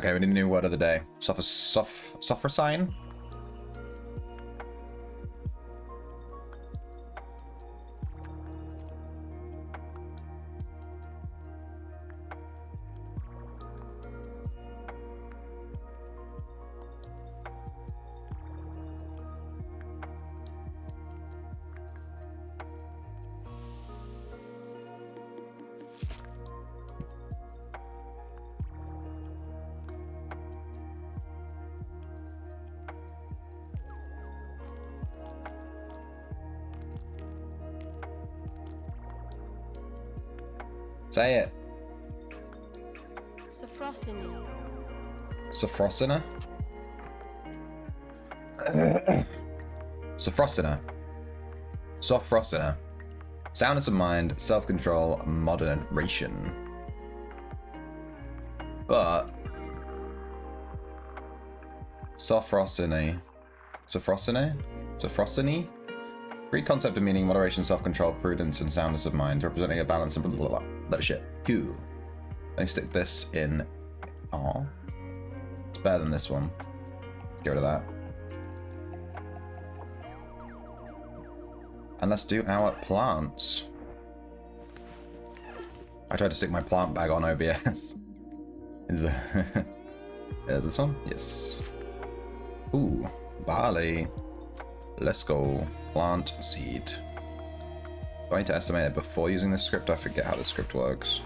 Okay, we need a new word of the day. Sophrosine? Say it. Sophrosine. Sophrosina? Sophrosina. Sophrosina. Soundness of mind, self-control, moderation. But Sophrosine. Sophrosine? Sophrosine? Greek concept of meaning, moderation, self-control, prudence, and soundness of mind, representing a balance and blah blah blah. That shit. Cool. Let me stick this in. Aw. It's better than this one. Let's get rid of that. And let's do our plants. I tried to stick my plant bag on OBS. Is there... There's this one? Yes. Ooh, barley. Let's go. Plant seed. Do I need to estimate it before using this script? I forget how the script works.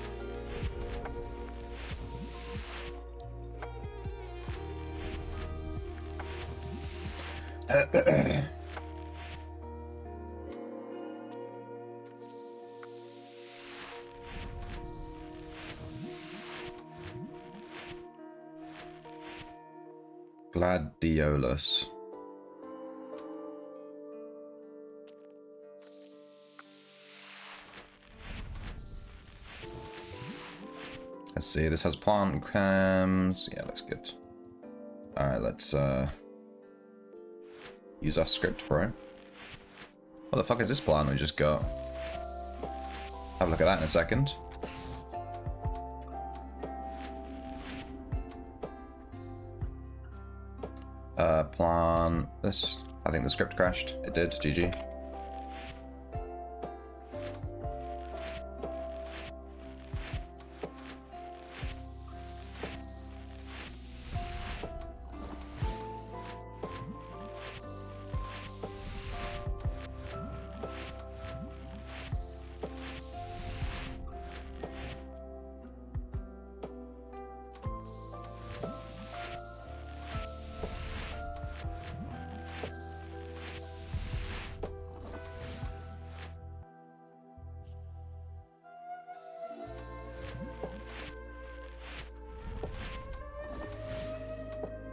Gladiolus. Let's see, this has plant cams. Yeah, that's good. Alright, let's use our script, bro. What the fuck is this plant we just got? Have a look at that in a second. Plant this. I think the script crashed. It did. GG.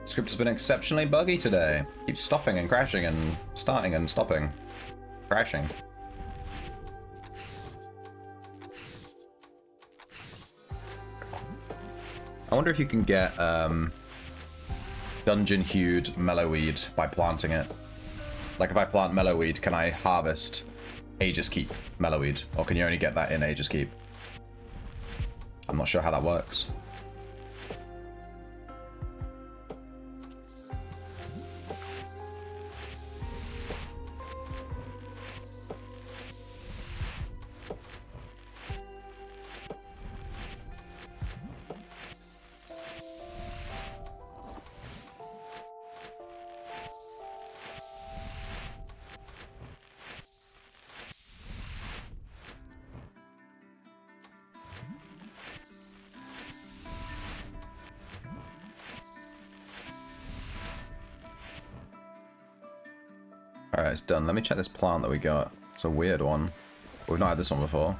Script has been exceptionally buggy today. Keeps stopping and crashing and starting and stopping. Crashing. I wonder if you can get dungeon hued mellowweed by planting it. Like if I plant mellowweed, can I harvest Aegis Keep mellowweed? Or can you only get that in Aegis Keep? I'm not sure how that works. Alright, it's done. Let me check this plant that we got. It's a weird one. We've not had this one before.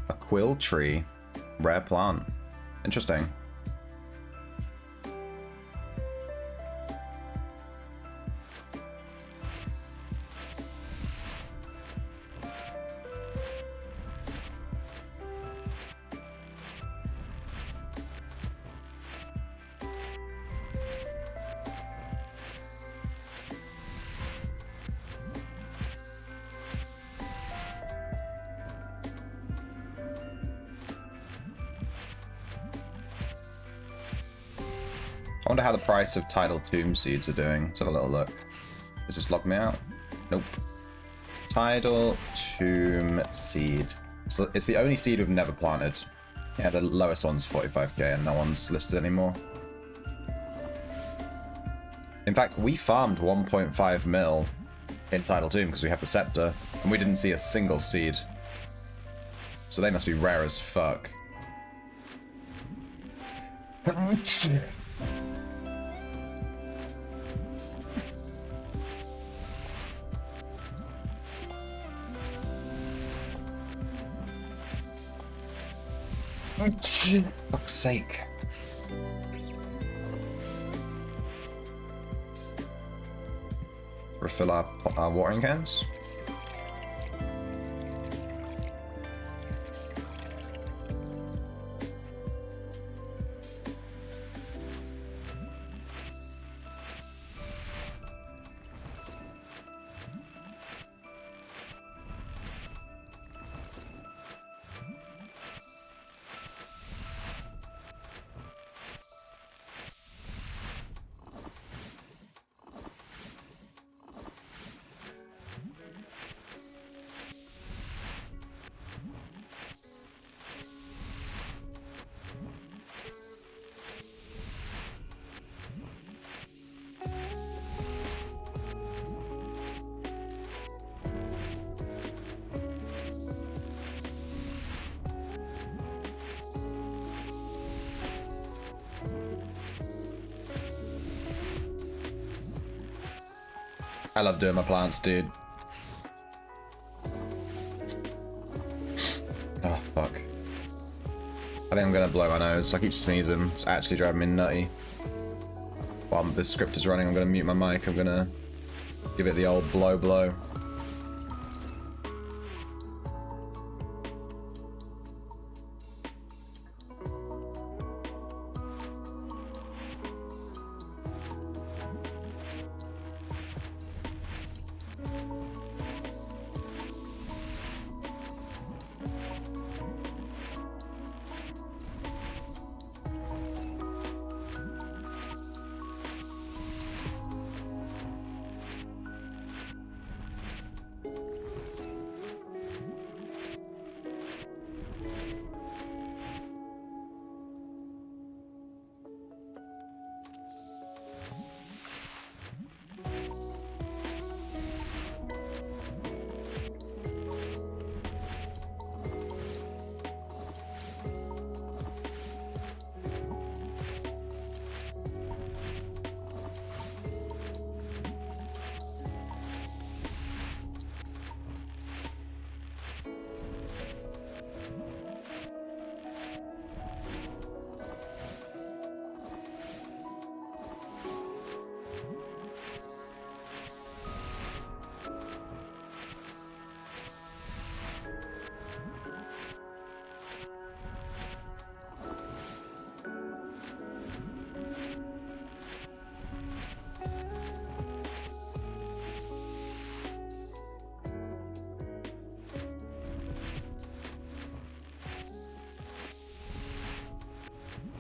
A quill tree. Rare plant. Interesting. I wonder how the price of Tidal Tomb seeds are doing. Let's have a little look. Does this log me out? Nope. Tidal Tomb seed. So it's the only seed we've never planted. Yeah, the lowest one's 45k and no one's listed anymore. In fact, we farmed 1.5 mil in Tidal Tomb because we have the scepter, and we didn't see a single seed. So they must be rare as fuck. Fuck's sake. Refill our watering cans. I love doing my plants, dude. Oh, fuck. I think I'm gonna blow my nose. I keep sneezing. It's actually driving me nutty. While this script is running, I'm gonna mute my mic. I'm gonna give it the old blow.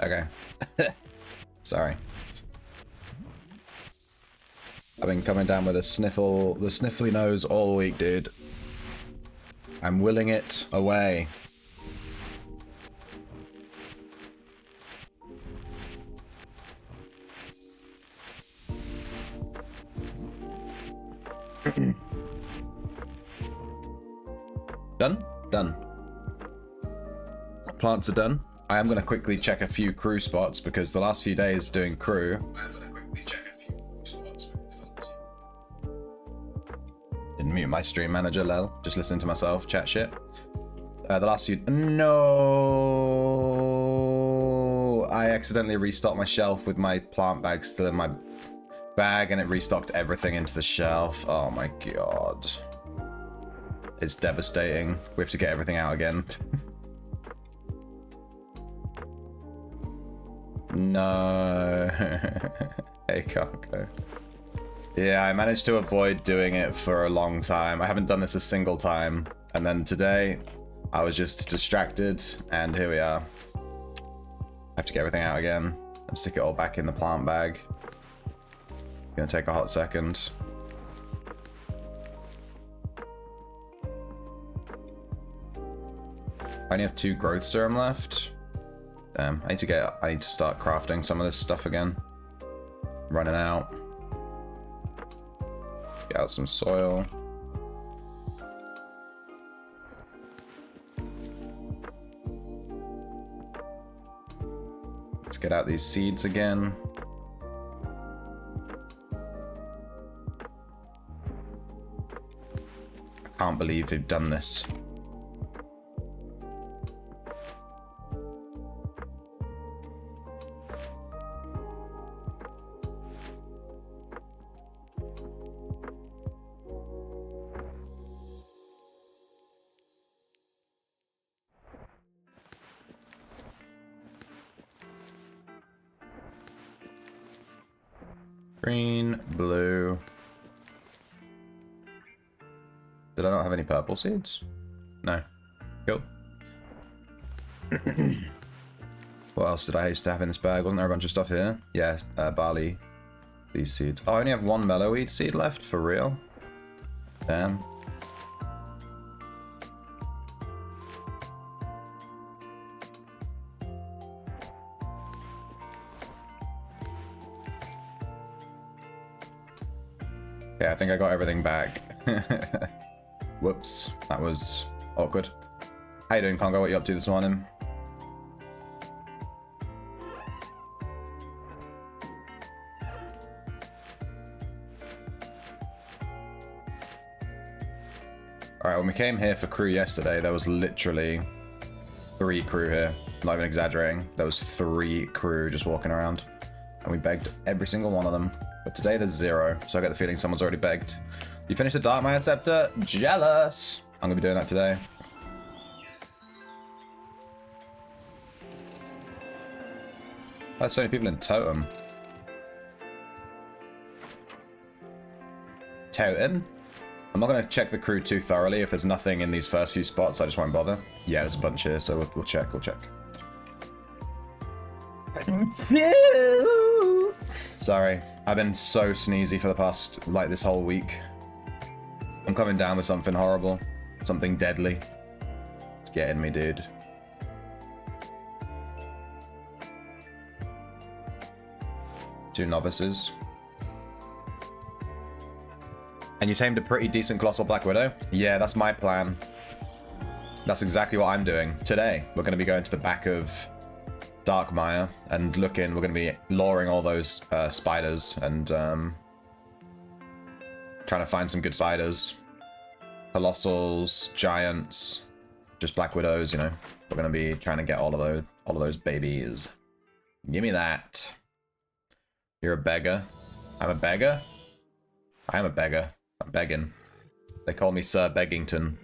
Okay. Sorry. I've been coming down with the sniffly nose all week, dude. I'm willing it away. Done? Done. Plants are done. I am going to quickly check a few crew spots because the last few days doing crew. Didn't mute my stream manager, lel. Just listening to myself chat shit. The last few. No! I accidentally restocked my shelf with my plant bag still in my bag and it restocked everything into the shelf. Oh my god. It's devastating. We have to get everything out again. No. Hey, Cargo. Yeah, I managed to avoid doing it for a long time. I haven't done this a single time. And then today, I was just distracted, and here we are. I have to get everything out again. and stick it all back in the plant bag. Gonna take a hot second. I only have 2 growth serum left. Damn, I need to start crafting some of this stuff again. Running out. Get out some soil. Let's get out these seeds again. I can't believe they've done this. Green, blue. Did I not have any purple seeds? No. Cool. What else did I used to have in this bag? Wasn't there a bunch of stuff here? Yeah, barley. These seeds. Oh, I only have 1 mellowweed seed left? For real? Damn. Yeah, I think I got everything back. Whoops, that was awkward. How you doing, Congo? What are you up to this morning? Alright, when we came here for crew yesterday, there was literally 3 crew here. Not even exaggerating. There was 3 crew just walking around. And we begged every single one of them. But today there's 0, so I get the feeling someone's already begged. You finished the Darkmire Scepter? Jealous! I'm gonna be doing that today. There's so many people in Totem. Totem? I'm not gonna check the crew too thoroughly. If there's nothing in these first few spots, I just won't bother. Yeah, there's a bunch here, so we'll check, Sorry, I've been so sneezy for the past, like, this whole week. I'm coming down with something horrible. Something deadly. It's getting me, dude. Two novices. And you tamed a pretty decent Colossal Black Widow? Yeah, that's my plan. That's exactly what I'm doing. Today, we're going to be going to the back of Darkmire and looking. We're going to be luring all those spiders and trying to find some good spiders. Colossals, giants, just Black Widows, you know. We're going to be trying to get all of those babies. Give me that. You're a beggar. I'm a beggar? I am a beggar. I'm begging. They call me Sir Beggington.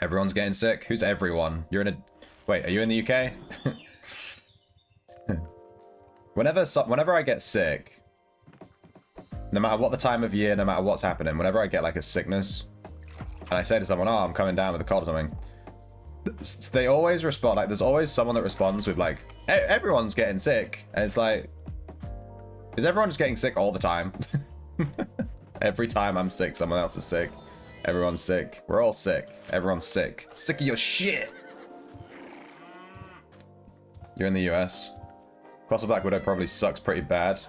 Everyone's getting sick? Who's everyone? You're in a... Wait, are you in the UK? Whenever I get sick, no matter what the time of year, no matter what's happening, whenever I get like a sickness, and I say to someone, oh, I'm coming down with a cold or something, they always respond, like, there's always someone that responds with like, hey, everyone's getting sick. And it's like, is everyone just getting sick all the time? Every time I'm sick, someone else is sick. Everyone's sick. We're all sick. Everyone's sick. Sick of your shit. You're in the US. Colossal Black Widow probably sucks pretty bad.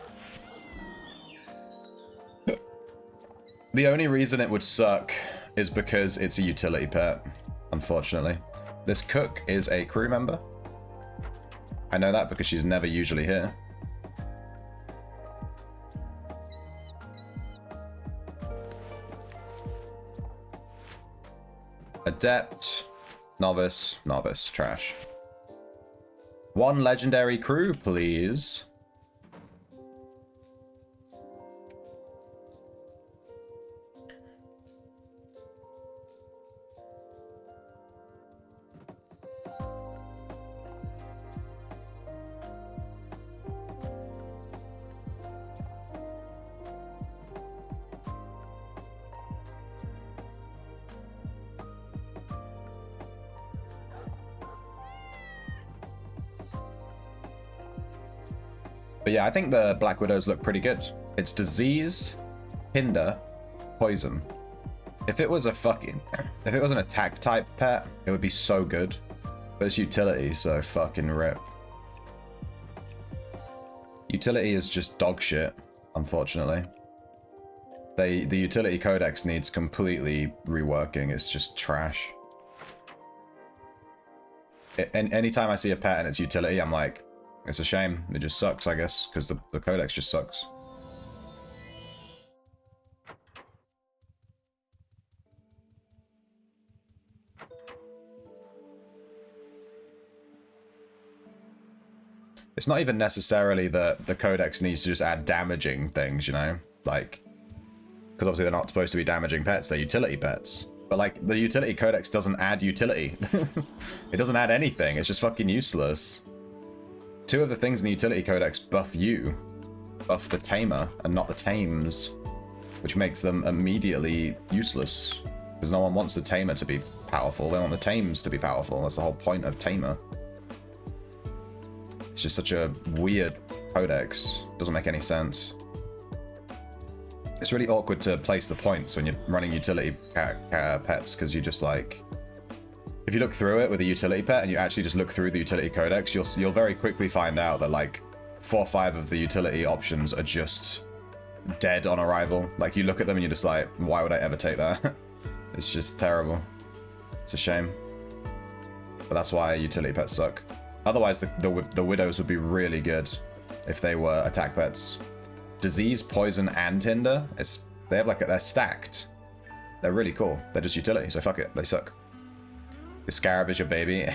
The only reason it would suck is because it's a utility pet, unfortunately. This cook is a crew member. I know that because she's never usually here. Adept, novice, novice, trash. 1 legendary crew, please. But yeah, I think the Black Widows look pretty good. It's disease, hinder, poison. If it was an attack type pet, it would be so good. But it's utility, so fucking rip. Utility is just dog shit, unfortunately. The utility codex needs completely reworking. It's just trash. And anytime I see a pet and it's utility, I'm like, it's a shame. It just sucks, I guess, because the codex just sucks. It's not even necessarily that the codex needs to just add damaging things, you know? Like, because obviously they're not supposed to be damaging pets, they're utility pets. But like, the utility codex doesn't add utility. It doesn't add anything, it's just fucking useless. Two of the things in the utility codex buff you. Buff the Tamer, and not the Tames. Which makes them immediately useless. Because no one wants the Tamer to be powerful, they want the Tames to be powerful. That's the whole point of Tamer. It's just such a weird codex. Doesn't make any sense. It's really awkward to place the points when you're running utility pets, because you just like... If you look through it with a utility pet and you actually just look through the utility codex, you'll very quickly find out that like 4 or 5 of the utility options are just dead on arrival. Like you look at them and you're just like, why would I ever take that? It's just terrible. It's a shame. But that's why utility pets suck. Otherwise, the widows would be really good if they were attack pets. Disease, poison, and hinder. They're stacked. They're really cool. They're just utility, so fuck it. They suck. The Scarab is your baby.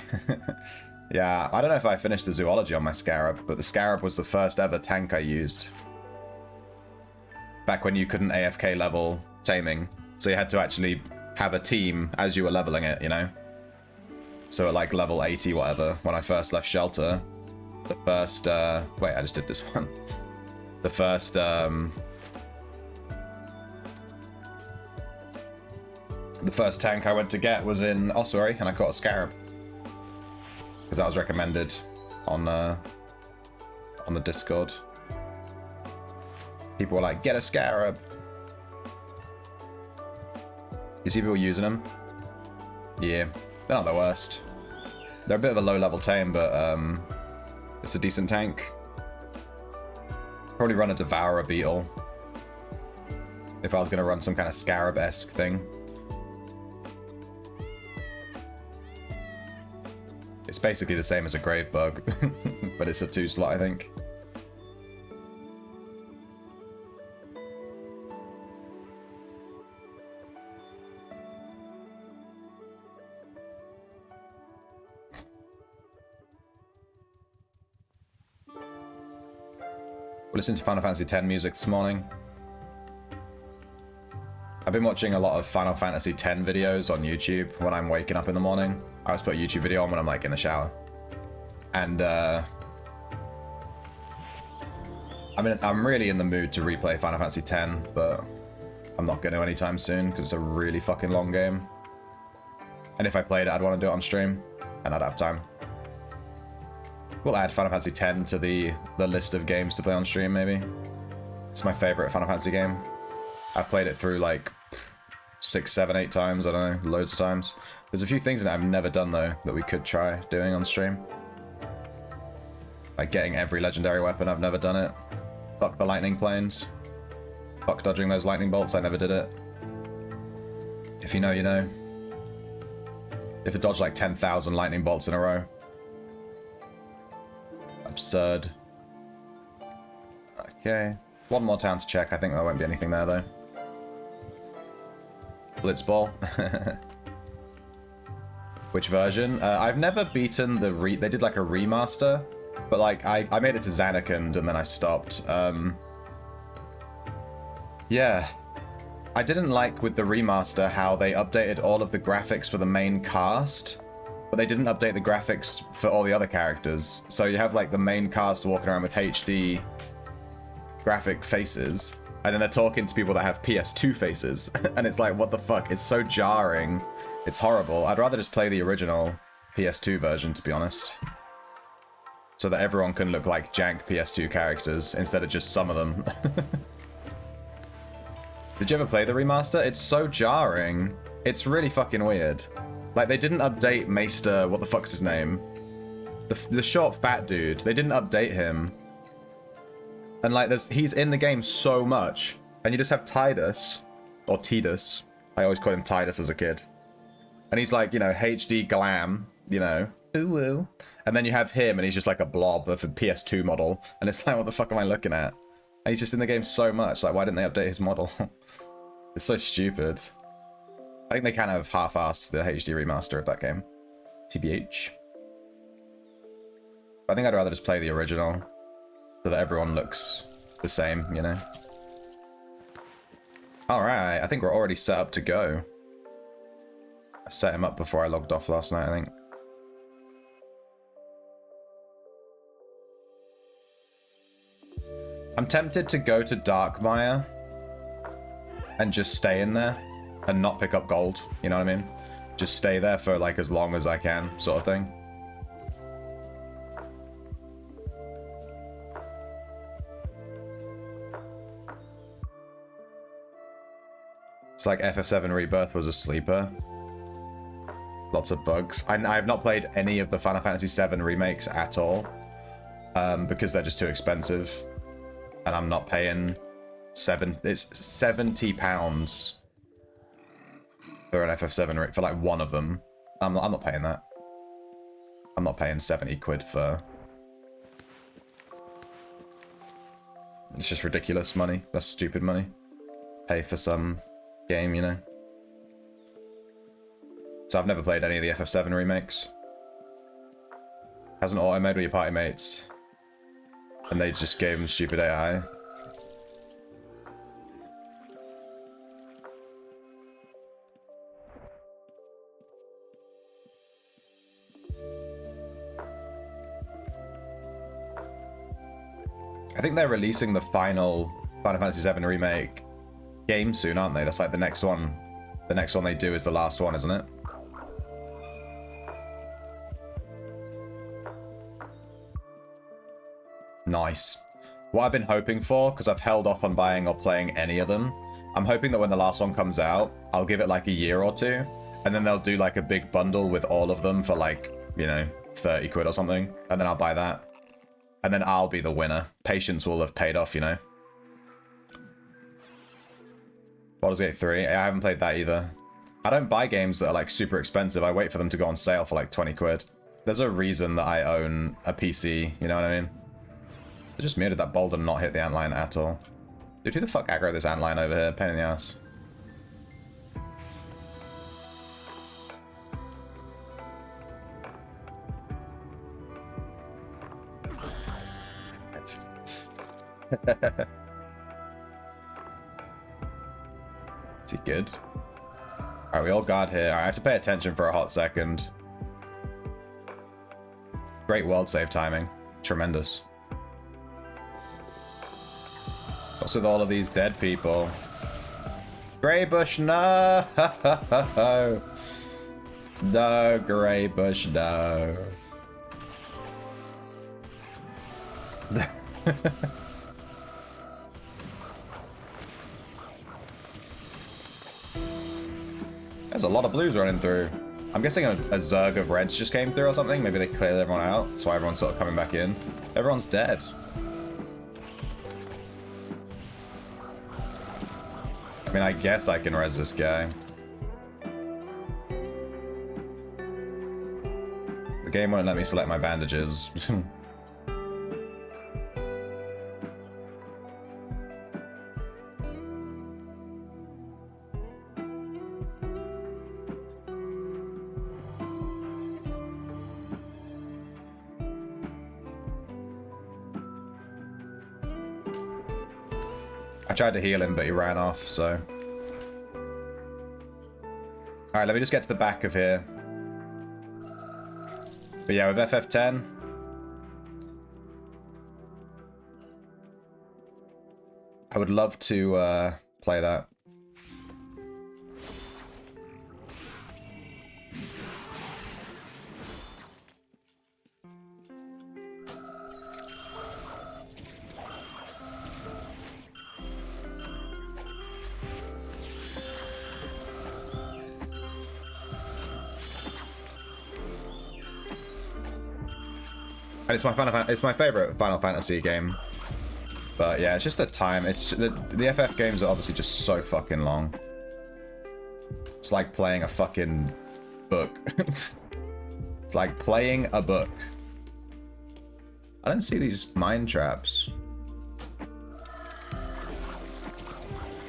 Yeah, I don't know if I finished the zoology on my Scarab, but the Scarab was the first ever tank I used. Back when you couldn't AFK level taming, so you had to actually have a team as you were leveling it, you know? So at like level 80, whatever, when I first left Shelter, the first, wait, I just did this one. The first, the first tank I went to get was in Ossuary, and I caught a Scarab. Because that was recommended on the Discord. People were like, get a Scarab. You see people using them? Yeah, they're not the worst. They're a bit of a low-level tame, but it's a decent tank. Probably run a Devourer Beetle. If I was going to run some kind of Scarab-esque thing. It's basically the same as a Grave Bug, but it's a 2-slot, I think. We listened to Final Fantasy X music this morning. I've been watching a lot of Final Fantasy X videos on YouTube when I'm waking up in the morning. I always put a YouTube video on when I'm like in the shower. And I'm really in the mood to replay Final Fantasy X, but I'm not going to anytime soon because it's a really fucking long game. And if I played it, I'd want to do it on stream, and I'd have time. We'll add Final Fantasy X to the list of games to play on stream, maybe. It's my favorite Final Fantasy game. I've played it through like 6, 7, 8 times, I don't know, loads of times. There's a few things that I've never done though that we could try doing on stream. Like getting every legendary weapon, I've never done it. Fuck the lightning planes. Fuck dodging those lightning bolts, I never did it. If you know, you know. If it dodged like 10,000 lightning bolts in a row. Absurd. Okay. One more town to check, I think there won't be anything there though. Blitzball. Which version? I've never beaten the they did like a remaster, but like I made it to Zanarkand and then I stopped. Yeah. I didn't like with the remaster how they updated all of the graphics for the main cast, but they didn't update the graphics for all the other characters. So you have like the main cast walking around with HD graphic faces, and then they're talking to people that have PS2 faces, and it's like, what the fuck? It's so jarring. It's horrible. I'd rather just play the original PS2 version, to be honest. so that everyone can look like jank PS2 characters instead of just some of them. Did you ever play the remaster? It's so jarring. It's really fucking weird. Like, they didn't update Maester, what the fuck's his name? The short fat dude. They didn't update him. And like, he's in the game so much. And you just have Tidus, or Tidus. I always called him Tidus as a kid. And he's like, you know, HD glam, you know, ooh woo. And then you have him, and he's just like a blob of a PS2 model. And it's like, what the fuck am I looking at? And he's just in the game so much. Like, why didn't they update his model? It's so stupid. I think they kind of half-assed the HD remaster of that game. TBH. I think I'd rather just play the original so that everyone looks the same, you know? Alright, I think we're already set up to go. I set him up before I logged off last night, I think. I'm tempted to go to Darkmire and just stay in there and not pick up gold, you know what I mean? Just stay there for like as long as I can, sort of thing. It's like FF7 Rebirth was a sleeper. Lots of bugs. I have not played any of the Final Fantasy VII remakes at all, because they're just too expensive. And I'm not paying it's £70 for an FF7 for like one of them. I'm not paying that. I'm not paying 70 quid for. It's just ridiculous money. That's stupid money. Pay for some game, you know. So I've never played any of the FF7 remakes. Has an auto mode with your party mates. And they just gave him stupid AI. I think they're releasing the final Final Fantasy VII Remake game soon, aren't they? That's like the next one. The next one they do is the last one, isn't it? Nice. What I've been hoping for, because I've held off on buying or playing any of them, I'm hoping that when the last one comes out, I'll give it like a year or two, and then they'll do like a big bundle with all of them for like, you know, 30 quid or something, and then I'll buy that. And then I'll be the winner. Patience will have paid off, you know. Baldur's Gate 3, I haven't played that either. I don't buy games that are like super expensive. I wait for them to go on sale for like 20 quid. There's a reason that I own a PC, you know what I mean? I just muted that boulder not hit the antline at all. Dude, who the fuck aggro this antline over here? Pain in the ass. Is he good? Alright, we all guard here. I have to pay attention for a hot second. Great world save timing. Tremendous. What's with all of these dead people? Greybush, no! No, Greybush, no. There's a lot of blues running through. I'm guessing a Zerg of reds just came through or something. Maybe they cleared everyone out. That's why everyone's sort of coming back in. Everyone's dead. I mean, I guess I can res this guy. The game won't let me select my bandages. I tried to heal him, but he ran off, so. Alright, let me just get to the back of here. But yeah, with FF10, I would love to play that. And it's my favorite Final Fantasy game. But yeah, it's just the time. It's just, the FF games are obviously just so fucking long. It's like playing a fucking book. It's like playing a book. I don't see these mine traps.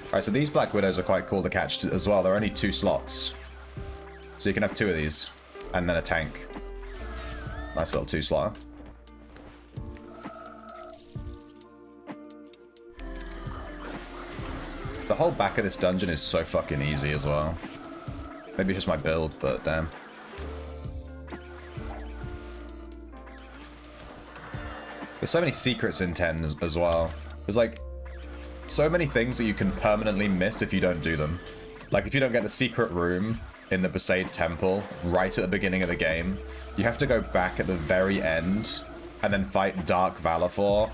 Alright, so these Black Widows are quite cool to catch as well. There are only 2 slots. So you can have 2 of these. And then a tank. Nice little 2-slotter. The whole back of this dungeon is so fucking easy as well. Maybe it's just my build, but damn. There's so many secrets in 10 as well. There's like so many things that you can permanently miss if you don't do them. Like if you don't get the secret room in the Besaid Temple right at the beginning of the game, you have to go back at the very end and then fight Dark Valafor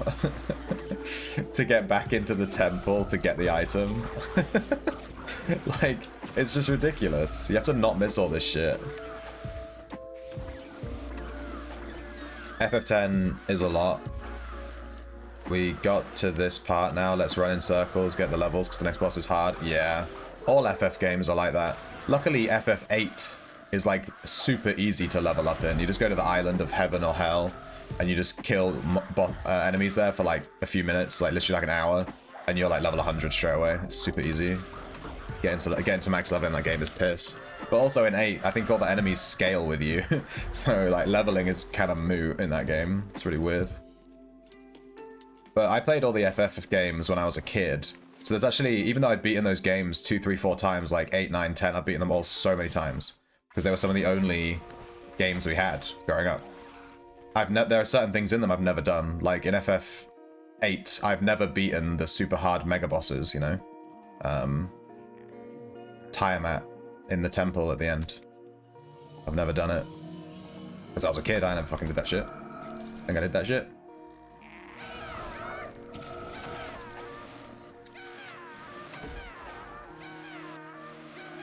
to get back into the temple to get the item. Like, it's just ridiculous. You have to not miss all this shit. FF10 is a lot. We got to this part now. Let's run in circles, get the levels, because the next boss is hard. Yeah. All FF games are like that. Luckily, FF8 is like super easy to level up in. You just go to the island of heaven or hell, and you just kill enemies there for like a few minutes, like literally like an hour, and you're like level 100 straight away. It's super easy. Getting to max level in that game is piss. But also in 8, I think all the enemies scale with you. So like leveling is kind of moot in that game. It's really weird. But I played all the FF games when I was a kid. So there's actually, even though I'd beaten those games 2, 3, 4 times, like 8, 9, 10, I've beaten them all so many times. Because they were some of the only games we had growing up. There are certain things in them I've never done. Like in FF8, I've never beaten the super hard mega bosses, you know? Tamer in the temple at the end. I've never done it. Because I was a kid, I never fucking did that shit. I think I did that shit.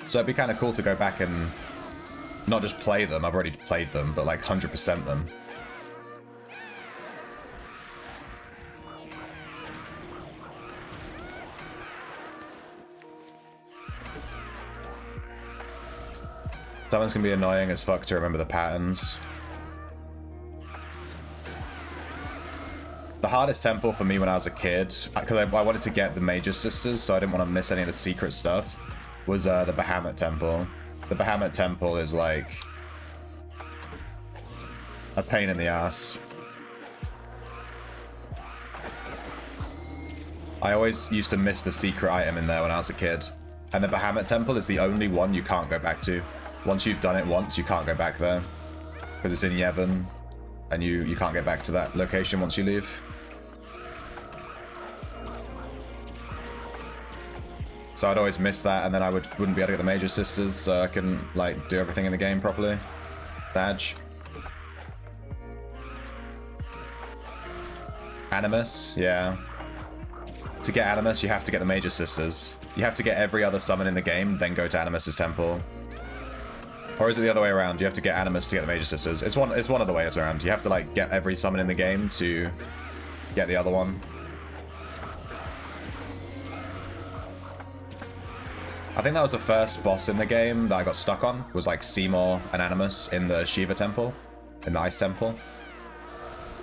So it'd be kind of cool to go back and not just play them, I've already played them, but like 100% them. Someone's gonna be annoying as fuck to remember the patterns. The hardest temple for me when I was a kid, because I wanted to get the Major Sisters, so I didn't want to miss any of the secret stuff, was the Bahamut Temple. The Bahamut Temple is like a pain in the ass. I always used to miss the secret item in there when I was a kid. And the Bahamut Temple is the only one you can't go back to. Once you've done it once, you can't go back there. Because it's in Yevon, and you can't get back to that location once you leave. So I'd always miss that, and then I wouldn't be able to get the Major Sisters, so I couldn't like do everything in the game properly. Badge. Animus, yeah. To get Animus, you have to get the Major Sisters. You have to get every other summon in the game, then go to Animus's temple. Or is it the other way around? You have to get Animus to get the Major Sisters. It's one of the ways around. You have to like get every summon in the game to get the other one. I think that was the first boss in the game that I got stuck on, was like Seymour and Animus in the Shiva temple, in the Ice temple.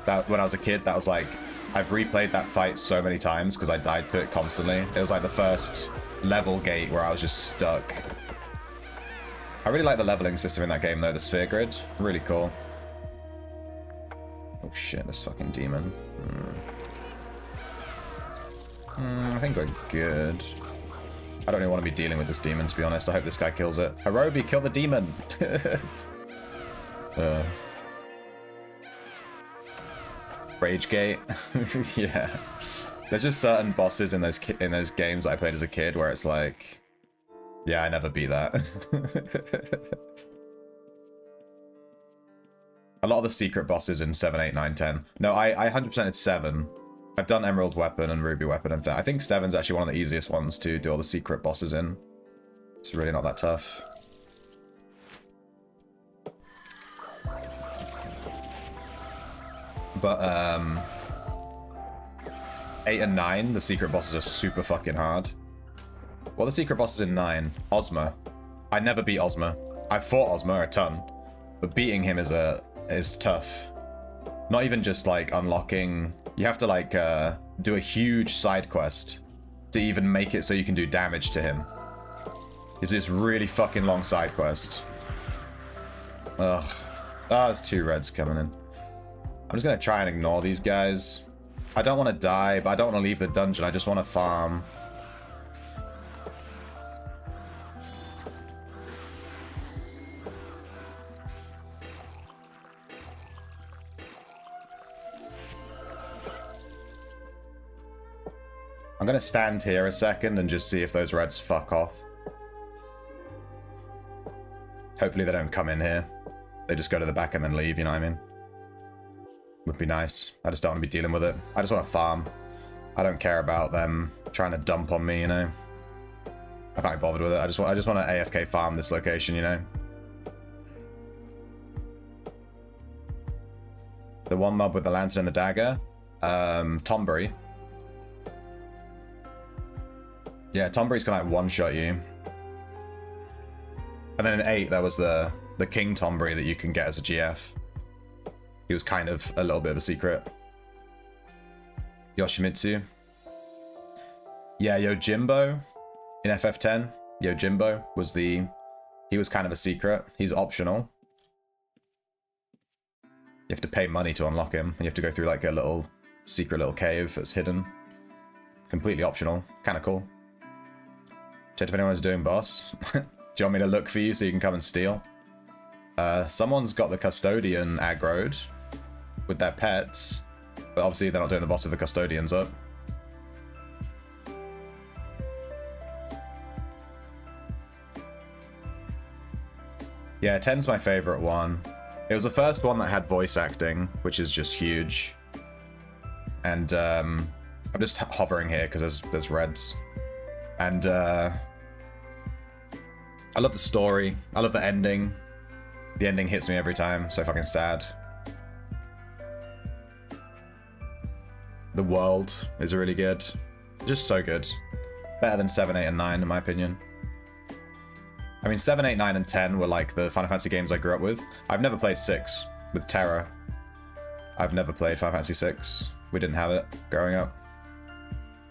That, when I was a kid, that was like, I've replayed that fight so many times because I died to it constantly. It was like the first level gate where I was just stuck. I really like the leveling system in that game though, the sphere grid. Really cool. Oh shit, this fucking demon. I think we're good. I don't even want to be dealing with this demon, to be honest. I hope this guy kills it. Hirobi, kill the demon! Rage Gate. Yeah. There's just certain bosses in those games that I played as a kid where it's like, yeah, I never beat that. A lot of the secret bosses in 7, 8, 9, 10. No, I 100%ed 7. I've done Emerald Weapon and Ruby Weapon and I think 7's actually one of the easiest ones to do all the secret bosses in. It's really not that tough. But 8 and 9, the secret bosses are super fucking hard. What are the secret bosses in 9? Ozma. I never beat Ozma. I fought Ozma a ton, but beating him is tough. Not even just like unlocking. You have to like do a huge side quest to even make it so you can do damage to him. It's this really fucking long side quest. Ugh. Ah, there's 2 reds coming in. I'm just gonna try and ignore these guys. I don't want to die, but I don't want to leave the dungeon. I just want to farm. I'm gonna stand here a second and just see if those reds fuck off. Hopefully they don't come in here. They just go to the back and then leave, you know what I mean? Would be nice. I just don't want to be dealing with it. I just want to farm. I don't care about them trying to dump on me, you know? I can't be bothered with it. I just want to AFK farm this location, you know? The one mob with the lantern and the dagger. Tombury. Yeah, Tombury's gonna like one-shot you. And then in 8, there was the King Tombury that you can get as a GF. He was kind of a little bit of a secret. Yoshimitsu. Yeah, Yojimbo in FF10. Yojimbo was he was kind of a secret. He's optional. You have to pay money to unlock him, and you have to go through like a little secret little cave that's hidden. Completely optional. Kind of cool. Check if anyone's doing boss. Do you want me to look for you so you can come and steal? Someone's got the custodian aggroed with their pets, but obviously they're not doing the boss if the custodian's up. Yeah, 10's my favorite one. It was the first one that had voice acting, which is just huge. And I'm just hovering here because there's reds. And I love the story. I love the ending. The ending hits me every time. So fucking sad. The world is really good. Just so good. Better than 7, 8, and 9 in my opinion. I mean, 7, 8, 9, and 10 were like the Final Fantasy games I grew up with. I've never played 6 with Terra. I've never played Final Fantasy 6. We didn't have it growing up.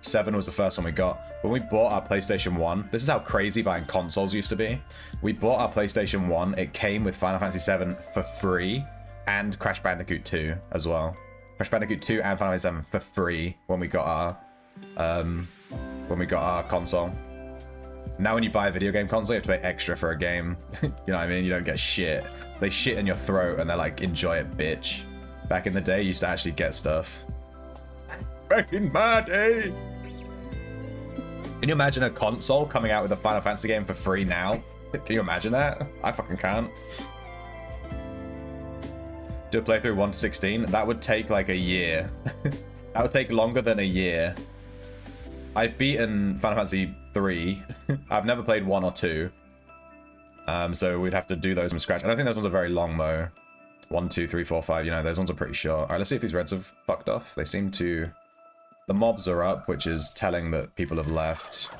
7 was the first one we got. When we bought our PlayStation 1, this is how crazy buying consoles used to be. We bought our PlayStation 1, it came with Final Fantasy 7 for free, and Crash Bandicoot 2 as well. Crash Bandicoot 2 and Final Fantasy 7 for free when we got our console. Now when you buy a video game console, you have to pay extra for a game. You know what I mean? You don't get shit. They shit in your throat and they're like, enjoy it, bitch. Back in the day, you used to actually get stuff. Back in my day! Can you imagine a console coming out with a Final Fantasy game for free now? Can you imagine that? I fucking can't. Do a playthrough 1 to 16? That would take like a year. That would take longer than a year. I've beaten Final Fantasy 3. I've never played 1 or 2. So we'd have to do those from scratch. I don't think those ones are very long though. 1, 2, 3, 4, 5, you know, those ones are pretty short. Alright, let's see if these reds have fucked off. They seem to... The mobs are up, which is telling that people have left.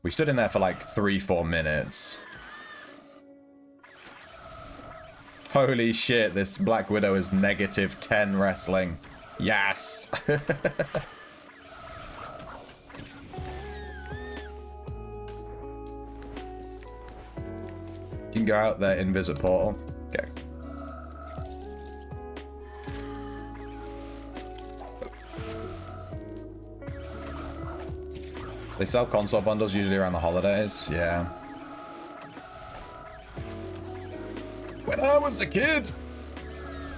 We stood in there for like 3-4 minutes. Holy shit, this Black Widow is -10 wrestling. Yes! You can go out there, invisit portal. Okay. They sell console bundles usually around the holidays. Yeah. When I was a kid,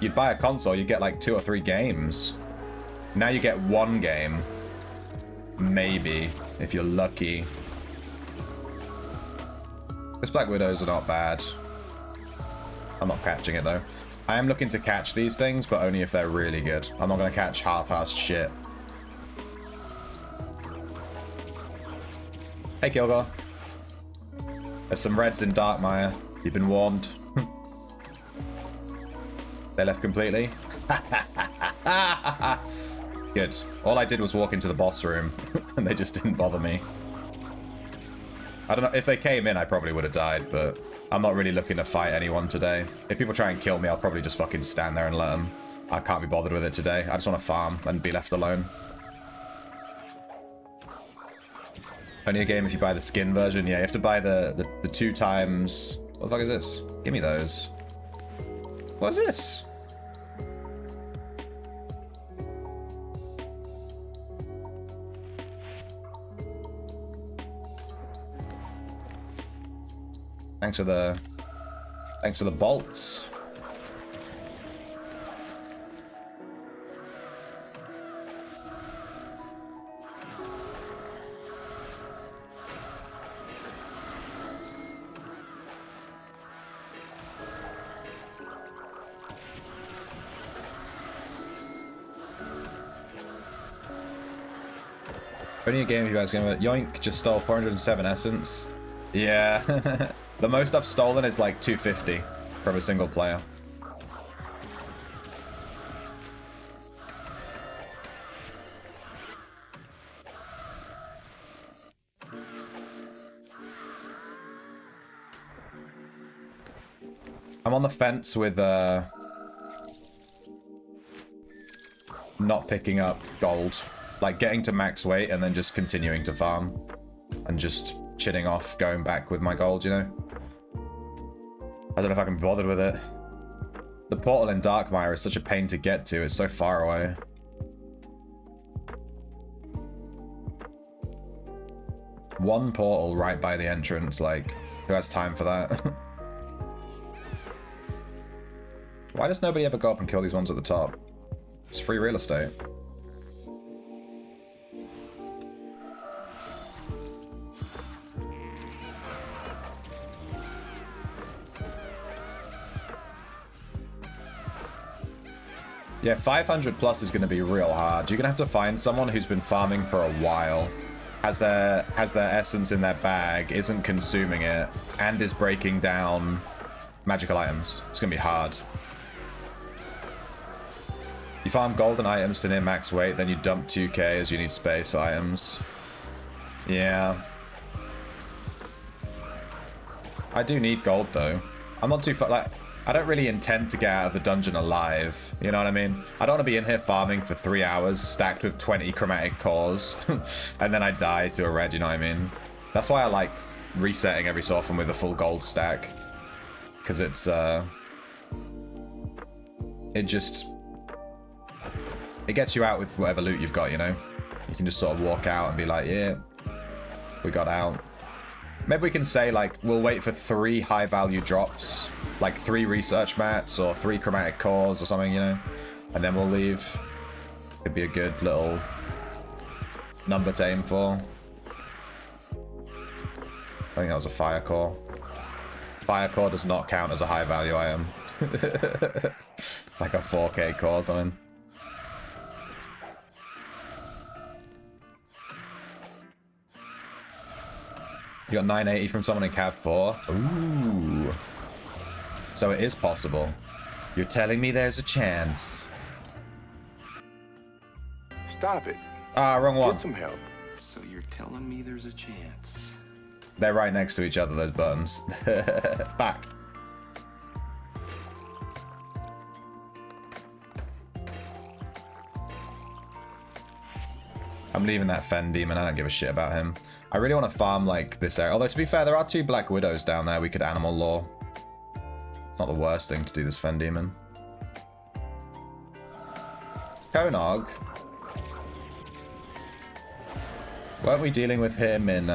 you'd buy a console, you'd get like 2 or 3 games. Now you get 1 game. Maybe, if you're lucky. This Black Widows are not bad. I'm not catching it though. I am looking to catch these things, but only if they're really good. I'm not going to catch half-assed shit. Hey, Kilgore. There's some reds in Darkmire. You've been warned. They left completely. Good. All I did was walk into the boss room, and they just didn't bother me. I don't know, if they came in, I probably would have died, but I'm not really looking to fight anyone today. If people try and kill me, I'll probably just fucking stand there and let them. I can't be bothered with it today. I just want to farm and be left alone. Only a game if you buy the skin version. Yeah, you have to buy the 2 times... What the fuck is this? Give me those. What is this? Thanks for the bolts. Only a game if you guys gonna yoink just stole 407 essence. Yeah. The most I've stolen is like 250 from a single player. I'm on the fence with not picking up gold. Like getting to max weight and then just continuing to farm. And just chitting off, going back with my gold, you know? I don't know if I can be bothered with it. The portal in Darkmire is such a pain to get to. It's so far away. One portal right by the entrance, like, who has time for that? Why does nobody ever go up and kill these ones at the top? It's free real estate. Yeah, 500 plus is going to be real hard. You're going to have to find someone who's been farming for a while, has their essence in their bag, isn't consuming it, and is breaking down magical items. It's going to be hard. You farm golden items to near max weight, then you dump 2k as you need space for items. Yeah. I do need gold, though. I'm not too far... Like, I don't really intend to get out of the dungeon alive, you know what I mean? I don't want to be in here farming for 3 hours, stacked with 20 chromatic cores, and then I die to a red, you know what I mean? That's why I like resetting every so often with a full gold stack. Because it's, it just... It gets you out with whatever loot you've got, you know? You can just sort of walk out and be like, yeah, we got out. Maybe we can say, like, we'll wait for 3 high-value drops, like 3 research mats or 3 chromatic cores or something, you know? And then we'll leave. Could be a good little number to aim for. I think that was a fire core. Fire core does not count as a high-value item. It's like a 4k core or something. You got 980 from someone in Cab 4. Ooh. So it is possible. You're telling me there's a chance. Stop it. Ah, wrong one. Get some help. So you're telling me there's a chance? They're right next to each other, those buttons. Back. I'm leaving that Fen demon. I don't give a shit about him. I really want to farm, like, this area. Although, to be fair, there are 2 Black Widows down there we could animal law. It's not the worst thing to do, this Fen demon. Konog. Weren't we dealing with him in,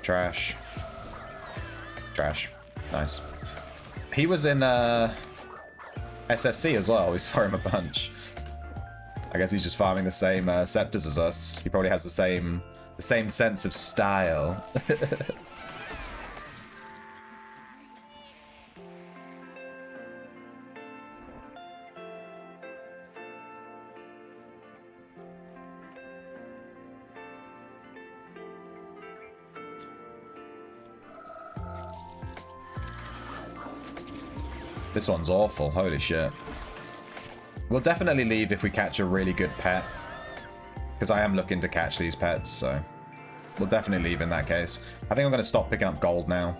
Trash. Trash. Nice. He was in, SSC as well. We saw him a bunch. I guess he's just farming the same scepters as us. He probably has the same sense of style. This one's awful. Holy shit. We'll definitely leave if we catch a really good pet. Because I am looking to catch these pets, so... We'll definitely leave in that case. I think I'm going to stop picking up gold now.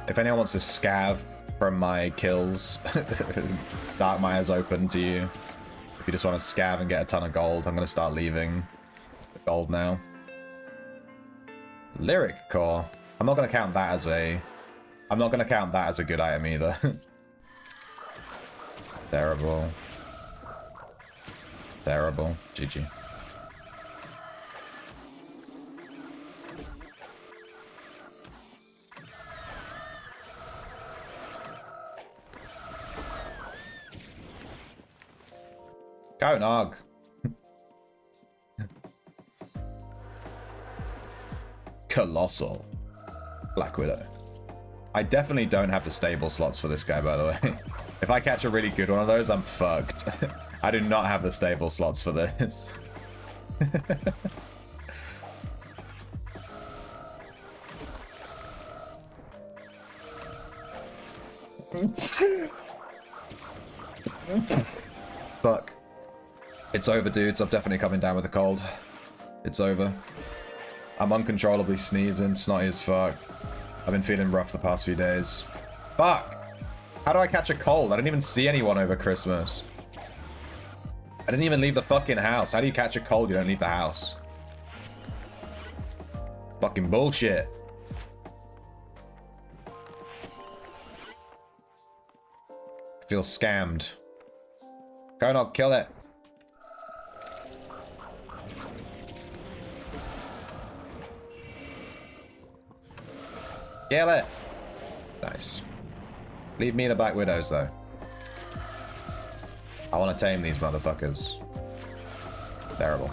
If anyone wants to scav from my kills, Darkmire's open to you. If you just want to scav and get a ton of gold, I'm going to start leaving the gold now. Lyric core. I'm not going to count that as a... I'm not going to count that as a good item either. Terrible. Terrible. GG. Go, Nog. Colossal. Black Widow. I definitely don't have the stable slots for this guy, by the way. If I catch a really good one of those, I'm fucked. I do not have the stable slots for this. Fuck. It's over, dudes. I'm definitely coming down with a cold. It's over. I'm uncontrollably sneezing, snotty as fuck. I've been feeling rough the past few days. Fuck! How do I catch a cold? I didn't even see anyone over Christmas. I didn't even leave the fucking house. How do you catch a cold? You don't leave the house. Fucking bullshit. I feel scammed. Go not kill it. Kill it. Nice. Leave me the Black Widows, though. I want to tame these motherfuckers. Terrible.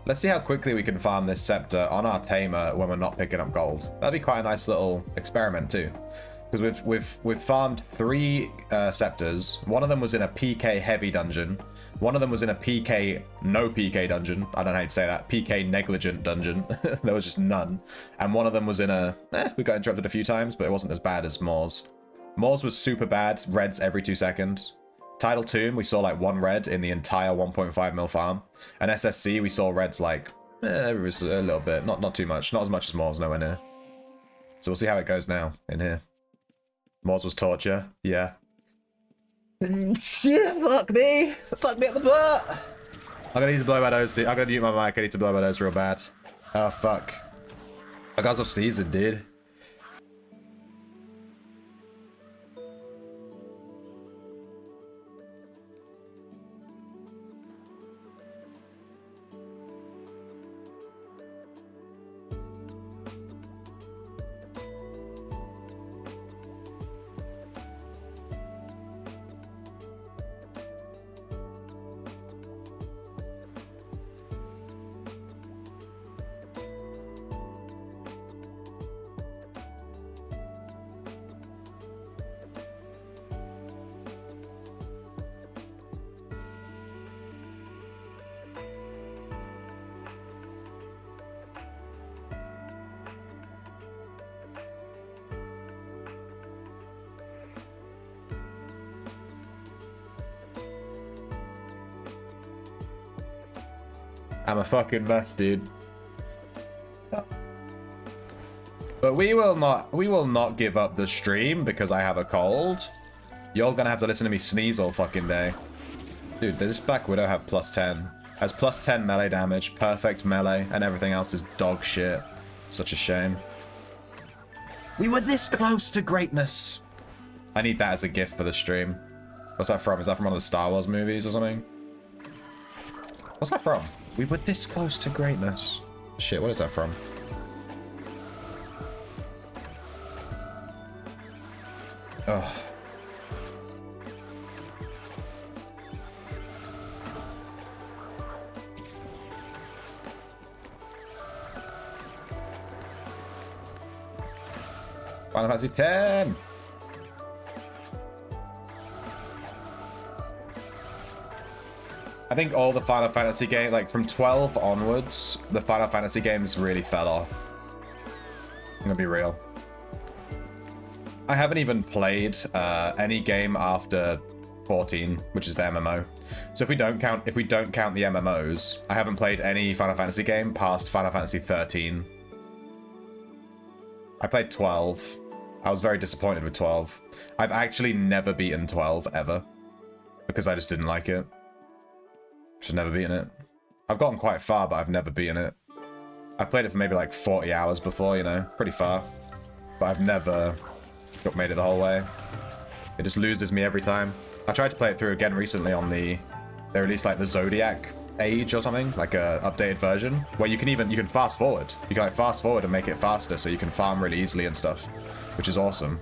Let's see how quickly we can farm this scepter on our Tamer when we're not picking up gold. That'd be quite a nice little experiment, too. Because we've farmed 3 scepters. One of them was in a PK heavy dungeon. One of them was in a PK no PK dungeon. I don't know how to say that. PK negligent dungeon. There was just none. And one of them was in a... we got interrupted a few times, but it wasn't as bad as Moore's. Moore's was super bad. Reds every 2 seconds. Tidal Tomb, we saw like 1 red in the entire 1.5 mil farm. And SSC, we saw reds like... it was a little bit. Not too much. Not as much as Moore's, nowhere near. So we'll see how it goes now in here. Moore's was torture. Yeah. Shit, fuck me. Fuck me up the butt. I'm gonna need to blow my nose, dude. I'm gonna mute my mic. I need to blow my nose real bad. Oh, fuck. I got some sneezing, dude. I'm a fucking mess, dude. But we will not give up the stream because I have a cold. You're gonna have to listen to me sneeze all fucking day. Dude, does this Black Widow have +10? Has +10 melee damage, perfect melee, and everything else is dog shit. Such a shame. We were this close to greatness. I need that as a gift for the stream. What's that from? Is that from one of the Star Wars movies or something? What's that from? We were this close to greatness. Shit, what is that from? Ugh. Final Fantasy 10. I think all the Final Fantasy games, like from 12 onwards, the Final Fantasy games really fell off. I'm gonna be real. I haven't even played any game after 14, which is the MMO. So if we don't count the MMOs, I haven't played any Final Fantasy game past Final Fantasy 13. I played 12. I was very disappointed with 12. I've actually never beaten 12 ever because I just didn't like it. Should never beaten it. I've gotten quite far, but I've never beaten it. I've played it for maybe like 40 hours before, you know, pretty far. But I've never made it the whole way. It just loses me every time. I tried to play it through again recently on the... They released like the Zodiac Age or something, like a updated version, where you can fast forward. You can like fast forward and make it faster so you can farm really easily and stuff, which is awesome.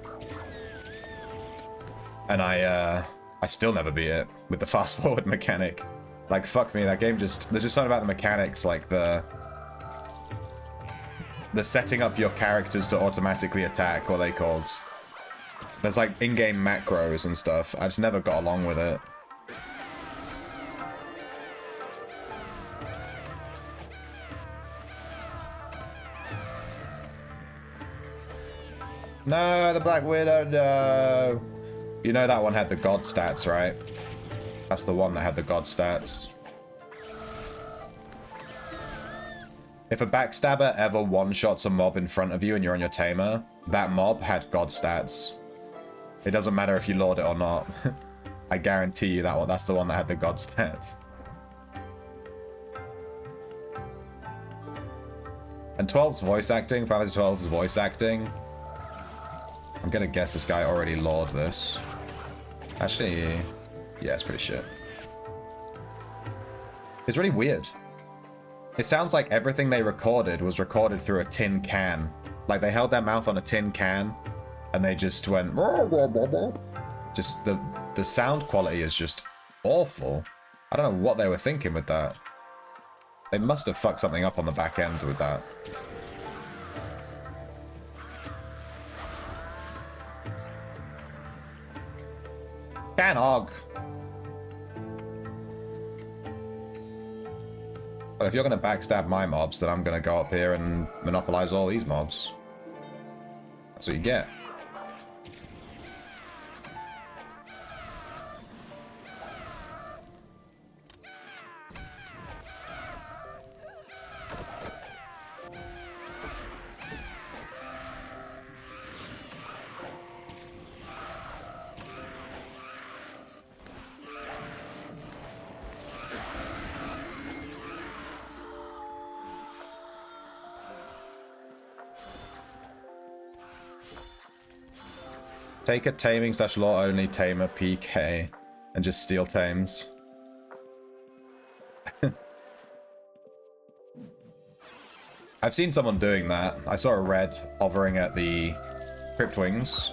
And I still never beat it with the fast forward mechanic. Like, fuck me, that game just... There's just something about the mechanics, like the setting up your characters to automatically attack, what are they called? There's like in-game macros and stuff. I just never got along with it. No, the Black Widow, no. You know that one had the god stats, right? That's the one that had the god stats. If a backstabber ever one-shots a mob in front of you and you're on your Tamer, that mob had god stats. It doesn't matter if you lord it or not. I guarantee you that one. That's the one that had the god stats. And 12's voice acting, Final Fantasy 12's voice acting. I'm gonna guess this guy already lored this. Actually, yeah, it's pretty shit. It's really weird. It sounds like everything they recorded was recorded through a tin can. Like they held their mouth on a tin can and they just went... Just the sound quality is just awful. I don't know what they were thinking with that. They must have fucked something up on the back end with that. Canog. But if you're going to backstab my mobs, then I'm going to go up here and monopolize all these mobs. That's what you get. Take a taming / law only tamer PK and just steal tames. I've seen someone doing that. I saw a red hovering at the Crypt Wings,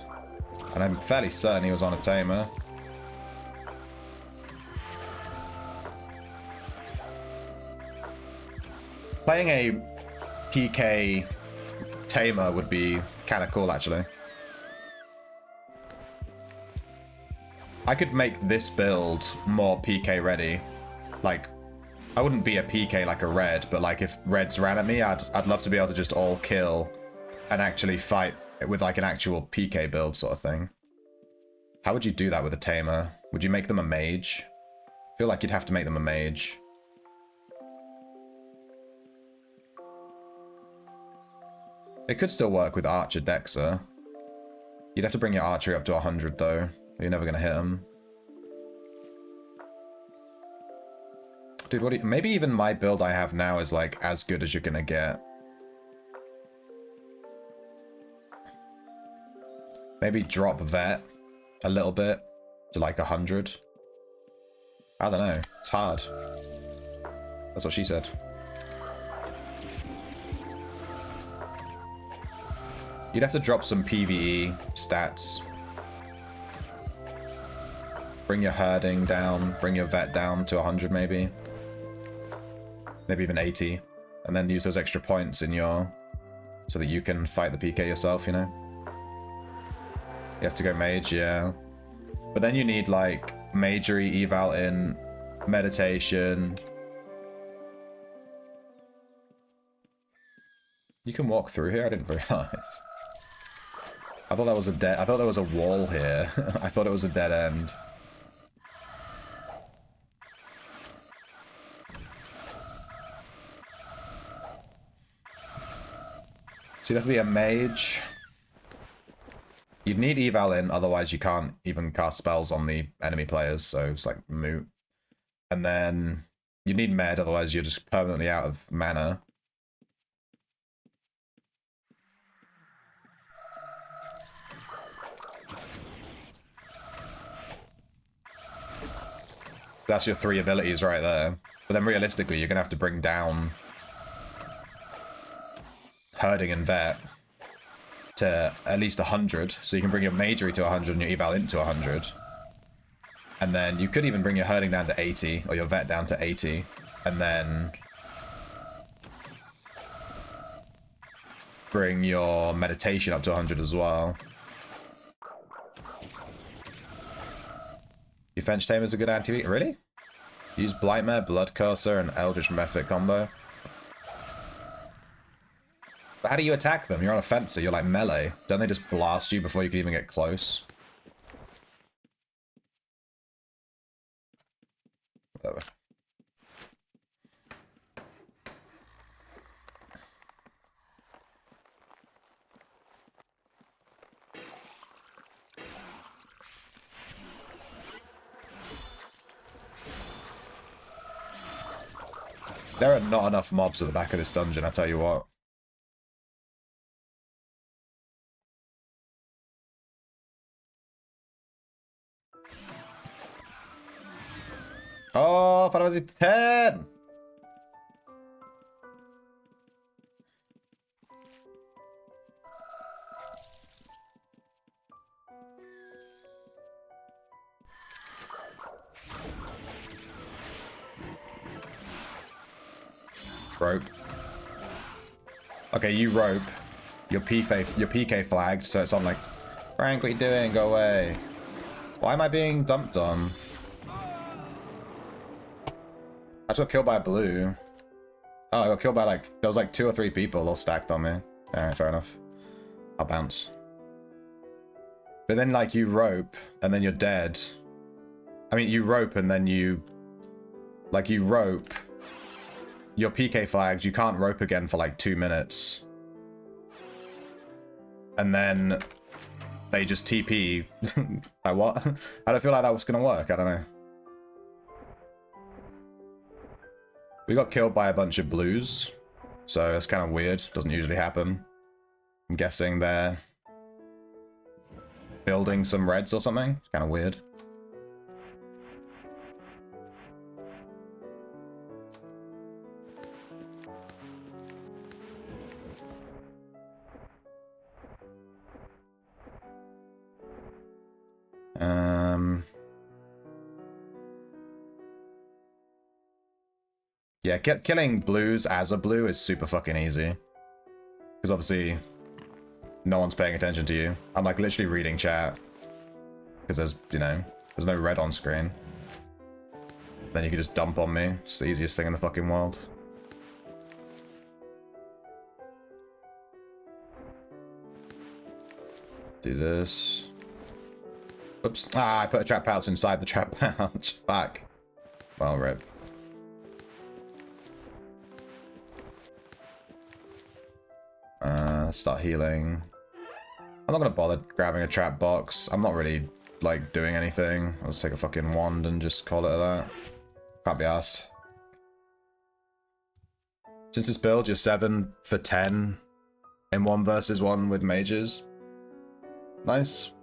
and I'm fairly certain he was on a tamer. Playing a PK tamer would be kind of cool, actually. I could make this build more PK ready. Like, I wouldn't be a PK like a red, but like if reds ran at me, I'd love to be able to just all kill and actually fight with like an actual PK build sort of thing. How would you do that with a tamer? Would you make them a mage? I feel like you'd have to make them a mage. It could still work with Archer Dexa. You'd have to bring your archery up to 100 though. You're never gonna hit him. Dude, what do you... Maybe even my build I have now is like as good as you're gonna get. Maybe drop vet a little bit to like 100. I don't know. It's hard. That's what she said. You'd have to drop some PvE stats. Bring your herding down, bring your vet down to 100 maybe. Maybe even 80. And then use those extra points in your... so that you can fight the PK yourself, you know? You have to go mage, yeah. But then you need like magery, eval in, meditation. You can walk through here? I didn't realize. I thought that was I thought there was a wall here. I thought it was a dead end. So you'd have to be a mage. You'd need eval in, otherwise you can't even cast spells on the enemy players, so it's like moot. And then you need med, otherwise you're just permanently out of mana. That's your 3 abilities right there. But then realistically, you're going to have to bring down Herding and Vet to at least 100. So you can bring your Magery to 100 and your Eval into 100. And then you could even bring your Herding down to 80, or your Vet down to 80. And then bring your Meditation up to 100 as well. You Fench Tamer's a good anti-weak. Really? Use Blightmare, Blood Curser, and Eldritch Mephit combo. But how do you attack them? You're on a fencer, you're like melee. Don't they just blast you before you can even get close? Whatever. There are not enough mobs at the back of this dungeon, I tell you what. Oh, Final Fantasy 10! Rope. Okay, you rope. Your PK flagged, so it's on like, Frank, what are you doing? Go away. Why am I being dumped on? I just got killed by a blue. Oh, I got killed by like, there was like 2 or 3 people all stacked on me. Alright, fair enough. I'll bounce. But then like you rope, and then you're dead. I mean, you rope and then you... Like you rope... Your PK flags, you can't rope again for like 2 minutes. And then they just TP. Like what? I don't feel like that was gonna work, I don't know. We got killed by a bunch of blues, so that's kind of weird. Doesn't usually happen. I'm guessing they're building some reds or something. It's kind of weird. Yeah, killing blues as a blue is super fucking easy. Because obviously, no one's paying attention to you. I'm like literally reading chat. Because there's, you know, there's no red on screen. Then you can just dump on me. It's the easiest thing in the fucking world. Do this. Oops. Ah, I put a trap pouch inside the trap pouch. Fuck. Well, rip. Start healing. I'm not gonna bother grabbing a trap box. I'm not really, like, doing anything. I'll just take a fucking wand and just call it that. Can't be asked. Since this build, you're 7 for 10 in 1 versus 1 with mages. Nice.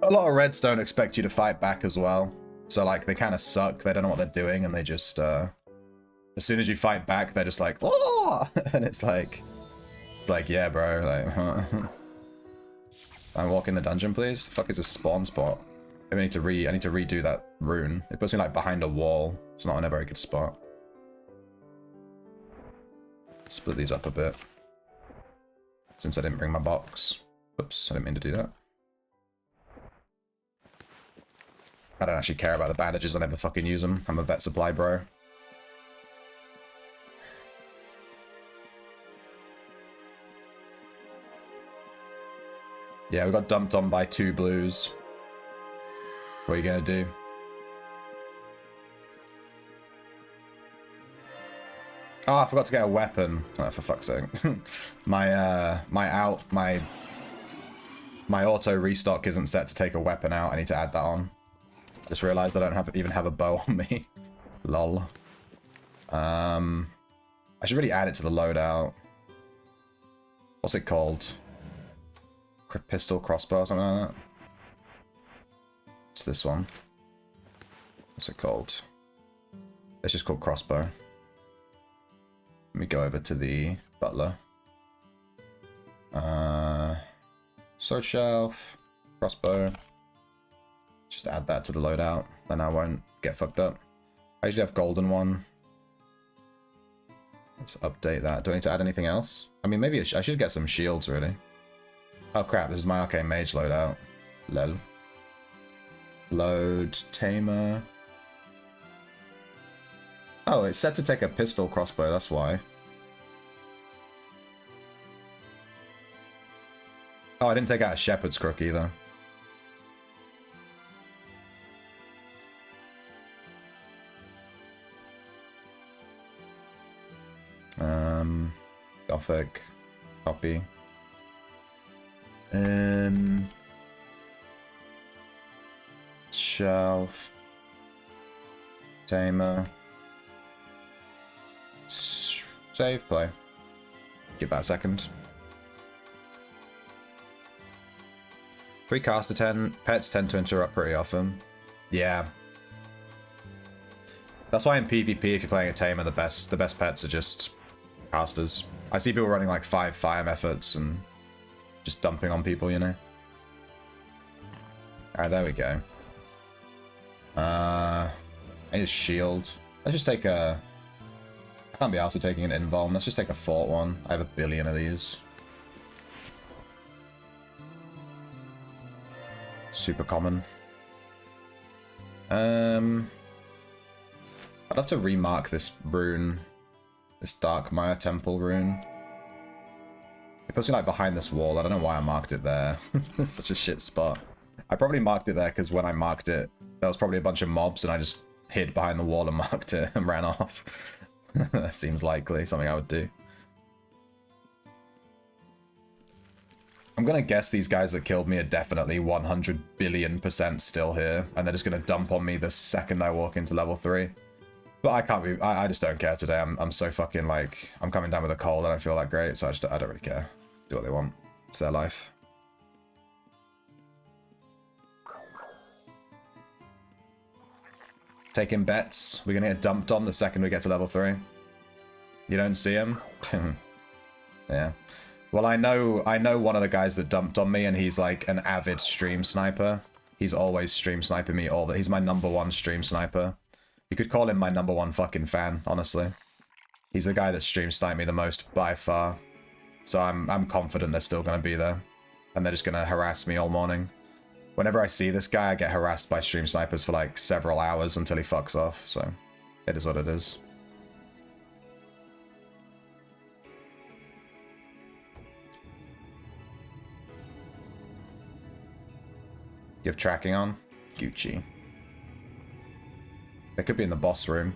A lot of reds don't expect you to fight back as well. So, like, they kind of suck. They don't know what they're doing, and they just, as soon as you fight back, they're just like, oh! And it's like, yeah, bro. Like, I walk in the dungeon, please. The fuck is a spawn spot? I need to redo that rune. It puts me like behind a wall. It's not in a very good spot. Split these up a bit, since I didn't bring my box. Oops, I didn't mean to do that. I don't actually care about the bandages, I never fucking use them. I'm a vet supply bro. Yeah, we got dumped on by 2 blues. What are you gonna do? Oh, I forgot to get a weapon. Oh, for fuck's sake. my auto restock isn't set to take a weapon out. I need to add that on. Just realized I don't even have a bow on me. Lol. I should really add it to the loadout. What's it called? Pistol, crossbow, or something like that? It's this one. What's it called? It's just called crossbow. Let me go over to the butler. Sword shelf, crossbow. Just add that to the loadout, then I won't get fucked up. I usually have golden one. Let's update that. Do I need to add anything else? I mean, maybe I should get some shields, really. Oh crap, this is my arcane mage loadout. Lol. Load, Tamer. Oh, it's set to take a pistol crossbow, that's why. Oh, I didn't take out a shepherd's crook either. Gothic. Copy. Shelf. Tamer. Save play. Give that a second. 3 caster 10. Pets tend to interrupt pretty often. Yeah. That's why in PvP, if you're playing a Tamer, the best pets are just casters. I see people running like 5 fire methods and just dumping on people, you know? Alright, there we go. I need a shield. Let's just take a... I can't be asked for taking an invuln. Let's just take a fort one. I have a billion of these. Super common. I'd have to remark this rune. This Darkmire temple rune. It puts me like behind this wall. I don't know why I marked it there. It's such a shit spot. I probably marked it there because when I marked it, there was probably a bunch of mobs and I just hid behind the wall and marked it and ran off. That seems likely something I would do. I'm gonna guess these guys that killed me are definitely 100 billion% still here, and they're just gonna dump on me the second I walk into level 3. But I can't be. I just don't care today. I'm so fucking like I'm coming down with a cold. I don't feel that great, so I don't really care. Do what they want. It's their life. Taking bets. We're gonna get dumped on the second we get to level 3. You don't see him? Yeah. Well, I know one of the guys that dumped on me, and he's like an avid stream sniper. He's always stream sniping me all that. He's my #1 stream sniper. You could call him my #1 fucking fan, honestly. He's the guy that stream sniped me the most by far. So I'm confident they're still gonna be there. And they're just gonna harass me all morning. Whenever I see this guy, I get harassed by stream snipers for like several hours until he fucks off, so it is what it is. You have tracking on? Gucci. They could be in the boss room.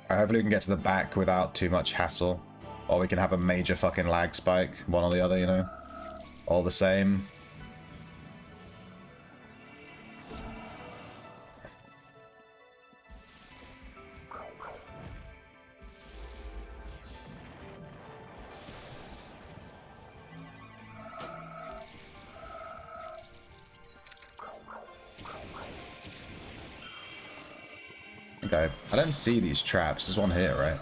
Hopefully we can get to the back without too much hassle. Or we can have a major fucking lag spike, one or the other, you know? All the same. Okay, I don't see these traps. There's one here, right?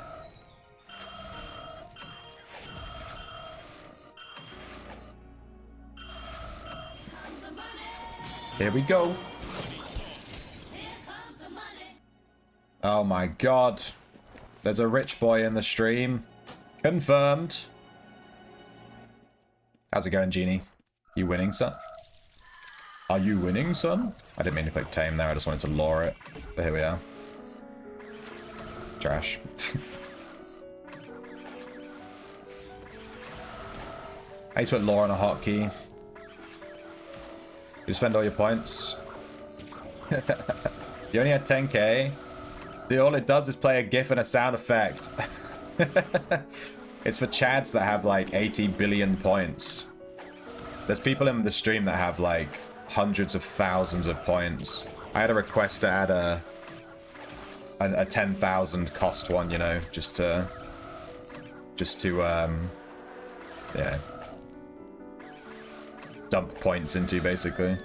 Here we go. Oh my god. There's a rich boy in the stream. Confirmed. How's it going, Genie? You winning, son? Are you winning, son? I didn't mean to click tame there. I just wanted to lure it. But here we are. Trash. I used to put lore on a hotkey. You spend all your points. You only had 10k. See, all it does is play a GIF and a sound effect. It's for chads that have like 80 billion points. There's people in the stream that have like hundreds of thousands of points. I had a request to add a 10,000 cost one, you know, just to yeah, dump points into, basically.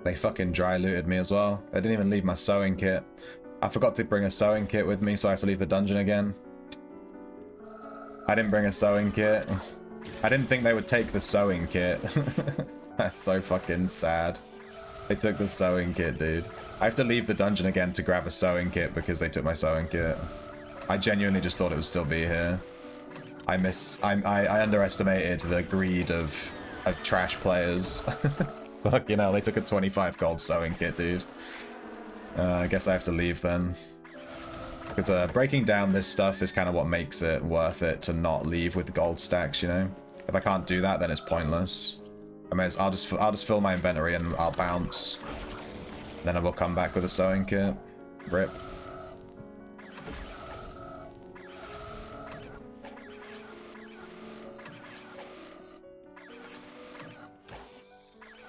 They fucking dry looted me as well. They didn't even leave my sewing kit. I forgot to bring a sewing kit with me, so I have to leave the dungeon again. I didn't bring a sewing kit. I didn't think they would take the sewing kit. That's so fucking sad. They took the sewing kit, dude. I have to leave the dungeon again to grab a sewing kit because they took my sewing kit. I genuinely just thought it would still be here. I underestimated the greed of trash players. Fuck, you know, they took a 25 gold sewing kit, dude. I guess I have to leave then. Because breaking down this stuff is kind of what makes it worth it to not leave with gold stacks, you know? If I can't do that, then it's pointless. I mean, I'll just fill my inventory and I'll bounce. Then I will come back with a sewing kit. Rip.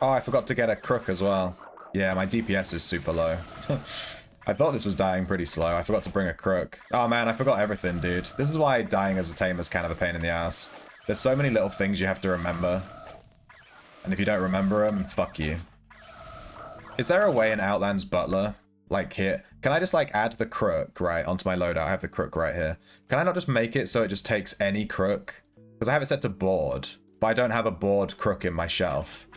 Oh, I forgot to get a crook as well. Yeah, my DPS is super low. I thought this was dying pretty slow. I forgot to bring a crook. Oh man, I forgot everything, dude. This is why dying as a tamer is kind of a pain in the ass. There's so many little things you have to remember. And if you don't remember them, fuck you. Is there a way in Outland's Butler, like here? Can I just like add the crook, right, onto my loadout? I have the crook right here. Can I not just make it so it just takes any crook? Because I have it set to board, but I don't have a board crook in my shelf.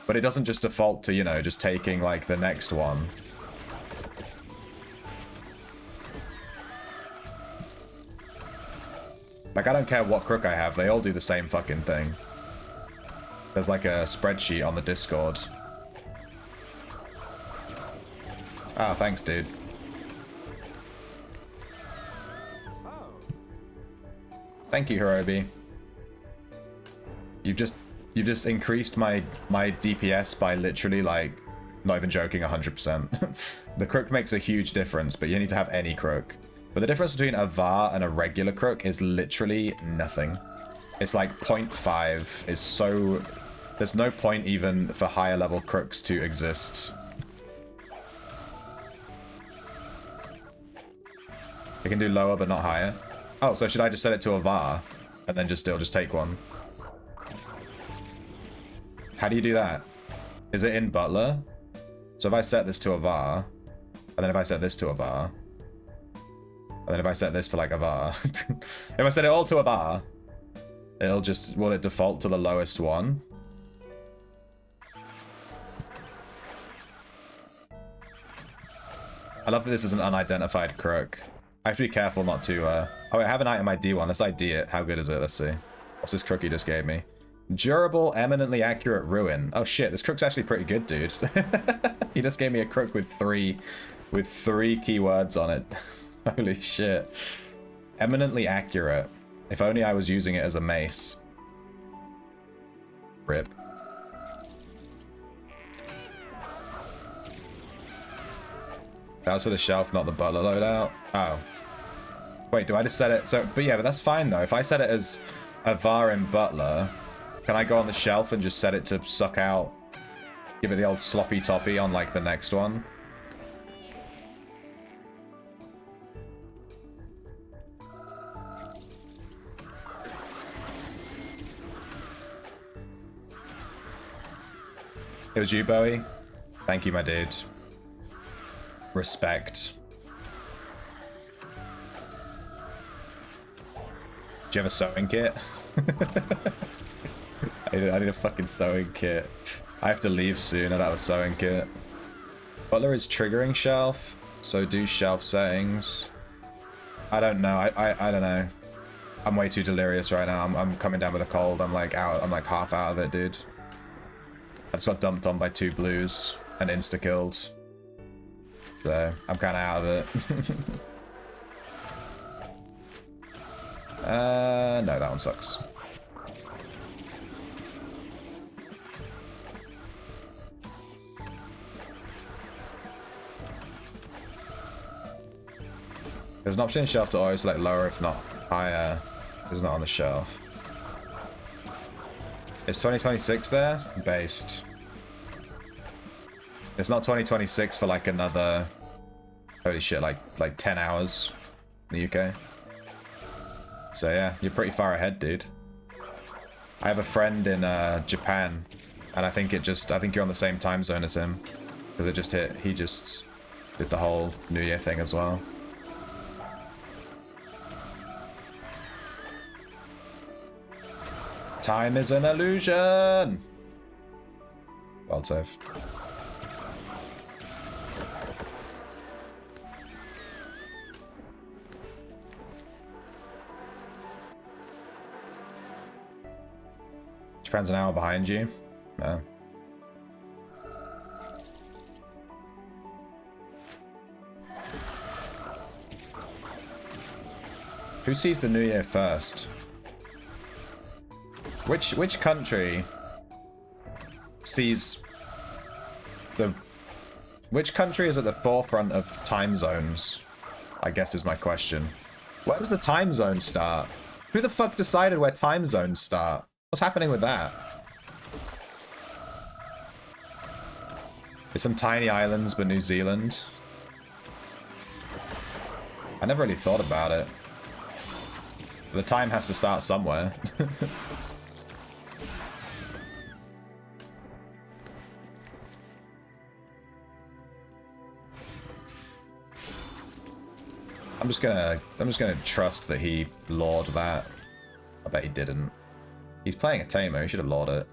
But it doesn't just default to, you know, just taking, like, the next one. Like, I don't care what crook I have. They all do the same fucking thing. There's, like, a spreadsheet on the Discord. Ah, thanks, dude. Thank you, Hirobi. You've just increased my DPS by literally, like, not even joking, 100%. The crook makes a huge difference, but you need to have any crook. But the difference between a VAR and a regular crook is literally nothing. It's like 0.5 is so... There's no point even for higher level crooks to exist. It can do lower but not higher. Oh, so should I just set it to a VAR and then still just take one? How do you do that? Is it in Butler? So if I set this to a VAR, and then if I set this to a VAR, and then if I set this to like a VAR, if I set it all to a VAR, it'll just, will it default to the lowest one? I love that this is an unidentified crook. I have to be careful not to, Oh, wait, I have an item ID one. Let's ID it. How good is it? Let's see. What's this crook he just gave me? Durable, eminently accurate ruin. Oh shit, this crook's actually pretty good, dude. He just gave me a crook with three keywords on it. Holy shit. Eminently accurate. If only I was using it as a mace. Rip. That was for the shelf, not the butler loadout. Oh. Wait, do I just set it? So, but yeah, but that's fine though. If I set it as a Varin butler, can I go on the shelf and just set it to suck out? Give it the old sloppy toppy on like the next one? It was you, Bowie. Thank you, my dude. Respect. Do you have a sewing kit? I need a fucking sewing kit. I have to leave soon. I don't have a sewing kit. Butler is triggering shelf, so do shelf settings. I don't know. I don't know. I'm way too delirious right now. I'm coming down with a cold. I'm like out. I'm like half out of it, dude. I just got dumped on by 2 blues and insta-killed. So, I'm kind of out of it. No, that one sucks. There's an option in shelf to always select lower if not higher. It's not on the shelf. Is 2026 there? Based. It's not 2026 for like another... Holy shit, like 10 hours in the UK. So yeah, you're pretty far ahead, dude. I have a friend in Japan, and I think you're on the same time zone as him. Because it just hit, he just did the whole New Year thing as well. Time is an illusion! Well saved. Japan's an hour behind you. No. Who sees the New Year first? Which country sees the... Which country is at the forefront of time zones? I guess is my question. Where does the time zone start? Who the fuck decided where time zones start? What's happening with that? There's some tiny islands, but New Zealand. I never really thought about it. The time has to start somewhere. I'm just gonna trust that he lored that. I bet he didn't. He's playing a Tamer, he should have lored it.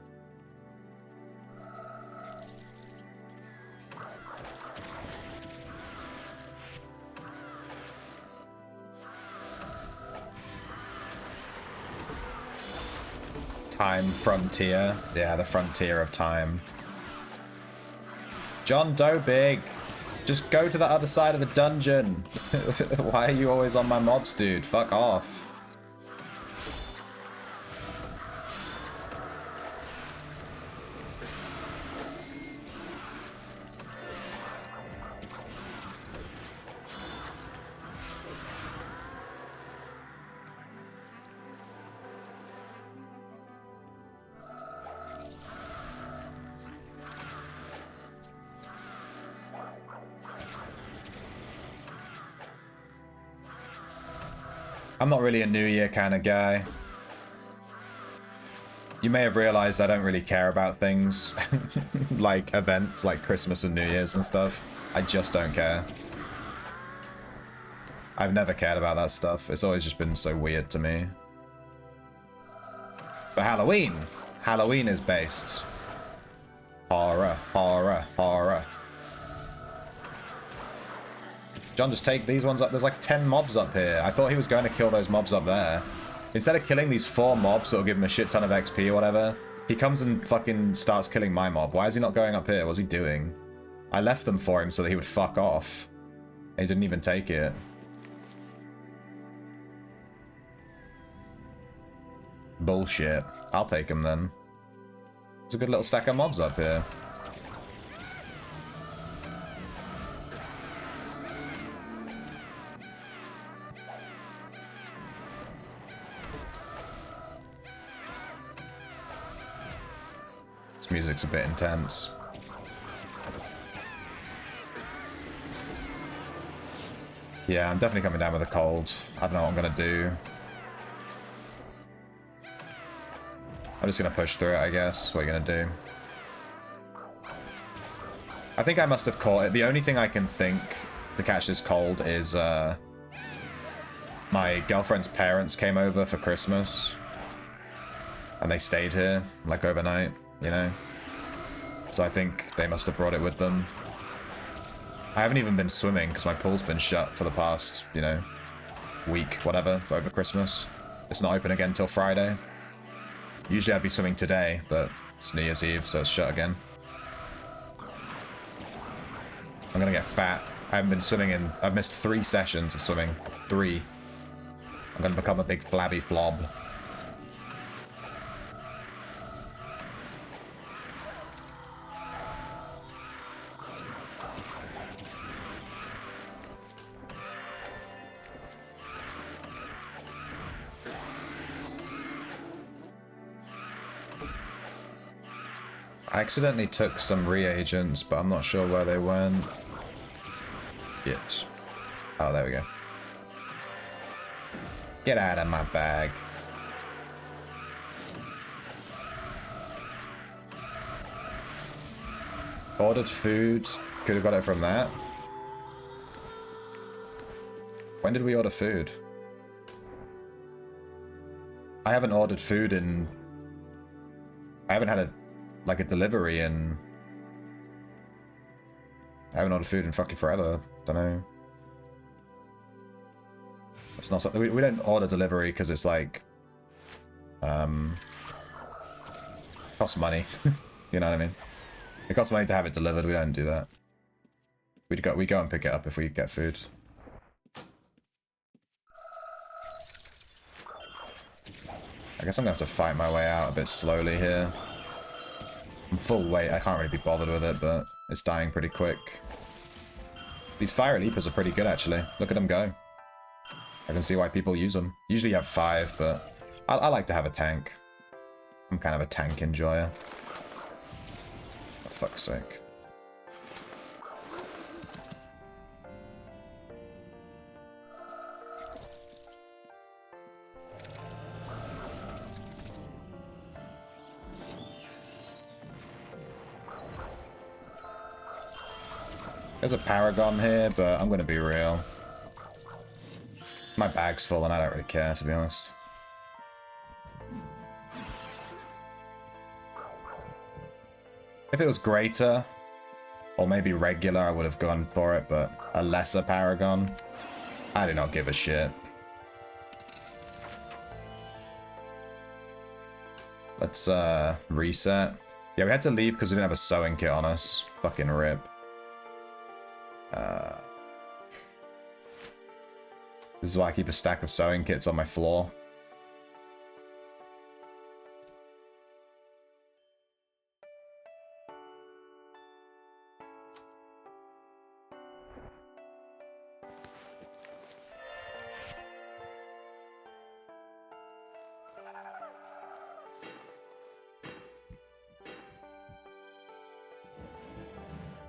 Time frontier. Yeah, the frontier of time. John Doe Big. Just go to the other side of the dungeon. Why are you always on my mobs, dude? Fuck off. I'm not really a New Year kind of guy. You may have realized I don't really care about things like events like Christmas and New Year's and stuff. I just don't care. I've never cared about that stuff. It's always just been so weird to me. But Halloween is based. Horror, horror, horror. John, just take these ones up. There's like 10 mobs up here. I thought he was going to kill those mobs up there. Instead of killing these 4 mobs that'll give him a shit ton of XP or whatever, he comes and fucking starts killing my mob. Why is he not going up here? What's he doing? I left them for him so that he would fuck off. And he didn't even take it. Bullshit. I'll take him then. There's a good little stack of mobs up here. This music's a bit intense. Yeah, I'm definitely coming down with a cold. I don't know what I'm gonna do. I'm just gonna push through it, I guess. What are you gonna do? I think I must have caught it. The only thing I can think to catch this cold is my girlfriend's parents came over for Christmas. And they stayed here, like overnight, you know? So I think they must have brought it with them. I haven't even been swimming because my pool's been shut for the past, you know, week, whatever, over Christmas. It's not open again till Friday. Usually I'd be swimming today, but it's New Year's Eve, so it's shut again. I'm gonna get fat. I haven't been swimming in... I've missed 3 sessions of swimming. 3. I'm gonna become a big flabby flob. I accidentally took some reagents, but I'm not sure where they went. Shit. Oh, there we go. Get out of my bag. Ordered food. Could have got it from that. When did we order food? I haven't ordered food in... I haven't had a delivery in... I haven't ordered food in fucking forever. Don't know. It's not something... We don't order delivery because it's like... costs money. You know what I mean? It costs money to have it delivered. We don't do that. We go and pick it up if we get food. I guess I'm gonna have to fight my way out a bit slowly here. I'm full weight, I can't really be bothered with it, but it's dying pretty quick. These fire leapers are pretty good, actually. Look at them go. I can see why people use them. Usually you have 5, but I like to have a tank. I'm kind of a tank enjoyer. For fuck's sake. There's a Paragon here, but I'm going to be real. My bag's full and I don't really care, to be honest. If it was greater, or maybe regular, I would have gone for it, but a lesser Paragon, I do not give a shit. Let's reset. Yeah, we had to leave because we didn't have a sewing kit on us. Fucking rip. This is why I keep a stack of sewing kits on my floor.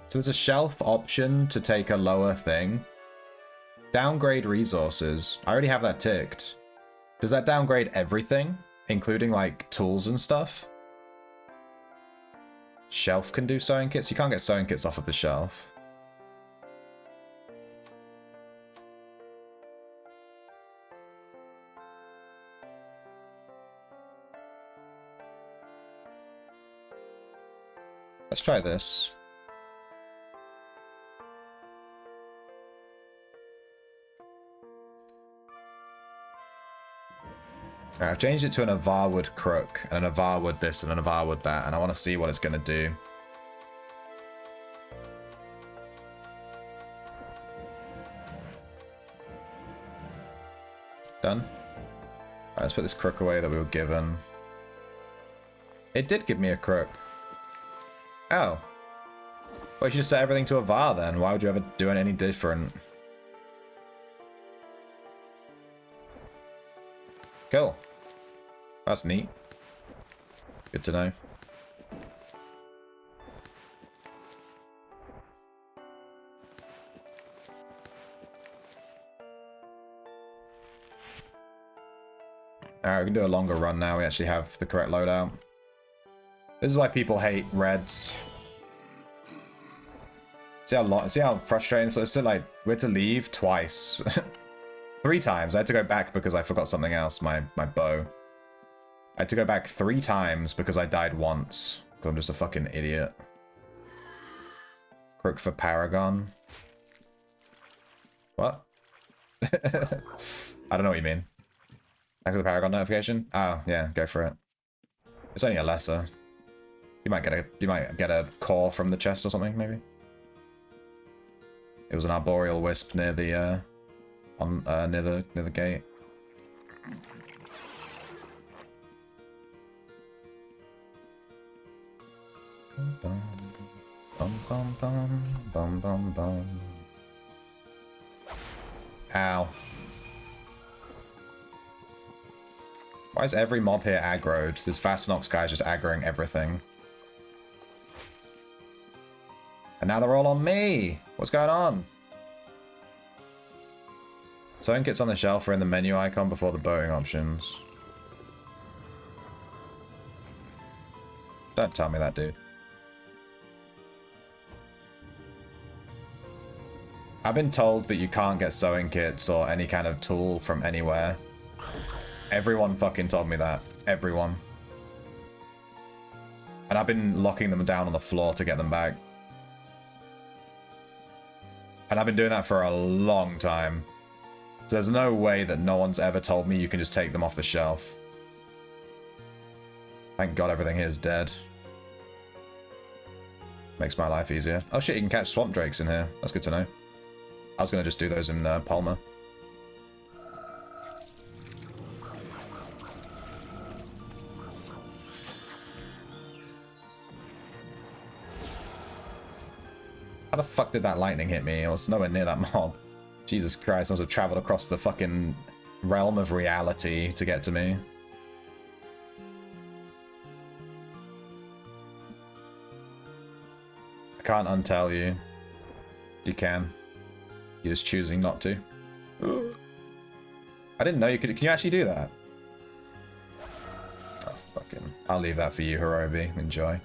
So there's a shelf option to take a lower thing. Downgrade resources. I already have that ticked. Does that downgrade everything? Including, like, tools and stuff? Shelf can do sewing kits? You can't get sewing kits off of the shelf. Let's try this. Right, I've changed it to an Avarwood crook, and an Avarwood this, and an Avarwood that, and I want to see what it's going to do. Done. Alright, let's put this crook away that we were given. It did give me a crook. Oh. Well, you should just set everything to Avar then. Why would you ever do it any different? Cool. That's neat. Good to know. Alright, we can do a longer run now. We actually have the correct loadout. This is why people hate reds. See how frustrating. So it's still like we had to leave twice. 3 times. I had to go back because I forgot something else, my bow. I had to go back 3 times because I died once. Because I'm just a fucking idiot. Crook for Paragon. What? I don't know what you mean. Back to the Paragon notification? Oh, yeah, go for it. It's only a lesser. You might get a core from the chest or something, maybe. It was an arboreal wisp near the near the gate. Ow. Why is every mob here aggroed? This Fastnox guy's just aggroing everything. And now they're all on me! What's going on? Sewing kits on the shelf are in the menu icon before the boating options. Don't tell me that, dude. I've been told that you can't get sewing kits or any kind of tool from anywhere. Everyone fucking told me that. Everyone. And I've been locking them down on the floor to get them back. And I've been doing that for a long time. So there's no way that no one's ever told me you can just take them off the shelf. Thank God everything here is dead. Makes my life easier. Oh shit, you can catch swamp drakes in here. That's good to know. I was going to just do those in Palmer. How the fuck did that lightning hit me? I was nowhere near that mob. Jesus Christ, I must have traveled across the fucking realm of reality to get to me. I can't untell you. You can. You're just choosing not to. I didn't know you could. Can you actually do that? Oh, fucking. I'll leave that for you, Hirobi. Enjoy.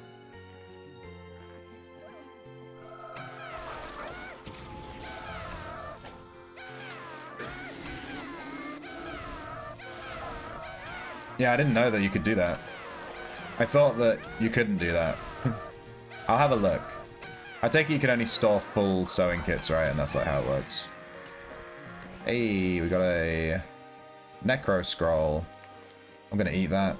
Yeah, I didn't know that you could do that. I thought that you couldn't do that. I'll have a look. I take it you can only store full sewing kits, right? And that's like how it works. Hey, we got a Necro Scroll. I'm gonna eat that.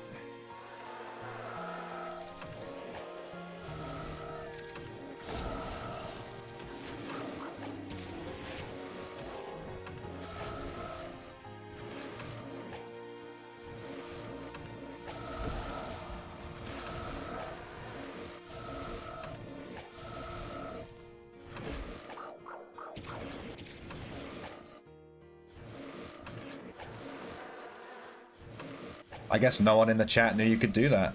I guess no one in the chat knew you could do that.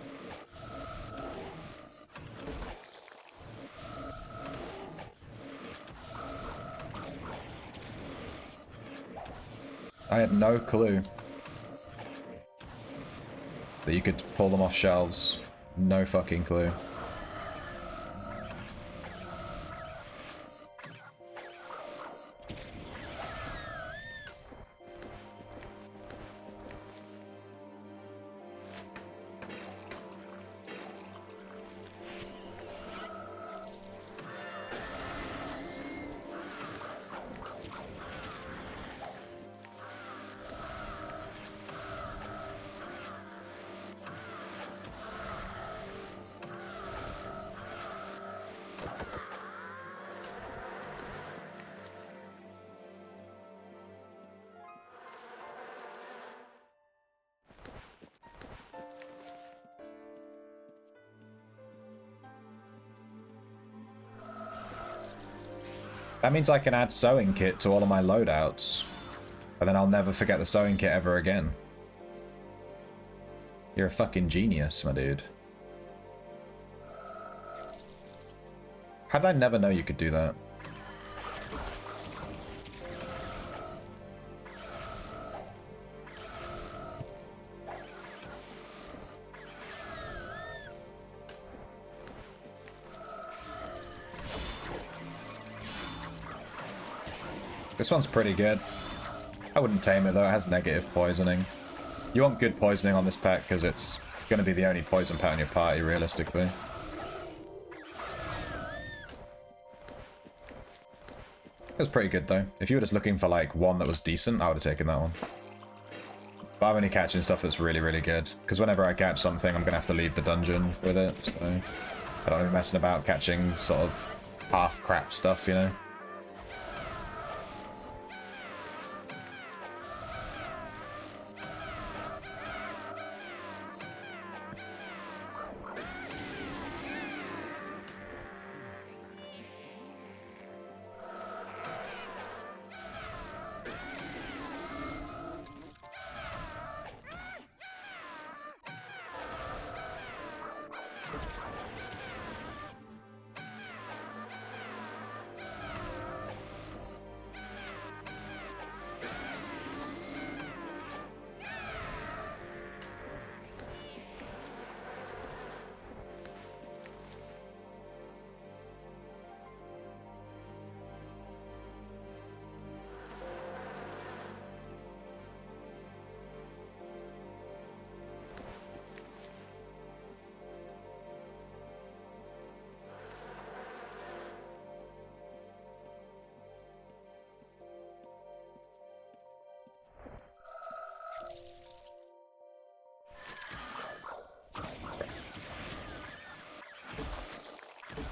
I had no clue that you could pull them off shelves. No fucking clue. That means I can add sewing kit to all of my loadouts. And then I'll never forget the sewing kit ever again. You're a fucking genius, my dude. How did I never know you could do that? This one's pretty good. I wouldn't tame it though, it has negative poisoning. You want good poisoning on this pet because it's going to be the only poison pet in your party, realistically. It was pretty good though. If you were just looking for like one that was decent, I would have taken that one. But I'm only catching stuff that's really, really good. Because whenever I catch something, I'm going to have to leave the dungeon with it. So I don't want to be messing about catching sort of half crap stuff, you know?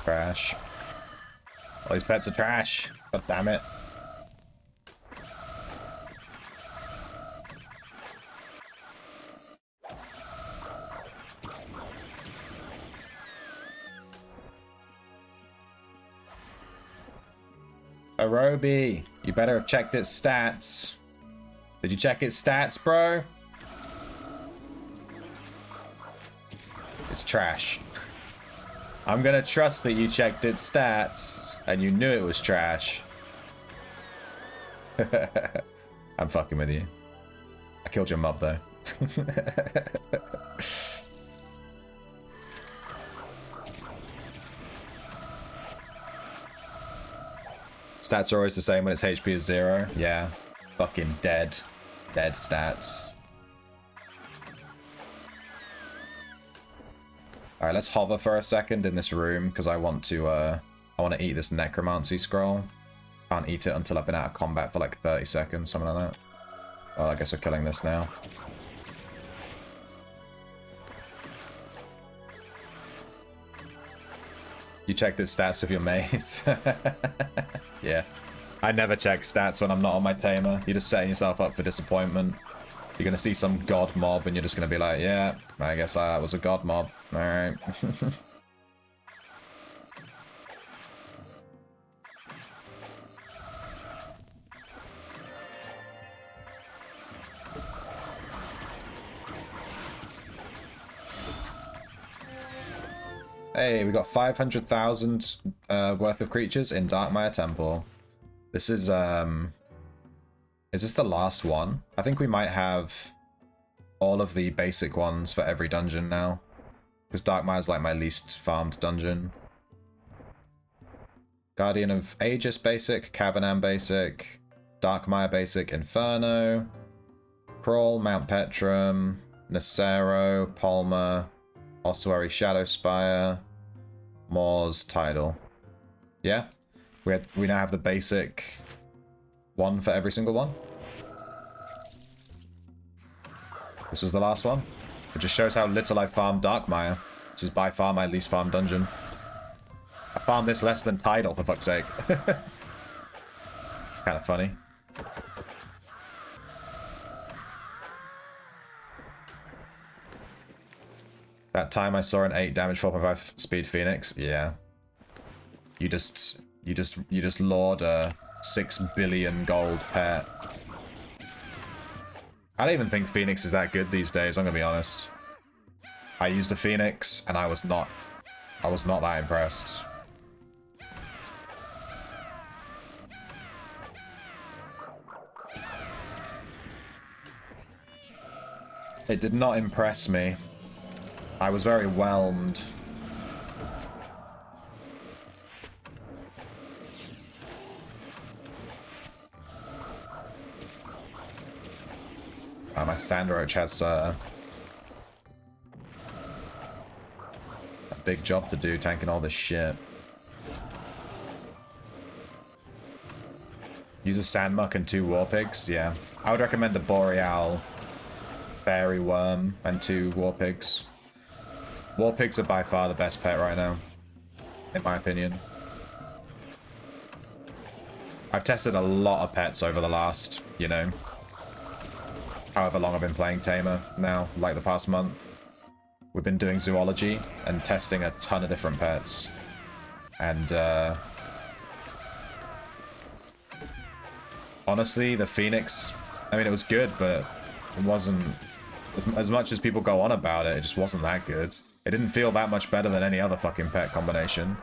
Trash. All these pets are trash. God damn it. Arobi, you better have checked its stats. Did you check its stats, bro? It's trash. I'm gonna trust that you checked its stats and you knew it was trash. I'm fucking with you. I killed your mob though. Stats are always the same when its HP is 0. Yeah. Fucking dead. Dead stats. Alright, let's hover for a second in this room because I want to eat this necromancy scroll. Can't eat it until I've been out of combat for like 30 seconds, something like that. Well, I guess we're killing this now. You checked its stats with your mace. Yeah. I never check stats when I'm not on my tamer. You're just setting yourself up for disappointment. You're going to see some god mob and you're just going to be like, yeah, I guess that was a god mob. Alright. Hey, we got 500,000 worth of creatures in Darkmire Temple. This is this the last one? I think we might have all of the basic ones for every dungeon now. Because Darkmire is like my least farmed dungeon. Guardian of Aegis basic, Cavernan basic, Darkmire basic, Inferno, Crawl, Mount Petrum, Nacero, Palmer, Ossuary Shadowspire, Moors, Tidal. Yeah? We now have the basic one for every single one. This was the last one. It just shows how little I farmed Darkmire. This is by far my least farmed dungeon. I farmed this less than Tidal, for fuck's sake. Kind of funny. That time I saw an 8 damage, 4.5 speed Phoenix. Yeah. You just You just lord a 6 billion gold pet. I don't even think Phoenix is that good these days, I'm gonna be honest. I used a Phoenix and I was not that impressed. It did not impress me. I was very whelmed. My Sandroach has a big job to do tanking all this shit. Use a Sandmuck and 2 Warpigs? Yeah. I would recommend a Boreal, Fairy Worm, and 2 Warpigs. Warpigs are by far the best pet right now, in my opinion. I've tested a lot of pets over the last, you know, however long I've been playing Tamer now, like the past month. We've been doing zoology and testing a ton of different pets. And, honestly, the Phoenix, I mean, it was good, but it wasn't, as much as people go on about it, it just wasn't that good. It didn't feel that much better than any other fucking pet combination.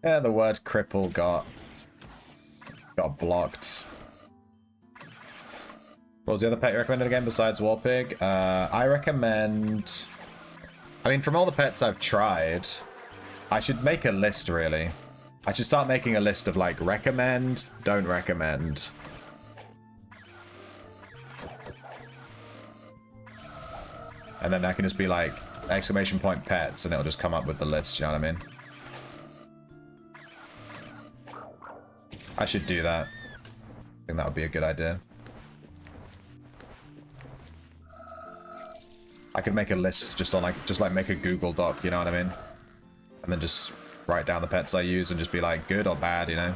Yeah, the word cripple got blocked. What was the other pet you recommended again besides Warpig? I recommend... I mean, from all the pets I've tried, I should make a list, really. I should start making a list of, like, recommend, don't recommend. And then I can just be like, exclamation point pets, and it'll just come up with the list, you know what I mean? I should do that. I think that would be a good idea. I could make a list just on like make a Google Doc, you know what I mean? And then just write down the pets I use and just be like good or bad, you know?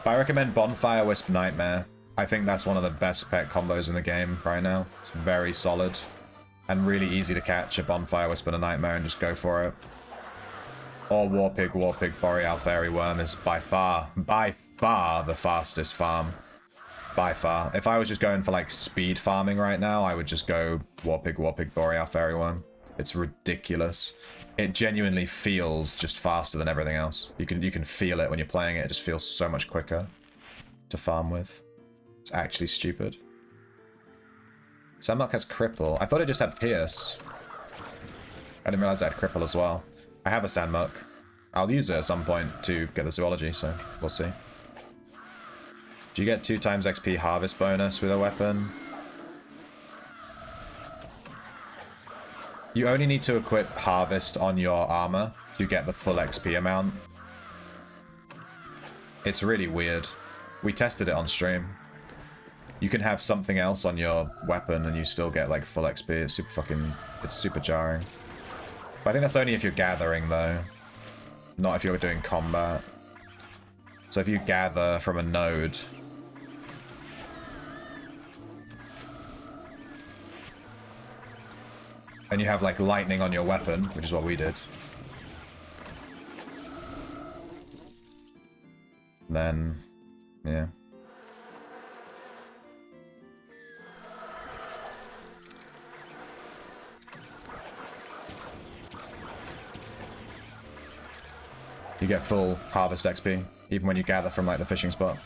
But I recommend Bonfire Wisp Nightmare. I think that's one of the best pet combos in the game right now. It's very solid and really easy to catch a Bonfire Wisp and a Nightmare and just go for it. Or Warpig, Boreal, Fairy Worm is by far the fastest farm. By far. If I was just going for like speed farming right now, I would just go Warpig, Boreal, Fairy Worm. It's ridiculous. It genuinely feels just faster than everything else. You can feel it when you're playing it. It just feels so much quicker to farm with. It's actually stupid. Sandmuck has Cripple. I thought it just had Pierce. I didn't realize it had Cripple as well. I have a Sandmuck. I'll use it at some point to get the zoology, so we'll see. Do you get 2 times XP harvest bonus with a weapon? You only need to equip harvest on your armor to get the full XP amount. It's really weird. We tested it on stream. You can have something else on your weapon and you still get like full XP. It's super jarring. But I think that's only if you're gathering, though. Not if you're doing combat. So if you gather from a node... and you have, like, lightning on your weapon, which is what we did. Then... yeah. You get full harvest XP, even when you gather from, like, the fishing spot.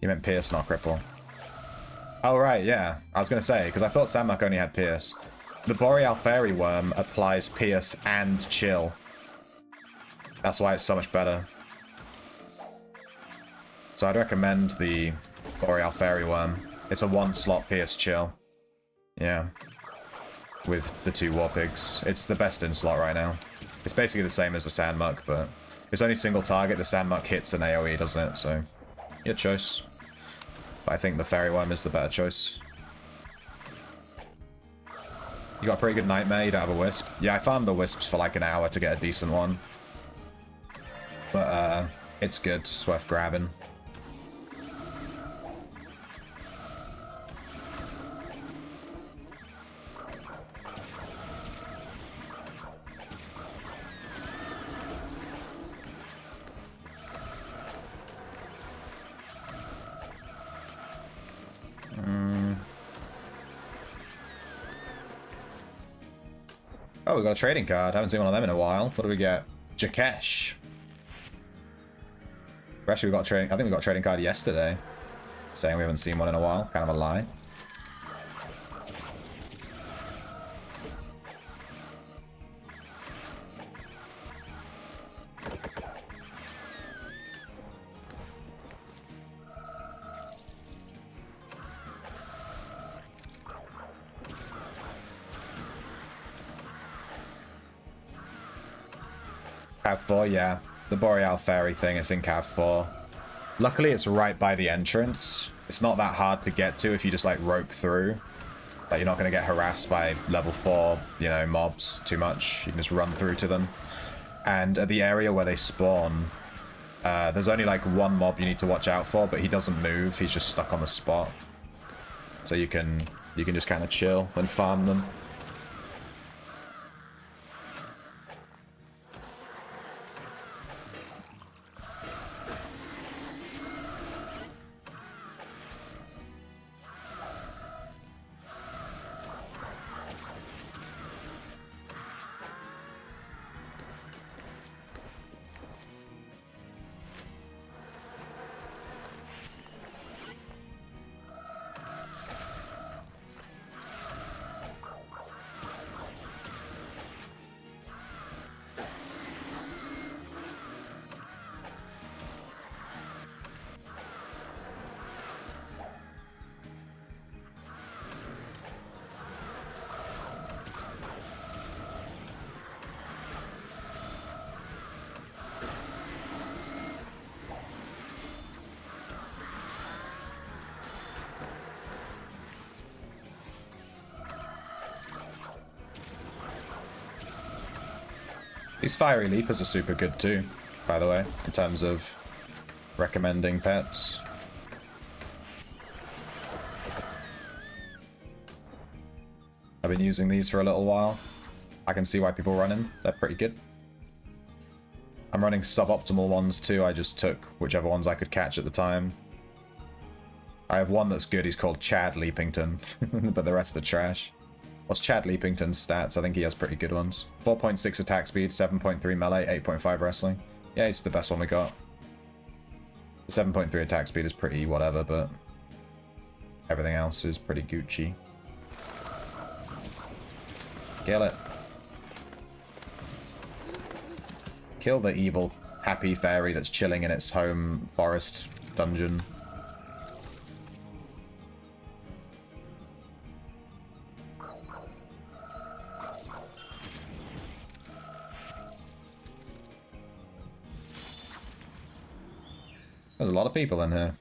You meant Pierce, not Cripple. Oh, right, yeah. I was going to say, because I thought Sandmuck only had Pierce. the Boreal Fairy Worm applies Pierce and Chill. That's why it's so much better. So I'd recommend the Boreal Fairy Worm. It's a 1-slot Pierce Chill. Yeah. With the 2 War Pigs. It's the best in slot right now. It's basically the same as the Sandmuck, but it's only single target. The Sandmuck hits an AoE, doesn't it? So, your choice. But I think the Fairy Worm is the better choice. You got a pretty good Nightmare, you don't have a Wisp. Yeah, I farmed the Wisps for like an hour to get a decent one. But, it's good. It's worth grabbing. Oh, we got a trading card. Haven't seen one of them in a while. What do we get? Jakesh. Actually, we got a trading. I think we got a trading card yesterday, saying we haven't seen one in a while. Kind of a lie. Cav 4, yeah. The Boreal Fairy thing, it's in Cav 4. Luckily, it's right by the entrance. It's not that hard to get to if you just, like, rope through. Like, you're not going to get harassed by level 4, you know, mobs too much. You can just run through to them. And at the area where they spawn, there's only, like, one mob you need to watch out for, but he doesn't move. He's just stuck on the spot. So you can just kind of chill and farm them. These Fiery Leapers are super good too, by the way, in terms of recommending pets. I've been using these for a little while. I can see why people run them. They're pretty good. I'm running suboptimal ones too. I just took whichever ones I could catch at the time. I have one that's good. He's called Chad Leapington, but the rest are trash. What's Chad Leapington's stats? I think he has pretty good ones. 4.6 attack speed, 7.3 melee, 8.5 wrestling. Yeah, he's the best one we got. The 7.3 attack speed is pretty whatever, but everything else is pretty Gucci. Kill it. Kill the evil, happy fairy that's chilling in its home forest dungeon. There's a lot of people in here.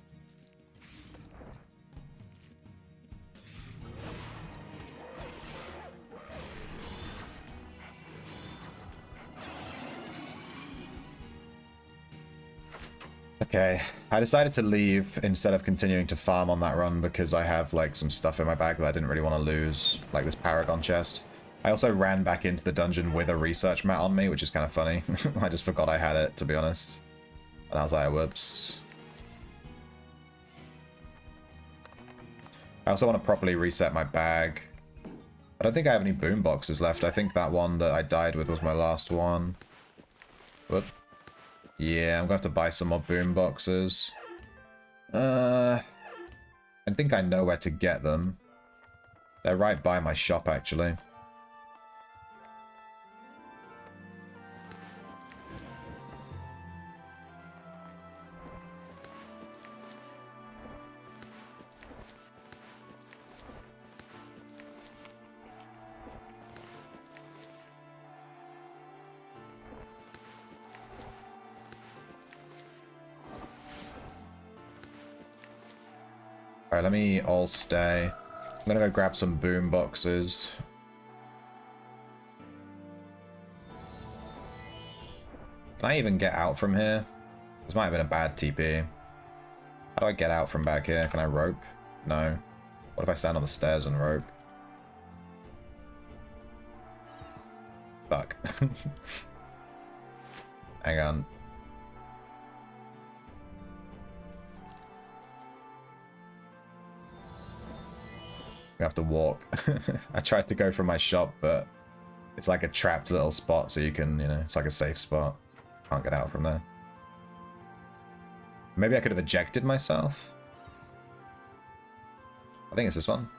Okay, I decided to leave instead of continuing to farm on that run because I have like some stuff in my bag that I didn't really want to lose, like this Paragon chest. I also ran back into the dungeon with a research mat on me, which is kind of funny. I just forgot I had it, to be honest. And I was like, whoops. I also want to properly reset my bag. I don't think I have any boom boxes left. I think that one that I died with was my last one. Whoop. Yeah, I'm going to have to buy some more boom boxes. I think I know where to get them. They're right by my shop, actually. Alright, let me all stay. I'm gonna go grab some boom boxes. Can I even get out from here? This might have been a bad TP. How do I get out from back here? Can I rope? No. What if I stand on the stairs and rope? Fuck. Hang on. We have to walk. I tried to go from my shop, but it's like a trapped little spot, so you can, you know, it's like a safe spot. Can't get out from there. Maybe I could have ejected myself. I think it's this one.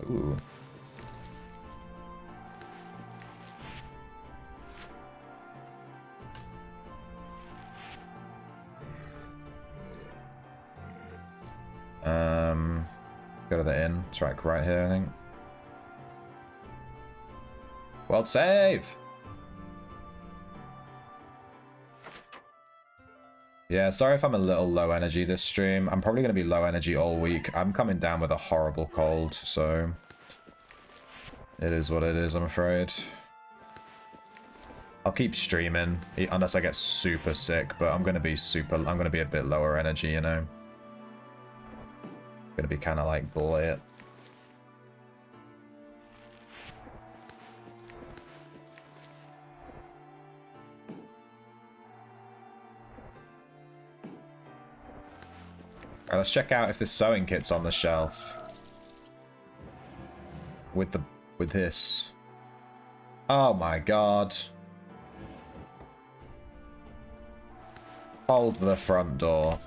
Ooh. Go to the inn. It's right here, I think. World save! Yeah, sorry if I'm a little low energy this stream. I'm probably going to be low energy all week. I'm coming down with a horrible cold, so it is what it is, I'm afraid. I'll keep streaming unless I get super sick, but I'm going to be a bit lower energy, you know. Gonna be kind of like bullet. Alright, let's check out if this sewing kit's on the shelf. With this. Oh my god. Hold the front door.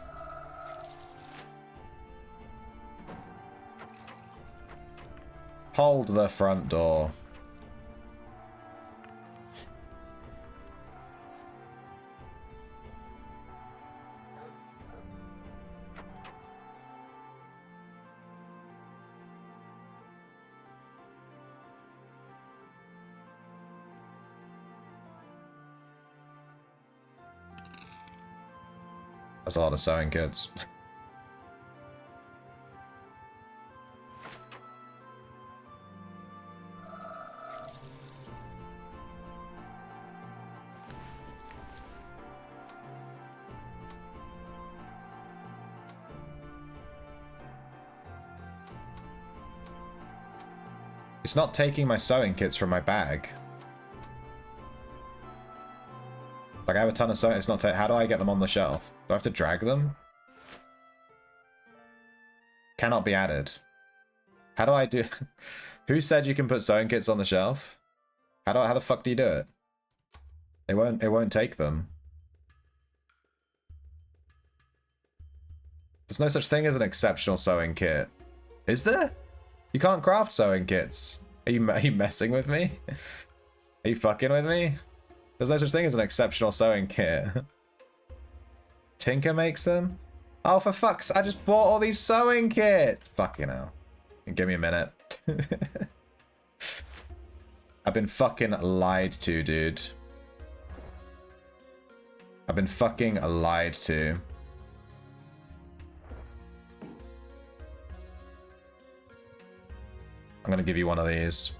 Hold the front door. That's a lot of sewing kits. It's not taking my sewing kits from my bag. Like, I have a ton of sewing. It's not. How do I get them on the shelf? Do I have to drag them? Cannot be added. How do I do? Who said you can put sewing kits on the shelf? How the fuck do you do it? It won't take them. There's no such thing as an exceptional sewing kit. Is there? You can't craft sewing kits. Are you messing with me? Are you fucking with me? There's no such thing as an exceptional sewing kit. Tinker makes them? Oh, for fuck's... I just bought all these sewing kits! Fucking hell. Give me a minute. I've been fucking lied to, dude. I've been fucking lied to. I'm gonna give you one of these.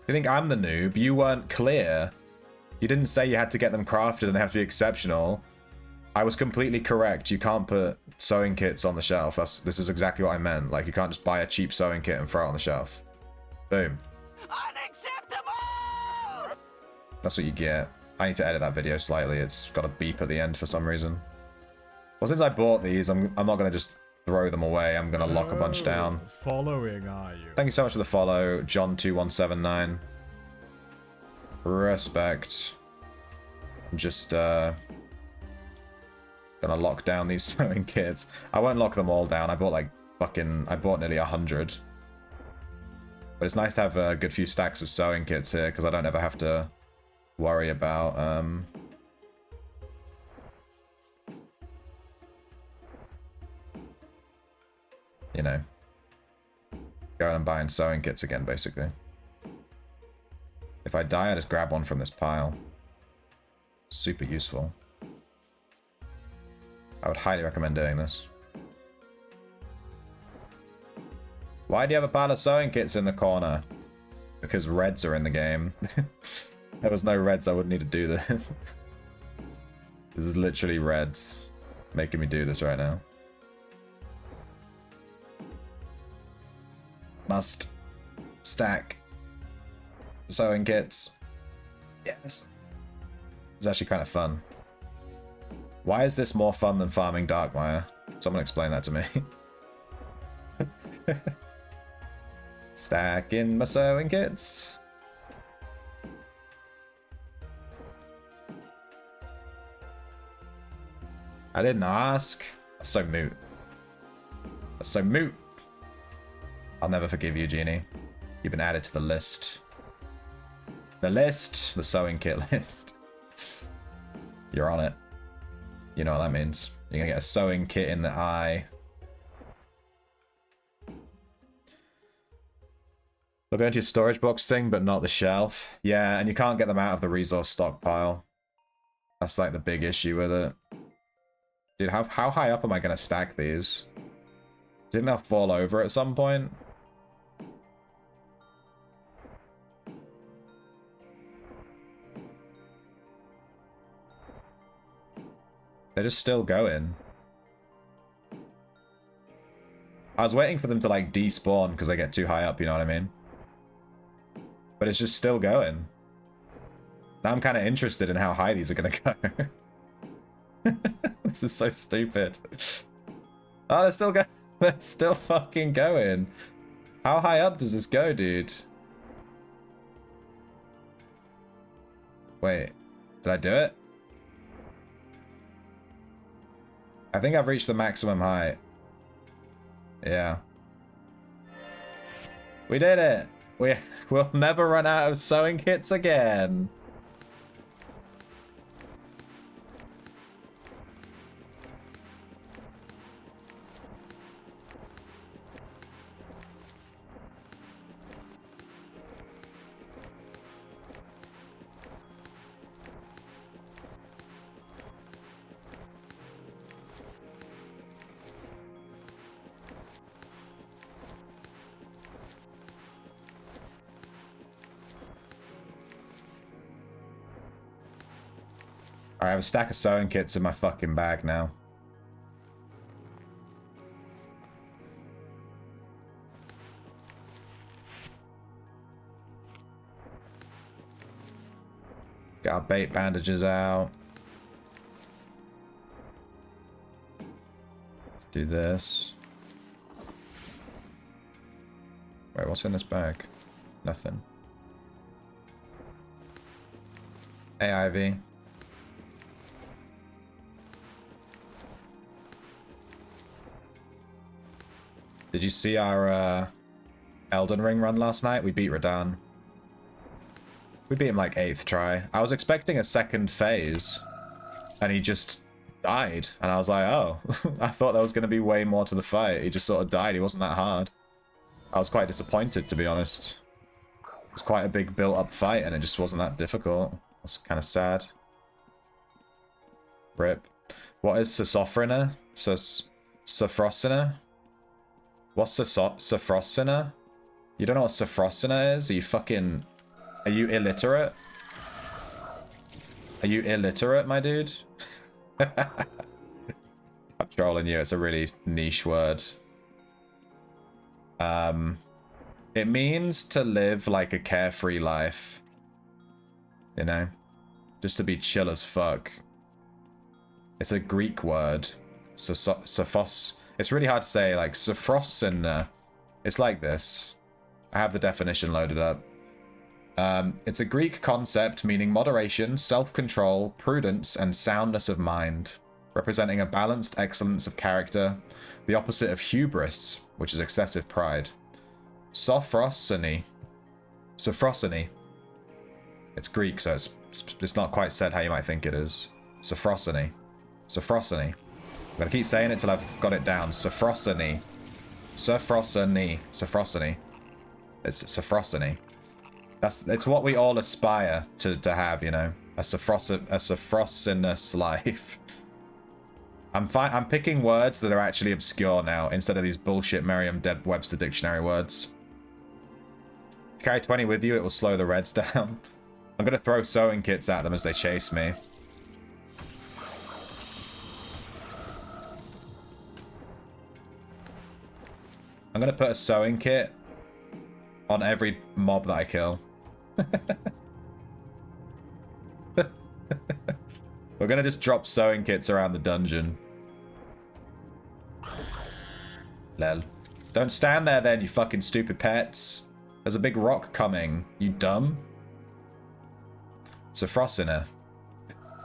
You think I'm the noob? You weren't clear. You didn't say you had to get them crafted and they have to be exceptional. I was completely correct. You can't put sewing kits on the shelf. This is exactly what I meant. Like, you can't just buy a cheap sewing kit and throw it on the shelf. Boom. Unacceptable! That's what you get. I need to edit that video slightly. It's got a beep at the end for some reason. Well, since I bought these, I'm not going to just throw them away. I'm going to lock a bunch down. Following, are you? Thank you so much for the follow, John2179. Respect. I'm just gonna lock down these sewing kits. I won't lock them all down. I bought I bought nearly 100. But it's nice to have a good few stacks of sewing kits here because I don't ever have to worry about you know, going and buying sewing kits again, basically. If I die, I just grab one from this pile. Super useful. I would highly recommend doing this. Why do you have a pile of sewing kits in the corner? Because reds are in the game. If there was no reds, I wouldn't need to do this. This is literally reds making me do this right now. Must stack sewing kits. Yes. It's actually kind of fun. Why is this more fun than farming Darkmire? Someone explain that to me. Stacking my sewing kits. I didn't ask. That's so moot. That's so moot. I'll never forgive you, Genie. You've been added to the list. The list. The sewing kit list. You're on it. You know what that means. You're gonna get a sewing kit in the eye. We're going to your storage box thing, but not the shelf. Yeah, and you can't get them out of the resource stockpile. That's like the big issue with it. Dude, how high up am I going to stack these? Didn't they fall over at some point? They're just still going. I was waiting for them to like despawn because they get too high up, you know what I mean? But it's just still going. Now I'm kind of interested in how high these are going to go. This is so stupid. Oh, they're still going. They're still fucking going. How high up does this go, dude? Wait, did I do it? I think I've reached the maximum height. Yeah. We did it. We'll never run out of sewing kits again. I have a stack of sewing kits in my fucking bag now. Got our bait bandages out. Let's do this. Wait, what's in this bag? Nothing. Hey, Ivy. Did you see our Elden Ring run last night? We beat Radahn. We beat him like 8th try. I was expecting a second phase, and he just died. And I was like, oh, I thought there was going to be way more to the fight. He just sort of died. He wasn't that hard. I was quite disappointed, to be honest. It was quite a big built-up fight, and it just wasn't that difficult. That's kind of sad. Rip. What is Sophrina? Sophrosina? What's Sophrosina? You don't know what Sophrosina is? Are you fucking... Are you illiterate? Are you illiterate, my dude? I'm trolling you. It's a really niche word. It means to live like a carefree life. You know? Just to be chill as fuck. It's a Greek word. Sophos... It's really hard to say, like, Sophrosina. It's like this. I have the definition loaded up. It's a Greek concept meaning moderation, self-control, prudence, and soundness of mind, representing a balanced excellence of character, the opposite of hubris, which is excessive pride. Sophrosini. Sophrosini. It's Greek, so it's not quite said how you might think it is. Sophrosini. Sophrosini. I'm gonna keep saying it till I've got it down. Sophrosini. Sophrosini. Sophrosini. It's Sophrosini. It's what we all aspire to have, you know. A Sophrosinus life. I'm picking words that are actually obscure now instead of these bullshit Merriam-Webster dictionary words. Carry 20 with you, it will slow the reds down. I'm gonna throw sewing kits at them as they chase me. I'm gonna put a sewing kit on every mob that I kill. We're gonna just drop sewing kits around the dungeon. Lel. Don't stand there then, you fucking stupid pets. There's a big rock coming, you dumb. So Frost in here.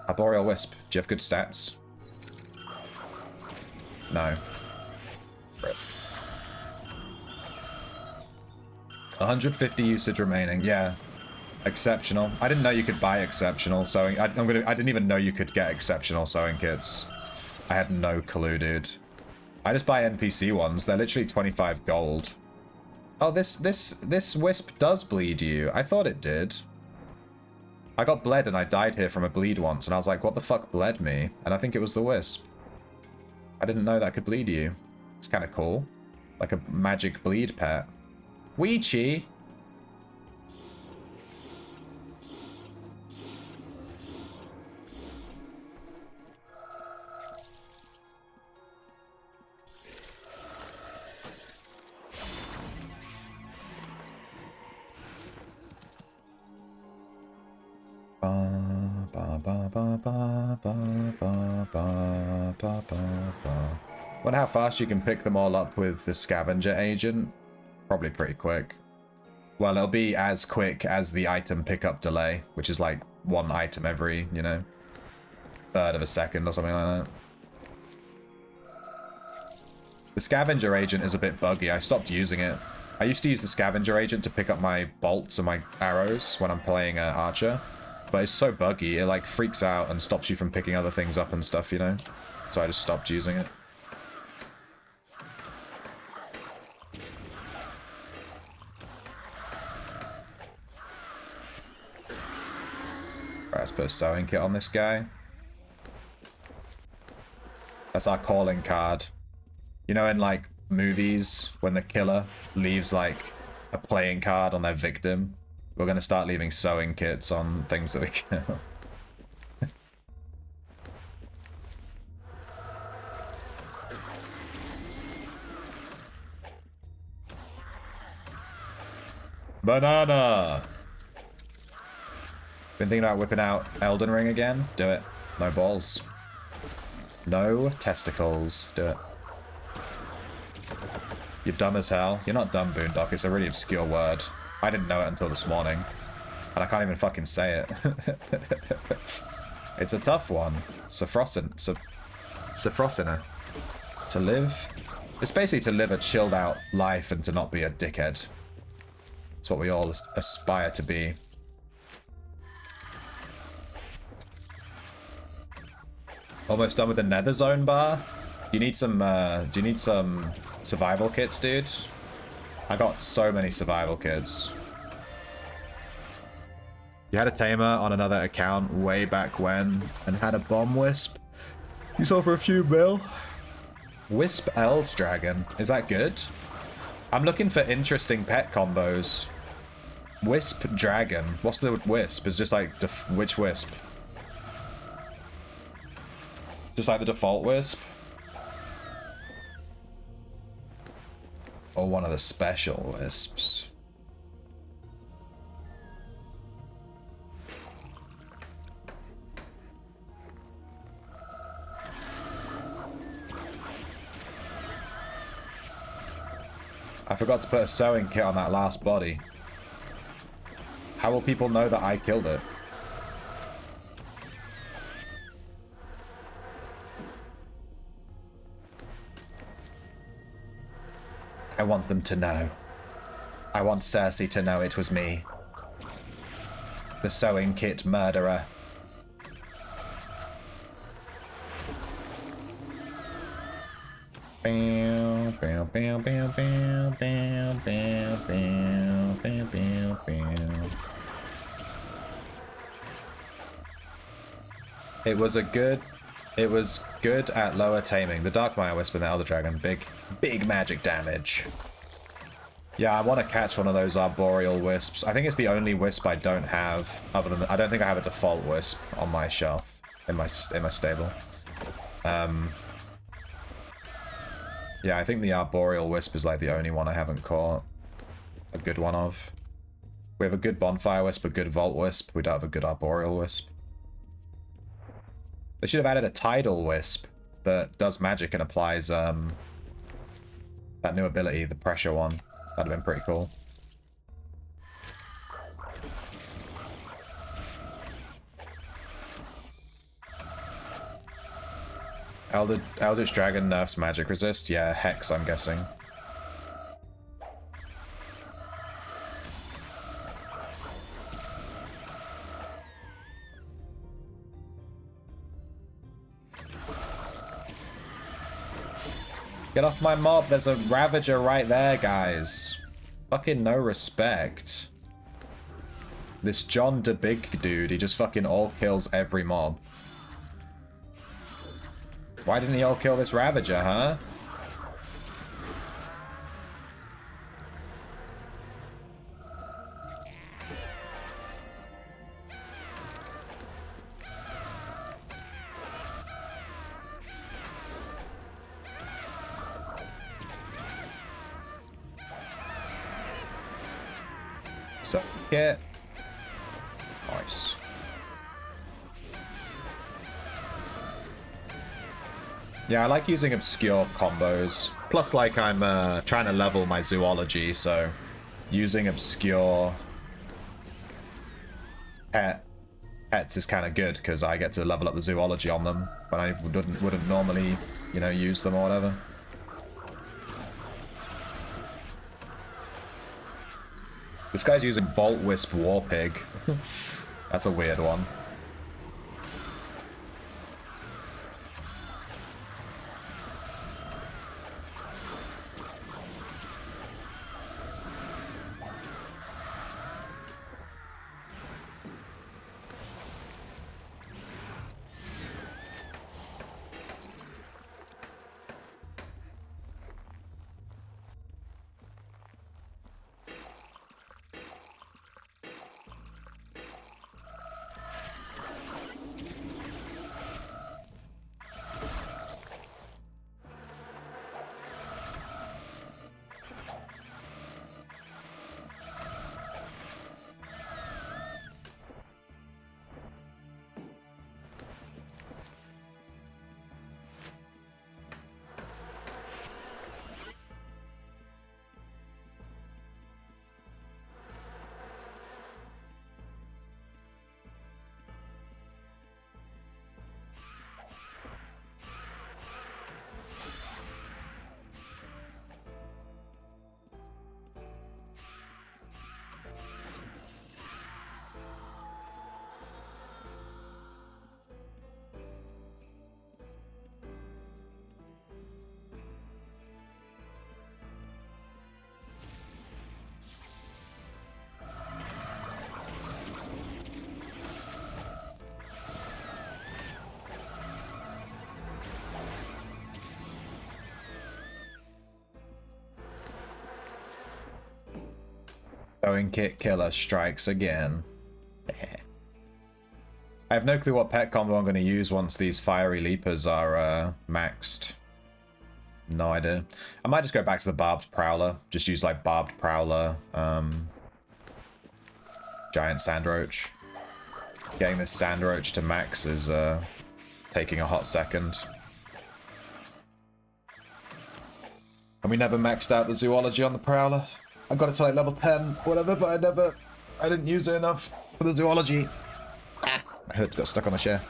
Arboreal Wisp. Do you have good stats? No. Rip. 150 usage remaining. Yeah. Exceptional. I didn't know you could buy exceptional sewing. I didn't even know you could get exceptional sewing kits. I had no clue, dude. I just buy NPC ones. They're literally 25 gold. Oh, this wisp does bleed you. I thought it did. I got bled and I died here from a bleed once, and I was like, what the fuck bled me? And I think it was the wisp. I didn't know that could bleed you. It's kind of cool. Like a magic bleed pet. Weechi! Wonder how fast you can pick them all up with the scavenger agent. Probably pretty quick. Well, it'll be as quick as the item pickup delay, which is like one item every, you know, third of a second or something like that. The scavenger agent is a bit buggy. I stopped using it. I used to use the scavenger agent to pick up my bolts and my arrows when I'm playing Archer. But it's so buggy, it like freaks out and stops you from picking other things up and stuff, you know? So I just stopped using it. Alright, let's put a sewing kit on this guy. That's our calling card. You know, in like movies, when the killer leaves like a playing card on their victim, we're going to start leaving sewing kits on things that we kill. Banana! Been thinking about whipping out Elden Ring again? Do it. No balls. No testicles. Do it. You're dumb as hell. You're not dumb, Boondock. It's a really obscure word. I didn't know it until this morning. And I can't even fucking say it. It's a tough one. Safrosina. To live. It's basically to live a chilled out life and to not be a dickhead. It's what we all aspire to be. Almost done with the Nether Zone bar. Do you need some survival kits, dude? I got so many survival kits. You had a Tamer on another account way back when and had a bomb wisp. You saw for a few mil. Wisp Eld Dragon. Is that good? I'm looking for interesting pet combos. Wisp Dragon. What's the wisp? It's just like which wisp? Just like the default wisp? Or one of the special wisps. I forgot to put a sewing kit on that last body. How will people know that I killed it? I want them to know. I want Cersei to know it was me. The sewing kit murderer. It was a good It was good at lower taming. The Darkmire Wisp and the Elder Dragon, big magic damage. Yeah, I want to catch one of those Arboreal Wisps. I think it's the only Wisp I don't have, other than... I don't think I have a default Wisp on my shelf, in my stable. Yeah, I think the Arboreal Wisp is like the only one I haven't caught a good one of. We have a good Bonfire Wisp, a good Vault Wisp. We don't have a good Arboreal Wisp. They should have added a Tidal Wisp that does magic and applies that new ability, the pressure one. That'd have been pretty cool. Eldritch Dragon nerfs magic resist? Yeah, Hex, I'm guessing. Get off my mob, there's a Ravager right there, guys. Fucking no respect. This John DeBig dude, he just fucking all kills every mob. Why didn't he all kill this Ravager, huh? So, get... Nice. Yeah, I like using obscure combos. Plus, like, I'm trying to level my zoology, so using obscure pets is kind of good, because I get to level up the zoology on them, but I wouldn't normally, you know, use them or whatever. This guy's using Vault Wisp War Pig. That's a weird one. Going Kit Killer strikes again. I have no clue what pet combo I'm going to use once these Fiery Leapers are maxed. No idea. I might just go back to the Barbed Prowler. Just use like Barbed Prowler, Giant Sandroach. Getting this Sandroach to max is taking a hot second. And we never maxed out the Zoology on the Prowler. I got it to like level 10, whatever, but I didn't use it enough for the Zoology. Ah, my hood got stuck on the chair.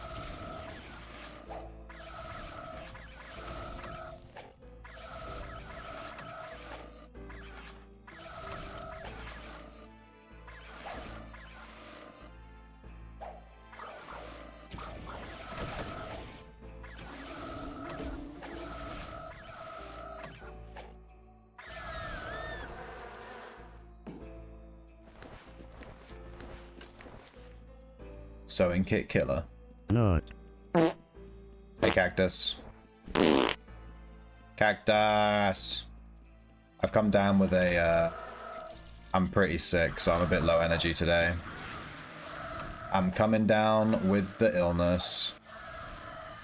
Sewing Kit Killer. Not. Hey, Cactus. Cactus! I've come down with a, I'm pretty sick, so I'm a bit low energy today. I'm coming down with the illness.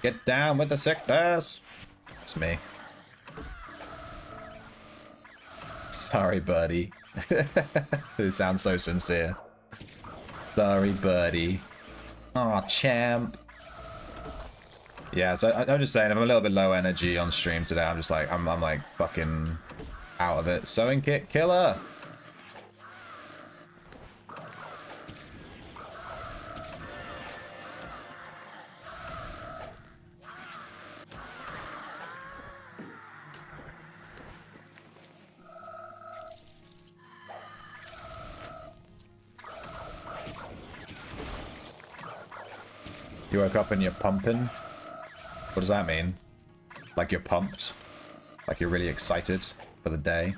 Get down with the sickness! It's me. Sorry, buddy. It sounds so sincere. Sorry, buddy. Aw, champ. Yeah, so I'm just saying, I'm a little bit low energy on stream today. I'm just like, I'm like fucking out of it. Sewing kit killer. You woke up and you're pumping? What does that mean? Like you're pumped? Like you're really excited for the day?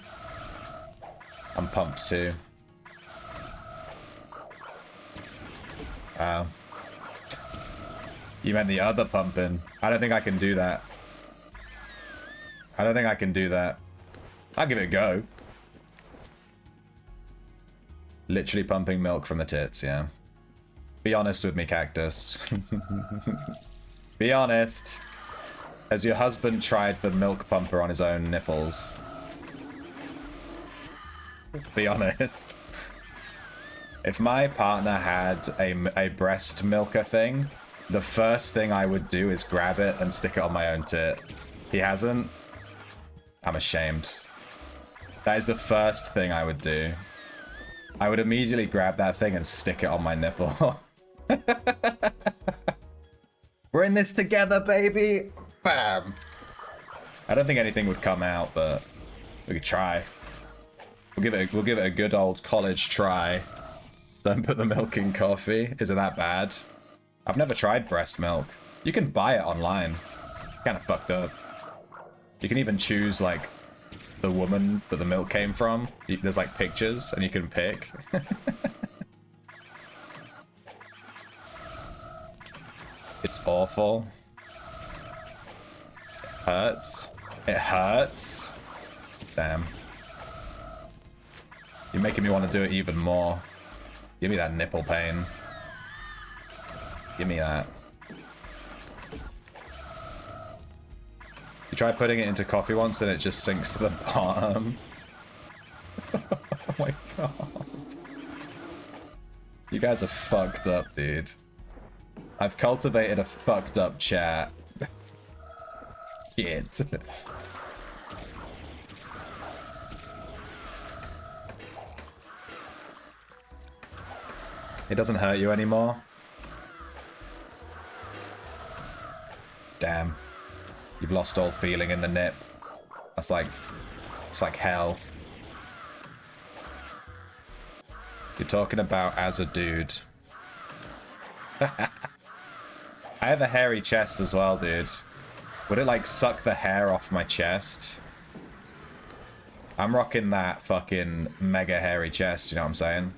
I'm pumped too. Oh. You meant the other pumping. I don't think I can do that. I don't think I can do that. I'll give it a go. Literally pumping milk from the tits, yeah. Be honest with me, Cactus. Be honest. Has your husband tried the milk pumper on his own nipples? Be honest. If my partner had a breast milker thing, the first thing I would do is grab it and stick it on my own tit. He hasn't? I'm ashamed. That is the first thing I would do. I would immediately grab that thing and stick it on my nipple. We're in this together, baby! Bam! I don't think anything would come out, but we could try. We'll give it a good old college try. Don't put the milk in coffee. Is it that bad? I've never tried breast milk. You can buy it online. Kind of fucked up. You can even choose like the woman that the milk came from. There's like pictures and you can pick. It's awful. It hurts. It hurts. Damn. You're making me want to do it even more. Give me that nipple pain. Give me that. You try putting it into coffee once and it just sinks to the bottom. Oh my god. You guys are fucked up, dude. I've cultivated a fucked up chat. Shit. It doesn't hurt you anymore? Damn. You've lost all feeling in the nip. That's like... It's like hell. You're talking about as a dude. I have a hairy chest as well, dude. Would it, like, suck the hair off my chest? I'm rocking that fucking mega hairy chest, you know what I'm saying?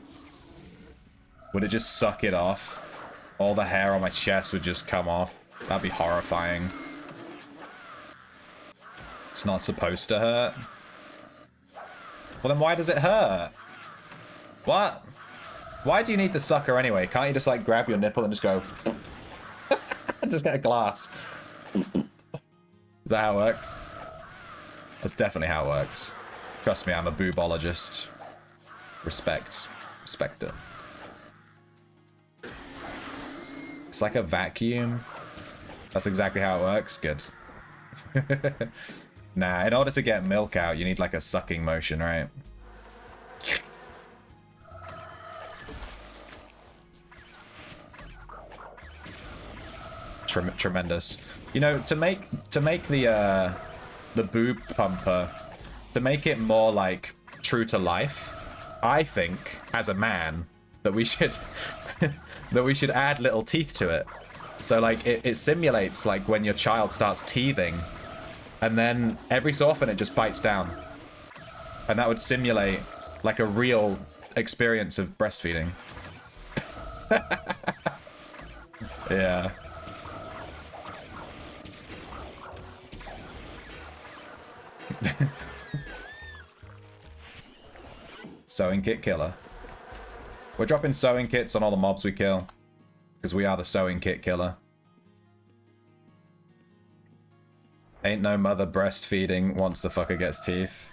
Would it just suck it off? All the hair on my chest would just come off. That'd be horrifying. It's not supposed to hurt. Well, then why does it hurt? What? Why do you need the sucker anyway? Can't you just, like, grab your nipple and just go... just get a glass. Is that how it works? That's definitely how it works. Trust me, I'm a boobologist. Respect. Respect it. It's like a vacuum. That's exactly how it works. Good. Nah, in order to get milk out, you need like a sucking motion, right? Tremendous. You know, to make the boob pumper, to make it more like true to life, I think as a man that we should that we should add little teeth to it. So like it simulates like when your child starts teething, and then every so often it just bites down, and that would simulate like a real experience of breastfeeding. Yeah. Sewing kit killer. We're dropping sewing kits on all the mobs we kill. Because we are the sewing kit killer. Ain't no mother breastfeeding once the fucker gets teeth.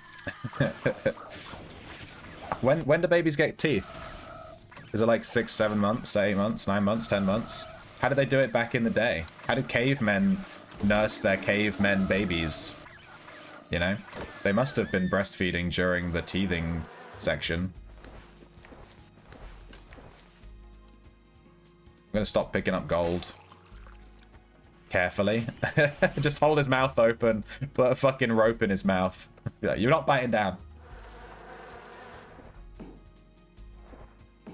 When do babies get teeth? Is it like 6, 7 months, 8 months, 9 months, 10 months? How did they do it back in the day? How did cavemen nurse their cavemen babies? You know? They must have been breastfeeding during the teething section. I'm gonna stop picking up gold. Carefully. Just hold his mouth open, put a fucking rope in his mouth. You're not biting down.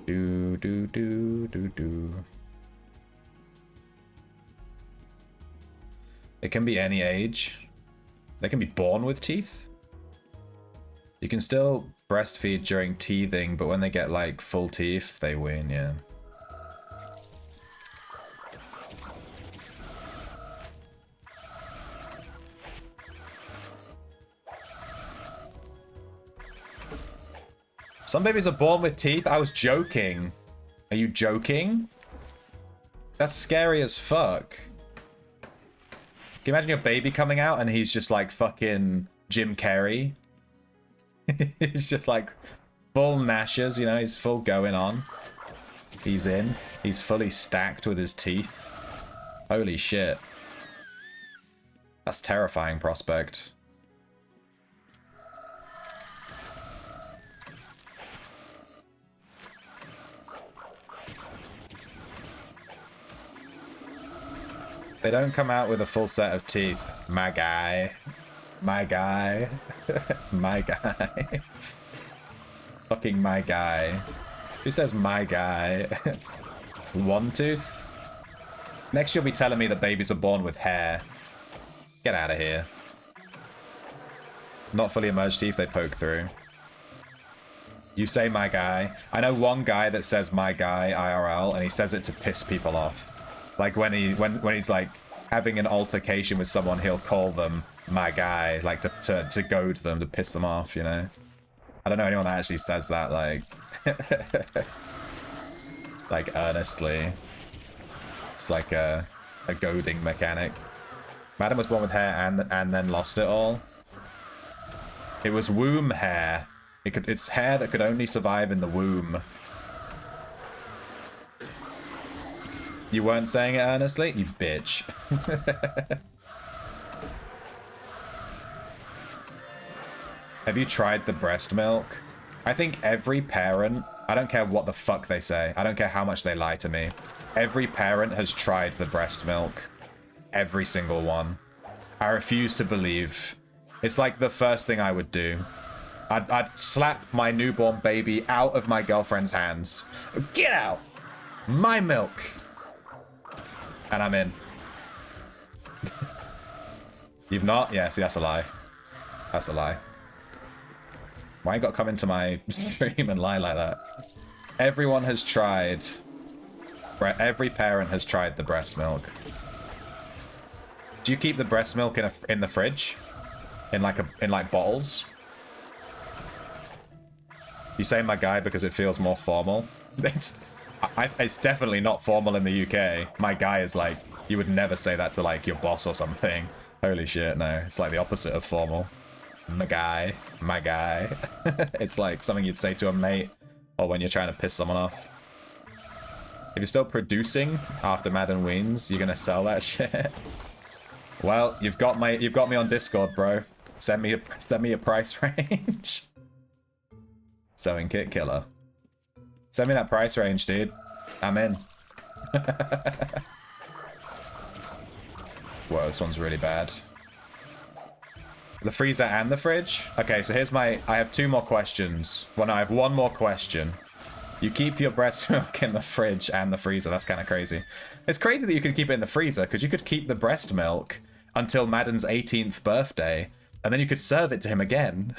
Do, do, do, do, do. It can be any age. They can be born with teeth. You can still breastfeed during teething, but when they get like full teeth, they win, yeah. Some babies are born with teeth? I was joking. Are you joking? That's scary as fuck. Can you imagine your baby coming out and he's just like fucking Jim Carrey? He's just like full gnashers, you know, he's full going on. He's in. He's fully stacked with his teeth. Holy shit. That's terrifying prospect. They don't come out with a full set of teeth. My guy. My guy. My guy. Fucking my guy. Who says my guy? One tooth? Next you'll be telling me that babies are born with hair. Get out of here. Not fully emerged teeth, they poke through. You say my guy. I know one guy that says my guy IRL, and he says it to piss people off. Like when he's like having an altercation with someone, he'll call them my guy, like to goad them, to piss them off, you know? I don't know anyone that actually says that, like like earnestly. It's like a goading mechanic. Madam was born with hair and then lost it all. It was womb hair. It's hair that could only survive in the womb. You weren't saying it earnestly? You bitch. Have you tried the breast milk? I think every parent, I don't care what the fuck they say, I don't care how much they lie to me, every parent has tried the breast milk. Every single one. I refuse to believe. It's like the first thing I would do. I'd slap my newborn baby out of my girlfriend's hands. Get out! My milk! And I'm in. You've not? Yeah, see, that's a lie. That's a lie. Why you gotta come into my stream and lie like that? Everyone has tried. Every parent has tried the breast milk. Do you keep the breast milk in the fridge? In like bottles? You say my guy because it feels more formal? It's definitely not formal in the UK. My guy is like, you would never say that to like your boss or something. Holy shit, no. It's like the opposite of formal. My guy. My guy. It's like something you'd say to a mate or when you're trying to piss someone off. If you're still producing after Madden wins, you're gonna sell that shit. Well, you've got me on Discord, bro. Send me a price range. Sewing kit killer. Send me that price range, dude. I'm in. Whoa, this one's really bad. The freezer and the fridge? Okay, so here's I have 2 more questions. Well, no, I have 1 more question. You keep your breast milk in the fridge and the freezer. That's kind of crazy. It's crazy that you could keep it in the freezer, because you could keep the breast milk until Madden's 18th birthday, and then you could serve it to him again.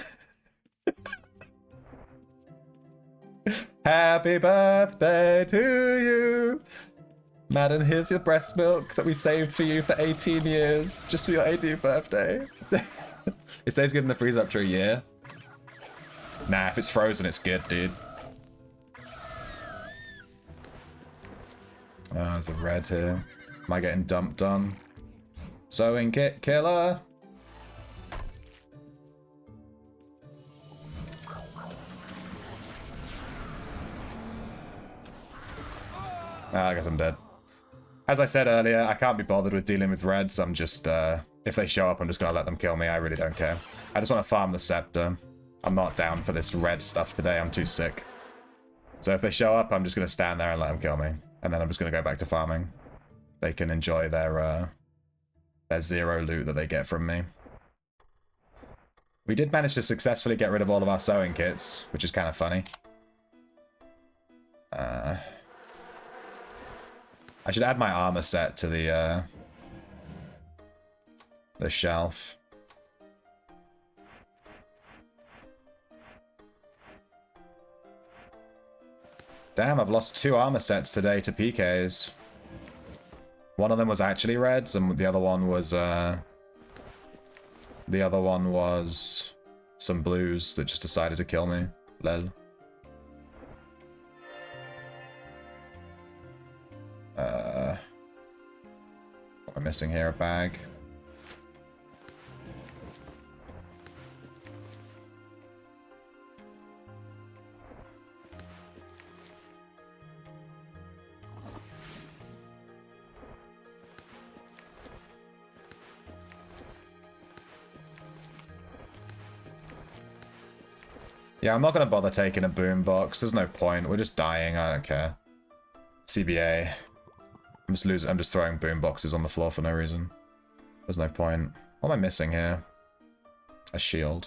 Happy birthday to you! Madden, here's your breast milk that we saved for you for 18 years, just for your 18th birthday. It stays good in the freezer up to a year. Nah, if it's frozen, it's good, dude. Oh, there's a red here. Am I getting dumped on? Sewing kit killer. I guess I'm dead. As I said earlier, I can't be bothered with dealing with reds. I'm just, if they show up, I'm just gonna let them kill me. I really don't care. I just want to farm the scepter. I'm not down for this red stuff today. I'm too sick. So if they show up, I'm just gonna stand there and let them kill me. And then I'm just gonna go back to farming. They can enjoy their zero loot that they get from me. We did manage to successfully get rid of all of our sewing kits, which is kind of funny. I should add my armor set to the shelf. Damn, I've lost 2 armor sets today to PKs. One of them was actually reds, and the other one was some blues that just decided to kill me. Lel. What am I missing here? A bag. Yeah, I'm not going to bother taking a boombox. There's no point. We're just dying. I don't care. CBA. I'm just throwing boomboxes on the floor for no reason. There's no point. What am I missing here? A shield.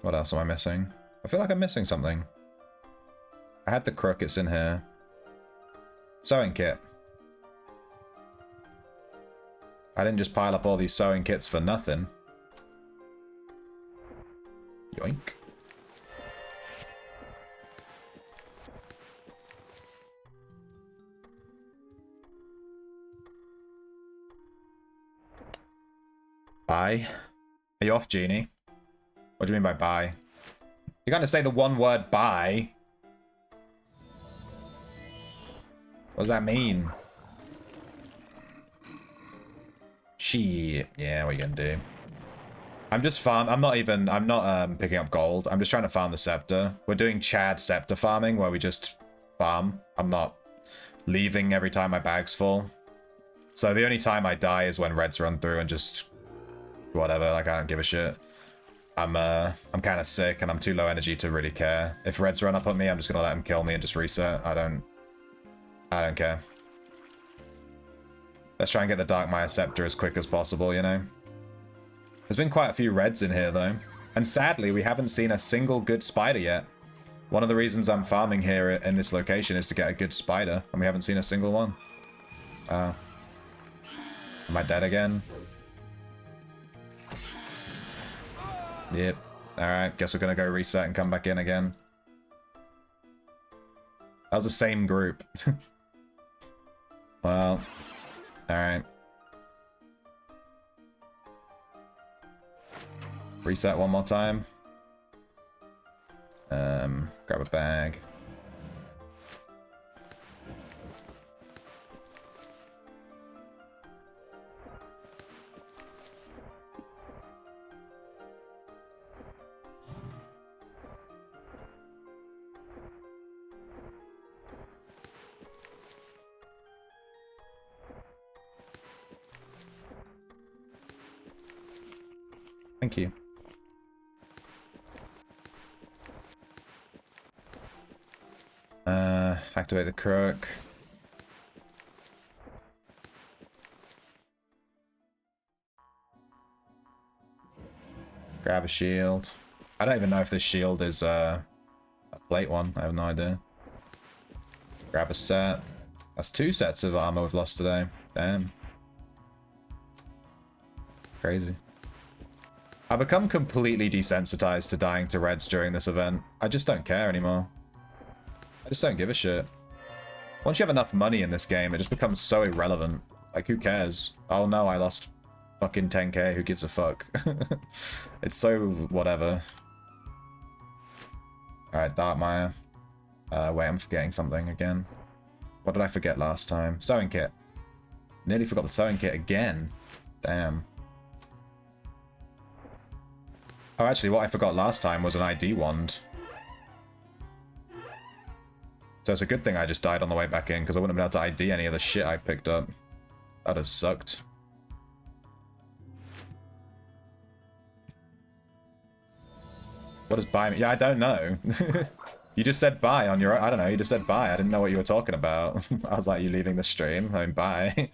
What else am I missing? I feel like I'm missing something. I had the crook. It's in here. Sewing kit. I didn't just pile up all these sewing kits for nothing. Yoink. Bye. Are you off, Genie? What do you mean by bye? You're gonna say the one word bye? What does that mean? Shit. Yeah, what are you gonna do? I'm just I'm not picking up gold. I'm just trying to farm the scepter. We're doing Chad scepter farming where we just farm. I'm not leaving every time my bag's full. So the only time I die is when reds run through and just whatever, like I don't give a shit. I'm kind of sick and I'm too low energy to really care. If reds run up on me, I'm just gonna let them kill me and just reset. I don't care. Let's try and get the Darkmire scepter as quick as possible, you know? There's been quite a few reds in here, though. And sadly, we haven't seen a single good spider yet. One of the reasons I'm farming here in this location is to get a good spider, and we haven't seen a single one. Am I dead again? Yep. Alright, guess we're gonna go reset and come back in again. That was the same group. Well... Alright. Reset one more time. Grab a bag. Thank you. Activate the crook. Grab a shield. I don't even know if this shield is a plate one. I have no idea. Grab a set. That's 2 sets of armor we've lost today. Damn. Crazy. I've become completely desensitized to dying to reds during this event. I just don't care anymore. I just don't give a shit. Once you have enough money in this game, it just becomes so irrelevant. Like, who cares? Oh no, I lost fucking 10k. Who gives a fuck? It's so whatever. Alright, Darkmire. Wait, I'm forgetting something again. What did I forget last time? Sewing kit. Nearly forgot the sewing kit again. Damn. Oh, actually, what I forgot last time was an ID wand. So it's a good thing I just died on the way back in, because I wouldn't have been able to ID any of the shit I picked up. That'd have sucked. What does buy mean? Yeah, I don't know. You just said bye on your... I don't know, you just said bye. I didn't know what you were talking about. I was like, you leaving the stream? I mean, bye.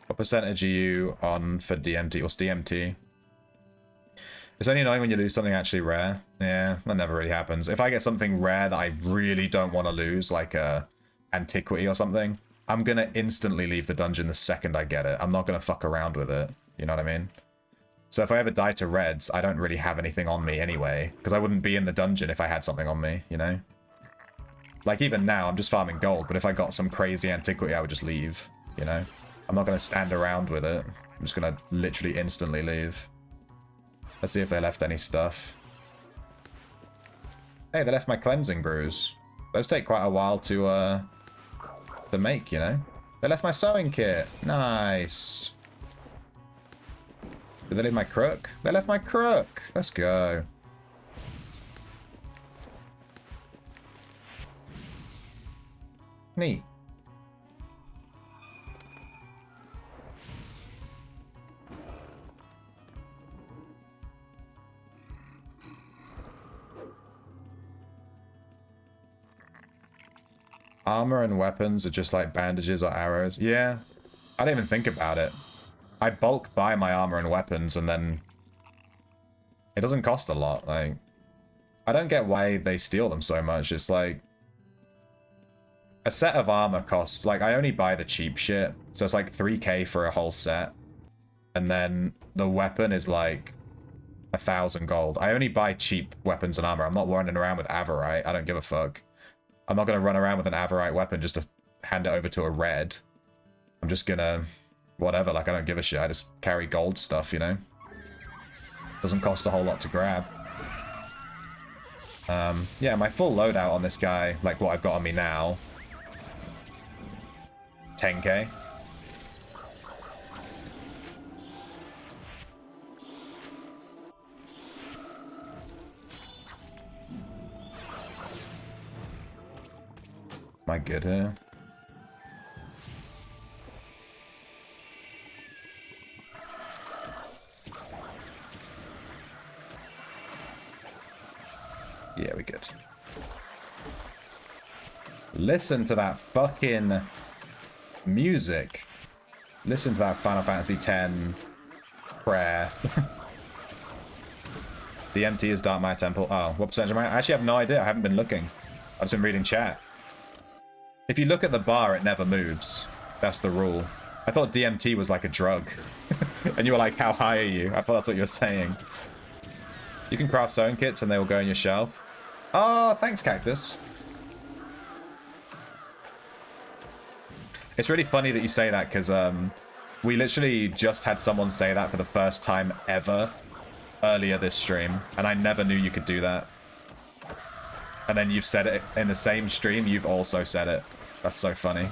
What percentage are you on for DMT? What's DMT? It's only annoying when you lose something actually rare. Yeah, that never really happens. If I get something rare that I really don't want to lose, like a antiquity or something, I'm going to instantly leave the dungeon the second I get it. I'm not going to fuck around with it. You know what I mean? So if I ever die to reds, I don't really have anything on me anyway, because I wouldn't be in the dungeon if I had something on me, you know? Like, even now, I'm just farming gold, but if I got some crazy antiquity, I would just leave, you know? I'm not going to stand around with it. I'm just going to literally instantly leave. Let's see if they left any stuff. Hey, they left my cleansing brews. Those take quite a while to make, you know? They left my sewing kit. Nice. Did they leave my crook? They left my crook. Let's go. Neat. Armor and weapons are just like bandages or arrows. Yeah. I didn't even think about it. I bulk buy my armor and weapons, and then it doesn't cost a lot. Like, I don't get why they steal them so much. It's like a set of armor costs, like, I only buy the cheap shit, so it's like 3k for a whole set, and then the weapon is like 1,000 gold. I only buy cheap weapons and armor. I'm not running around with Averite. I don't give a fuck. I'm not gonna run around with an Averite weapon just to hand it over to a red. I'm just gonna... whatever, like, I don't give a shit. I just carry gold stuff, you know? Doesn't cost a whole lot to grab. Yeah, my full loadout on this guy, like what I've got on me now, 10k. Am I good here? Yeah, we're good. Listen to that fucking music. Listen to that Final Fantasy X prayer. DMT is Darkmire Temple. Oh, what percentage am I? I actually have no idea. I haven't been looking. I've just been reading chat. If you look at the bar, it never moves. That's the rule. I thought DMT was like a drug. And you were like, how high are you? I thought that's what you were saying. You can craft sewing kits and they will go on your shelf. Oh, thanks, Cactus. It's really funny that you say that, because we literally just had someone say that for the first time ever earlier this stream, and I never knew you could do that. And then you've said it in the same stream, you've also said it. That's so funny.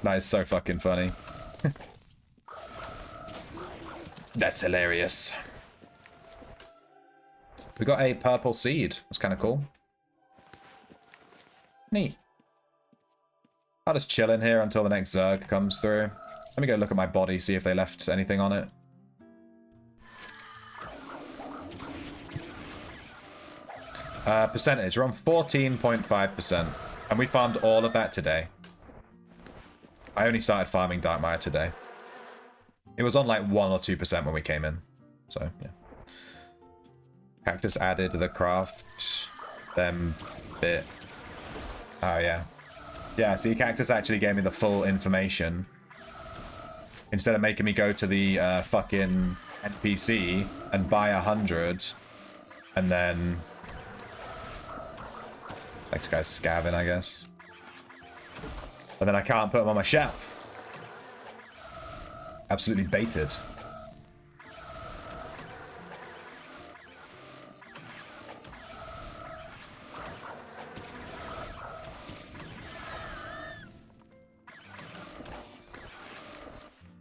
That is so fucking funny. That's hilarious. We got a purple seed. That's kind of cool. Neat. I'll just chill in here until the next Zerg comes through. Let me go look at my body, see if they left anything on it. Percentage. We're on 14.5%. And we farmed all of that today. I only started farming Darkmire today. It was on like 1 or 2% when we came in. So, yeah. Cactus added to the craft them bit. Oh, yeah. Yeah, see, Cactus actually gave me the full information. Instead of making me go to the fucking NPC and buy 100. And then... this guy's scavving, I guess. But then I can't put them on my shelf. Absolutely baited.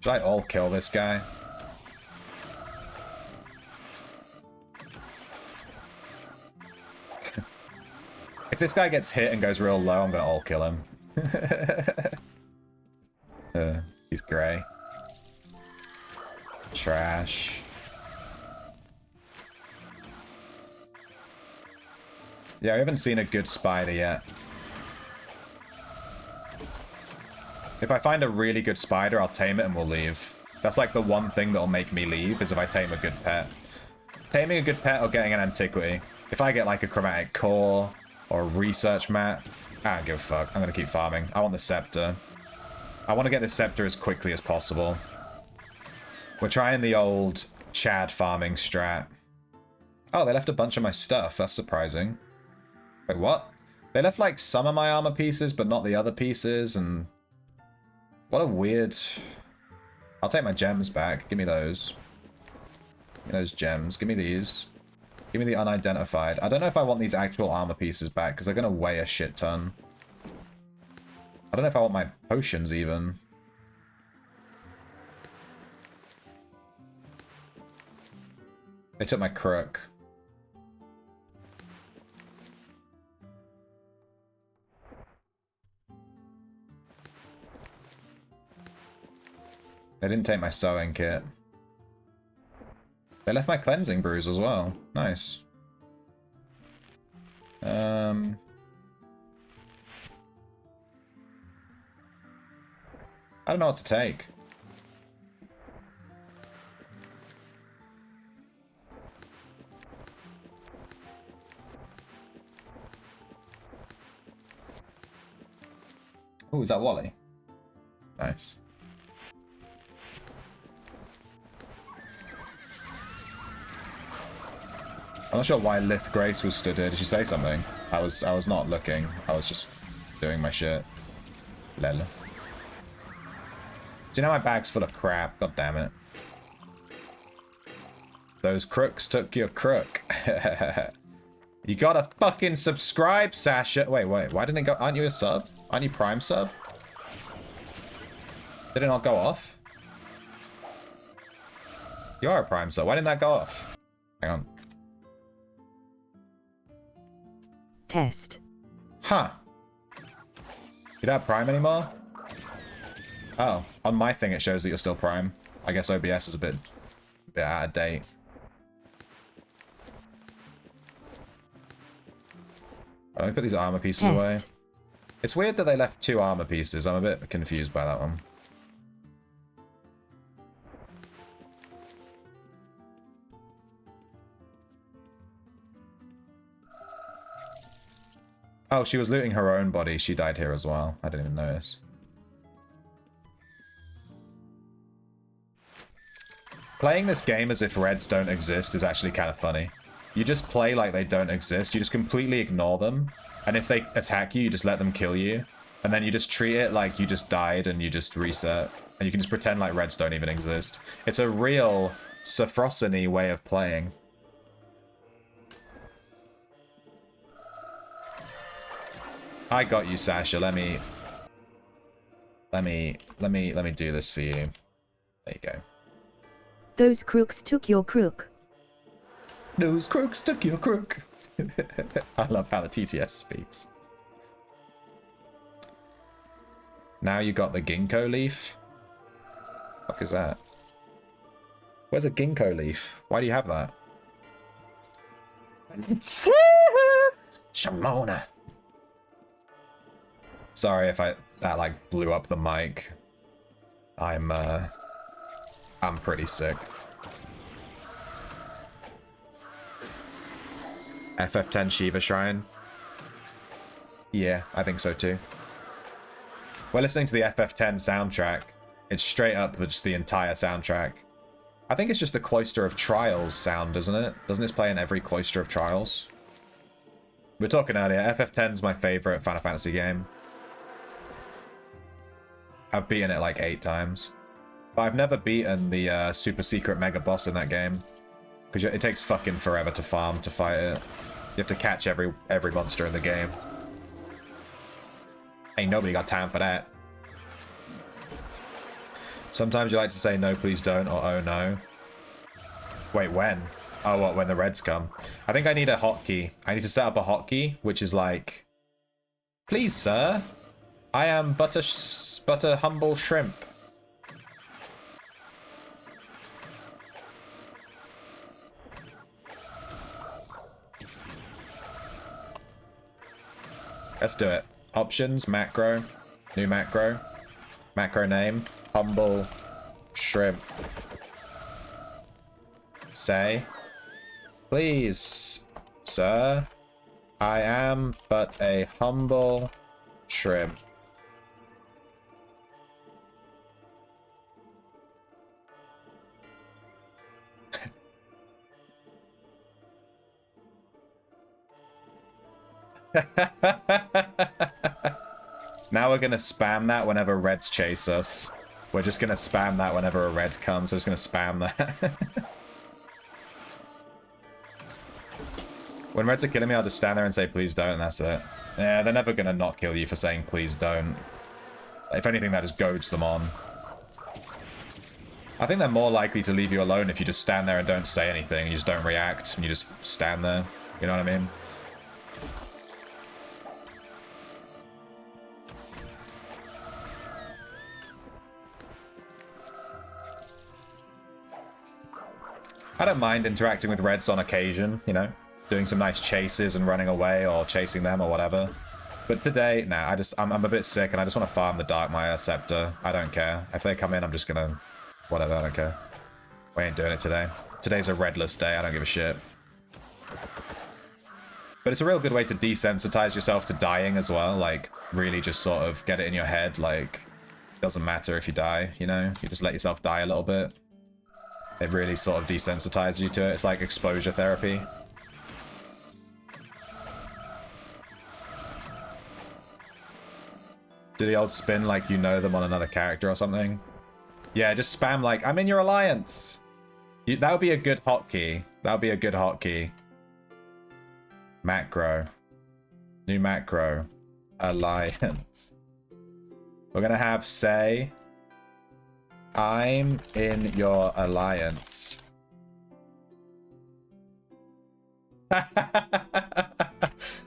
Should I all kill this guy? If this guy gets hit and goes real low, I'm gonna all kill him. He's grey. Trash. Yeah, I haven't seen a good spider yet. If I find a really good spider, I'll tame it and we'll leave. That's like the one thing that'll make me leave, is if I tame a good pet. Taming a good pet or getting an antiquity. If I get like a chromatic core or a research mat, I don't give a fuck. I'm gonna keep farming. I want the scepter. I want to get the scepter as quickly as possible. We're trying the old Chad farming strat. Oh, they left a bunch of my stuff. That's surprising. Wait, what? They left like some of my armor pieces, but not the other pieces, and... What a weird... I'll take my gems back. Give me those. Give me those gems. Give me these. Give me the unidentified. I don't know if I want these actual armor pieces back, because they're going to weigh a shit ton. I don't know if I want my potions, even. They took my crook. They didn't take my sewing kit. They left my cleansing brews as well. Nice. I don't know what to take. Oh, is that Wally? Nice. I'm not sure why Lith Grace was stood here. Did she say something? I was not looking. I was just doing my shit. Lel. Do you know my bag's full of crap? God damn it. Those crooks took your crook. You gotta fucking subscribe, Sasha. Wait. Why didn't it go? Aren't you a sub? Aren't you Prime sub? Did it not go off? You are a Prime sub. Why didn't that go off? Hang on. Test. Huh. You don't have Prime anymore? Oh, on my thing it shows that you're still Prime. I guess OBS is a bit out of date. Let me put these armor pieces away. It's weird that they left 2 armor pieces. I'm a bit confused by that one. Oh, she was looting her own body. She died here as well. I didn't even notice. Playing this game as if reds don't exist is actually kind of funny. You just play like they don't exist. You just completely ignore them. And if they attack you, you just let them kill you. And then you just treat it like you just died and you just reset. And you can just pretend like reds don't even exist. It's a real Sofrosiny way of playing. I got you, Sasha. Let me do this for you. There you go. Those crooks took your crook. Those crooks took your crook. I love how the TTS speaks. Now you got the ginkgo leaf. What the fuck is that? Where's a ginkgo leaf? Why do you have that? Shamona. Sorry if that like blew up the mic. I'm pretty sick. FF10 Shiva Shrine? Yeah, I think so too. We're listening to the FF10 soundtrack. It's straight up just the entire soundtrack. I think it's just the Cloister of Trials sound, doesn't it? Doesn't this play in every Cloister of Trials? We were talking earlier, FF10 is my favorite Final Fantasy game. I've beaten it like 8 times. But I've never beaten the super secret mega boss in that game. Because it takes fucking forever to farm to fight it. You have to catch every monster in the game. Ain't nobody got time for that. Sometimes you like to say no, please don't, or oh no. Wait, when? Oh, what, when the reds come? I think I need a hotkey. I need to set up a hotkey, which is like, please, sir, I am but a humble shrimp. Let's do it. Options, macro, new macro, macro name, humble shrimp. Say, please, sir, I am but a humble shrimp. Now we're gonna spam that whenever reds chase us. We're just gonna spam that whenever a red comes. We're just gonna spam that. When reds are killing me, I'll just stand there and say please don't, and that's it. Yeah, they're never gonna not kill you for saying please don't. If anything, that just goads them on. I think they're more likely to leave you alone if you just stand there and don't say anything. You just don't react, and you just stand there. You know what I mean? I don't mind interacting with reds on occasion, you know? Doing some nice chases and running away or chasing them or whatever. But today, nah, I'm a bit sick and I just want to farm the Darkmire scepter. I don't care. If they come in, I'm just gonna... Whatever, I don't care. We ain't doing it today. Today's a redless day, I don't give a shit. But it's a real good way to desensitize yourself to dying as well. Like, really just sort of get it in your head, like... Doesn't matter if you die, you know? You just let yourself die a little bit. It really sort of desensitizes you to it. It's like exposure therapy. Do the old spin like you know them on another character or something. Yeah, just spam like, I'm in your alliance. That would be a good hotkey. That would be a good hotkey. Macro. New macro. Alliance. We're going to have say... I'm in your alliance.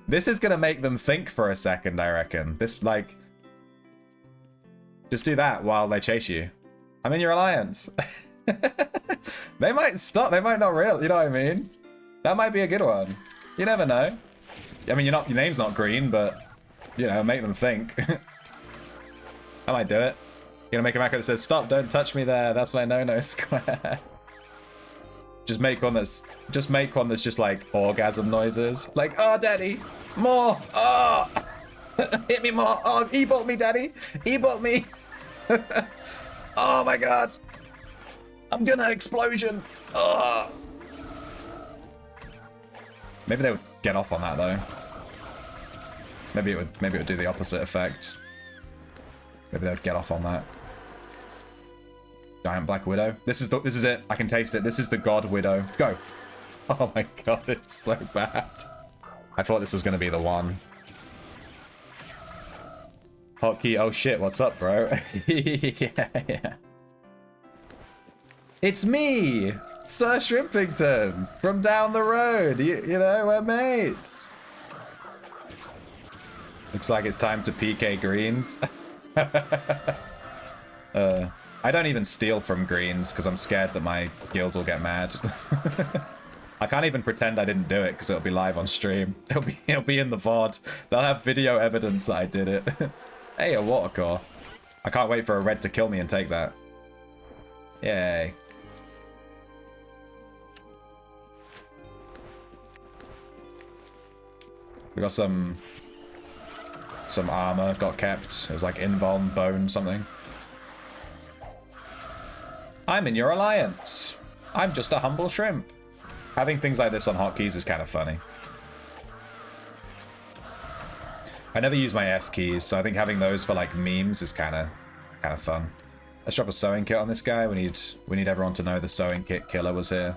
This is gonna make them think for a second, I reckon. This, like... Just do that while they chase you. I'm in your alliance. They might stop, they might not real, you know what I mean? That might be a good one. You never know. I mean, your name's not green, but, you know, make them think. I might do it. You're gonna make a macro that says, stop, don't touch me there, that's my no-no square. Just make one that's just like orgasm noises. Like, oh, daddy, more, oh, hit me more, oh, e-bolt me, daddy, e-bolt me. Oh my god, I'm gonna explosion, oh. Maybe they would get off on that though. Maybe it would do the opposite effect. Maybe they would get off on that. Giant Black Widow. This is it. I can taste it. This is the God Widow. Go. Oh my god, it's so bad. I thought this was going to be the one. Hotkey. Oh shit, what's up, bro? Yeah. It's me, Sir Shrimpington, from down the road. You know, we're mates. Looks like it's time to PK greens. I don't even steal from greens because I'm scared that my guild will get mad. I can't even pretend I didn't do it because it'll be live on stream. It'll be in the VOD. They'll have video evidence that I did it. Hey, a water core. I can't wait for a red to kill me and take that. Yay. We got some armor got kept. It was like invuln, bone, something. I'm in your alliance. I'm just a humble shrimp. Having things like this on hotkeys is kind of funny. I never use my F keys, so I think having those for like memes is kind of Kind of fun. Let's drop a sewing kit on this guy. We need everyone to know the sewing kit killer was here.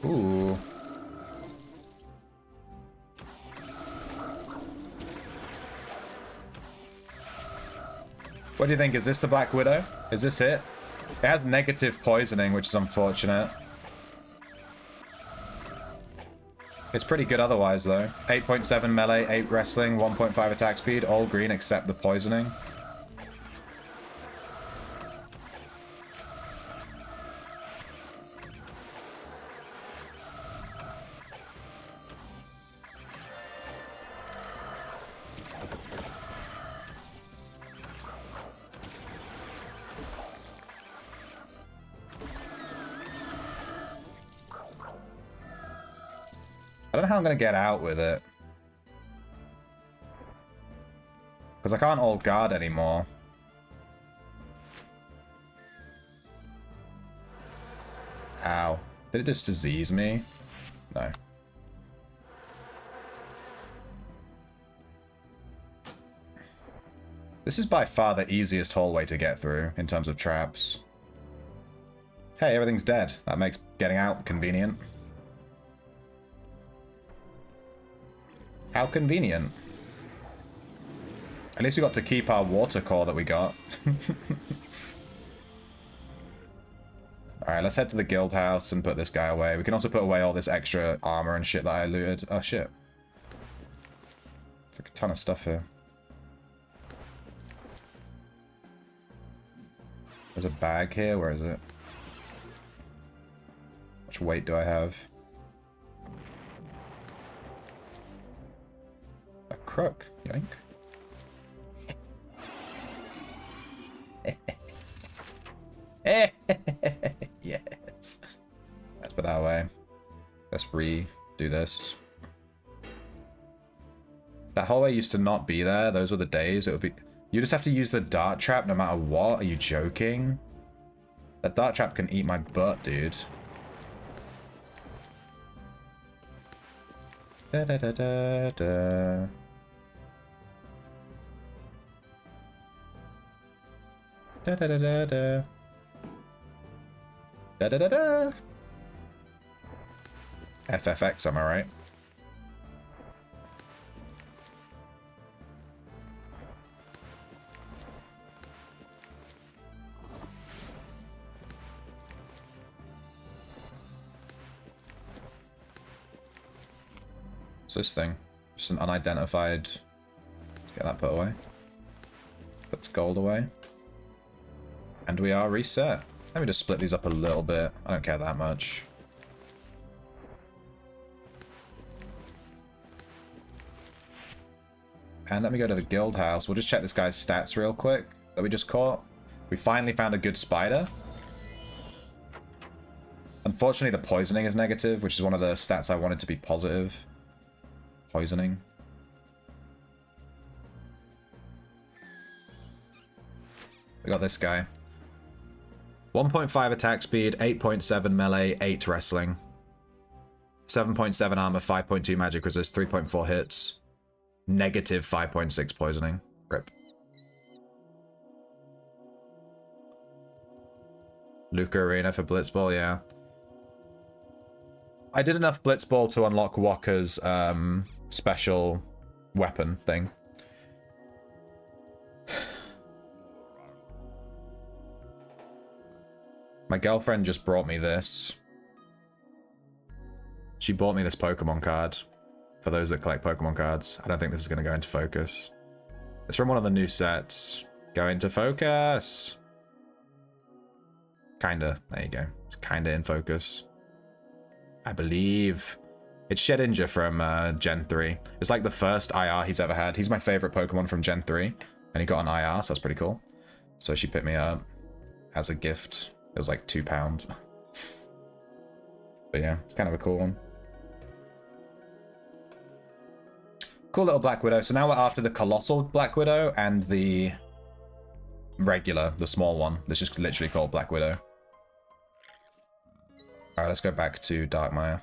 Ooh. What do you think? Is this the Black Widow? Is this it? It has negative poisoning, which is unfortunate. It's pretty good otherwise, though. 8.7 melee, 8 wrestling, 1.5 attack speed, all green except the poisoning. I don't know how I'm going to get out with it. Because I can't hold guard anymore. Ow. Did it just disease me? No. This is by far the easiest hallway to get through in terms of traps. Hey, everything's dead. That makes getting out convenient. How convenient. At least we got to keep our water core that we got. Alright, let's head to the guild house and put this guy away. We can also put away all this extra armor and shit that I looted. Oh, shit. There's like a ton of stuff here. There's a bag here. Where is it? How much weight do I have? A crook. Yoink. Yes. Let's put that away. Let's redo this. That hallway used to not be there. Those were the days. It would be. You just have to use the dart trap no matter what. Are you joking? That dart trap can eat my butt, dude. Da da da da da. Da da da da da. Da da da da. FFX, am I right? What's this thing? Just an unidentified. Let's get that put away. Puts gold away. And we are reset. Let me just split these up a little bit. I don't care that much. And let me go to the guild house. We'll just check this guy's stats real quick that we just caught. We finally found a good spider. Unfortunately, the poisoning is negative, which is one of the stats I wanted to be positive. Poisoning. We got this guy. 1.5 attack speed, 8.7 melee, 8 wrestling. 7.7 armor, 5.2 magic resist, 3.4 hits. Negative 5.6 poisoning. Rip. Luca Arena for Blitzball, yeah. I did enough Blitzball to unlock Walker's special weapon thing. My girlfriend just brought me this. She bought me this Pokemon card. For those that collect Pokemon cards. I don't think this is going to go into focus. It's from one of the new sets. Go into focus. Kinda. There you go. It's kinda in focus. I believe. It's Shedinja from Gen 3. It's like the first IR he's ever had. He's my favorite Pokemon from Gen 3. And he got an IR, so that's pretty cool. So she picked me up as a gift. It was like £2. But yeah, it's kind of a cool one. cool little Black Widow. So now we're after the Colossal Black Widow and the regular, the small one. That's just literally called Black Widow. Alright, let's go back to Darkmire.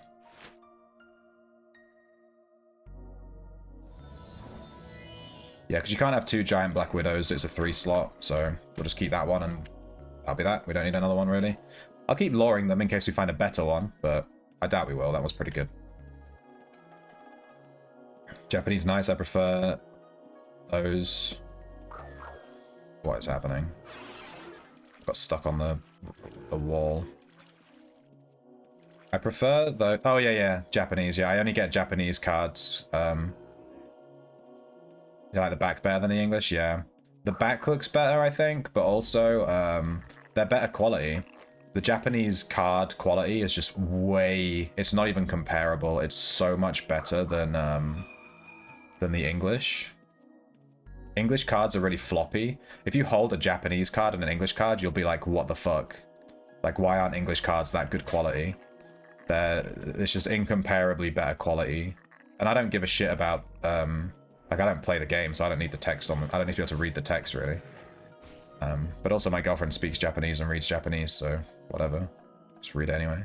Yeah, because you can't have 2 giant Black Widows. It's a 3 slot, so we'll just keep that one and that'll be that. We don't need another one, really. I'll keep luring them in case we find a better one, but I doubt we will. That was pretty good. Japanese nice, I prefer those. What is happening? Got stuck on the wall. I prefer the... Oh, yeah. Japanese, yeah. I only get Japanese cards. You like the back better than the English? Yeah. The back looks better, I think, but also they're better quality. The Japanese card quality is just way... It's not even comparable. It's so much better than the English. English cards are really floppy. If you hold a Japanese card and an English card, you'll be like, what the fuck? Like, why aren't English cards that good quality? It's just incomparably better quality. And I don't give a shit about... Like, I don't play the game, so I don't need the text on them. I don't need to be able to read the text, really. But also, my girlfriend speaks Japanese and reads Japanese, so whatever. Just read it anyway.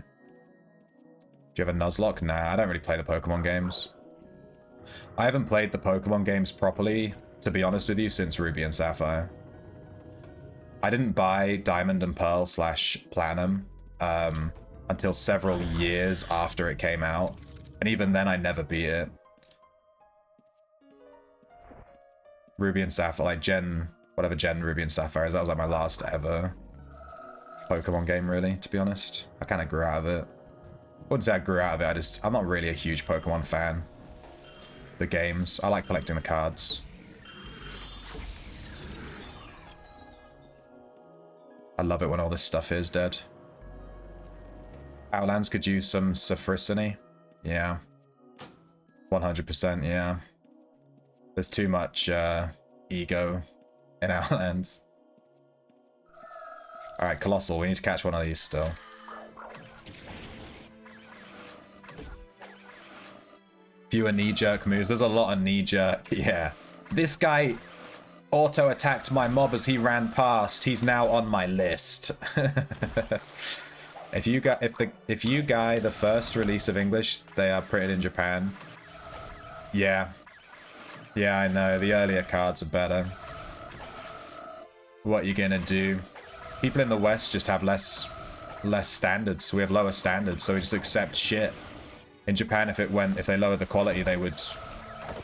Do you have a Nuzlocke? Nah, I don't really play the Pokemon games. I haven't played the Pokemon games properly, to be honest with you, since Ruby and Sapphire. I didn't buy Diamond and Pearl / Platinum until several years after it came out. And even then, I never beat it. Ruby and Sapphire, like whatever Gen Ruby and Sapphire is, that was like my last ever Pokemon game, really, to be honest. I kind of grew out of it. I wouldn't say I grew out of it, I'm not really a huge Pokemon fan. The games, I like collecting the cards. I love it when all this stuff is dead. Outlands could use some Safriciny. Yeah. 100%, yeah. There's too much ego in Outlands. Alright, Colossal, we need to catch one of these still. Fewer knee-jerk moves. There's a lot of knee-jerk. Yeah. This guy auto-attacked my mob as he ran past. He's now on my list. If you guy the first release of English, they are printed in Japan. Yeah. Yeah, I know. The earlier cards are better. What are you gonna do? People in the West just have less standards. We have lower standards, so we just accept shit. In Japan, if they lower the quality,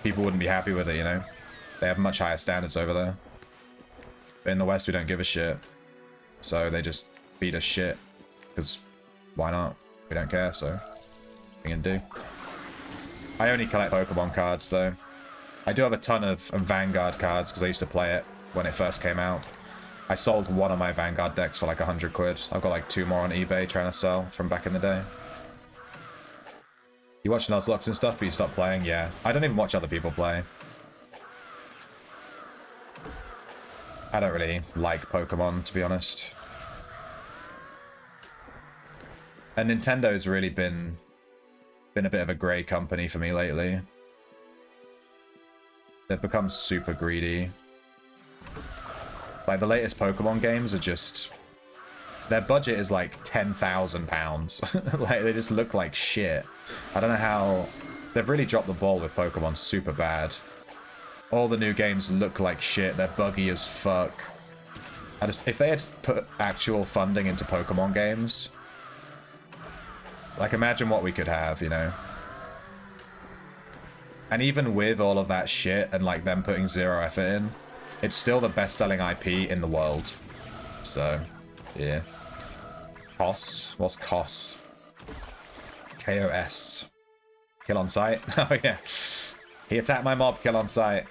people wouldn't be happy with it, you know? They have much higher standards over there. But in the West, we don't give a shit. So they just feed us shit. Because why not? We don't care, so we can do. I only collect Pokemon cards, though. I do have a ton of Vanguard cards, because I used to play it when it first came out. I sold one of my Vanguard decks for like 100 quid. I've got like 2 more on eBay trying to sell from back in the day. You watch Nuzlocke and stuff, but you stop playing? Yeah. I don't even watch other people play. I don't really like Pokemon, to be honest. And Nintendo's really been a bit of a grey company for me lately. They've become super greedy. Like, the latest Pokemon games are just... Their budget is like £10,000. Like, they just look like shit. I don't know how... They've really dropped the ball with Pokemon super bad. All the new games look like shit. They're buggy as fuck. If they had put actual funding into Pokemon games... Like, imagine what we could have, you know? And even with all of that shit and, like, them putting zero effort in, it's still the best-selling IP in the world. So, yeah. KOS? What's KOS? KOS. Kill on sight? Oh, yeah. He attacked my mob, kill on sight.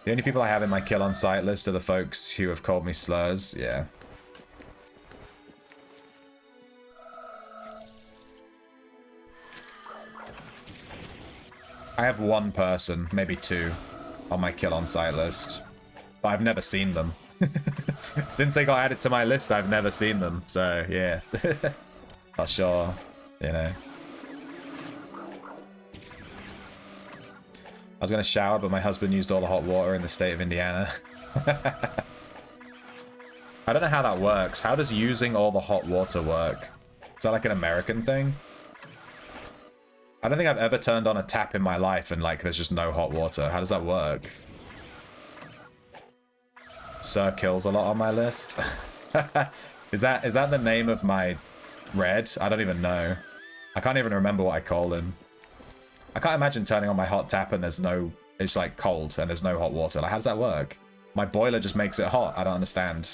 The only people I have in my kill on sight list are the folks who have called me slurs. Yeah. I have one person, maybe 2, on my kill on sight list. But I've never seen them. Since they got added to my list, I've never seen them. So, yeah. Not sure, you know. I was going to shower, but my husband used all the hot water in the state of Indiana. I don't know how that works. How does using all the hot water work? Is that like an American thing? I don't think I've ever turned on a tap in my life and like there's just no hot water. How does that work? Sir kills a lot on my list. Is that the name of my red? I don't even know. I can't even remember what I called him. I can't imagine turning on my hot tap and there's no... It's like cold and there's no hot water. Like, how does that work? My boiler just makes it hot. I don't understand.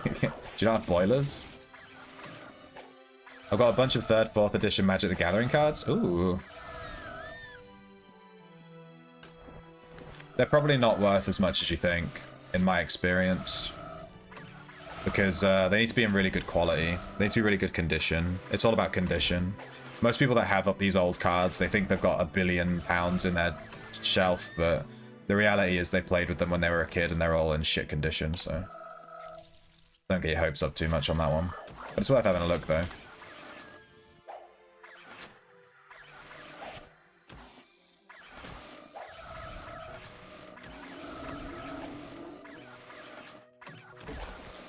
Do you not have boilers? I've got a bunch of 3rd, 4th edition Magic the Gathering cards. Ooh. They're probably not worth as much as you think, in my experience. Because they need to be in really good quality. They need to be really good condition. It's all about condition. Most people that have up these old cards, they think they've got £1 billion in their shelf, but the reality is they played with them when they were a kid and they're all in shit condition, so don't get your hopes up too much on that one. But it's worth having a look, though.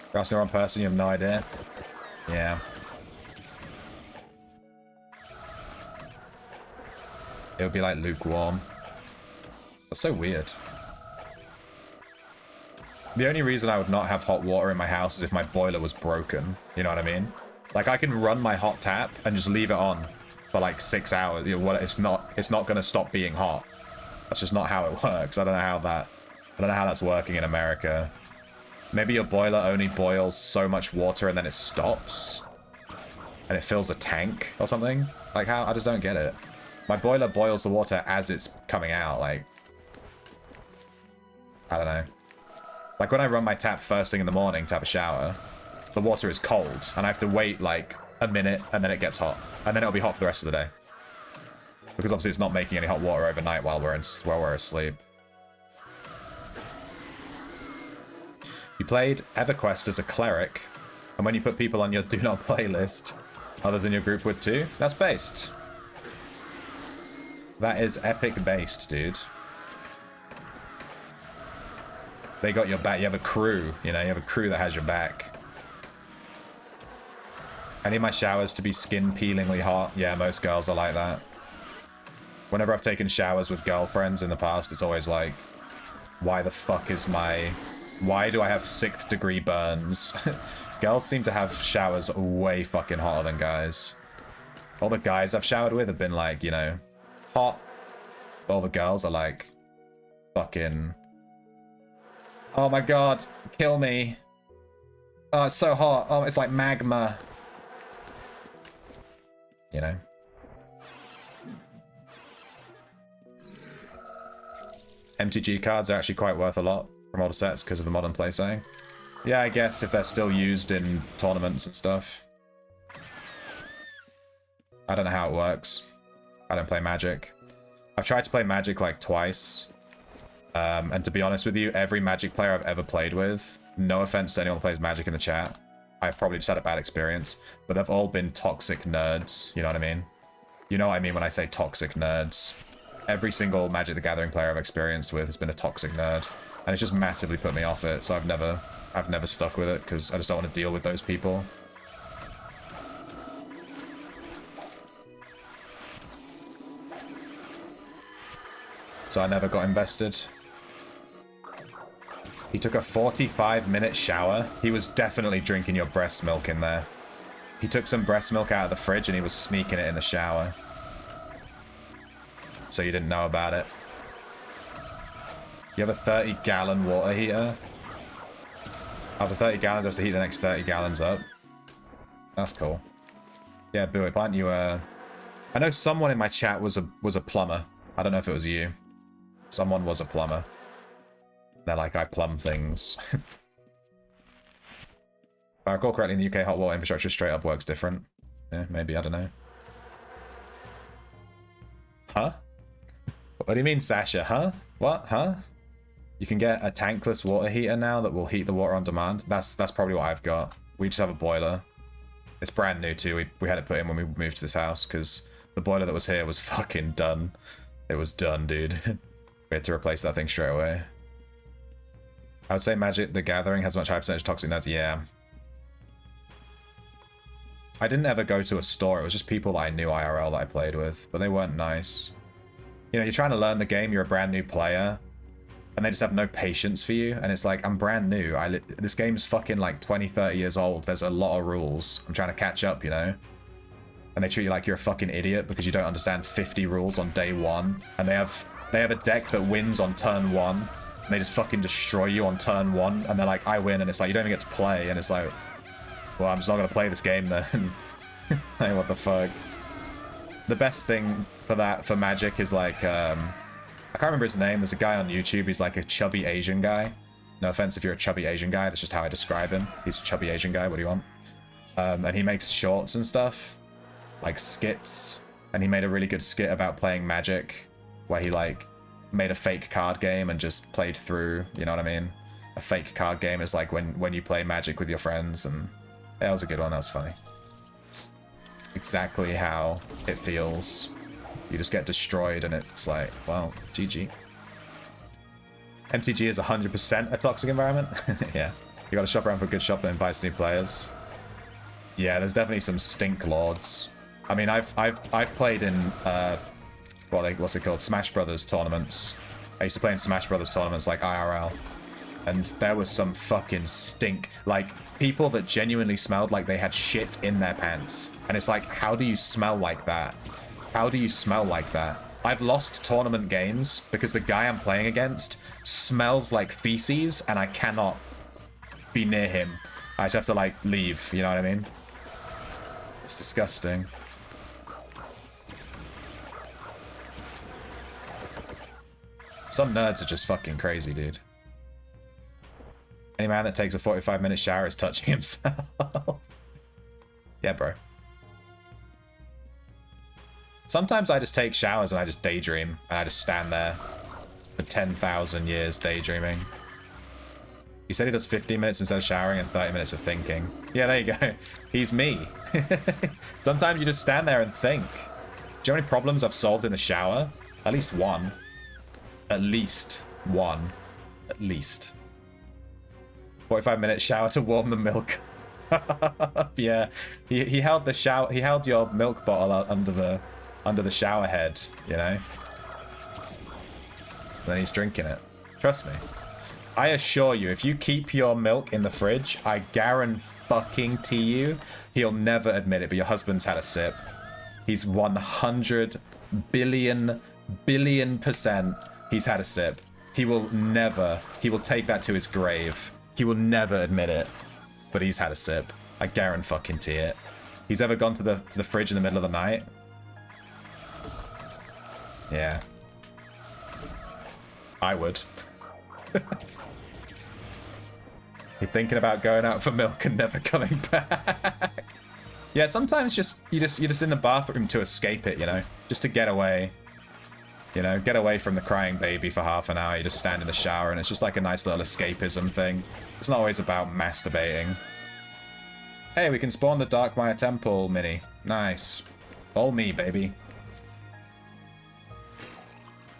If you're asking the wrong person, you have no idea. Yeah. It would be like lukewarm. That's so weird. The only reason I would not have hot water in my house is if my boiler was broken. You know what I mean? Like, I can run my hot tap and just leave it on for like 6 hours. It's not going to stop being hot. That's just not how it works. I don't know how that's working in America. Maybe your boiler only boils so much water and then it stops and it fills a tank or something. Like, how? I just don't get it. My boiler boils the water as it's coming out, like... I don't know. Like, when I run my tap first thing in the morning to have a shower, the water is cold, and I have to wait, like, a minute, and then it gets hot. And then it'll be hot for the rest of the day. Because obviously it's not making any hot water overnight while we're asleep. You played EverQuest as a cleric, and when you put people on your Do Not Play list, others in your group would too? That's based. That is epic based, dude. They got your back. You have a crew, you know, you have a crew that has your back. I need my showers to be skin peelingly hot. Yeah, most girls are like that. Whenever I've taken showers with girlfriends in the past, it's always like, why the fuck is why do I have 6th degree burns? Girls seem to have showers way fucking hotter than guys. All the guys I've showered with have been like, you know, hot. All the girls are like, fucking... Oh my god, kill me. Oh, it's so hot. Oh, it's like magma. You know? MTG cards are actually quite worth a lot from older sets because of the modern play setting. Yeah, I guess if they're still used in tournaments and stuff. I don't know how it works. I don't play Magic. I've tried to play Magic like twice. And to be honest with you, every Magic player I've ever played with, no offense to anyone who plays Magic in the chat, I've probably just had a bad experience, but they've all been toxic nerds, you know what I mean? You know what I mean when I say toxic nerds. Every single Magic the Gathering player I've experienced with has been a toxic nerd, and it's just massively put me off it, so I've never stuck with it, because I just don't want to deal with those people. So I never got invested. He took a 45-minute shower. He was definitely drinking your breast milk in there. He took some breast milk out of the fridge and he was sneaking it in the shower. So you didn't know about it. You have a 30-gallon water heater. After 30 gallons, has to heat the next 30 gallons up. That's cool. Yeah, Billy, why don't you, I know someone in my chat was a plumber. I don't know if it was you. Someone was a plumber. They're like, I plumb things. If I recall correctly, in the UK, hot water infrastructure straight up works different. Yeah, maybe, I don't know. Huh? What do you mean, Sasha? Huh? What? Huh? You can get a tankless water heater now that will heat the water on demand. That's probably what I've got. We just have a boiler. It's brand new too. We had it put in when we moved to this house because the boiler that was here was fucking done. It was done, dude. We had to replace that thing straight away. I would say Magic the Gathering has much higher percentage of toxic nerds. Yeah. I didn't ever go to a store. It was just people that I knew IRL that I played with, but they weren't nice. You know, you're trying to learn the game. You're a brand new player, and they just have no patience for you. And it's like, I'm brand new. This game's fucking like 20, 30 years old. There's a lot of rules. I'm trying to catch up, you know? And they treat you like you're a fucking idiot because you don't understand 50 rules on day one. And they have a deck that wins on turn one. And they just fucking destroy you on turn one. And they're like, I win. And it's like, you don't even get to play. And it's like, well, I'm just not going to play this game then. Like, what the fuck? The best thing for that, for Magic, is like, I can't remember his name. There's a guy on YouTube. He's like a chubby Asian guy. No offense if you're a chubby Asian guy. That's just how I describe him. He's a chubby Asian guy. What do you want? And he makes shorts and stuff. Like skits. And he made a really good skit about playing Magic, where he like made a fake card game and just played through, you know what I mean? A fake card game is like when you play Magic with your friends, and yeah, that was a good one. That was funny. It's exactly how it feels. You just get destroyed and it's like, well, GG. MTG is 100% a toxic environment. Yeah. You gotta shop around for good shop that invites new players. Yeah, there's definitely some stink lords. I mean, I've played in what's it called? Smash Brothers tournaments. I used to play in Smash Brothers tournaments like IRL. And there was some fucking stink. Like, people that genuinely smelled like they had shit in their pants. And it's like, how do you smell like that? How do you smell like that? I've lost tournament games because the guy I'm playing against smells like feces and I cannot be near him. I just have to, like, leave, you know what I mean? It's disgusting. Some nerds are just fucking crazy, dude. Any man that takes a 45-minute shower is touching himself. Yeah, bro. Sometimes I just take showers and I just daydream, and I just stand there for 10,000 years daydreaming. He said he does 15 minutes instead of showering and 30 minutes of thinking. Yeah, there you go. He's me. Sometimes you just stand there and think. Do you know how many problems I've solved in the shower? At least one. At least one. At least. 45-minute shower to warm the milk. Yeah, he held the shower. He held your milk bottle out under the shower head, you know. And then he's drinking it. Trust me. I assure you, if you keep your milk in the fridge, I guarantee you, he'll never admit it. But your husband's had a sip. He's 100 billion %. He's had a sip. He will never. He will take that to his grave. He will never admit it, but he's had a sip. I guarantee it. He's ever gone to the fridge in the middle of the night? Yeah. I would. You're thinking about going out for milk and never coming back. Yeah, sometimes you're just in the bathroom to escape it, you know, just to get away. You know, get away from the crying baby for half an hour. You just stand in the shower and it's just like a nice little escapism thing. It's not always about masturbating. Hey, we can spawn the Darkmire temple mini. Nice. All me, baby.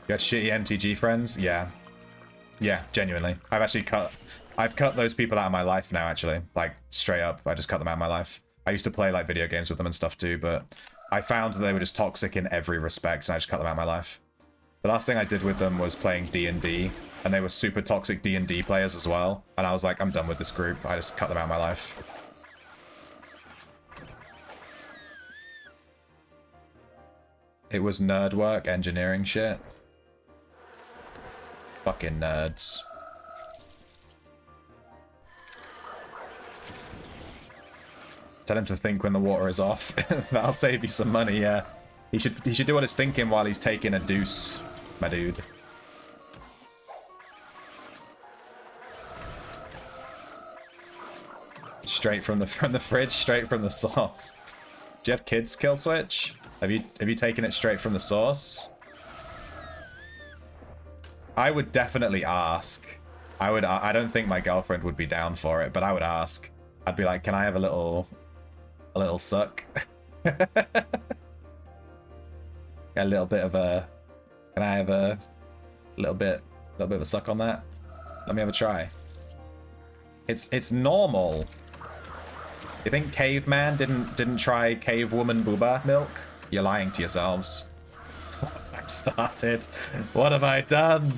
You got shitty MTG friends? Yeah. Yeah, genuinely. I've cut those people out of my life now, actually. Like, straight up. I just cut them out of my life. I used to play, like, video games with them and stuff too, but I found that they were just toxic in every respect, and I just cut them out of my life. The last thing I did with them was playing D&D, and they were super toxic D&D players as well. And I was like, I'm done with this group. I just cut them out of my life. It was nerd work, engineering shit. Fucking nerds. Tell him to think when the water is off. That'll save you some money, yeah. He should do what he's thinking while he's taking a deuce, my dude. Straight from the fridge, straight from the sauce. Do you have kids, Kill Switch? Have you taken it straight from the source? I would definitely ask. I don't think my girlfriend would be down for it, but I would ask. I'd be like, can I have a little suck? A little bit of a... Can I have a A little bit of a suck on that. Let me have a try. It's normal. You think caveman didn't try cave woman booba milk? You're lying to yourselves. I started. What have I done?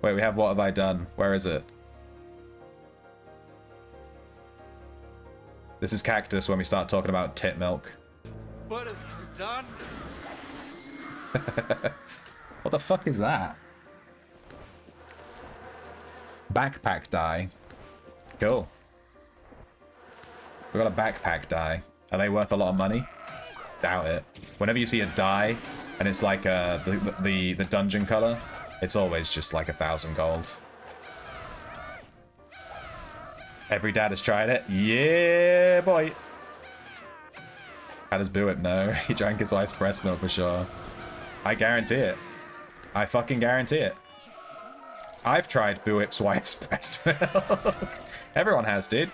Wait, we have what have I done? Where is it? This is cactus when we start talking about tit milk. What have you done? What the fuck is that? Backpack die. Cool. We got a backpack die. Are they worth a lot of money? Doubt it. Whenever you see a die and it's like the dungeon color, it's always just like 1,000 gold. Every dad has tried it. Yeah, boy. How does Buip know? He drank his wife's breast milk for sure. I guarantee it. I fucking guarantee it. I've tried Buip's wife's breast milk. Everyone has, dude.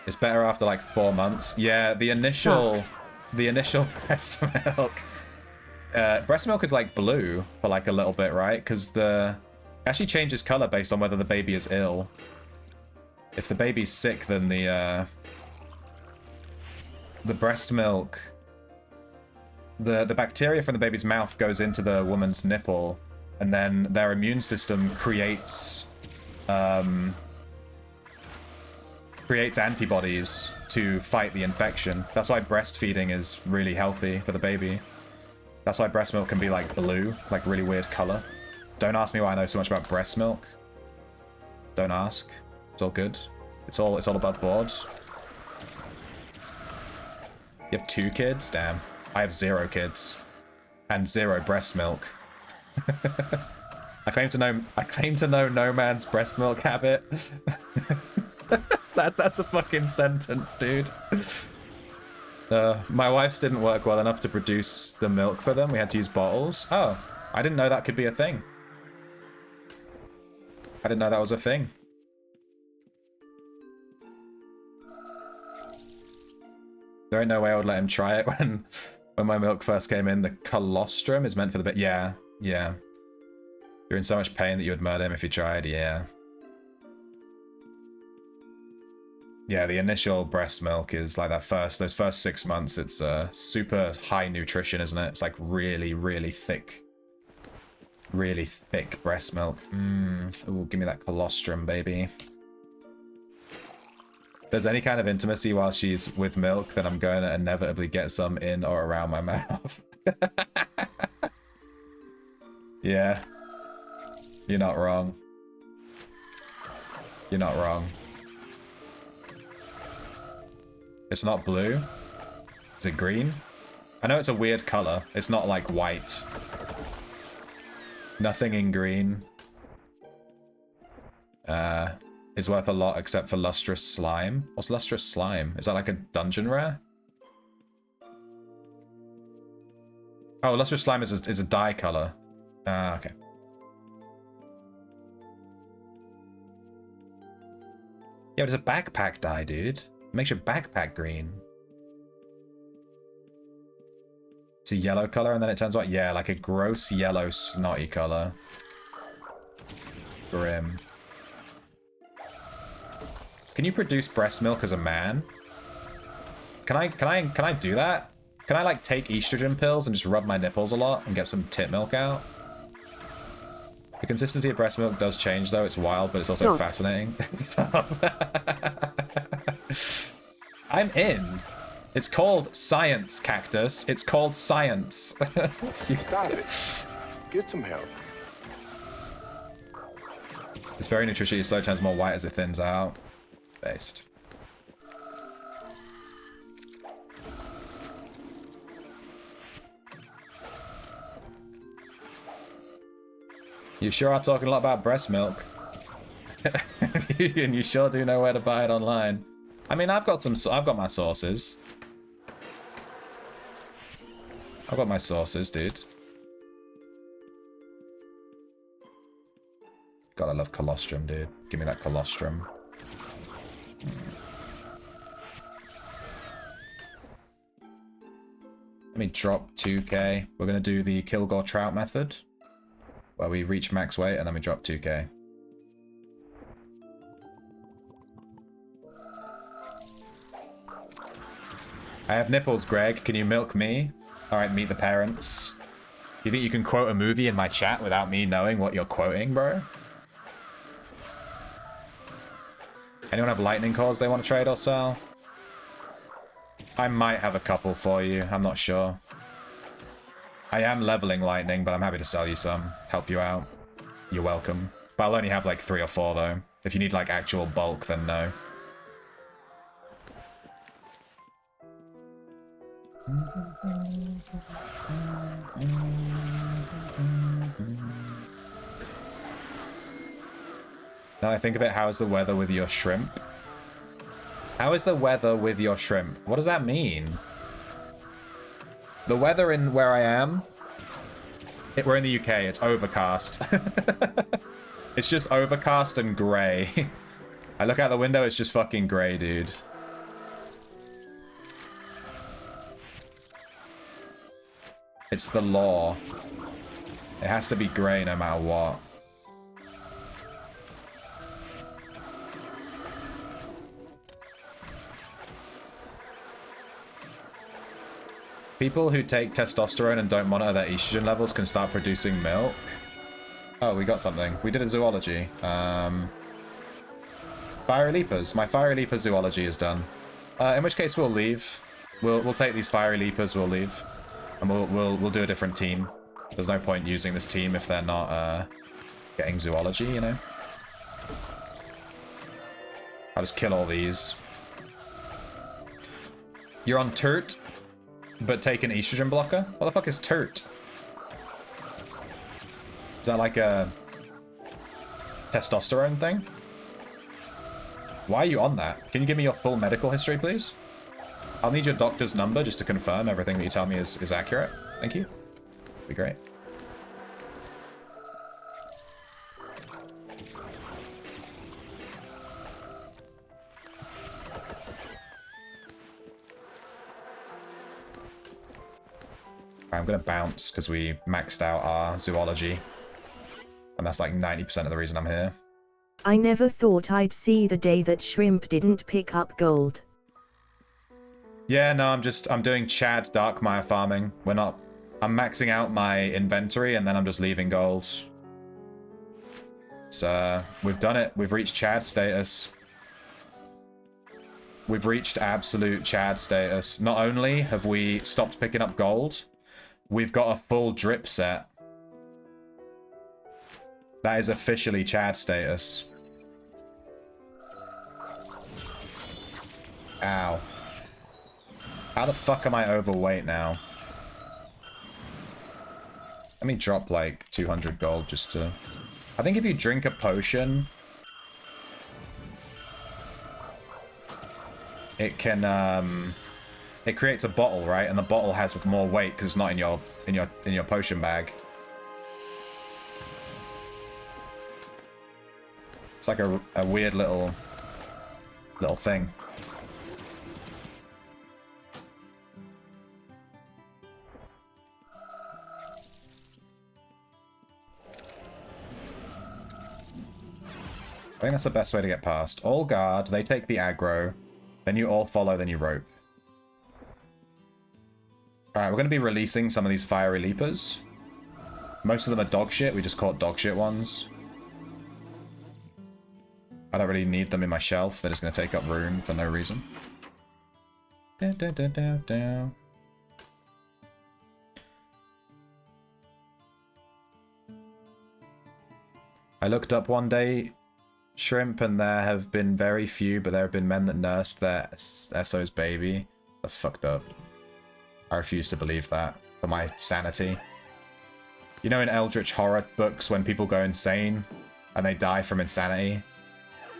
It's better after like 4 months. Yeah, the initial breast milk. Breast milk is like blue for like a little bit, right? Because it actually changes color based on whether the baby is ill. If the baby's sick, then the breast milk, the bacteria from the baby's mouth goes into the woman's nipple, and then their immune system creates antibodies to fight the infection. That's why breastfeeding is really healthy for the baby. That's why breast milk can be like blue, like really weird color. Don't ask me why I know so much about breast milk. Don't ask. It's all good. It's all above board. You have 2 kids? Damn. I have 0 kids. And 0 breast milk. I claim to know no man's breast milk habit. That's a fucking sentence, dude. My wife's didn't work well enough to produce the milk for them. We had to use bottles. Oh, I didn't know that could be a thing. I didn't know that was a thing. There ain't no way I would let him try it when my milk first came in. The colostrum is meant for the bit. Yeah, yeah. You're in so much pain that you would murder him if you tried. Yeah. Yeah, the initial breast milk is like those first 6 months. It's super high nutrition, isn't it? It's like really, really thick breast milk. Ooh, give me that colostrum, baby. If there's any kind of intimacy while she's with milk, then I'm going to inevitably get some in or around my mouth. Yeah. You're not wrong. You're not wrong. It's not blue. Is it green? I know it's a weird color. It's not like white. Nothing in green is worth a lot except for lustrous slime. What's lustrous slime? Is that like a dungeon rare? Oh, lustrous slime is a dye color. Ah, okay. Yeah, but it's a backpack dye, dude. It makes your backpack green. It's a yellow color and then it turns white. Yeah, like a gross yellow snotty color. Grim. Can you produce breast milk as a man? Can I do that? Can I like take estrogen pills and just rub my nipples a lot and get some tit milk out? The consistency of breast milk does change though. It's wild, but it's also fascinating. Stop. I'm in. It's called science, Cactus. It's called science. Stop it. Get some help. It's very nutritious. Slow turns more white as it thins out. Based. You sure are talking a lot about breast milk. And you sure do know where to buy it online. I mean, I've got my sources. I've got my sources, dude. God, I love colostrum, dude. Give me that colostrum. me drop 2k. We're going to do the Kilgore Trout method, where we reach max weight and then we drop 2k. I have nipples, Greg. Can you milk me? Alright, meet the parents. You think you can quote a movie in my chat without me knowing what you're quoting, bro? Anyone have lightning cores they want to trade or sell? I might have a couple for you. I'm not sure. I am leveling lightning, but I'm happy to sell you some. Help you out. You're welcome. But I'll only have like 3 or 4 though. If you need like actual bulk, then no. Now I think of it, how is the weather with your shrimp? How is the weather with your shrimp? What does that mean? The weather in where I am, we're in the UK, it's overcast. It's just overcast and grey. I look out the window, it's just fucking grey, dude. It's the law. It has to be grey no matter what. People who take testosterone and don't monitor their estrogen levels can start producing milk. Oh, we got something. We did a zoology. Fiery Leapers. My Fiery Leaper zoology is done. In which case we'll leave. We'll take these Fiery Leapers, we'll leave. And we'll do a different team. There's no point using this team if they're not getting zoology, you know? I'll just kill all these. You're on Turt, but take an estrogen blocker? What the fuck is Turt? Is that like a testosterone thing? Why are you on that? Can you give me your full medical history, please? I'll need your doctor's number just to confirm everything that you tell me is accurate. Thank you. Be great. I'm gonna bounce because we maxed out our zoology. And that's like 90% of the reason I'm here. I never thought I'd see the day that shrimp didn't pick up gold. Yeah, no, I'm doing Chad Darkmire farming. I'm maxing out my inventory and then I'm just leaving gold. So, we've done it. We've reached Chad status. We've reached absolute Chad status. Not only have we stopped picking up gold, we've got a full drip set. That is officially Chad status. Ow. How the fuck am I overweight now? Let me drop like 200 gold just to... I think if you drink a potion, it can it creates a bottle, right? And the bottle has more weight because it's not in your potion bag. It's like a weird little thing. I think that's the best way to get past. All guard, they take the aggro, then you all follow, then you rope. Alright, we're going to be releasing some of these Fiery Leapers. Most of them are dog shit, we just caught dog shit ones. I don't really need them in my shelf, they're just going to take up room for no reason. I looked up one day, shrimp, and there have been very few, but there have been men that nursed their SO's baby. That's fucked up. I refuse to believe that, for my sanity. You know in Eldritch horror books when people go insane and they die from insanity?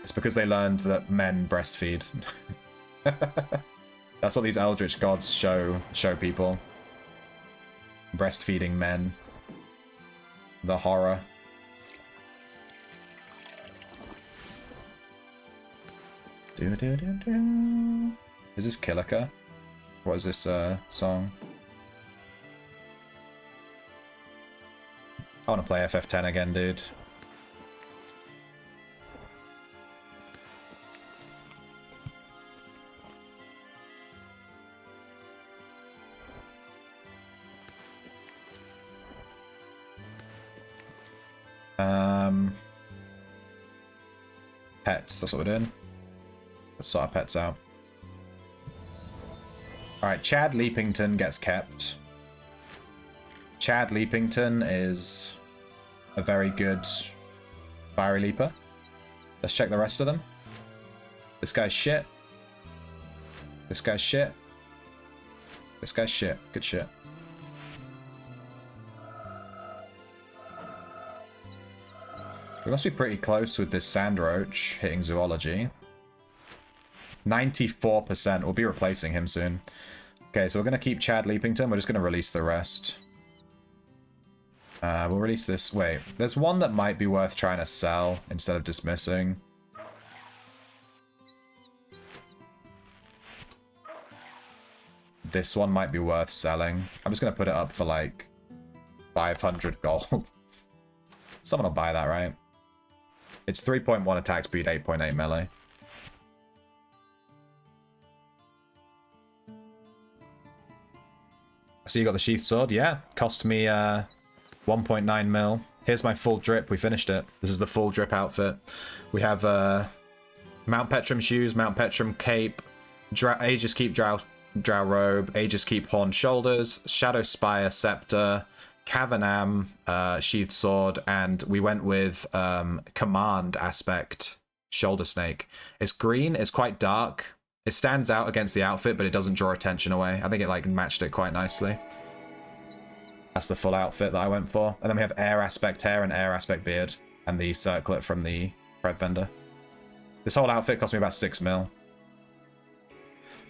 It's because they learned that men breastfeed. That's what these Eldritch gods show people. Breastfeeding men. The horror. Is this Killica? What is this song? I want to play FF10 again, dude. Pets, that's what we're doing. Let's sort our pets out. Alright, Chad Leapington gets kept. Chad Leapington is a very good Fiery Leaper. Let's check the rest of them. This guy's shit. This guy's shit. This guy's shit. Good shit. We must be pretty close with this Sand Roach hitting Zoology. 94%. We'll be replacing him soon. Okay, so we're going to keep Chad Leapington. We're just going to release the rest. We'll release this. Wait, there's one that might be worth trying to sell instead of dismissing. This one might be worth selling. I'm just going to put it up for like 500 gold. Someone will buy that, right? It's 3.1 attack speed, 8.8 melee. So you got the sheath sword? Yeah. Cost me 1.9 mil. Here's my full drip. We finished it. This is the full drip outfit. We have Mount Petrum shoes, Mount Petrum cape, Aegis Keep drow robe, Aegis Keep horned shoulders, Shadow Spire scepter, Cavernam sheath sword, and we went with command aspect shoulder snake. It's green, it's quite dark. It stands out against the outfit, but it doesn't draw attention away. I think it like matched it quite nicely. That's the full outfit that I went for. And then we have air aspect hair and air aspect beard, and the circlet from the bread vendor. This whole outfit cost me about 6 mil.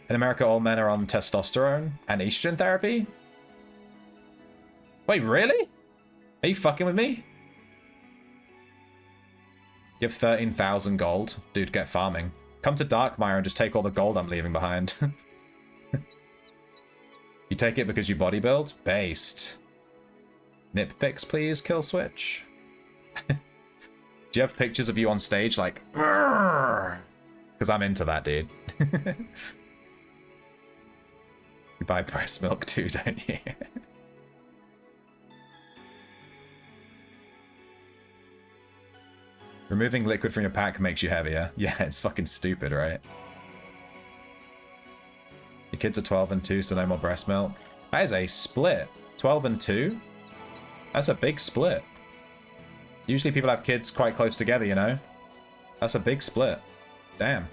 In America, all men are on testosterone and estrogen therapy? Wait, really? Are you fucking with me? You have 13,000 gold. Dude, get farming. Come to Darkmire and just take all the gold I'm leaving behind. You take it because you body build? Based. Nip pics, please, kill switch. Do you have pictures of you on stage like... Because I'm into that, dude. You buy breast milk too, don't you? Removing liquid from your pack makes you heavier. Yeah, it's fucking stupid, right? Your kids are 12 and 2, so no more breast milk. That is a split. 12 and 2? That's a big split. Usually people have kids quite close together, you know? That's a big split. Damn.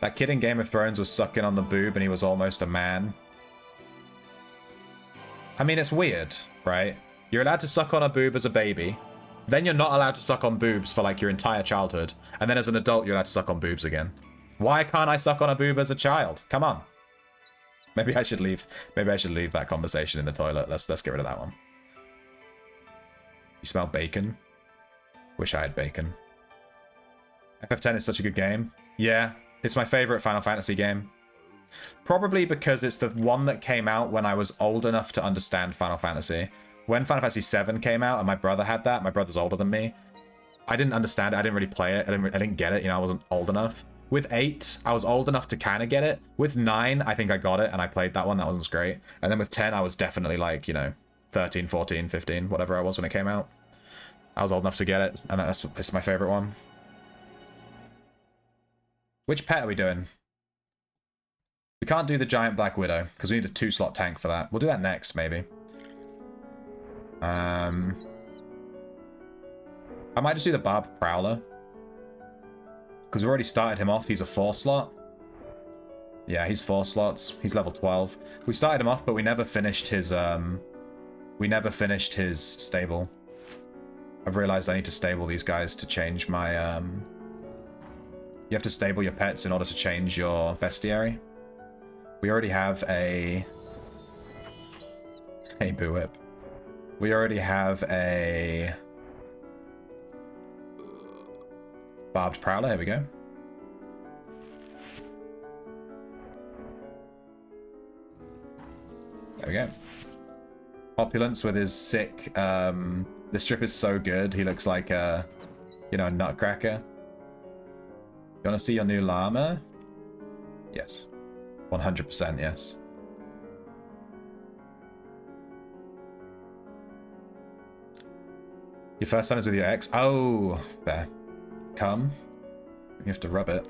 That kid in Game of Thrones was sucking on the boob and he was almost a man. I mean, it's weird, right? You're allowed to suck on a boob as a baby. Then you're not allowed to suck on boobs for like your entire childhood. And then as an adult, you're allowed to suck on boobs again. Why can't I suck on a boob as a child? Come on. Maybe I should leave that conversation in the toilet. Let's get rid of that one. You smell bacon? Wish I had bacon. FF10 is such a good game. Yeah, it's my favorite Final Fantasy game. Probably because it's the one that came out when I was old enough to understand Final Fantasy. When Final Fantasy VII came out and my brother had that, my brother's older than me, I didn't understand it. I didn't really play it. I didn't get it. You know, I wasn't old enough. With 8, I was old enough to kind of get it. With 9, I think I got it and I played that one. That one was great. And then with 10, I was definitely like, you know, 13, 14, 15, whatever I was when it came out. I was old enough to get it, and that's my favorite one. Which pet are we doing? We can't do the Giant Black Widow, because we need a 2-slot tank for that. We'll do that next, maybe. I might just do the Barb Prowler. Because we've already started him off. He's a 4-slot. Yeah, he's 4 slots. He's level 12. We started him off, but we never finished his stable. I've realized I need to stable these guys to change my You have to stable your pets in order to change your bestiary. We already have a Boo Whip. We already have a Barbed Prowler. Here we go. There we go. opulence with his sick. The strip is so good. He looks like a, you know, a nutcracker. You want to see your new llama? Yes. 100% yes. Your first time is with your ex? Oh, there. Come. You have to rub it.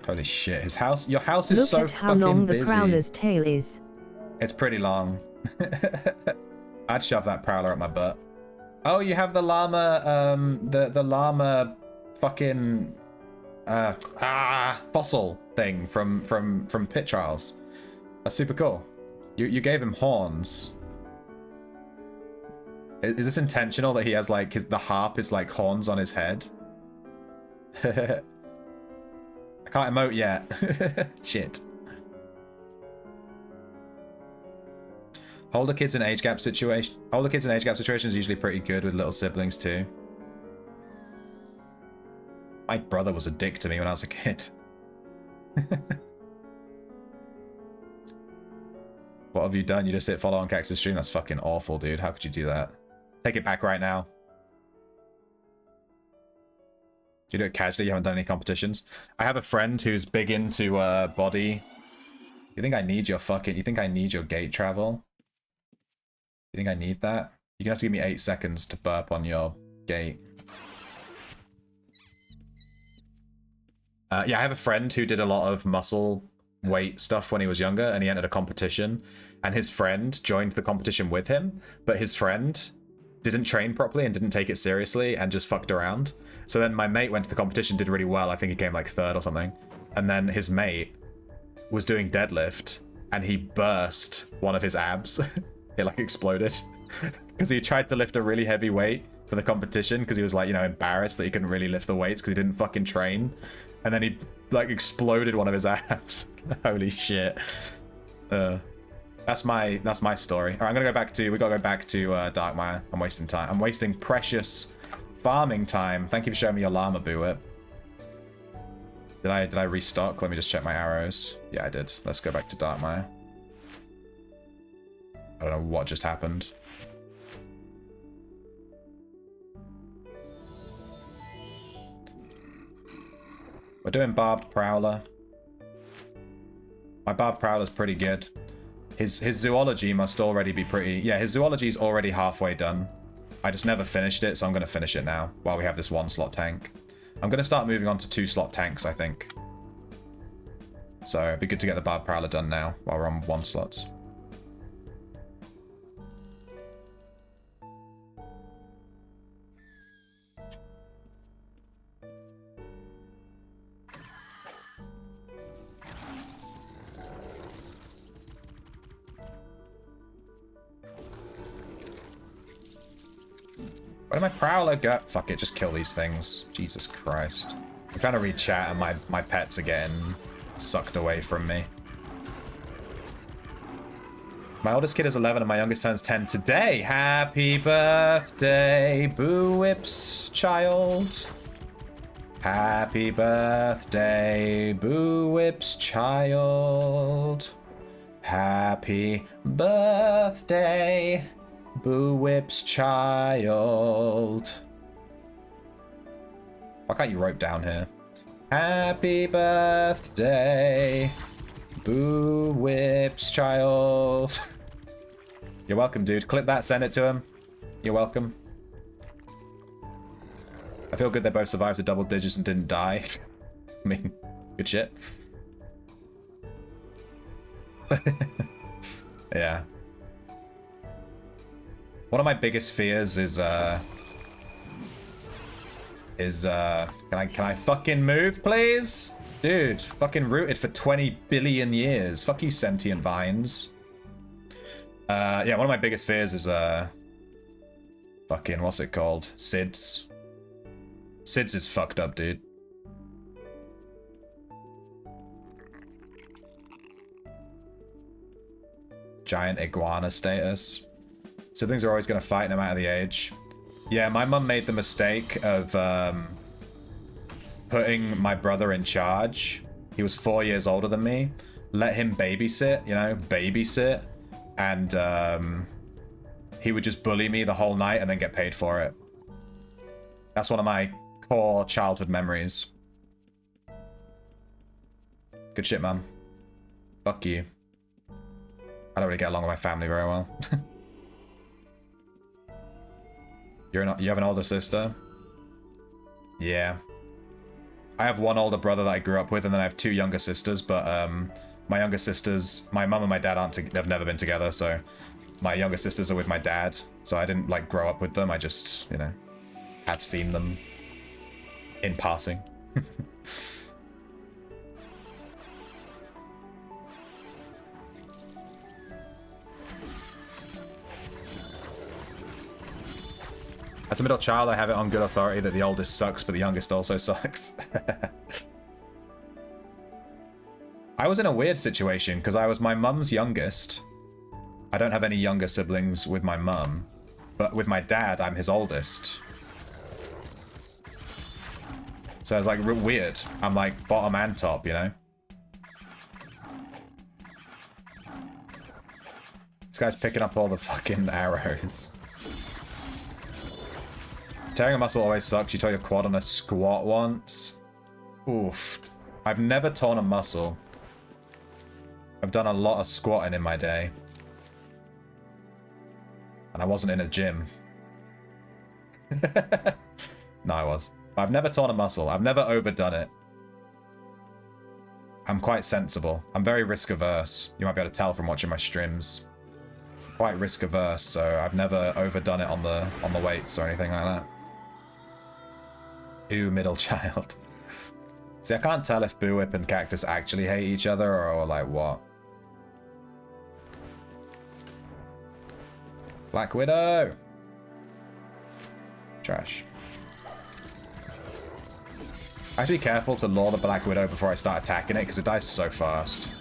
Holy shit, his house, your house is Look so at how fucking long busy. the prowler's tail is. It's pretty long. I'd shove that prowler up my butt. Oh, you have the llama, the llama fucking fossil thing from Pit Trials. That's super cool. You gave him horns. Is this intentional that he has like the harp is like horns on his head? I can't emote yet. Shit. Older kids in age gap situations are usually pretty good with little siblings too. My brother was a dick to me when I was a kid. What have you done? You just hit follow on Cactus stream? That's fucking awful, dude. How could you do that? Take it back right now. You do it casually, you haven't done any competitions. I have a friend who's big into body. You think I need your gate travel? You think I need that? You're gonna have to give me 8 seconds to burp on your gate. Yeah, I have a friend who did a lot of muscle weight stuff when he was younger, and he entered a competition, and his friend joined the competition with him, but his friend didn't train properly and didn't take it seriously and just fucked around. So then my mate went to the competition, did really well. I think he came like 3rd or something. And then his mate was doing deadlift and he burst one of his abs. It like exploded because he tried to lift a really heavy weight for the competition because he was like, you know, embarrassed that he couldn't really lift the weights because he didn't fucking train. And then he like exploded one of his abs. Holy shit. That's my story. All right, we gotta go back to Darkmire. I'm wasting time. I'm wasting precious farming time. Thank you for showing me your llama, Boo Whip. Did I restock? Let me just check my arrows. Yeah, I did. Let's go back to Darkmire. I don't know what just happened. We're doing Barbed Prowler. My Barbed Prowler's pretty good. His zoology must already be pretty... Yeah, his zoology is already halfway done. I just never finished it, so I'm going to finish it now while we have this 1-slot tank. I'm going to start moving on to 2-slot tanks, I think. So it'd be good to get the Barbed Prowler done now while we're on 1 slots. Where did my Prowler go? Fuck it, just kill these things. Jesus Christ. I'm trying to read chat and my pets are getting sucked away from me. My oldest kid is 11 and my youngest turns 10 today. Happy birthday, Boo Whip's child. Happy birthday, Boo Whip's child. Happy birthday, Boo Whip's child. Why can't you rope down here? Happy birthday, Boo Whip's child. You're welcome, dude. Clip that, send it to him. You're welcome. I feel good they both survived to double digits and didn't die. I mean, good shit. Yeah. One of my biggest fears is can I fucking move, please? Dude, fucking rooted for 20 billion years. Fuck you, sentient vines. Yeah, one of my biggest fears is fucking, what's it called? SIDS. SIDS is fucked up, dude. Giant iguana status. Siblings are always going to fight no matter the age. Yeah, my mum made the mistake of putting my brother in charge. He was 4 years older than me. Let him babysit, you know, babysit. And he would just bully me the whole night and then get paid for it. That's one of my core childhood memories. Good shit, man. Fuck you. I don't really get along with my family very well. You have an older sister? Yeah. I have one older brother that I grew up with, and then I have 2 younger sisters, but my younger sisters, my mum and my dad they've never been together, so my younger sisters are with my dad, so I didn't like grow up with them. I just, you know, have seen them in passing. As a middle child, I have it on good authority that the oldest sucks, but the youngest also sucks. I was in a weird situation because I was my mum's youngest. I don't have any younger siblings with my mum, but with my dad, I'm his oldest. So it's like weird. I'm like bottom and top, you know? This guy's picking up all the fucking arrows. Tearing a muscle always sucks. You tore your quad on a squat once. Oof. I've never torn a muscle. I've done a lot of squatting in my day. And I wasn't in a gym. No, I was. But I've never torn a muscle. I've never overdone it. I'm quite sensible. I'm very risk averse. You might be able to tell from watching my streams. Quite risk averse, so I've never overdone it on the weights or anything like that. Ooh, middle child. See, I can't tell if Boo Whip and Cactus actually hate each other or like what. Black Widow! Trash. I have to be careful to lure the Black Widow before I start attacking it because it dies so fast.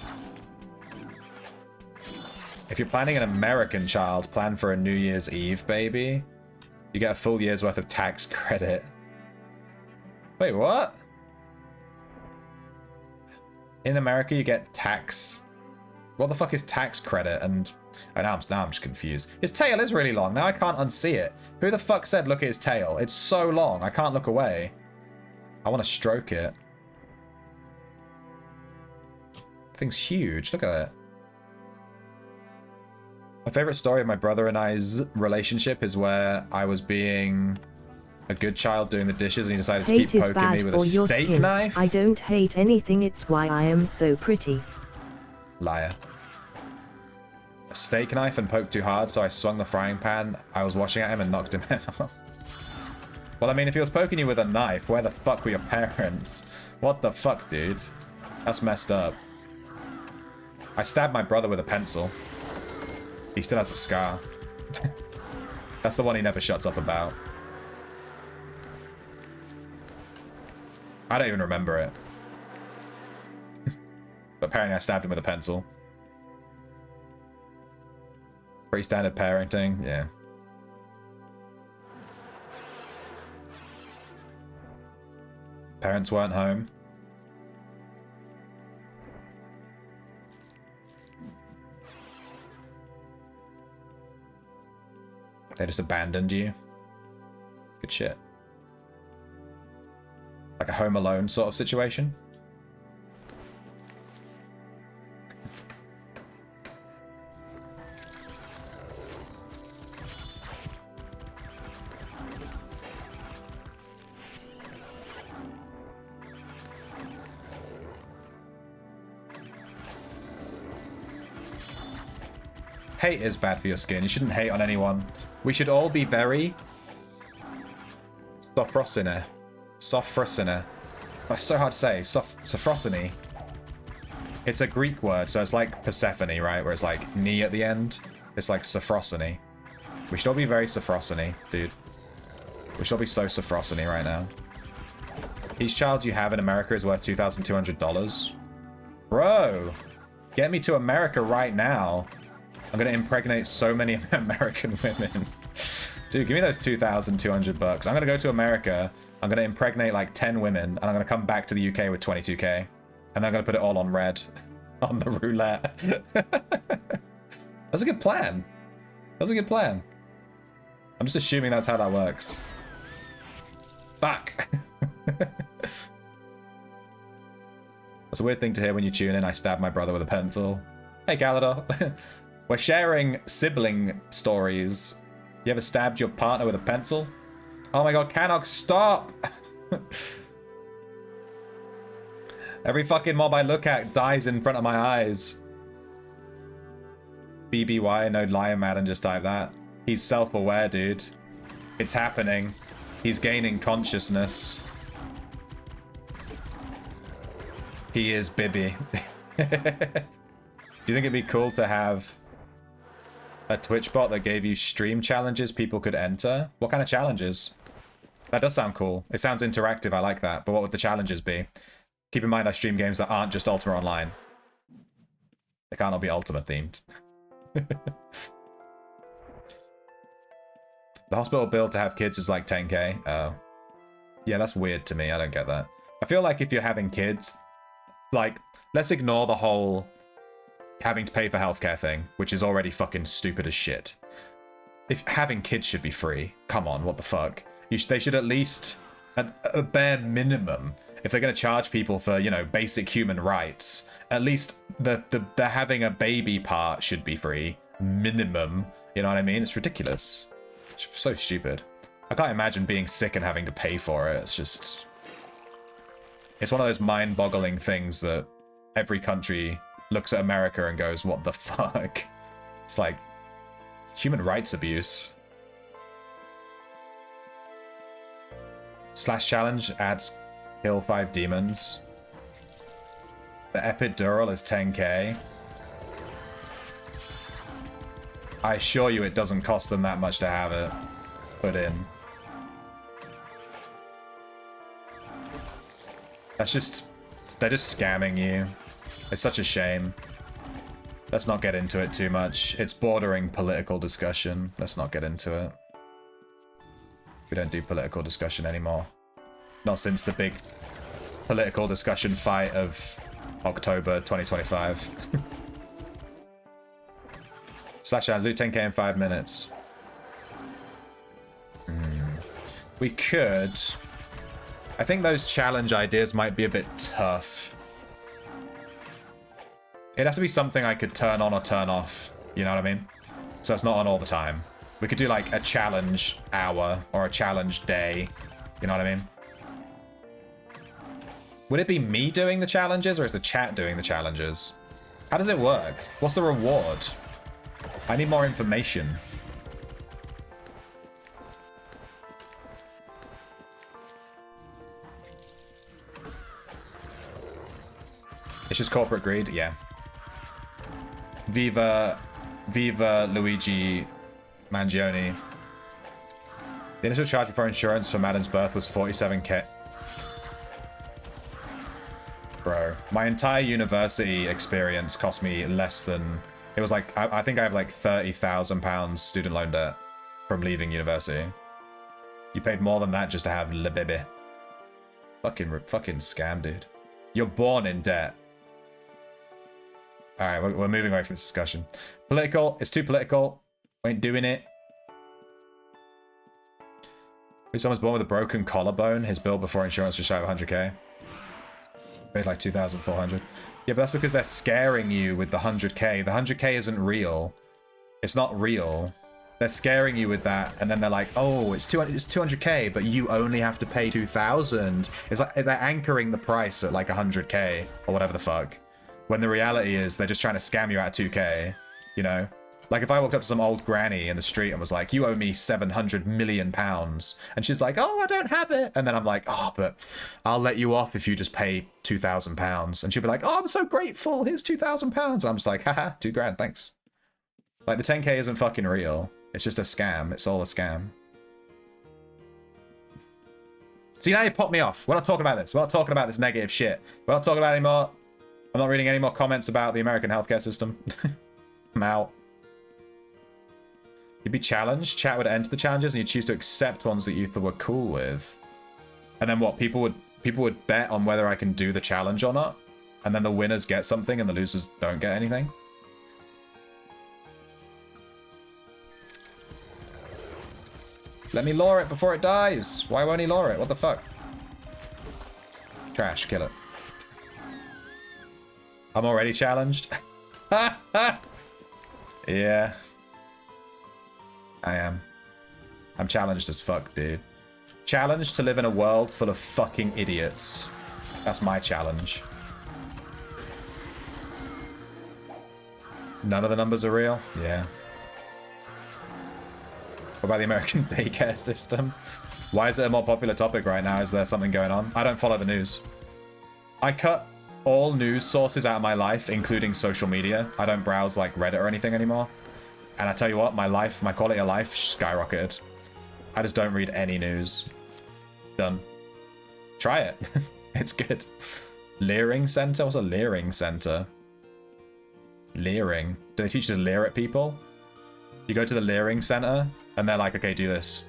If you're planning an American child, plan for a New Year's Eve baby. You get a full year's worth of tax credit. Wait, what? In America, you get tax. What the fuck is tax credit? And oh, now I'm just confused. His tail is really long. Now I can't unsee it. Who the fuck said look at his tail? It's so long. I can't look away. I want to stroke it. Thing's huge. Look at it. My favorite story of my brother and I's relationship is where I was being a good child doing the dishes and he decided to keep poking me with a steak knife. I don't hate anything, it's why I am so pretty. Liar. A steak knife and poked too hard, so I swung the frying pan I was washing at him and knocked him out. Well, I mean, if he was poking you with a knife, where the fuck were your parents? What the fuck, dude? That's messed up. I stabbed my brother with a pencil. He still has a scar. That's the one he never shuts up about. I don't even remember it. But apparently I stabbed him with a pencil. Pretty standard parenting, yeah. Parents weren't home. They just abandoned you. Good shit. Like a Home Alone sort of situation. Hate is bad for your skin. You shouldn't hate on anyone. We should all be very Sophrosine. Sophrosine. That's so hard to say. Sophrosine. It's a Greek word, so it's like Persephone, right? Where it's like ni at the end. It's like Sophrosine. We should all be very Sophrosine, dude. We should all be so Sophrosine right now. Each child you have in America is worth $2,200. Bro, get me to America right now. I'm gonna impregnate so many American women. Dude, give me those 2,200 bucks. I'm gonna go to America. I'm gonna impregnate like 10 women, and I'm gonna come back to the UK with 22k, and then I'm gonna put it all on red, on the roulette. That's a good plan. That's a good plan. I'm just assuming that's how that works. Fuck. That's a weird thing to hear when you tune in. I stabbed my brother with a pencil. Hey, Galador. We're sharing sibling stories. You ever stabbed your partner with a pencil? Oh my god, Canog, stop! Every fucking mob I look at dies in front of my eyes. BBY, no liar, Madden, just type that. He's self-aware, dude. It's happening. He's gaining consciousness. He is Bibby. Do you think it'd be cool to have a Twitch bot that gave you stream challenges people could enter? What kind of challenges? That does sound cool. It sounds interactive. I like that. But what would the challenges be? Keep in mind I stream games that aren't just Ultimate Online. They can't all be Ultimate themed. The hospital bill to have kids is like 10k. Oh. Yeah, that's weird to me. I don't get that. I feel like if you're having kids, like, let's ignore the whole having to pay for healthcare thing, which is already fucking stupid as shit. If having kids should be free, come on, what the fuck? They should at least, at a bare minimum, if they're going to charge people for, you know, basic human rights, at least the having a baby part should be free. Minimum. You know what I mean? It's ridiculous. It's so stupid. I can't imagine being sick and having to pay for it. It's just... It's one of those mind-boggling things that every country looks at America and goes, what the fuck? It's like human rights abuse. Slash challenge adds kill 5 demons. The epidural is 10k. I assure you it doesn't cost them that much to have it put in. That's just... They're just scamming you. It's such a shame. Let's not get into it too much. It's bordering political discussion. Let's not get into it. We don't do political discussion anymore. Not since the big political discussion fight of October 2025. Slash loot 10k in 5 minutes. We could... I think those challenge ideas might be a bit tough. It'd have to be something I could turn on or turn off. You know what I mean? So it's not on all the time. We could do like a challenge hour or a challenge day. You know what I mean? Would it be me doing the challenges or is the chat doing the challenges? How does it work? What's the reward? I need more information. It's just corporate greed? Yeah. Viva Luigi Mangione. The initial charge before insurance for Madden's birth was 47k. Bro, my entire university experience cost me less than... It was like, I think I have like £30,000 student loan debt from leaving university. You paid more than that just to have Le Bebe. Fucking scam, dude. You're born in debt. Alright, we're moving away from this discussion. Political. It's too political. We ain't doing it. If someone's born with a broken collarbone, his bill before insurance was shy of 100k. Paid like 2,400. Yeah, but that's because they're scaring you with the 100k. The 100k isn't real. It's not real. They're scaring you with that, and then they're like, oh, it's 200k, but you only have to pay 2,000. It's like they're anchoring the price at like 100k or whatever the fuck. When the reality is they're just trying to scam you out of 2k, you know? Like if I walked up to some old granny in the street and was like, you owe me 700 million pounds. And she's like, oh, I don't have it. And then I'm like, oh, but I'll let you off if you just pay 2,000 pounds. And she'll be like, oh, I'm so grateful. Here's 2,000 pounds. And I'm just like, haha, 2 grand, thanks. Like the 10k isn't fucking real. It's just a scam. It's all a scam. See, now you pop me off. We're not talking about this. We're not talking about this negative shit. We're not talking about it anymore. I'm not reading any more comments about the American healthcare system. I'm out. You'd be challenged, chat would enter the challenges, and you'd choose to accept ones that you thought were cool with. And then what? People would bet on whether I can do the challenge or not. And then the winners get something and the losers don't get anything. Let me lure it before it dies. Why won't he lure it? What the fuck? Trash, kill it. I'm already challenged. Yeah. I am. I'm challenged as fuck, dude. Challenged to live in a world full of fucking idiots. That's my challenge. None of the numbers are real? Yeah. What about the American daycare system? Why is it a more popular topic right now? Is there something going on? I don't follow the news. I cut all news sources out of my life, including social media. I don't browse like Reddit or anything anymore. And I tell you what, my quality of life skyrocketed. I just don't read any news. Done. Try it. It's good. Leering Center? What's a Leering Center? Leering. Do they teach you to leer at people? You go to the Leering Center, and they're like, okay, do this.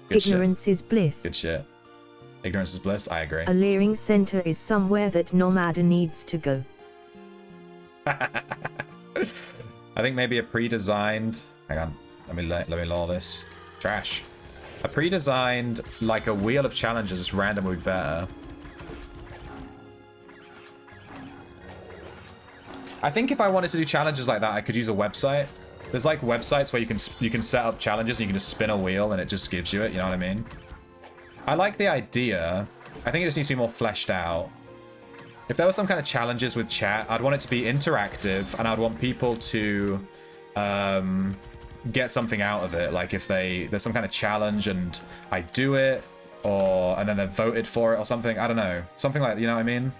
Good Ignorance is bliss. Good shit. Ignorance is bliss? I agree. A leering center is somewhere that nomad needs to go. I think maybe a pre-designed... Hang on. Let me law this. Trash. A pre-designed, like a wheel of challenges is random would be better. I think if I wanted to do challenges like that, I could use a website. There's like websites where you can set up challenges and you can just spin a wheel and it just gives you it, you know what I mean? I like the idea. I think it just needs to be more fleshed out. If there was some kind of challenges with chat, I'd want it to be interactive and I'd want people to get something out of it. Like if there's some kind of challenge and I do it, and then they're voted for it or something. I don't know. Something like, you know what I mean?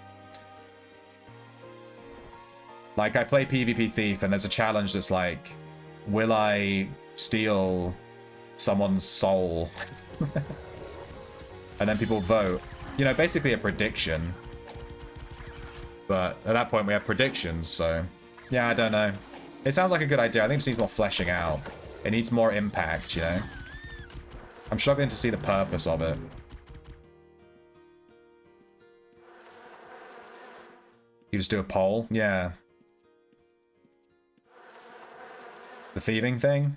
Like, I play PvP Thief, and there's a challenge that's like, will I steal someone's soul? And then people vote. You know, basically a prediction. But at that point, we have predictions, so... Yeah, I don't know. It sounds like a good idea. I think it just needs more fleshing out. It needs more impact, you know? I'm struggling to see the purpose of it. You just do a poll? Yeah. The thieving thing?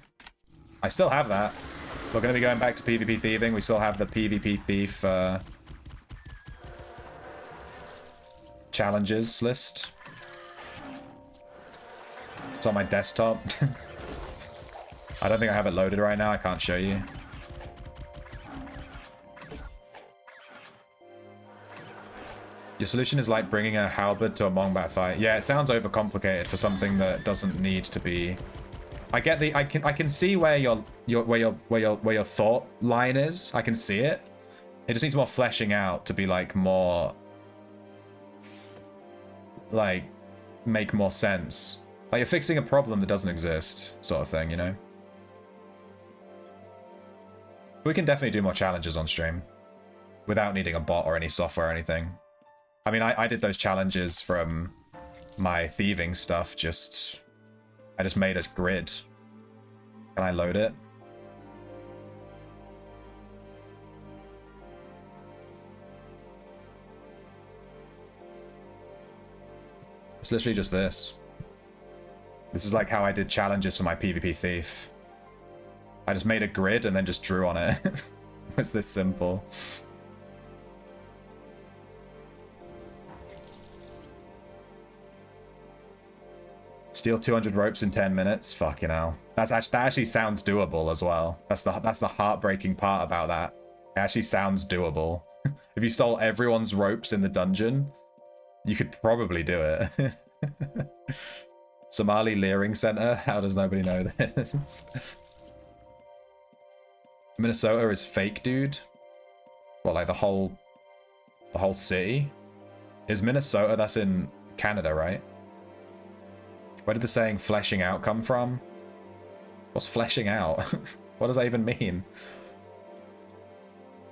I still have that. We're going to be going back to PvP thieving. We still have the PvP thief challenges list. It's on my desktop. I don't think I have it loaded right now. I can't show you. Your solution is like bringing a halberd to a Mongbat fight. Yeah, it sounds overcomplicated for something that doesn't need to be. I get the I can see where your thought line is. I can see it. It just needs more fleshing out to be like more like make more sense. Like you're fixing a problem that doesn't exist, sort of thing, you know? We can definitely do more challenges on stream without needing a bot or any software or anything. I mean, I did those challenges from my thieving stuff, I just made a grid. Can I load it? It's literally just this. This is like how I did challenges for my PvP Thief. I just made a grid and then just drew on it. It's this simple. Steal 200 ropes in 10 minutes. Fucking hell. That actually sounds doable as well. That's the heartbreaking part about that. It actually sounds doable. If you stole everyone's ropes in the dungeon, you could probably do it. Somali Leering Center. How does nobody know this? Minnesota is fake, dude. What, like the whole city? Is Minnesota? That's in Canada, right? Where did the saying fleshing out come from? What's fleshing out? What does that even mean?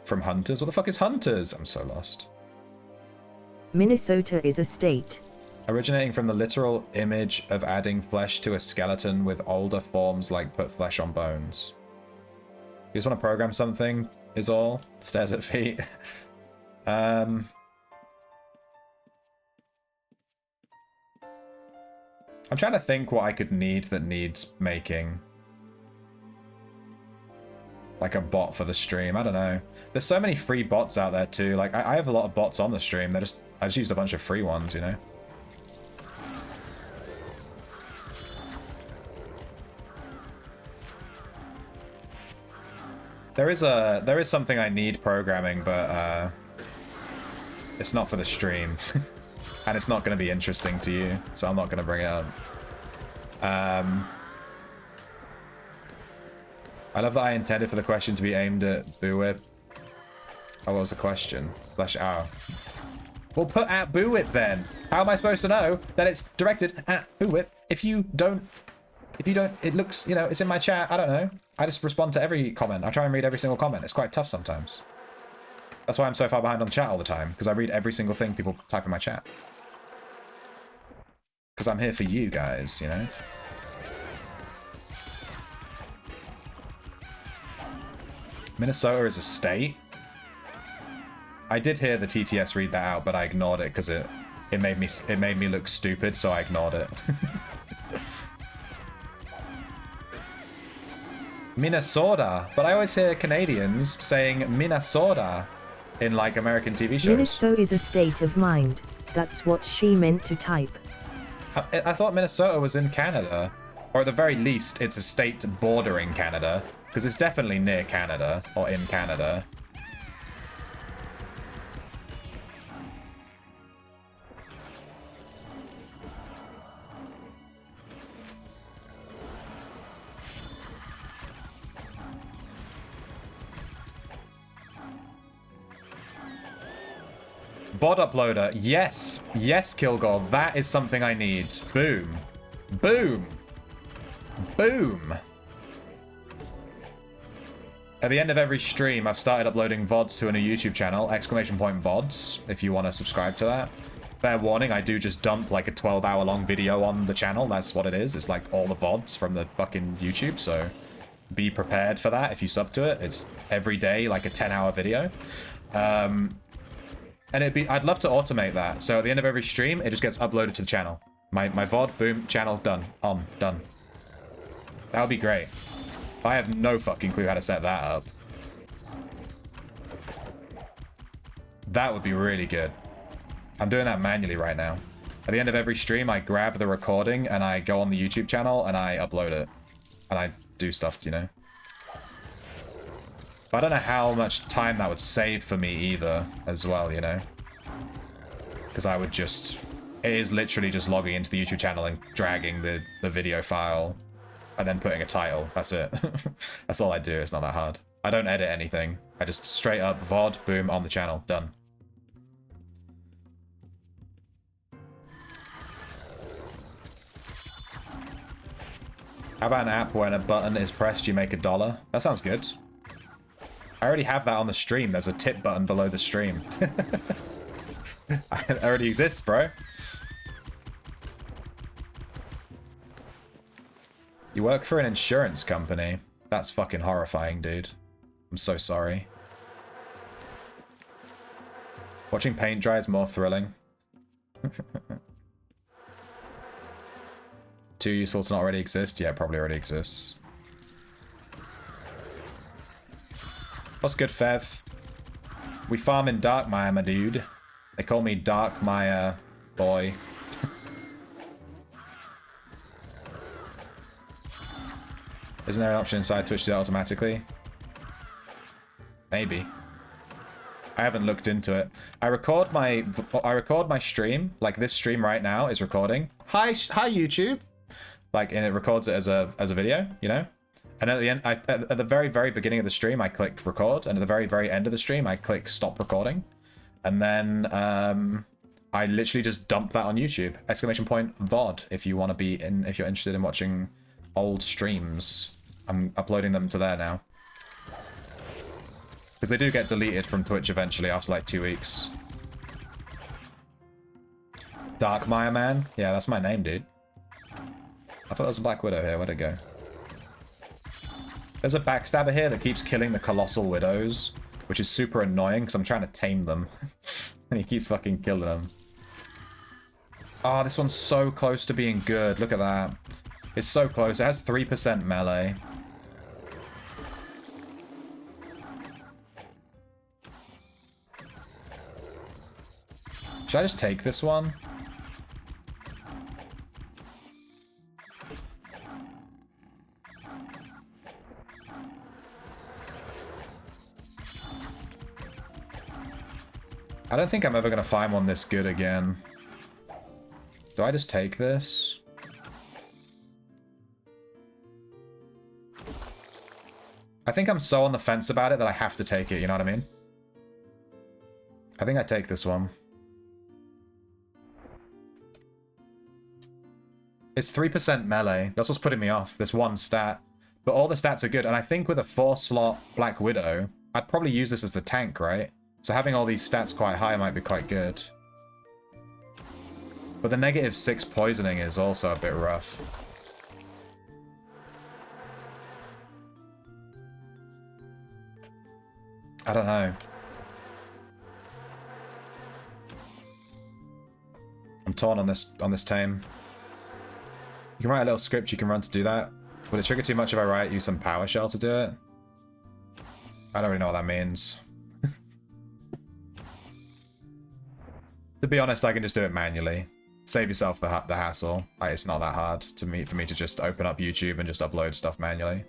From hunters? What the fuck is hunters? I'm so lost. Minnesota is a state. Originating from the literal image of adding flesh to a skeleton with older forms like put flesh on bones. You just want to program something, is all. Stares at feet. I'm trying to think what I could need that needs making. Like a bot for the stream, I don't know. There's so many free bots out there too. Like I have a lot of bots on the stream. I just used a bunch of free ones, you know. There is something I need programming, but it's not for the stream. And it's not going to be interesting to you, so I'm not going to bring it up. I love that I intended for the question to be aimed at Boo Whip. Oh, what was the question? Flesh out. Well, put at Boo Whip then. How am I supposed to know that it's directed at Boo Whip if you don't, it looks, you know, it's in my chat. I don't know. I just respond to every comment. I try and read every single comment. It's quite tough sometimes. That's why I'm so far behind on the chat all the time, because I read every single thing people type in my chat. Because I'm here for you guys, you know? Minnesota is a state. I did hear the TTS read that out, but I ignored it because it made me look stupid, so I ignored it. Minnesota, but I always hear Canadians saying Minnesota in like American TV shows. Minnesota is a state of mind. That's what she meant to type. I thought Minnesota was in Canada, or at the very least, it's a state bordering Canada, because it's definitely near Canada or in Canada. Bod uploader. Yes. Yes, Kilgore. That is something I need. Boom. Boom. Boom. At the end of every stream, I've started uploading VODs to a new YouTube channel. ! VODs, if you want to subscribe to that. Fair warning, I do just dump like a 12-hour long video on the channel. That's what it is. It's like all the VODs from the fucking YouTube, so be prepared for that if you sub to it. It's every day, like a 10-hour video. And I'd love to automate that. So at the end of every stream, it just gets uploaded to the channel. My VOD, boom, channel, done. On, done. That would be great. I have no fucking clue how to set that up. That would be really good. I'm doing that manually right now. At the end of every stream, I grab the recording and I go on the YouTube channel and I upload it. And I do stuff, you know. But I don't know how much time that would save for me either, as well, you know? Because I would just... It is literally just logging into the YouTube channel and dragging the video file and then putting a title. That's it. That's all I do. It's not that hard. I don't edit anything. I just straight up VOD, boom, on the channel. Done. How about an app where when a button is pressed, you make $1? That sounds good. I already have that on the stream. There's a tip button below the stream. It already exists, bro. You work for an insurance company. That's fucking horrifying, dude. I'm so sorry. Watching paint dry is more thrilling. Too useful to not already exist? Yeah, it probably already exists. What's good, Fev? We farm in Darkmire, my dude. They call me Darkmire boy. Isn't there an option inside Twitch to do that automatically? Maybe. I haven't looked into it. I record my stream, like this stream right now is recording. Hi YouTube. Like, and it records it as a video, you know? And at the end, at the very, very beginning of the stream, I click record, and at the very, very end of the stream, I click stop recording. And then I literally just dump that on YouTube. ! VOD if you want to be in, if you're interested in watching old streams. I'm uploading them to there now. Because they do get deleted from Twitch eventually after like 2 weeks. Darkmire, man. Yeah, that's my name, dude. I thought there was a Black Widow here. Where'd it go? There's a backstabber here that keeps killing the Colossal Widows, which is super annoying because I'm trying to tame them. And he keeps fucking killing them. Oh, this one's so close to being good. Look at that. It's so close. It has 3% melee. Should I just take this one? I don't think I'm ever going to find one this good again. Do I just take this? I think I'm so on the fence about it that I have to take it, you know what I mean? I think I take this one. It's 3% melee. That's what's putting me off, this one stat. But all the stats are good, and I think with a 4-slot Black Widow, I'd probably use this as the tank, right? So having all these stats quite high might be quite good. But the -6 poisoning is also a bit rough. I don't know. I'm torn on this tame. You can write a little script you can run to do that. Would it trigger too much if I write you some PowerShell to do it? I don't really know what that means. To be honest, I can just do it manually. Save yourself the hassle. It's not that hard for me to just open up YouTube and just upload stuff manually.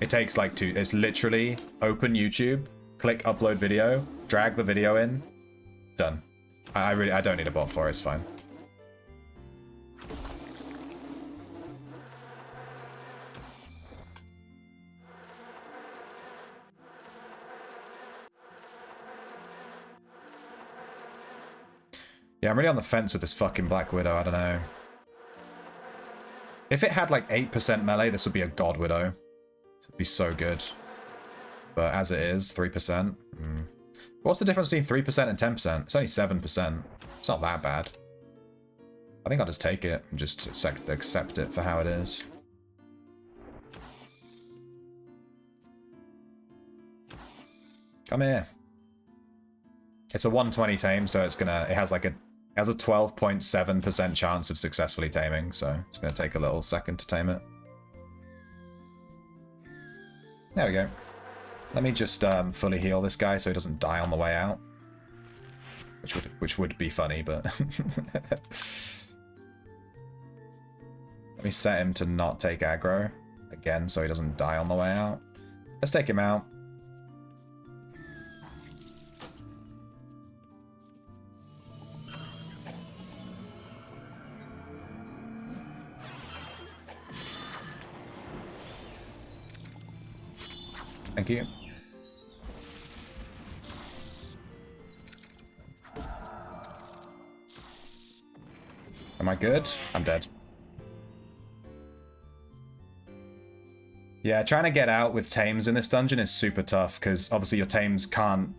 It takes like it's literally open YouTube, click upload video, drag the video in, done. I don't need a bot for it, it's fine. Yeah, I'm really on the fence with this fucking Black Widow, I don't know. If it had like 8% melee, this would be a God Widow. It would be so good. But as it is, 3%. What's the difference between 3% and 10%? It's only 7%. It's not that bad. I think I'll just take it and just accept it for how it is. Come here. It's a 120 tame, so it has a 12.7% chance of successfully taming, so it's gonna take a little second to tame it. There we go. Let me just fully heal this guy so he doesn't die on the way out. Which would be funny, but let me set him to not take aggro again so he doesn't die on the way out. Let's take him out. Thank you. Am I good? I'm dead. Yeah, trying to get out with tames in this dungeon is super tough because obviously your tames can't...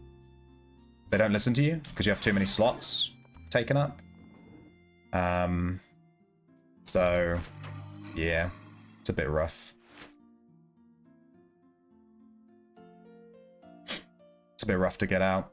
They don't listen to you because you have too many slots taken up. So, yeah, it's a bit rough. It's a bit rough to get out.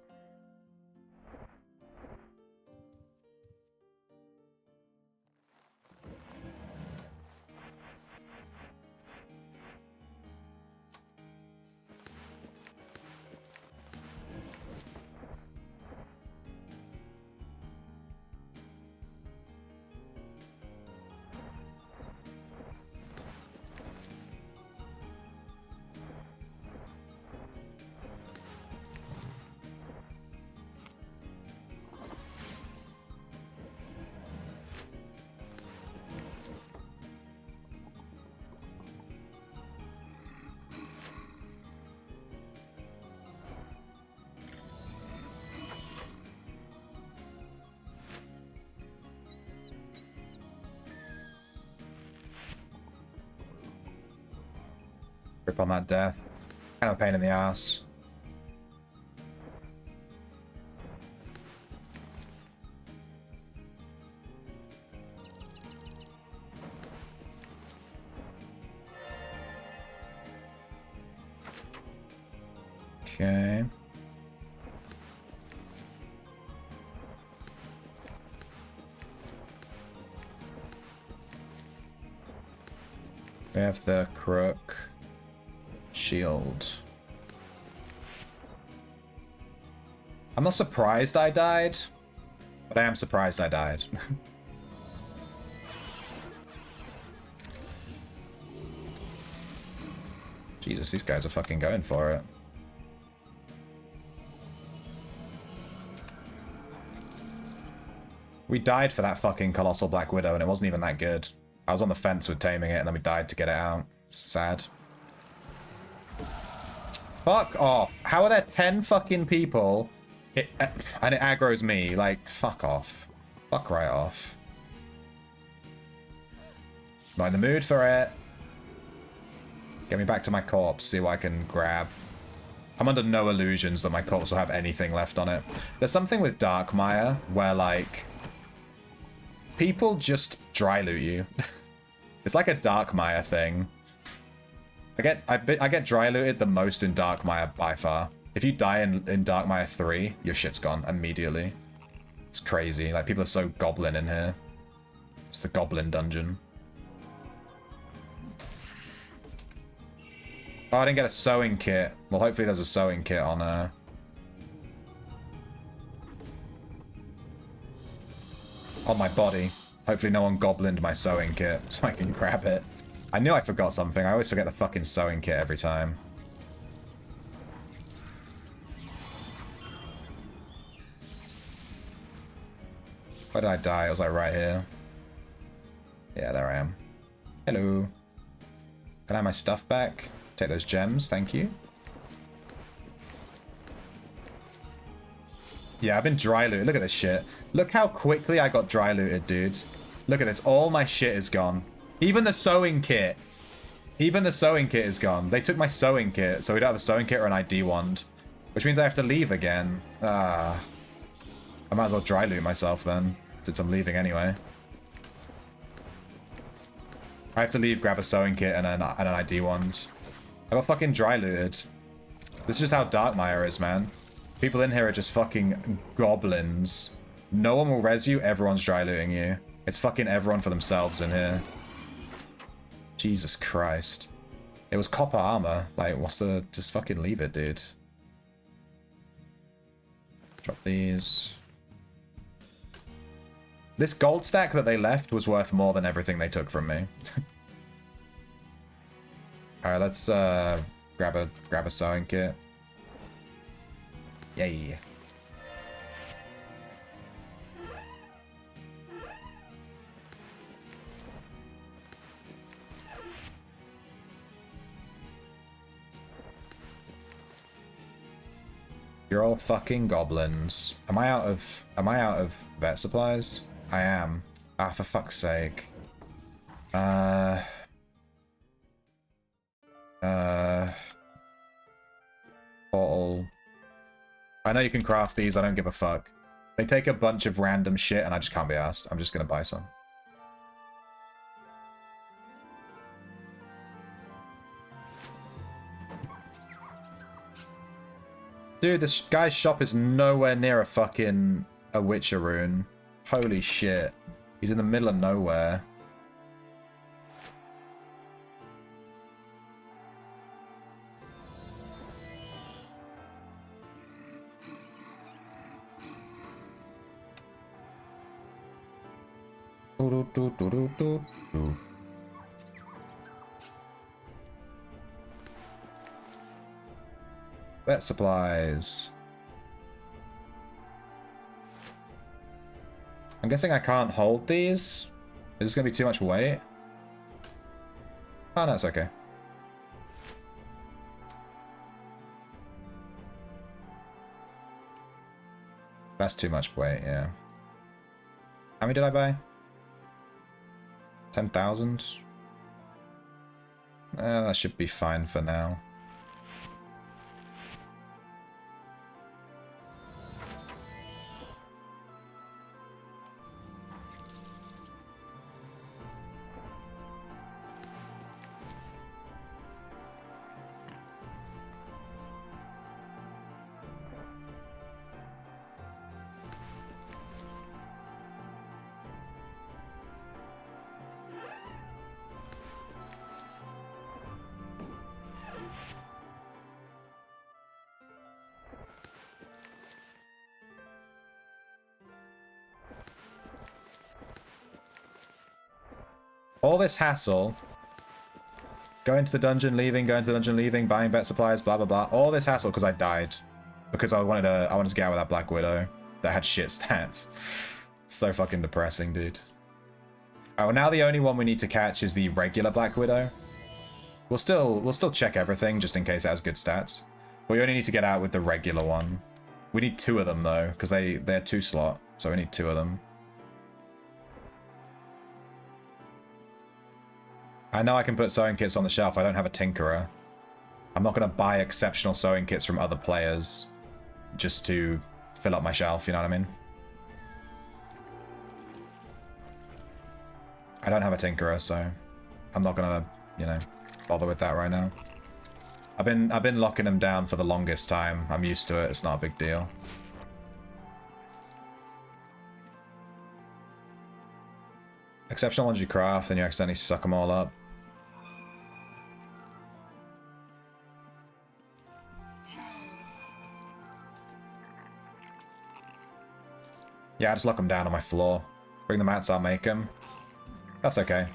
Rip on that death. Kind of a pain in the ass. Okay. We have the crook shield. I'm not surprised I died, but I am surprised I died. Jesus, these guys are fucking going for it. We died for that fucking Colossal Black Widow and it wasn't even that good. I was on the fence with taming it and then we died to get it out. Sad. Fuck off. How are there 10 fucking people and it aggroes me? Like, fuck off. Fuck right off. Not in the mood for it. Get me back to my corpse, see what I can grab. I'm under no illusions that my corpse will have anything left on it. There's something with Darkmire where, like, people just dry loot you. It's like a Darkmire thing. I get dry looted the most in Darkmire by far. If you die in Darkmire 3, your shit's gone immediately. It's crazy. Like, people are so goblin in here. It's the goblin dungeon. Oh, I didn't get a sewing kit. Well, hopefully there's a sewing kit on my body. Hopefully no one goblined my sewing kit so I can grab it. I knew I forgot something. I always forget the fucking sewing kit every time. Where did I die? I was like right here. Yeah, there I am. Hello. Can I have my stuff back? Take those gems, thank you. Yeah, I've been dry looted. Look at this shit. Look how quickly I got dry looted, dude. Look at this. All my shit is gone. Even the sewing kit. Even the sewing kit is gone. They took my sewing kit, so we don't have a sewing kit or an ID wand. Which means I have to leave again. I might as well dry loot myself then, since I'm leaving anyway. I have to leave, grab a sewing kit and an ID wand. I got fucking dry looted. This is just how Darkmire is, man. People in here are just fucking goblins. No one will res you, everyone's dry looting you. It's fucking everyone for themselves in here. Jesus Christ. It was copper armor. Like, what's the... Just fucking leave it, dude. Drop these. This gold stack that they left was worth more than everything they took from me. Alright, let's grab a sewing kit. Yay. You're all fucking goblins. Am I out of vet supplies? I am. Ah, for fuck's sake. Portal. I know you can craft these, I don't give a fuck. They take a bunch of random shit and I just can't be asked. I'm just gonna buy some. Dude, this guy's shop is nowhere near a Witcher rune. Holy shit. He's in the middle of nowhere. Vet supplies. I'm guessing I can't hold these. Is this gonna be too much weight? Oh no, it's okay. That's too much weight, yeah. How many did I buy? 10,000? That should be fine for now. All this hassle. Going to the dungeon, leaving, going to the dungeon, leaving, buying vet supplies, blah, blah, blah. All this hassle because I died. Because I wanted to get out with that Black Widow that had shit stats. So fucking depressing, dude. Oh, now the only one we need to catch is the regular Black Widow. We'll still check everything just in case it has good stats. But we only need to get out with the regular one. We need 2 of them though, because they're 2 slot, so we need 2 of them. I know I can put sewing kits on the shelf. I don't have a tinkerer. I'm not going to buy exceptional sewing kits from other players just to fill up my shelf, you know what I mean? I don't have a tinkerer, so I'm not going to, you know, bother with that right now. I've been locking them down for the longest time. I'm used to it. It's not a big deal. Exceptional ones you craft, then you accidentally suck them all up. Yeah, I just lock them down on my floor. Bring the mats out, make them. That's okay.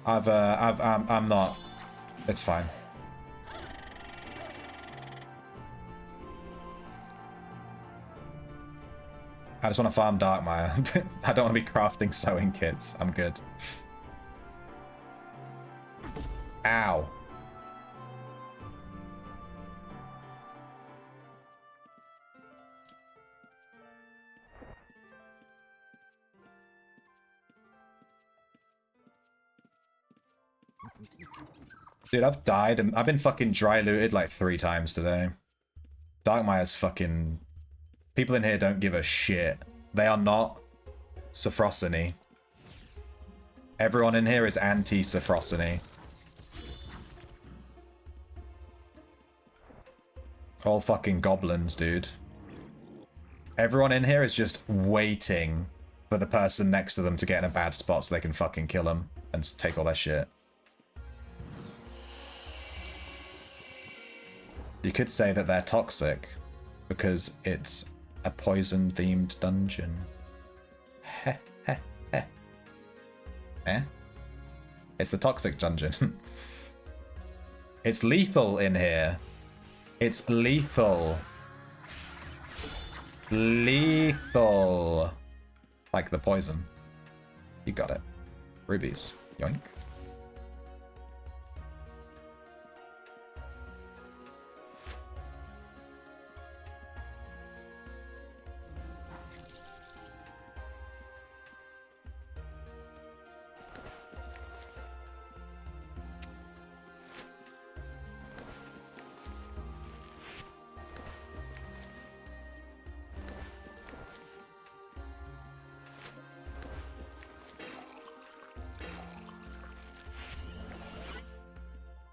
I'm not. It's fine. I just want to farm Darkmire. I don't want to be crafting sewing kits. I'm good. Ow. Dude, I've died and I've been fucking dry looted like 3 times today. Darkmire's fucking... People in here don't give a shit. They are not Sophrosiny. Everyone in here is anti-Sophrosiny. All fucking goblins, dude. Everyone in here is just waiting for the person next to them to get in a bad spot so they can fucking kill them and take all their shit. You could say that they're toxic because it's a poison-themed dungeon. Heh, heh, heh. Eh? It's the toxic dungeon. It's lethal in here. It's lethal. Lethal. Like the poison. You got it. Rubies. Yoink.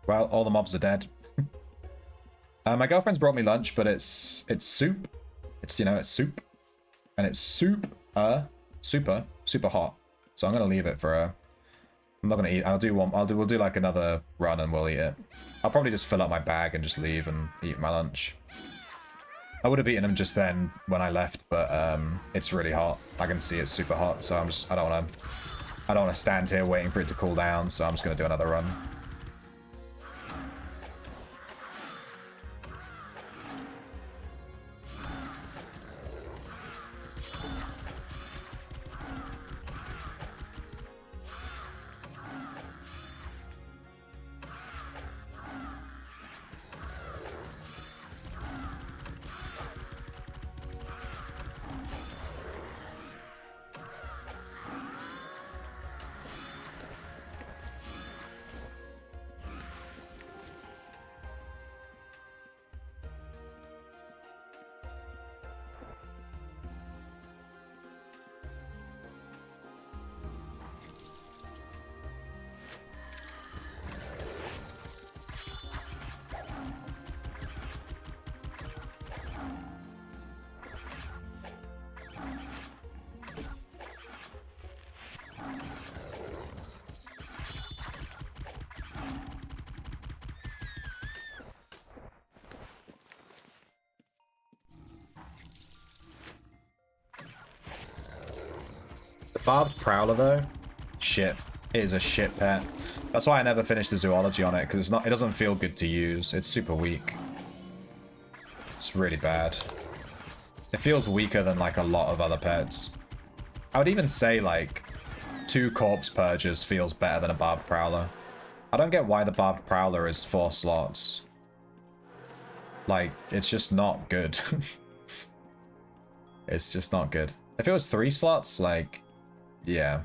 Well, all the mobs are dead. My girlfriend's brought me lunch, but it's soup. It's, you know, it's soup. And it's super hot. So I'm gonna leave it for her. I'm not gonna eat. We'll do like another run and we'll eat it. I'll probably just fill up my bag and just leave and eat my lunch. I would have eaten them just then when I left, but it's really hot. I can see it's super hot, so I don't wanna stand here waiting for it to cool down, so I'm just gonna do another run. Barbed Prowler, though? Shit. It is a shit pet. That's why I never finished the zoology on it, because it doesn't feel good to use. It's super weak. It's really bad. It feels weaker than like a lot of other pets. I would even say like 2 corpse purgers feels better than a barbed prowler. I don't get why the barbed prowler is 4 slots. Like, it's just not good. It's just not good. If it was 3 slots, like, yeah,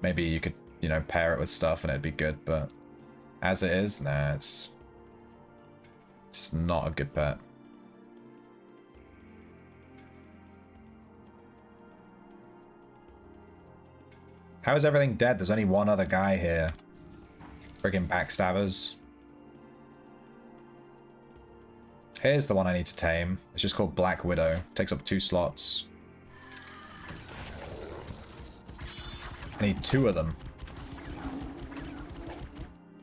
maybe you could, you know, pair it with stuff and it'd be good, but as it is, nah, it's just not a good pet. How is everything dead? There's only one other guy here. Friggin' backstabbers. Here's the one I need to tame. It's just called Black Widow. Takes up 2 slots. I need 2 of them.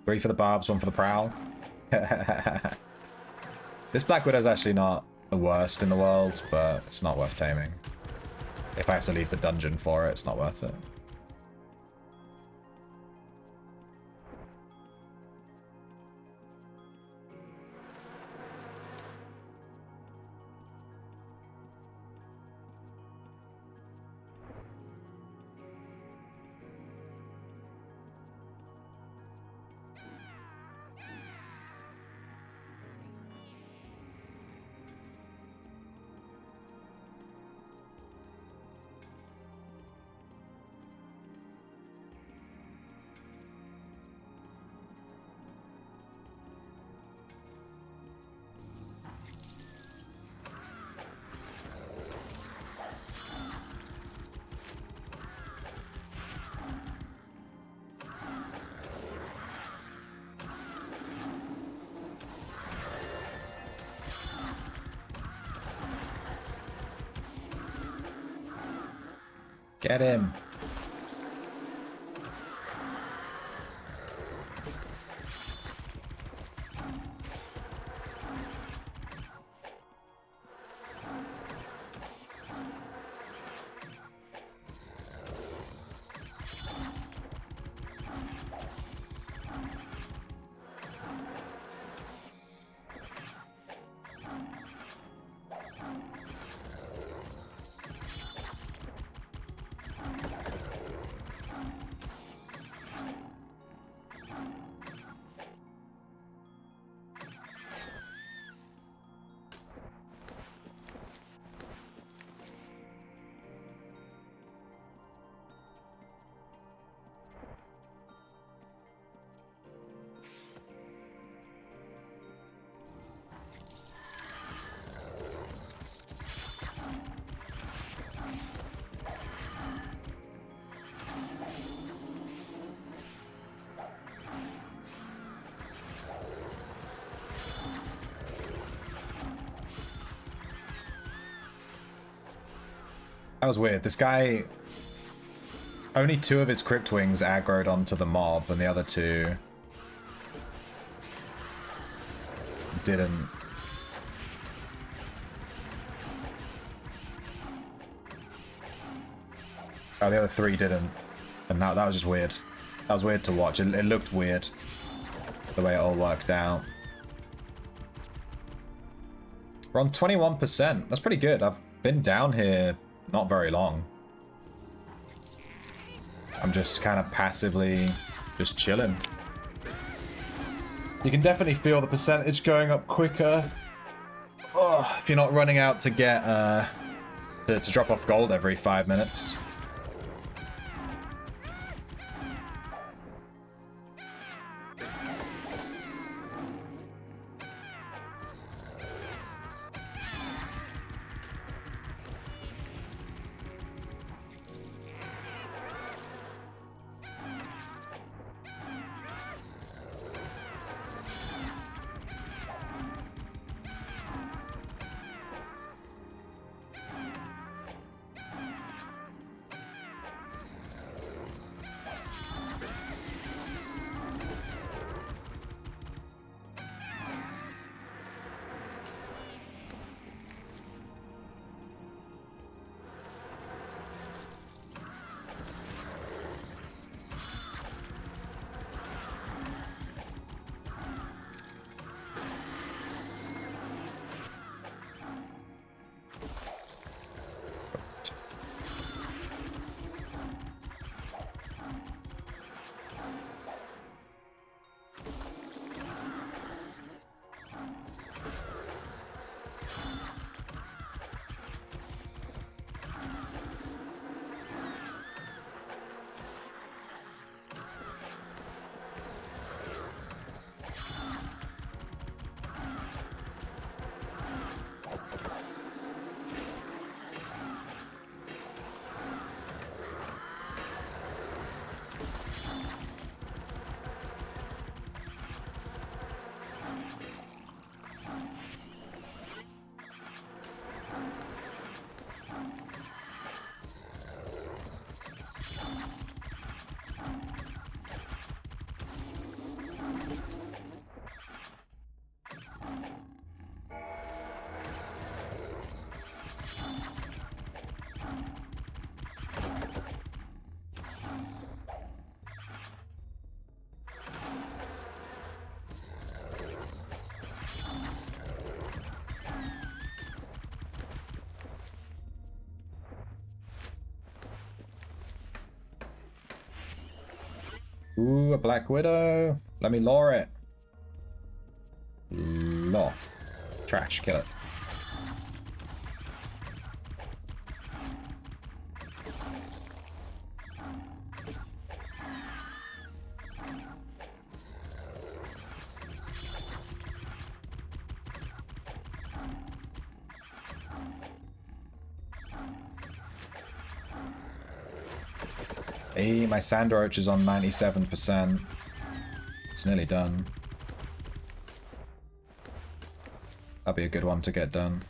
3 for the barbs, 1 for the prowl. This Black Widow is actually not the worst in the world, but it's not worth taming. If I have to leave the dungeon for it, it's not worth it. Get him. That was weird. This guy... Only 2 of his Crypt Wings aggroed onto the mob, and the other 2... didn't. Oh, the other 3 didn't. And that was just weird. That was weird to watch. It looked weird. The way it all worked out. We're on 21%. That's pretty good. I've been down here not very long. I'm just kind of passively just chilling. You can definitely feel the percentage going up quicker. Oh, if you're not running out to get to drop off gold every 5 minutes. Ooh, a Black Widow. Let me lure it. Lure. Trash, kill it. Hey, my Sand Roach is on 97%. It's nearly done. That'll be a good one to get done.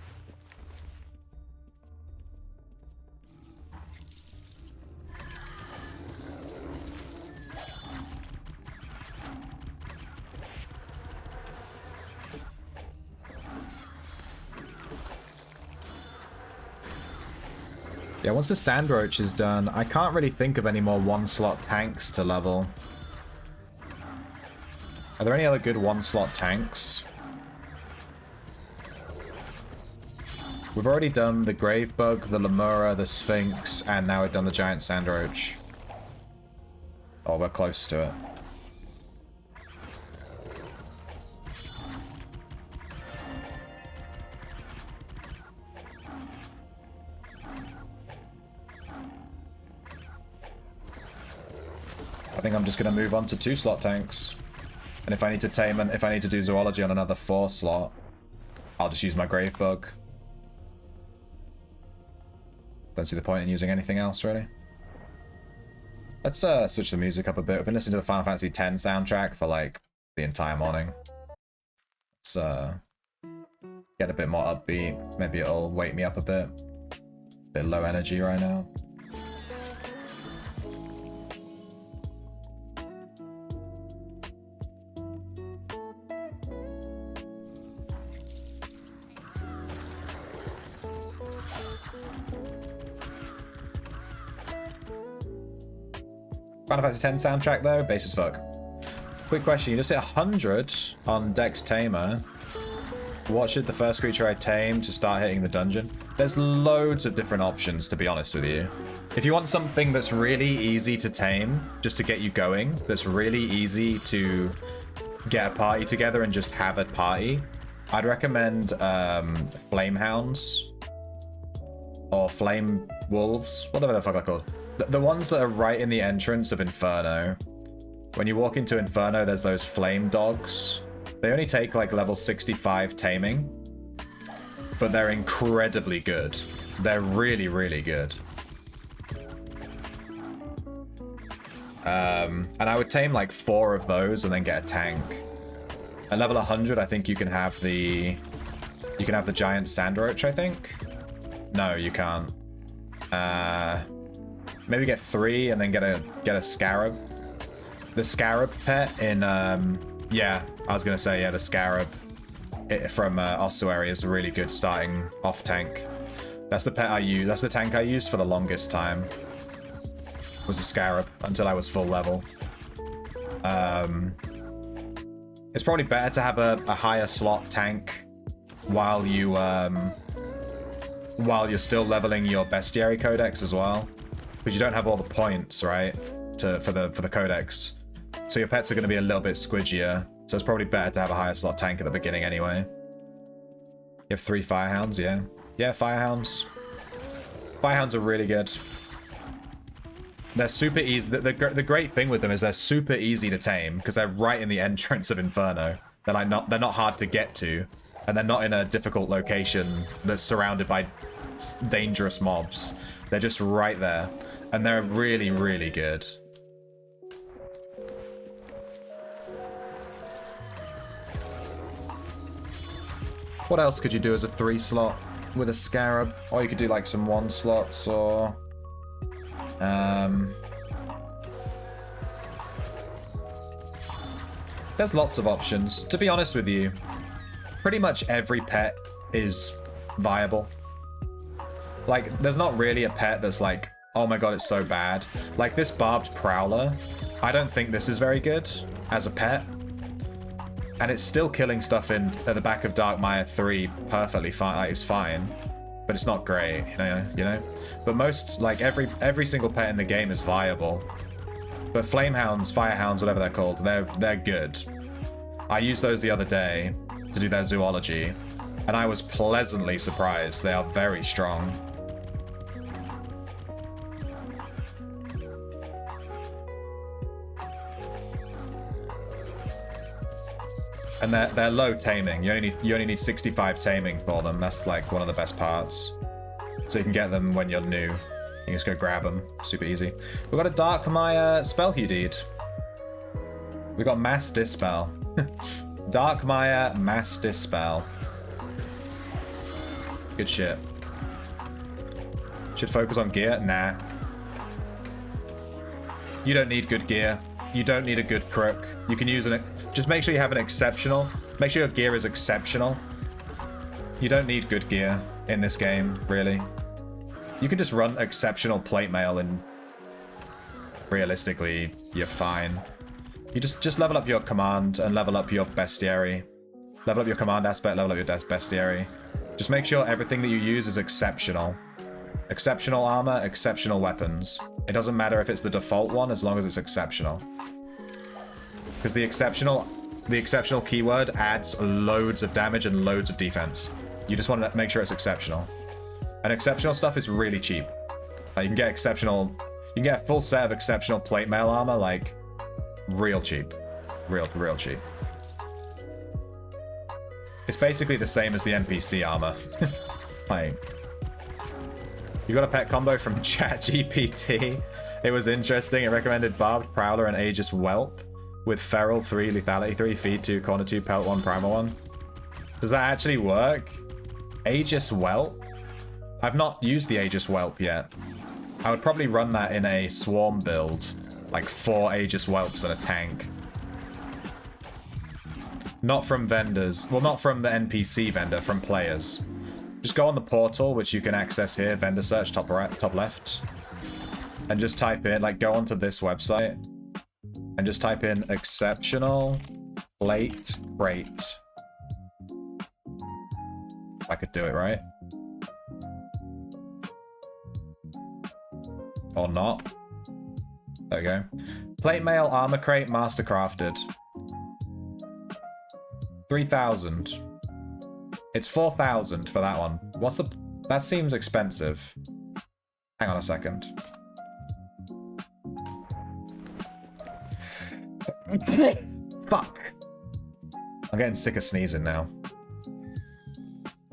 Yeah, once the Sand Roach is done, I can't really think of any more one-slot tanks to level. Are there any other good one-slot tanks? We've already done the Gravebug, the Lemura, the Sphinx, and now we've done the Giant Sand Roach. Oh, we're close to it. I think I'm just going to move on to 2-slot tanks. And if I need to tame and if I need to do zoology on another 4-slot, I'll just use my Gravebug. Don't see the point in using anything else, really. Let's switch the music up a bit. I've been listening to the Final Fantasy X soundtrack for, like, the entire morning. Let's get a bit more upbeat. Maybe it'll wake me up a bit. Bit low energy right now. Final Fantasy X soundtrack though, bass as fuck. Quick question, you just hit 100 on Dex Tamer. What should the first creature I tame to start hitting the dungeon? There's loads of different options, to be honest with you. If you want something that's really easy to tame, just to get you going, that's really easy to get a party together and just have a party, I'd recommend Flame Hounds or Flame Wolves, whatever the fuck they're called. The ones that are right in the entrance of Inferno. When you walk into Inferno, there's those flame dogs. They only take like level 65 taming, but they're incredibly good. They're really, really good. And I would tame like 4 of those and then get a tank. At level 100, I think you can have the giant sand roach, I think. No, you can't. Maybe get 3 and then get a scarab. The scarab pet in yeah, I was gonna say yeah, the scarab from Ossuary is a really good starting off tank. That's the pet I use. That's the tank I used for the longest time. Was a scarab until I was full level. It's probably better to have a higher slot tank while you're still leveling your bestiary codex as well. Because you don't have all the points, right, for the codex. So your pets are going to be a little bit squidgier. So it's probably better to have a higher slot tank at the beginning anyway. You have 3 Firehounds, yeah. Yeah, Firehounds. Firehounds are really good. They're super easy. The great thing with them is they're super easy to tame because they're right in the entrance of Inferno. They're not hard to get to, and they're not in a difficult location that's surrounded by dangerous mobs. They're just right there. And they're really, really good. What else could you do as a 3-slot with a scarab? Or you could do like some 1-slots or... There's lots of options. To be honest with you, pretty much every pet is viable. Like, there's not really a pet that's like, oh my god, it's so bad. Like, this barbed prowler, I don't think this is very good as a pet. And it's still killing stuff at the back of Darkmire 3 perfectly fine. Like, it's fine, but it's not great, you know. But most, like, every single pet in the game is viable. But Flamehounds, Firehounds, whatever they're called, they're good. I used those the other day to do their zoology, and I was pleasantly surprised. They are very strong. And they're low taming. You only need 65 taming for them. That's like one of the best parts. So you can get them when you're new. You can just go grab them. Super easy. We've got a Darkmire spell you did. We got Mass Dispel. Darkmire Mass Dispel. Good shit. Should focus on gear? Nah. You don't need good gear. You don't need a good crook. You can use an... Just make sure you have an exceptional. Make sure your gear is exceptional. You don't need good gear in this game, really. You can just run exceptional plate mail and realistically, you're fine. You just level up your command and level up your bestiary. Level up your command aspect, level up your bestiary. Just make sure everything that you use is exceptional. Exceptional armor, exceptional weapons. It doesn't matter if it's the default one as long as it's exceptional. Because the exceptional keyword adds loads of damage and loads of defense. You just want to make sure it's exceptional. And exceptional stuff is really cheap. Like, you can get exceptional... You can get a full set of exceptional plate mail armor, like, real cheap. Real cheap. It's basically the same as the NPC armor. Like... You got a pet combo from ChatGPT. It was interesting. It recommended Barbed Prowler and Aegis Whelp with Feral 3, Lethality 3, Feed 2, Corner 2, Pelt 1, Primal 1. Does that actually work? Aegis Whelp? I've not used the Aegis Whelp yet. I would probably run that in a swarm build. Like 4 Aegis Whelps and a tank. Not from vendors. Well, not from the NPC vendor, from players. Just go on the portal, which you can access here, vendor search, top right, top left. And just type in, like, go onto this website. And just type in exceptional plate crate. If I could do it right. Or not. There we go. Plate mail armor crate mastercrafted. 3,000. It's 4,000 for that one. What's the... That seems expensive. Hang on a second. Fuck. I'm getting sick of sneezing now.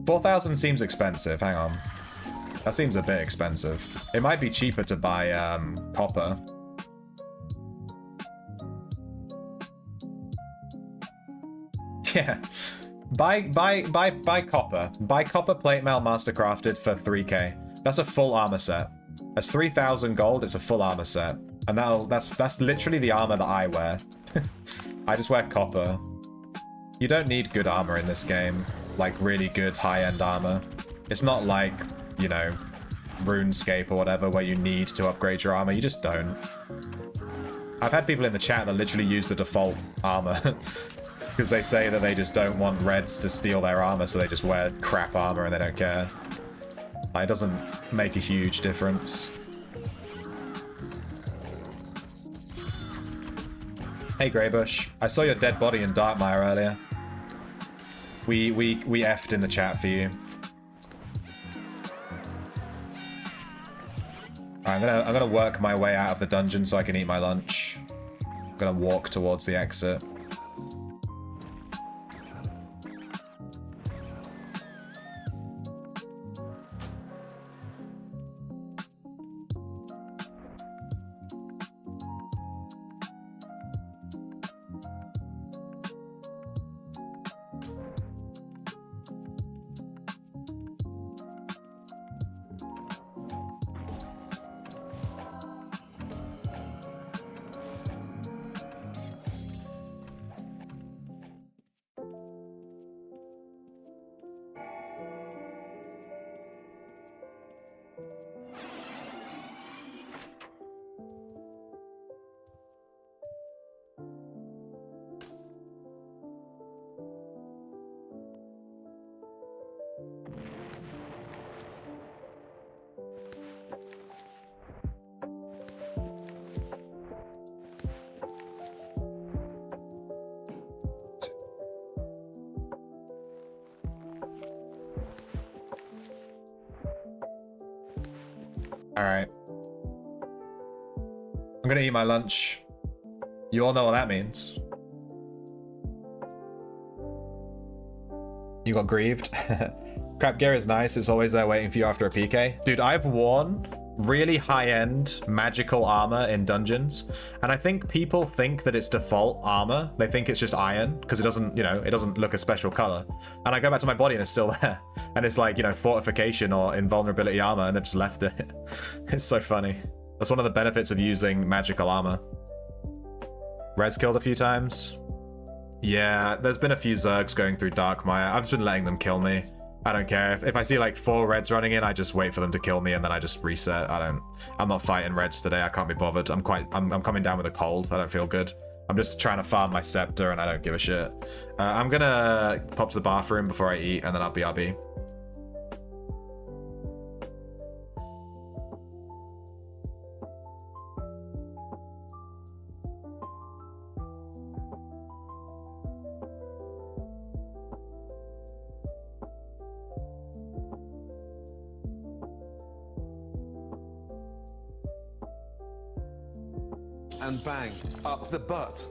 4,000 seems expensive. Hang on. That seems a bit expensive. It might be cheaper to buy copper. Yeah. Buy copper. Buy copper plate mail mastercrafted for 3k. That's a full armor set. That's 3,000 gold. It's a full armor set. And that's literally the armor that I wear. I just wear copper. You don't need good armor in this game. Like, really good high-end armor. It's not like, you know, RuneScape or whatever, where you need to upgrade your armor. You just don't. I've had people in the chat that literally use the default armor. Because they say that they just don't want reds to steal their armor, so they just wear crap armor and they don't care. Like, it doesn't make a huge difference. Hey Greybush, I saw your dead body in Darkmire earlier. We effed in the chat for you. I'm gonna work my way out of the dungeon so I can eat my lunch. I'm gonna walk towards the exit. Alright. I'm gonna eat my lunch. You all know what that means. You got grieved. Crap gear is nice. It's always there waiting for you after a PK. Dude, I've worn really high-end magical armor in dungeons, and I think people think that it's default armor. They think it's just iron because it doesn't, you know, it doesn't look a special color. And I go back to my body and it's still there. And it's like, you know, fortification or invulnerability armor, and they've just left it. It's so funny. That's one of the benefits of using magical armor. Red's killed a few times. Yeah, there's been a few Zergs going through Darkmire. I've just been letting them kill me. I don't care. If I see like 4 Reds running in, I just wait for them to kill me and then I just reset. I'm not fighting Reds today. I can't be bothered. I'm coming down with a cold. I don't feel good. I'm just trying to farm my scepter and I don't give a shit. I'm gonna pop to the bathroom before I eat and then I'll BRB. And bang, up the butt.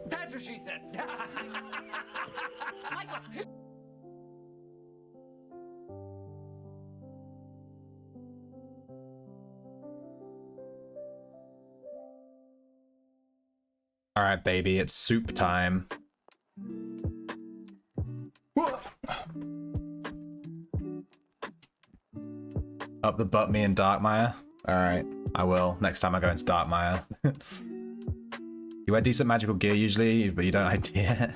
That's what she said. All right, baby, it's soup time. Up the butt me in Darkmire. All right, I will next time I go into Darkmire. You wear decent magical gear usually, but you don't idea.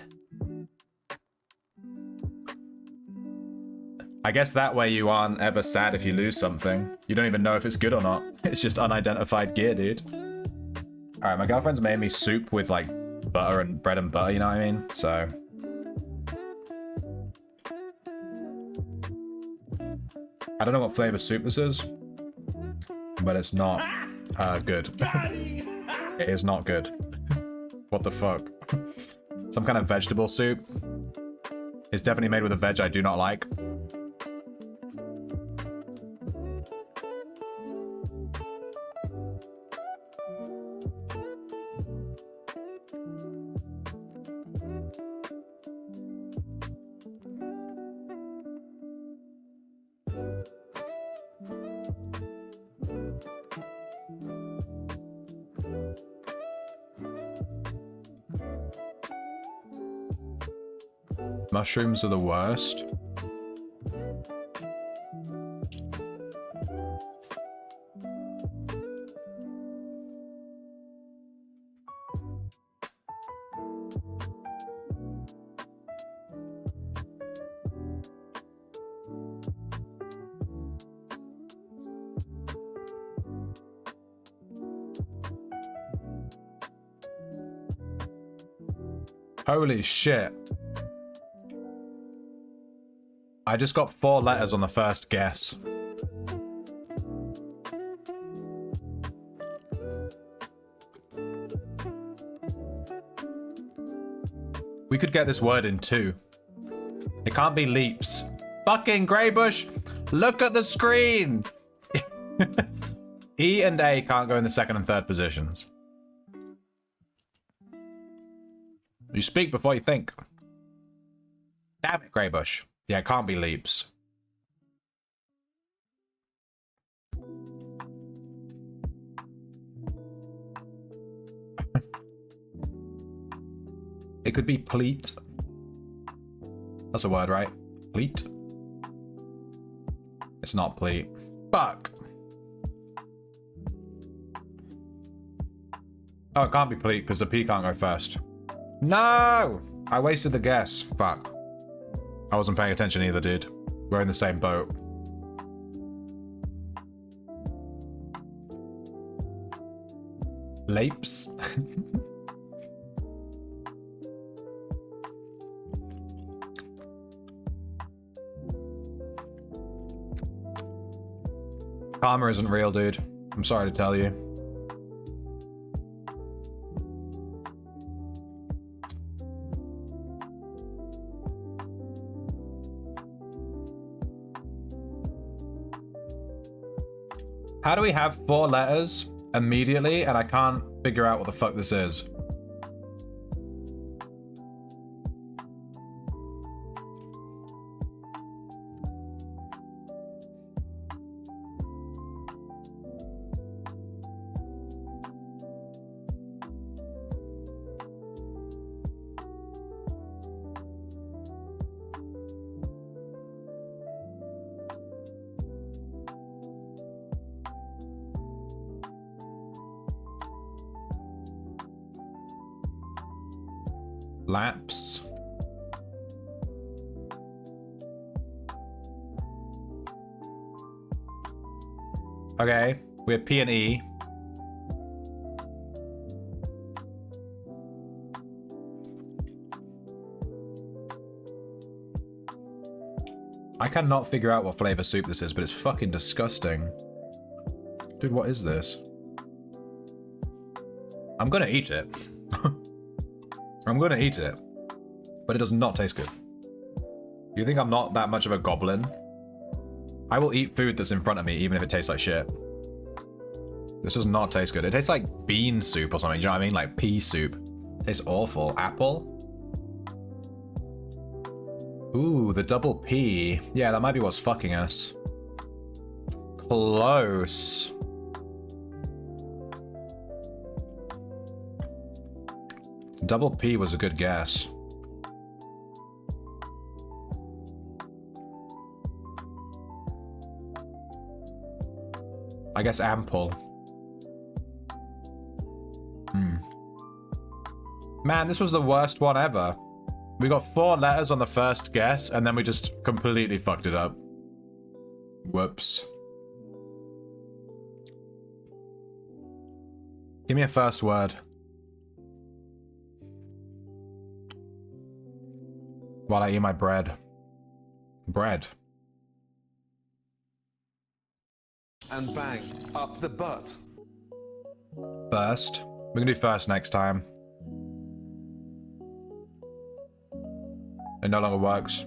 I guess that way you aren't ever sad if you lose something. You don't even know if it's good or not. It's just unidentified gear, dude. Alright, my girlfriend's made me soup with like butter and bread and butter, you know what I mean? So I don't know what flavor soup this is, but it's not good. It is not good. What the fuck? Some kind of vegetable soup. It's definitely made with a veg I do not like. Mushrooms are the worst. Holy shit. I just got 4 letters on the first guess. We could get this word in 2. It can't be leaps. Fucking Greybush, look at the screen. E and A can't go in the 2nd and 3rd positions. You speak before you think. Damn it, Greybush. Yeah, it can't be leaps. It could be pleat. That's a word, right? Pleat? It's not pleat. Fuck. Oh, it can't be pleat because the P can't go first. No! I wasted the guess. Fuck. I wasn't paying attention either, dude. We're in the same boat. Lapes? Tamer isn't real, dude. I'm sorry to tell you. How do we have 4 letters immediately and I can't figure out what the fuck this is? Laps. Okay, we have P and E. I cannot figure out what flavor soup this is, but it's fucking disgusting. Dude, what is this? I'm gonna eat it. I'm gonna eat it, but it does not taste good. You think I'm not that much of a goblin? I will eat food that's in front of me, even if it tastes like shit. This does not taste good. It tastes like bean soup or something, do you know what I mean? Like pea soup. It tastes awful. Apple? Ooh, the double P. Yeah, that might be what's fucking us. Close. Double P was a good guess. I guess ample. Man, this was the worst one ever. We got 4 letters on the first guess, and then we just completely fucked it up. Whoops. Give me a first word. While I eat my bread. Bread. And bang, up the butt. First. We can do first next time. It no longer works.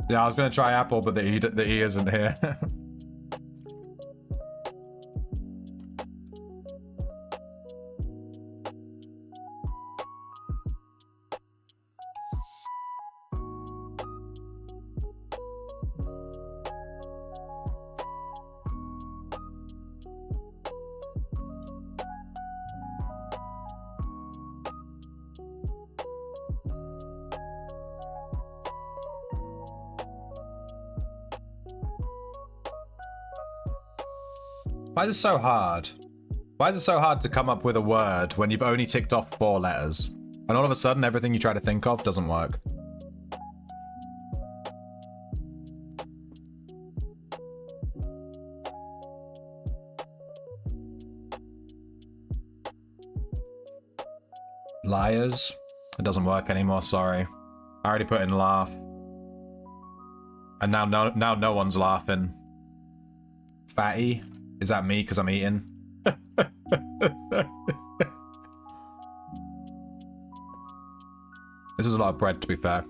Yeah, I was gonna try apple, but the E isn't here. Why is it so hard? Why is it so hard to come up with a word when you've only ticked off 4 letters? And all of a sudden, everything you try to think of doesn't work. Liars. It doesn't work anymore, sorry. I already put in laugh. And now no one's laughing. Fatty? Is that me because I'm eating? This is a lot of bread, to be fair.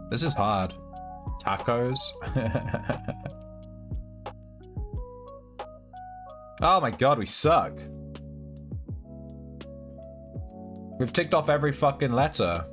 This is hard. Tacos. Oh my god, we suck. We've ticked off every fucking letter.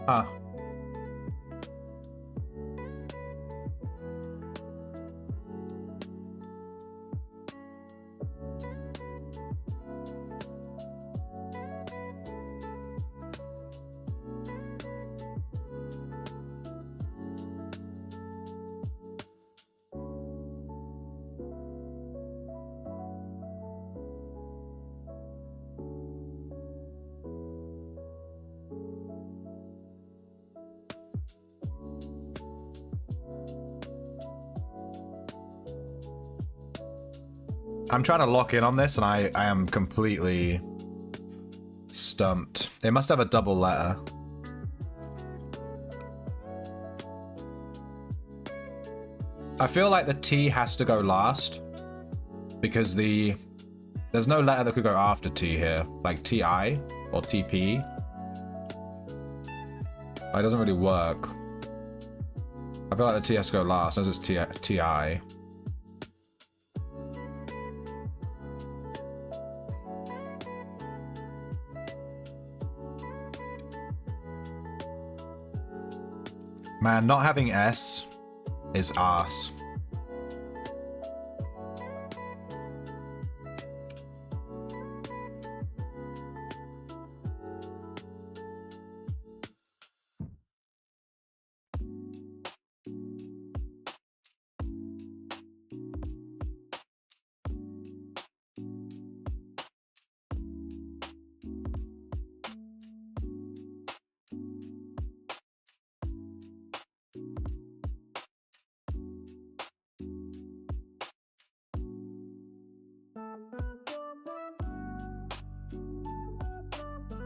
Huh. I'm trying to lock in on this and I am completely stumped. It must have a double letter. I feel like the T has to go last because there's no letter that could go after T here, like TI or TP. It doesn't really work. I feel like the T has to go last as it's TI. Man, not having S is arse.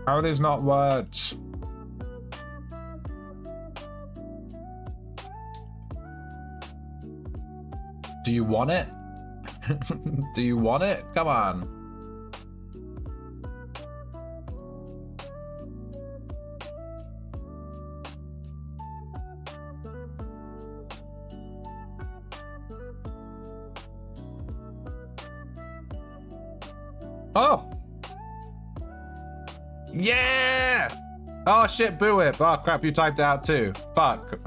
How are these not words? Do you want it? Do you want it? Come on. Oh! Yeah! Oh shit, boo it. Oh crap, you typed out too. Fuck.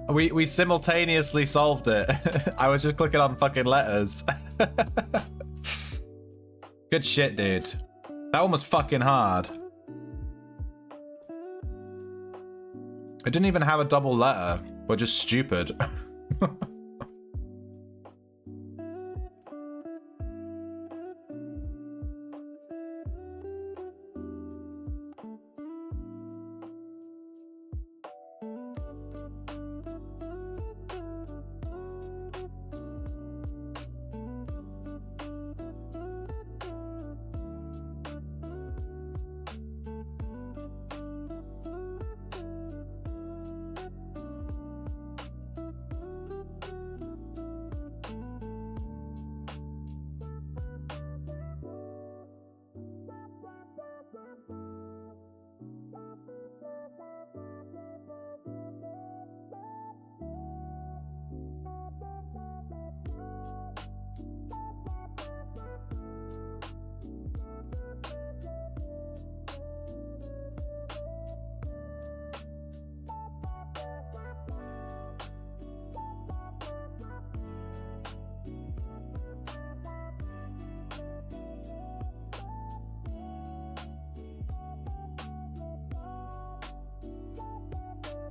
we simultaneously solved it. I was just clicking on fucking letters. Good shit, dude. That one was fucking hard. It didn't even have a double letter. We're just stupid.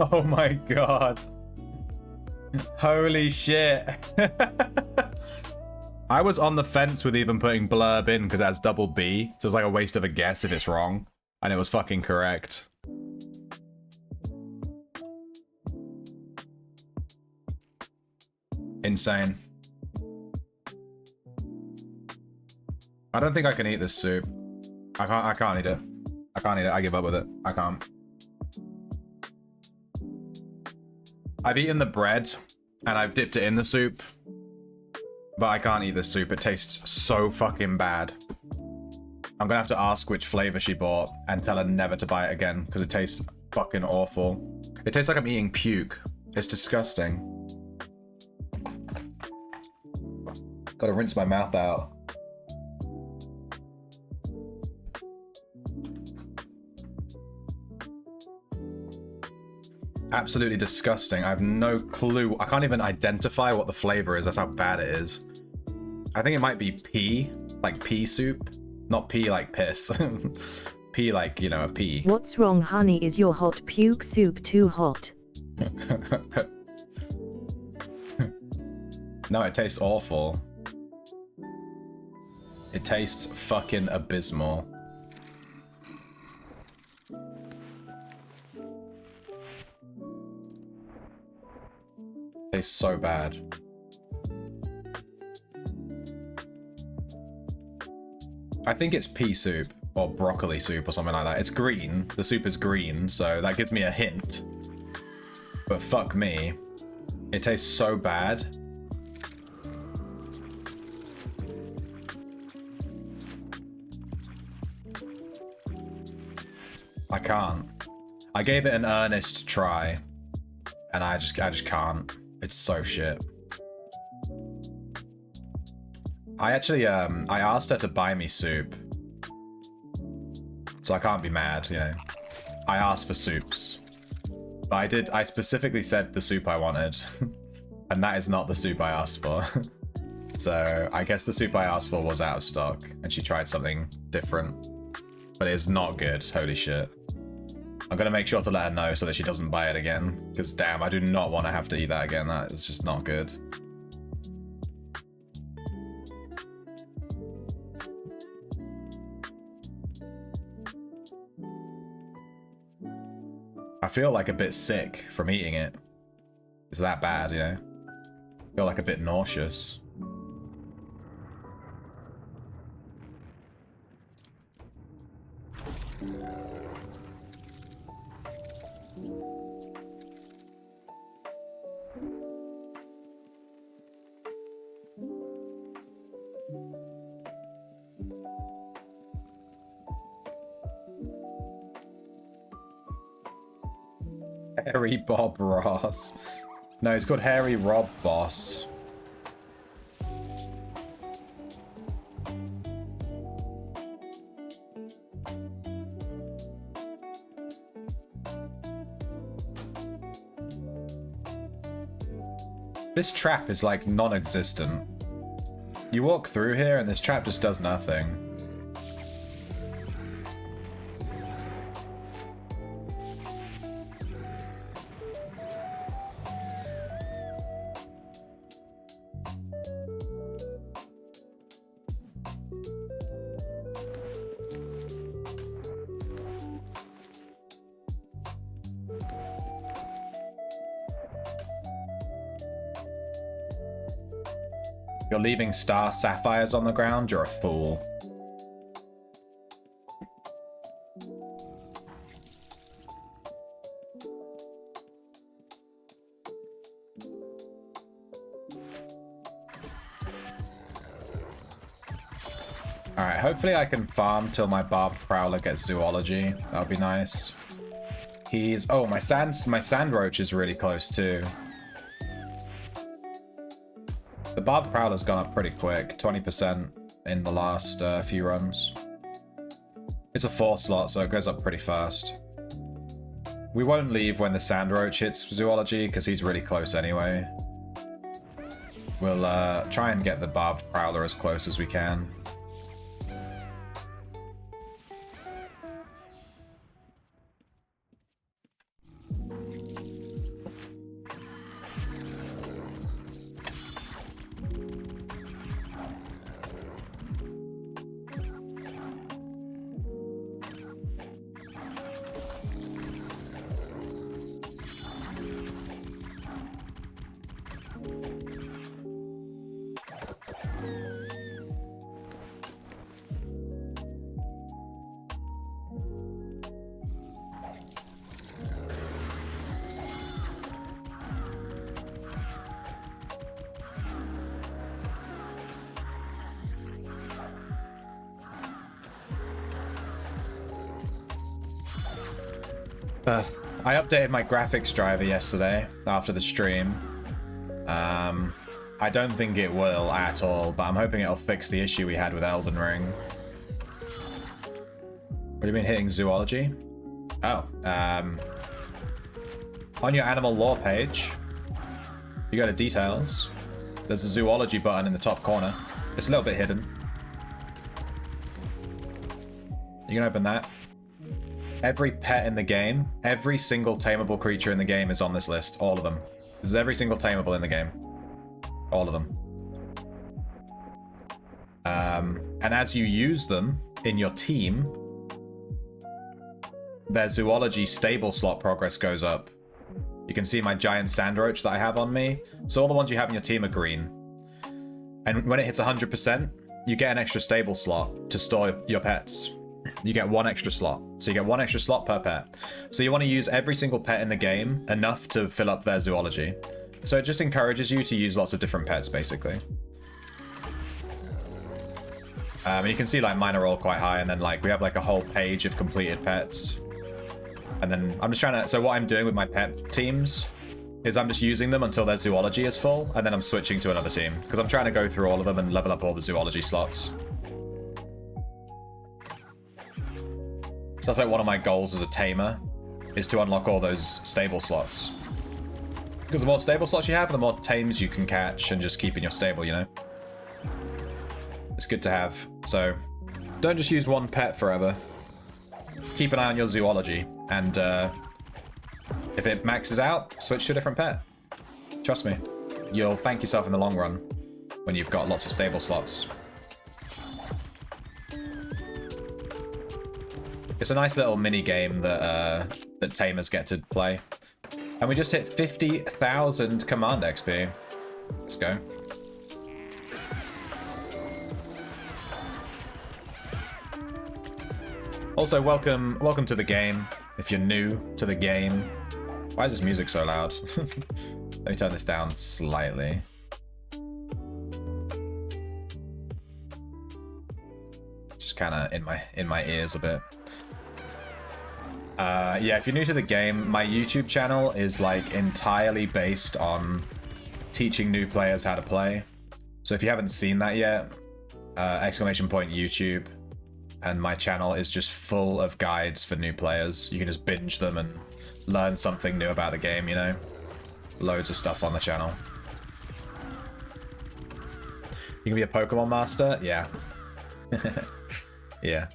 Oh my god. Holy shit. I was on the fence with even putting blurb in because it has double B, so it's like a waste of a guess if it's wrong. And it was fucking correct. Insane. I don't think I can eat this soup. I can't eat it. I can't eat it. I give up with it. I can't. I've eaten the bread and I've dipped it in the soup, but I can't eat this soup. It tastes so fucking bad. I'm gonna have to ask which flavor she bought and tell her never to buy it again because it tastes fucking awful. It tastes like I'm eating puke. It's disgusting. Gotta rinse my mouth out. Absolutely disgusting. I have no clue. I can't even identify what the flavor is. That's how bad it is. I think it might be pea, like pea soup. Not pea like piss. Pea like, you know, a pea. What's wrong, honey? Is your hot puke soup too hot? No, it tastes awful. It tastes fucking abysmal. Tastes so bad. I think it's pea soup or broccoli soup or something like that. It's green. The soup is green, so that gives me a hint. But fuck me. It tastes so bad. I can't. I gave it an earnest try, and I just can't. It's so shit. I actually, I asked her to buy me soup, so I can't be mad, you know. I asked for soups, but I specifically said the soup I wanted, and that is not the soup I asked for. So I guess the soup I asked for was out of stock, and she tried something different, but it is not good. Holy shit. I'm gonna make sure to let her know so that she doesn't buy it again, because damn, I do not want to have to eat that again. That is just not good. I feel like a bit sick from eating it. It's that bad, you know? I feel like a bit nauseous. Harry Bob Ross. No, it's called Harry Rob Boss. This trap is like non-existent. You walk through here and this trap just does nothing. You're leaving star sapphires on the ground, you're a fool. Alright, hopefully I can farm till my barbed prowler gets zoology. That would be nice. He's... oh, my sand roach is really close too. The barbed prowler's gone up pretty quick, 20% in the last few runs. It's a 4 slot, so it goes up pretty fast. We won't leave when the sand roach hits zoology, because he's really close anyway. We'll try and get the barbed prowler as close as we can. I updated my graphics driver yesterday after the stream. I don't think it will at all, but I'm hoping it'll fix the issue we had with Elden Ring. What do you mean hitting zoology? Oh, on your animal lore page, you go to details. There's a zoology button in the top corner. It's a little bit hidden. You can open that. Every pet in the game, every single tameable creature in the game is on this list. All of them. This is every single tameable in the game. All of them. And as you use them in your team, their zoology stable slot progress goes up. You can see my giant sandroach that I have on me. So all the ones you have in your team are green. And when it hits 100%, you get an extra stable slot to store your pets. You get one extra slot. So you get one extra slot per pet. So you want to use every single pet in the game enough to fill up their zoology. So it just encourages you to use lots of different pets, basically. And you can see like mine are all quite high, and then like we have like a whole page of completed pets. And then I'm just trying to, so what I'm doing with my pet teams is I'm just using them until their zoology is full, and then I'm switching to another team. Because I'm trying to go through all of them and level up all the zoology slots. So that's like one of my goals as a tamer, is to unlock all those stable slots. Because the more stable slots you have, the more tames you can catch and just keep in your stable, you know? It's good to have. So don't just use one pet forever. Keep an eye on your zoology, and if it maxes out, switch to a different pet. Trust me, you'll thank yourself in the long run when you've got lots of stable slots. It's a nice little mini game that that tamers get to play, and we just hit 50,000 command XP. Let's go. Also, welcome to the game. If you're new to the game. Why is this music so loud? Let me turn this down slightly. Just kind of in my ears a bit. Yeah, if you're new to the game, my YouTube channel is like entirely based on teaching new players how to play. So if you haven't seen that yet, !YouTube. And my channel is just full of guides for new players. You can just binge them and learn something new about the game, you know? Loads of stuff on the channel. You can be a Pokemon master? Yeah. Yeah.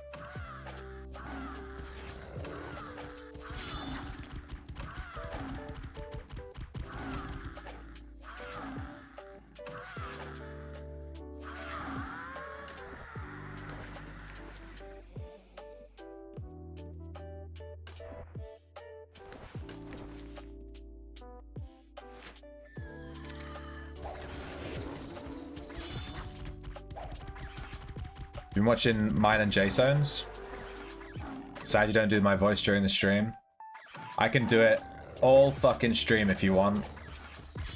Been watching mine and Jason's. Sad you don't do my voice during the stream. I can do it all fucking stream if you want.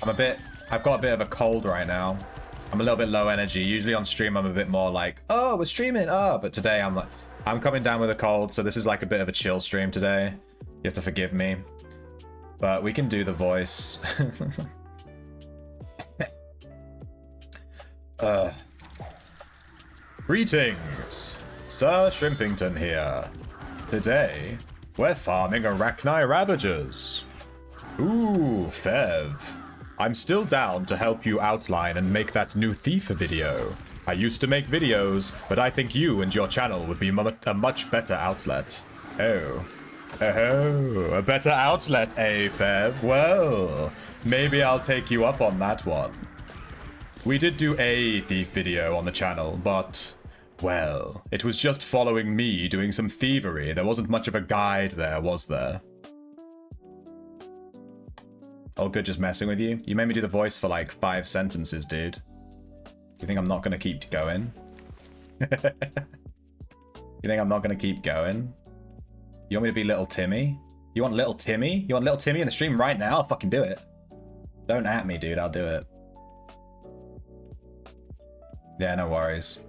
I've got a bit of a cold right now. I'm a little bit low energy. Usually on stream I'm a bit more like, oh, we're streaming, oh, but today I'm coming down with a cold, so this is like a bit of a chill stream today. You have to forgive me. But we can do the voice. Greetings, Sir Shrimpington here. Today, we're farming Arachni Ravagers. Ooh, Fev. I'm still down to help you outline and make that new thief video. I used to make videos, but I think you and your channel would be a much better outlet. Oh. Oh, a better outlet, eh, Fev? Well, maybe I'll take you up on that one. We did do a thief video on the channel, but, well, it was just following me doing some thievery. There wasn't much of a guide there, was there? All good just messing with you? You made me do the voice for like 5 sentences, dude. Do you think I'm not gonna keep going? You think I'm not gonna keep going? You want me to be Little Timmy? You want Little Timmy? You want Little Timmy in the stream right now? I'll fucking do it. Don't at me, dude. I'll do it. Yeah, no worries.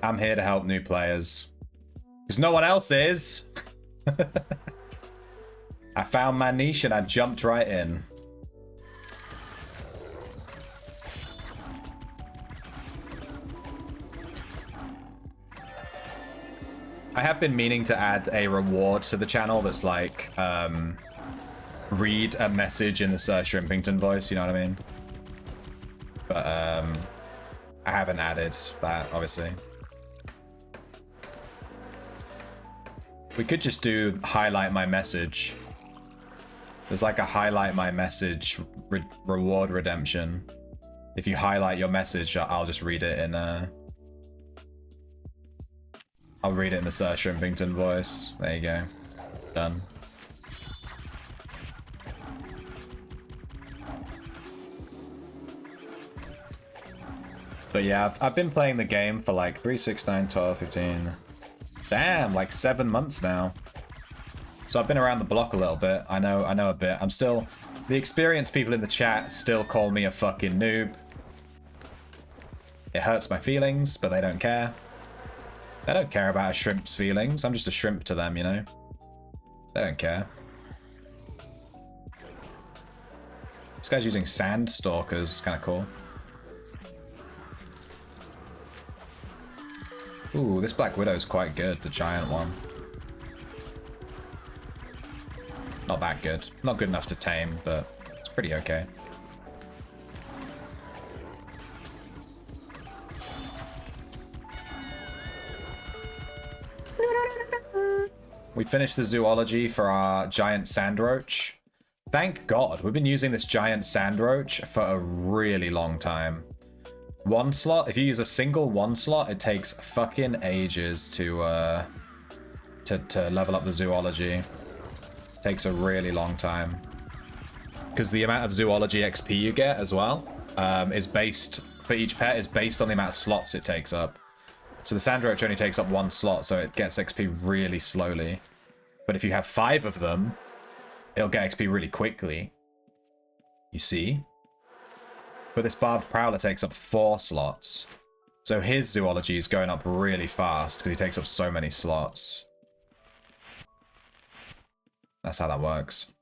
I'm here to help new players. Because no one else is. I found my niche and I jumped right in. I have been meaning to add a reward to the channel that's like, read a message in the Sir Shrimpington voice, you know what I mean? But, I haven't added that, obviously. We could just do highlight my message. There's like a highlight my message reward redemption. If you highlight your message, I'll just read it in, I'll read it in the Sir Shrimpington voice. There you go. Done. But yeah, I've been playing the game for like 3, 6, 9, 12, 15... Damn, like 7 months now. So I've been around the block a little bit. I know a bit. I'm still... The experienced people in the chat still call me a fucking noob. It hurts my feelings, but they don't care. They don't care about a shrimp's feelings. I'm just a shrimp to them, you know? They don't care. This guy's using sand stalkers. Kind of cool. Ooh, this Black Widow's quite good, the giant one. Not that good. Not good enough to tame, but it's pretty okay. We finished the zoology for our giant sand roach. Thank God, we've been using this giant sand roach for a really long time. One slot, if you use a single one slot, it takes fucking ages to level up the zoology. It takes a really long time. Because the amount of zoology XP you get as well is based, for each pet, is based on the amount of slots it takes up. So the sand roach only takes up 1 slot, so it gets XP really slowly. But if you have 5 of them, it'll get XP really quickly. You see? But this barbed prowler takes up 4 slots. So his zoology is going up really fast because he takes up so many slots. That's how that works.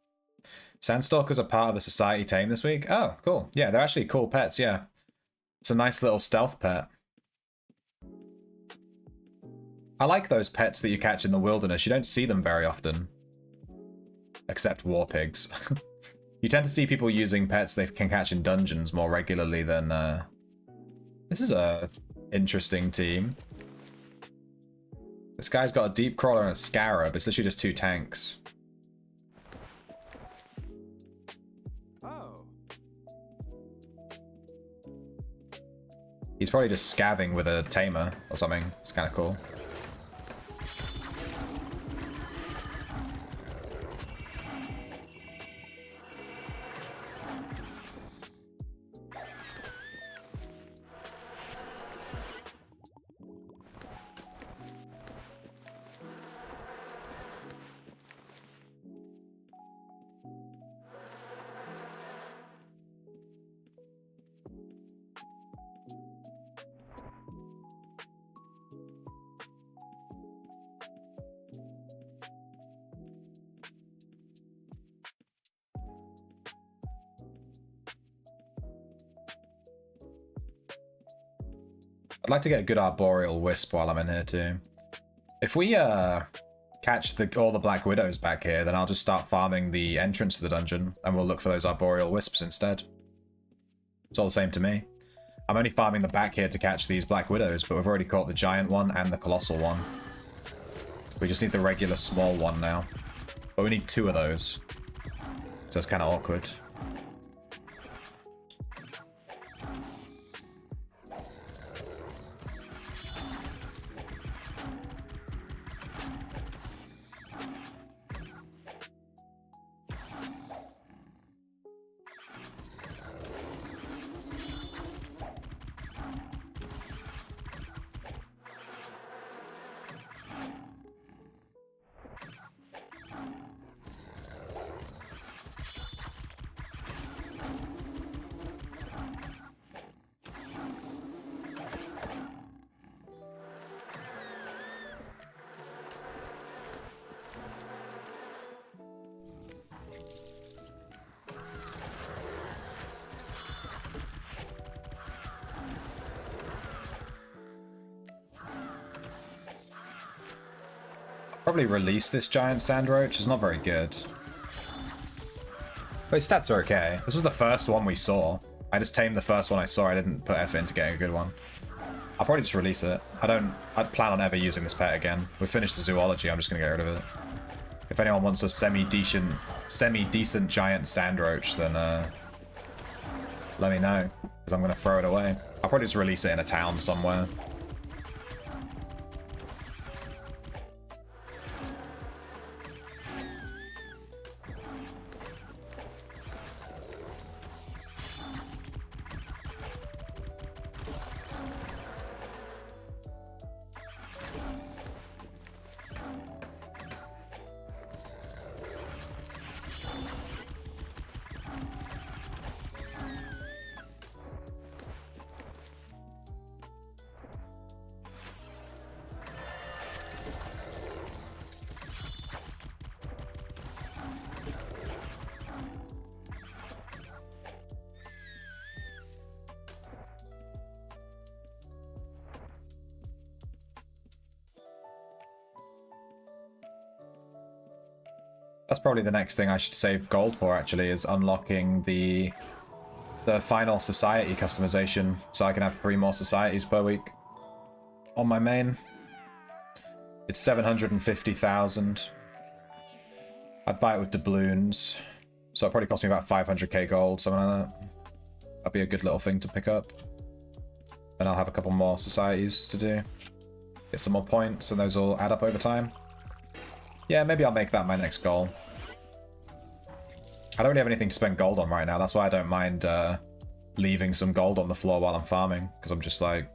Sandstalkers are part of the society tame this week. Oh, cool. Yeah, they're actually cool pets, yeah. It's a nice little stealth pet. I like those pets that you catch in the wilderness. You don't see them very often. Except war pigs. You tend to see people using pets they can catch in dungeons more regularly than... This is a interesting team. This guy's got a deep crawler and a scarab. It's literally just 2 tanks. Oh. He's probably just scavving with a tamer or something. It's kind of cool. I'd like to get a good arboreal wisp while I'm in here too. If we catch all the Black Widows back here, then I'll just start farming the entrance to the dungeon and we'll look for those arboreal wisps instead. It's all the same to me. I'm only farming the back here to catch these Black Widows, but we've already caught the giant one and the colossal one. We just need the regular small one now. But we need 2 of those. So it's kind of awkward. probably release this giant sand roach. It's not very good. But his stats are okay. This was the first one we saw. I just tamed the first one I saw. I didn't put effort into getting a good one. I'll probably just release it. I'd plan on ever using this pet again. We finished the zoology. I'm just gonna get rid of it. If anyone wants a semi-decent giant sand roach, then let me know, because I'm gonna throw it away. I'll probably just release it in a town somewhere. That's probably the next thing I should save gold for, actually, is unlocking the final society customization, so I can have 3 more societies per week on my main. It's 750,000. I'd buy it with doubloons, so it'll probably cost me about 500k gold, something like that. That'd be a good little thing to pick up. Then I'll have a couple more societies to do. Get some more points, and those will add up over time. Yeah, maybe I'll make that my next goal. I don't really have anything to spend gold on right now. That's why I don't mind leaving some gold on the floor while I'm farming. Because I'm just like,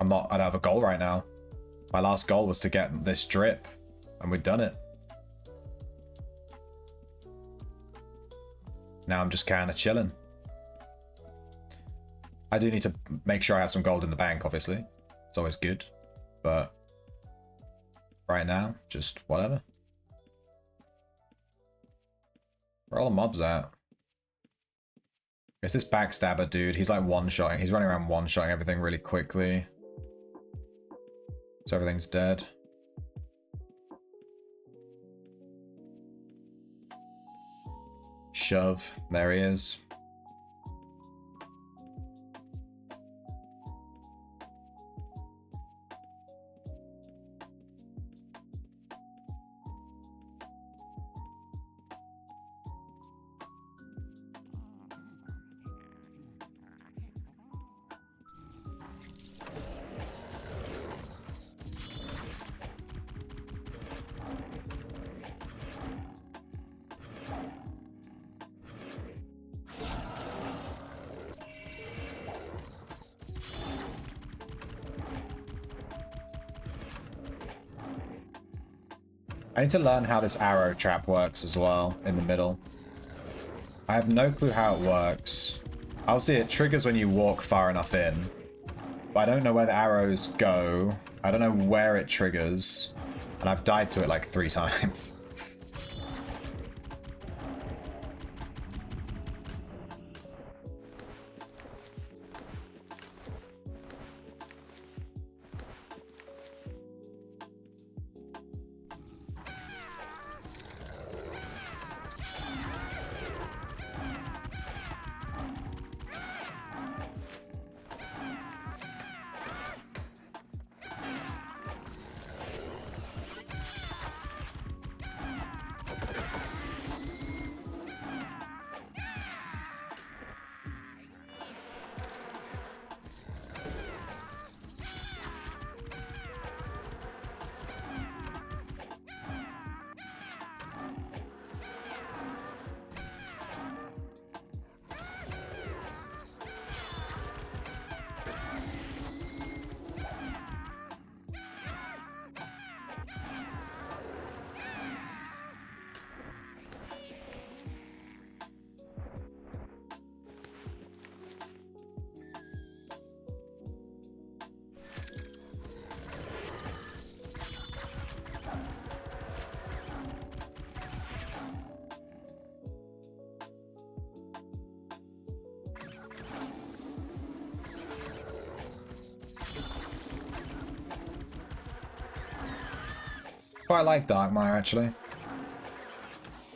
I don't have a goal right now. My last goal was to get this drip. And we've done it. Now I'm just kind of chilling. I do need to make sure I have some gold in the bank, obviously. It's always good. But right now, just whatever. Where are all the mobs at? It's this backstabber dude. He's like one-shotting. He's running around one-shotting everything really quickly. So everything's dead. Shove. There he is. I need to learn how this arrow trap works as well, in the middle. I have no clue how it works. Obviously it triggers when you walk far enough in. But I don't know where the arrows go. I don't know where it triggers. And I've died to it like 3 times. Quite like Darkmire, actually.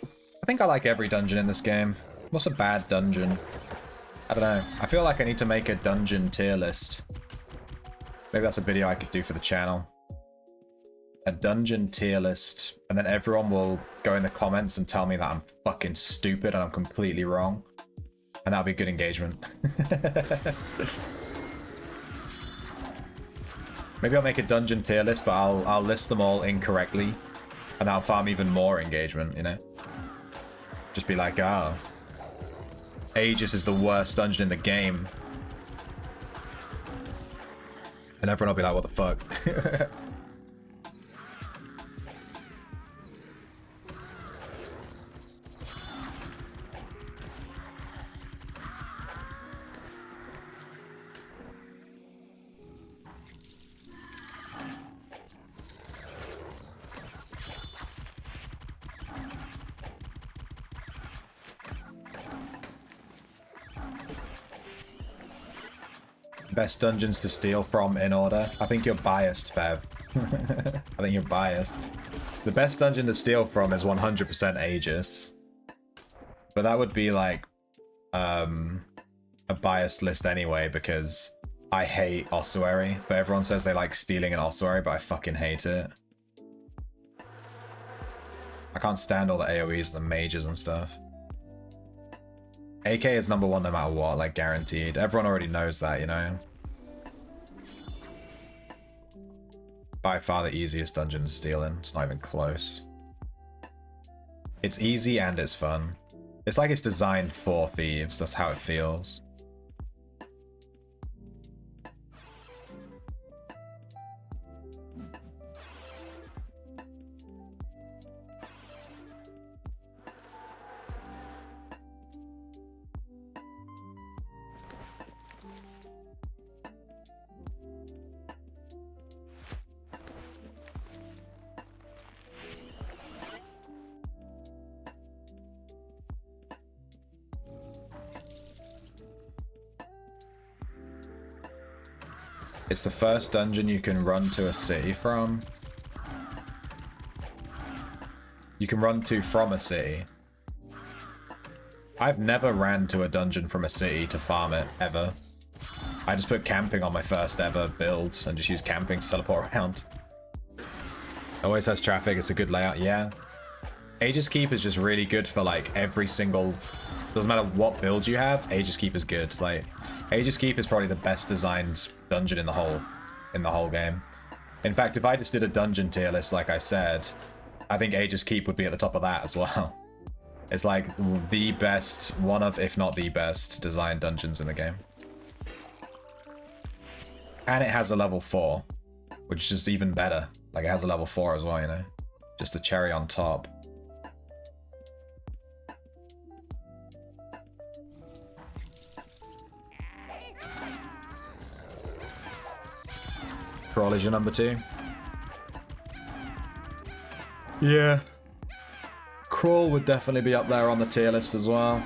I think I like every dungeon in this game. What's a bad dungeon? I don't know. I feel like I need to make a dungeon tier list. Maybe that's a video I could do for the channel. A dungeon tier list. And then everyone will go in the comments and tell me that I'm fucking stupid and I'm completely wrong. And that'll be good engagement. Maybe I'll make a dungeon tier list, but I'll list them all incorrectly. And that'll farm even more engagement, you know? Just be like, oh, Aegis is the worst dungeon in the game. And everyone will be like, what the fuck? Best dungeons to steal from in order. I think you're biased, Bev. I think you're biased. The best dungeon to steal from is 100% Aegis. But that would be like a biased list anyway, because I hate Ossuary. But everyone says they like stealing an Ossuary, but I fucking hate it. I can't stand all the AoEs and the mages and stuff. AK is number one no matter what, like guaranteed. Everyone already knows that, you know? By far the easiest dungeon to steal in. It's not even close. It's easy and it's fun. It's like it's designed for thieves. That's how it feels. It's the first dungeon you can run to a city from. You can run to from a city. I've never ran to a dungeon from a city to farm it, ever. I just put camping on my first ever build and just use camping to teleport around. Always has traffic, it's a good layout, yeah. Aegis Keep is just really good for like every single... Doesn't matter what build you have, Aegis Keep is good. Like, Aegis Keep is probably the best designed dungeon in the whole game. In fact, if I just did a dungeon tier list like I said, I think Aegis Keep would be at the top of that as well. It's like the best, one of, if not the best, designed dungeons in the game. And it has a level 4, which is just even better. Like, it has a level 4 as well, you know? Just a cherry on top. Crawl is your number 2? Yeah. Crawl would definitely be up there on the tier list as well.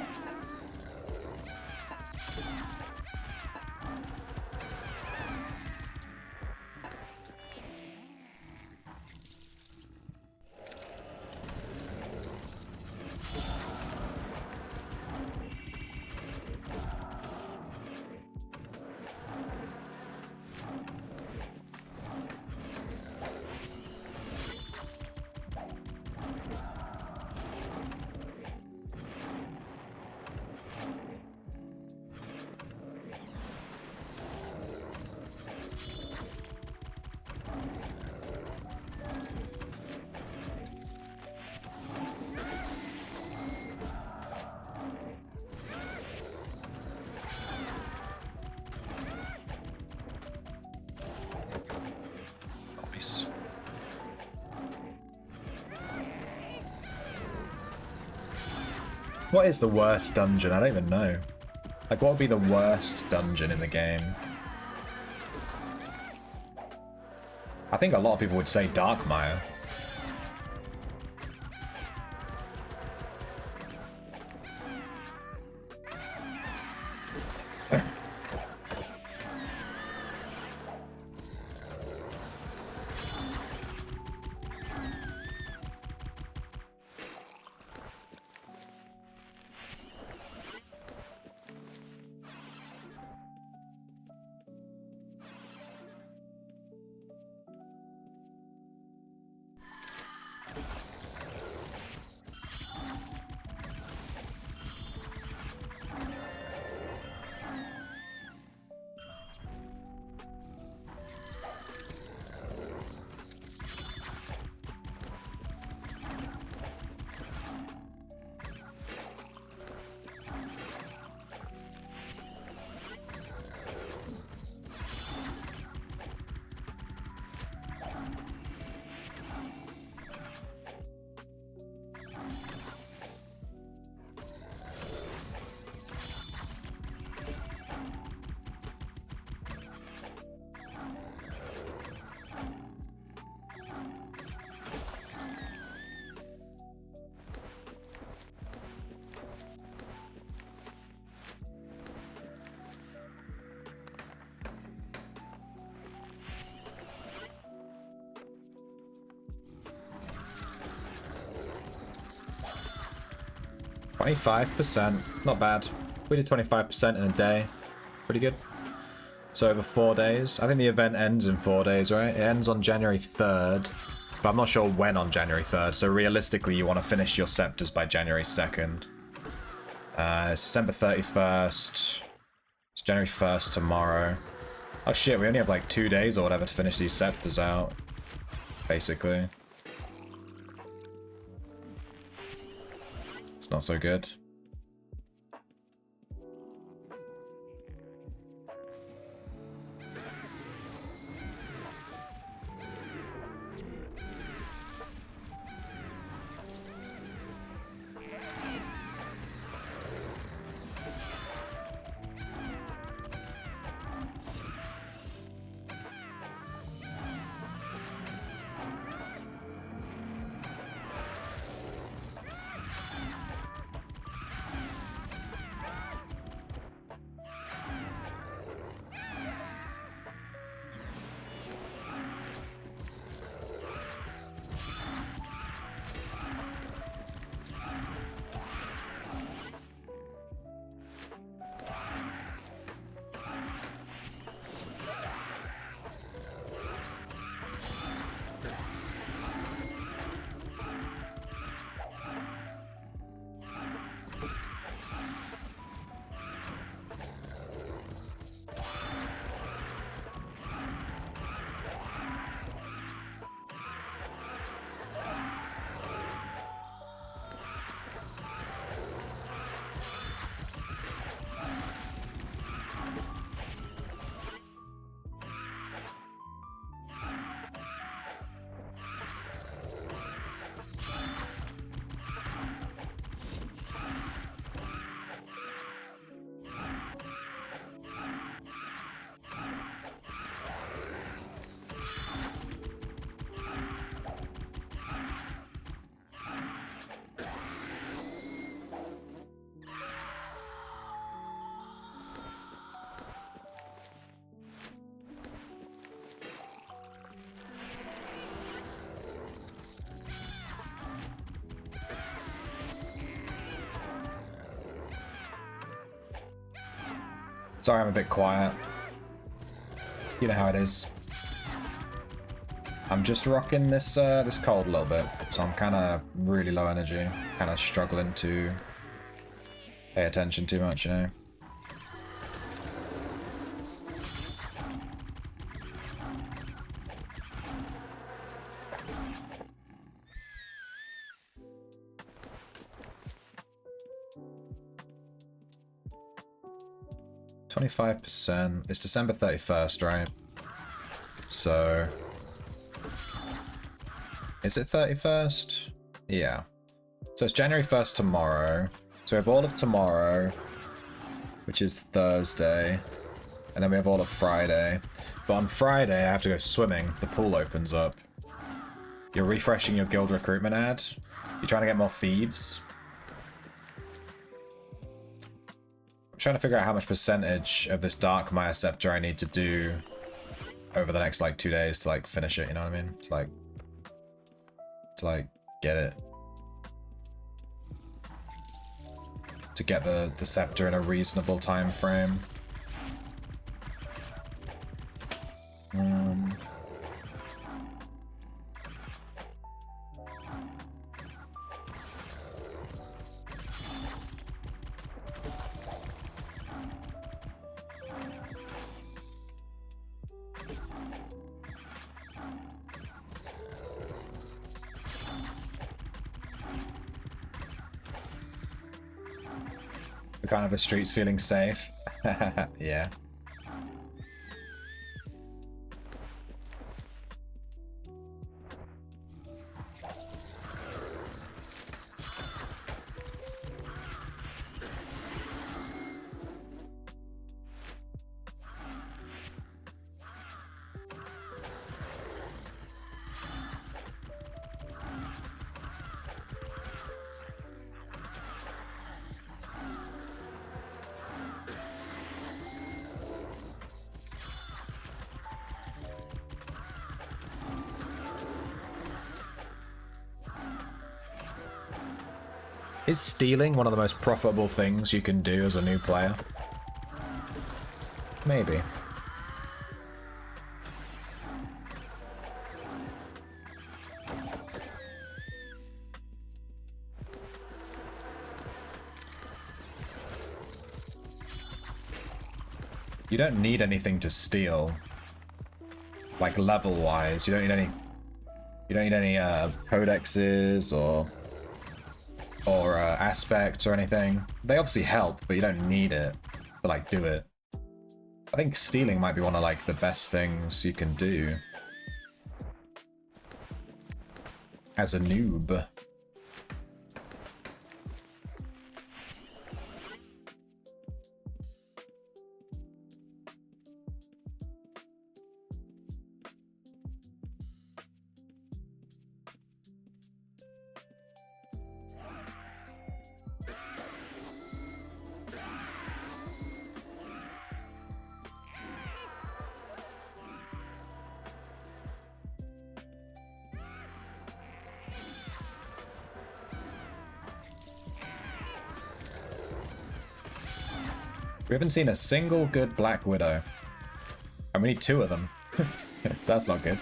What is the worst dungeon? I don't even know. Like, what would be the worst dungeon in the game? I think a lot of people would say Darkmire. 25%. Not bad. We did 25% in a day. Pretty good. So over 4 days. I think the event ends in 4 days, right? It ends on January 3rd. But I'm not sure when on January 3rd. So realistically, you want to finish your scepters by January 2nd. It's December 31st. It's January 1st tomorrow. Oh shit, we only have like 2 days or whatever to finish these scepters out. Basically. It's not so good. Sorry, I'm a bit quiet. You know how it is. I'm just rocking this this cold a little bit, so I'm kind of really low energy, kind of struggling to pay attention too much, you know. %. It's December 31st, right? So is it 31st? Yeah. So it's January 1st tomorrow. So we have all of tomorrow, which is Thursday, and then we have all of Friday. But on Friday, I have to go swimming. The pool opens up. You're refreshing your guild recruitment ad. You're trying to get more thieves. I'm trying to figure out how much percentage of this Darkmire scepter I need to do over the next like 2 days to like finish it, you know what I mean? To like get it. To get the scepter in a reasonable time frame. Kind of the streets feeling safe. Yeah. Is stealing one of the most profitable things you can do as a new player? Maybe. You don't need anything to steal. Like level-wise, you don't need any codexes or aspects or anything. They obviously help, but you don't need it to like do it. I think stealing might be one of like the best things you can do as a noob. We haven't seen a single good Black Widow. And we need 2 of them. So that's not good.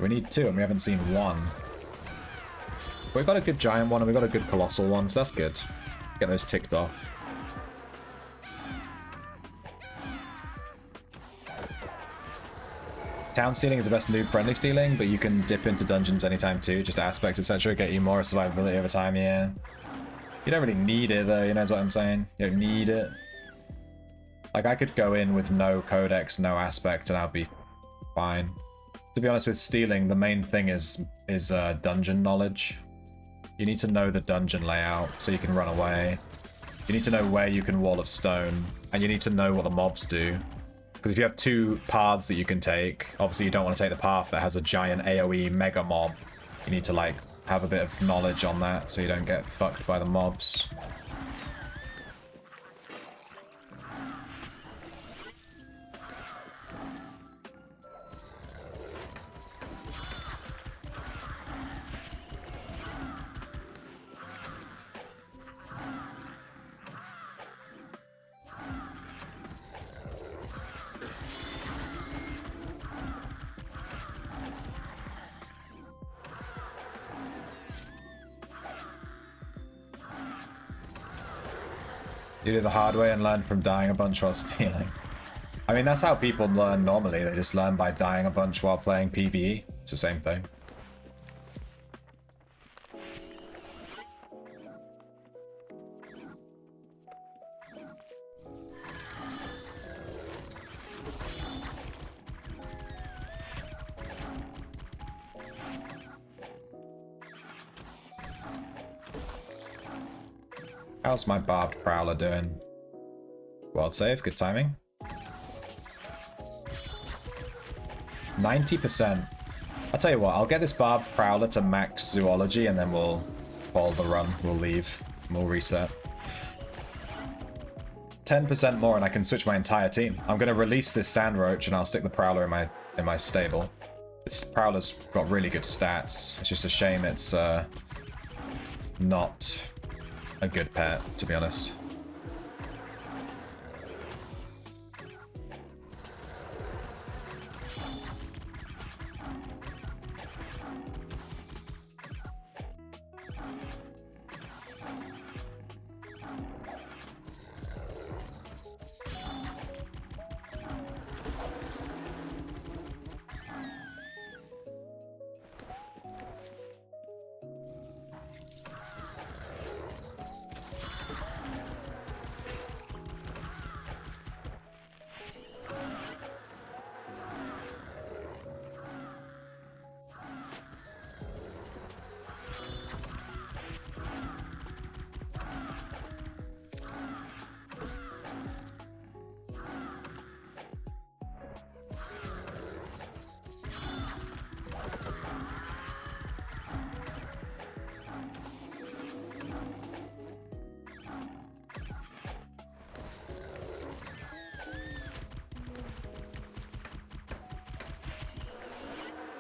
We need 2 and we haven't seen 1. But we've got a good giant one and we've got a good colossal one, so that's good. Get those ticked off. Town stealing is the best noob-friendly stealing, but you can dip into dungeons anytime too, just aspect, etc. Get you more survivability over time, yeah. You don't really need it though, you know what I'm saying? You don't need it. Like I could go in with no codex, no aspect, and I'll be fine. To be honest with stealing, the main thing is dungeon knowledge. You need to know the dungeon layout so you can run away. You need to know where you can wall of stone, and you need to know what the mobs do. Because if you have 2 paths that you can take, obviously you don't want to take the path that has a giant AoE mega mob. You need to like have a bit of knowledge on that so you don't get fucked by the mobs. You do the hard way and learn from dying a bunch while stealing. I mean, that's how people learn normally. They just learn by dying a bunch while playing PvE. It's the same thing. How's my barbed prowler doing? World save, good timing. 90%. I'll tell you what, I'll get this barbed prowler to max zoology and then we'll call the run. We'll leave. We'll reset. 10% more and I can switch my entire team. I'm going to release this sand roach and I'll stick the prowler in my stable. This prowler's got really good stats. It's just a shame it's not a good pet, to be honest.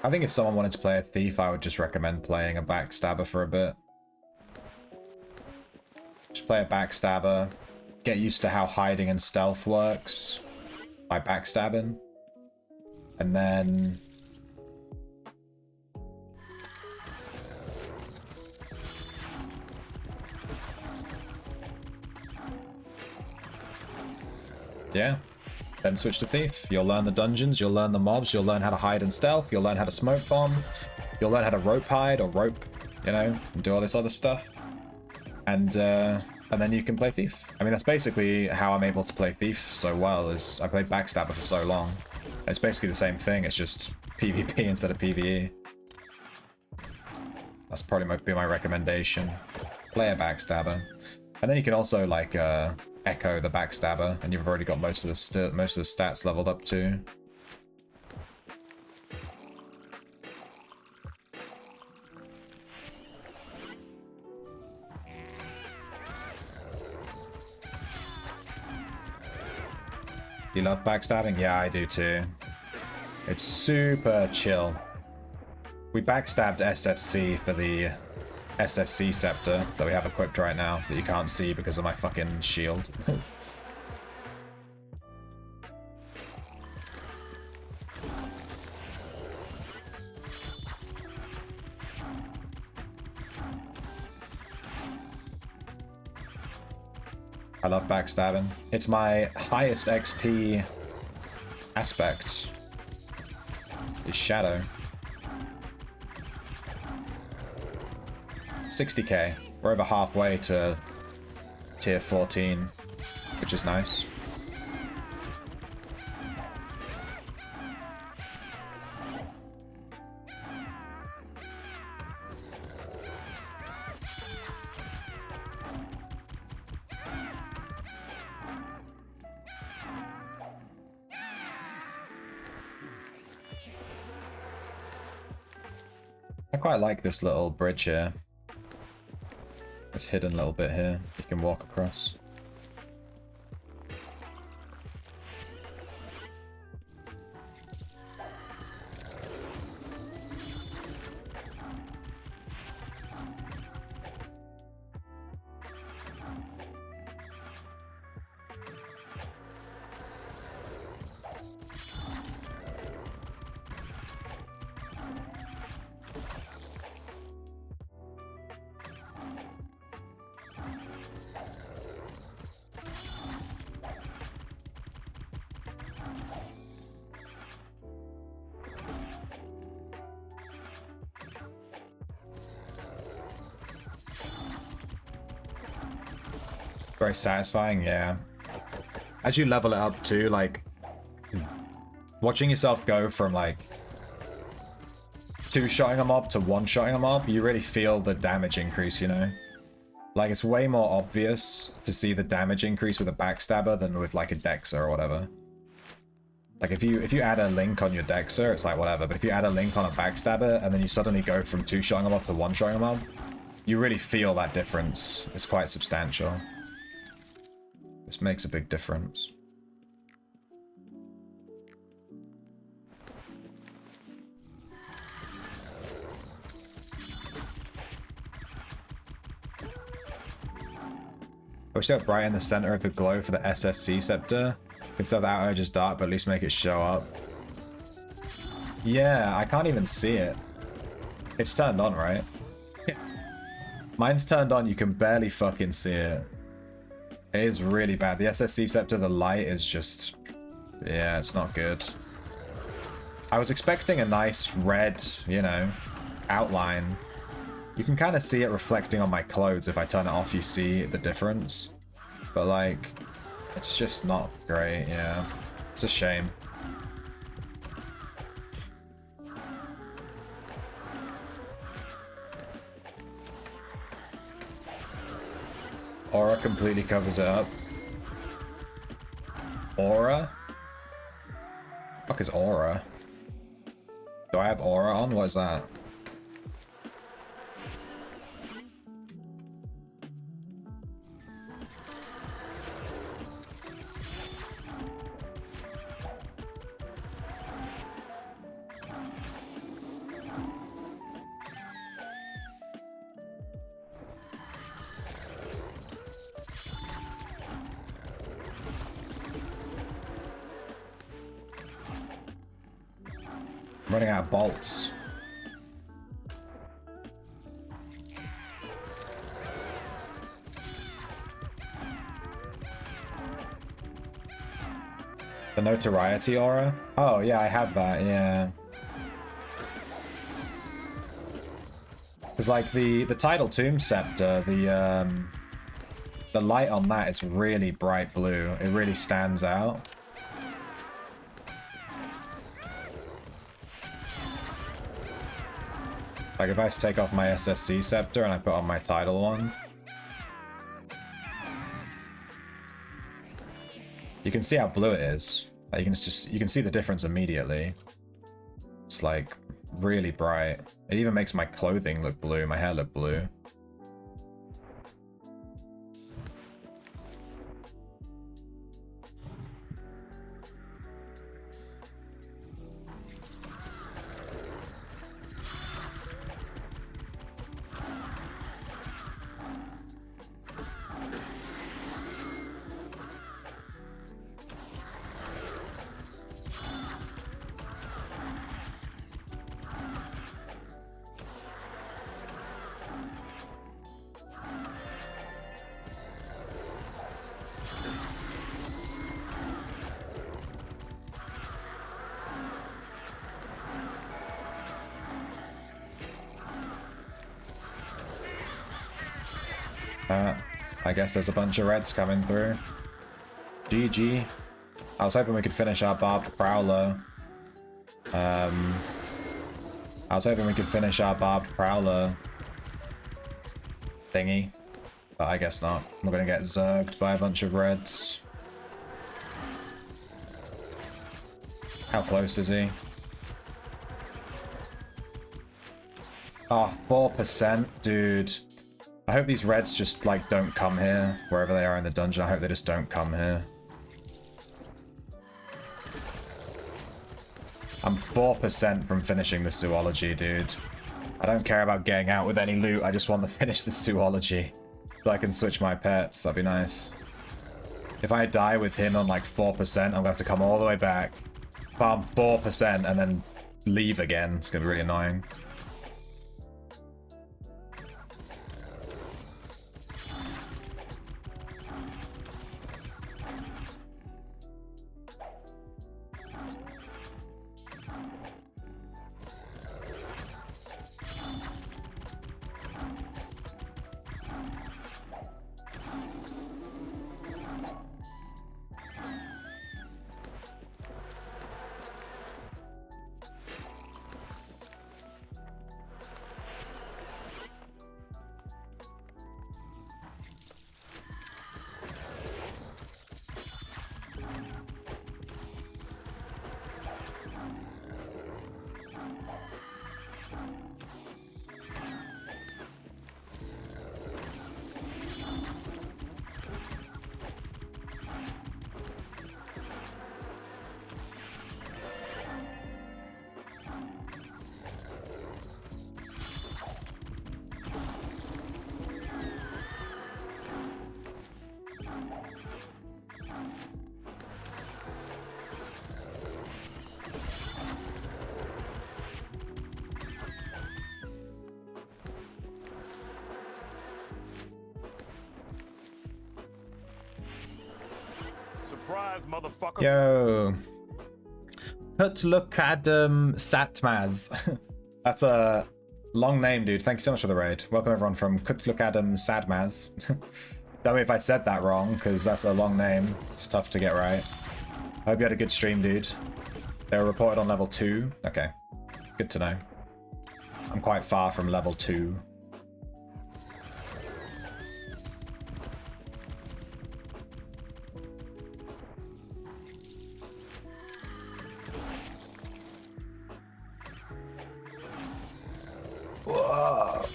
I think if someone wanted to play a thief, I would just recommend playing a backstabber for a bit. Just play a backstabber. Get used to how hiding and stealth works by backstabbing. And then... yeah. Then switch to Thief. You'll learn the dungeons, you'll learn the mobs, you'll learn how to hide and stealth, you'll learn how to smoke bomb, you'll learn how to rope hide or rope, you know, and do all this other stuff. And then you can play Thief. I mean, that's basically how I'm able to play Thief so well, is I played Backstabber for so long. It's basically the same thing, it's just PvP instead of PvE. That's probably might be my recommendation. Play a Backstabber. And then you can also, like, echo the Backstabber, and you've already got most of the stats leveled up too. You love backstabbing? Yeah, I do too. It's super chill. We backstabbed SSC for the SSC scepter that we have equipped right now that you can't see because of my fucking shield. I love backstabbing. It's my highest XP aspect. Is Shadow. 60k. We're over halfway to tier 14, which is nice. I quite like this little bridge here. This hidden little bit here you can walk across. Very satisfying, yeah. As you level it up too, like, watching yourself go from like two-shotting a mob to one-shotting a mob, you really feel the damage increase, you know? Like, it's way more obvious to see the damage increase with a backstabber than with like a Dexter or whatever. Like, if you add a link on your Dexter, it's like whatever, but if you add a link on a backstabber and then you suddenly go from two-shotting a mob to one-shotting a mob, you really feel that difference. It's quite substantial. This makes a big difference. I wish they were bright in the center of the glow for the SSC scepter. Instead of the outer edge is dark, but at least make it show up. Yeah, I can't even see it. It's turned on, right? Mine's turned on, you can barely fucking see it. It is really bad. The SSC scepter, the light is just... yeah, it's not good. I was expecting a nice red, you know, outline. You can kind of see it reflecting on my clothes. If I turn it off, you see the difference. But, like, it's just not great, yeah. It's a shame. Aura completely covers it up. Aura? Fuck is aura? Do I have aura on? What is that? running out of bolts. The notoriety aura? Oh, yeah, I have that, yeah. Because, like, the Tidal Tomb Scepter, the light on that is really bright blue. It really stands out. Like, if I take off my SSC Scepter and I put on my Tidal one, you can see how blue it is. Like, you can see the difference immediately. It's like really bright. It even makes my clothing look blue, my hair look blue. I guess there's a bunch of reds coming through. GG. I was hoping we could finish our barbed prowler. I was hoping we could finish our barbed prowler thingy, but I guess not. We're gonna get zerged by a bunch of reds. How close is he? Oh, 4%, dude. I hope these reds just, like, don't come here, wherever they are in the dungeon. I hope they just don't come here. I'm 4% from finishing the zoology, dude. I don't care about getting out with any loot. I just want to finish the zoology so I can switch my pets. That'd be nice. If I die with him on, like, 4%, I'm going to have to come all the way back, farm 4%, and then leave again. It's going to be really annoying. Surprise, motherfucker. Yo. Kutlukadam Satmaz. That's a long name, dude. Thank you so much for the raid. Welcome everyone from Kutlukadam Sadmaz. Tell me if I said that wrong, because that's a long name. It's tough to get right. Hope you had a good stream, dude. They were reported on level 2. Okay. Good to know. I'm quite far from level 2. Whoa.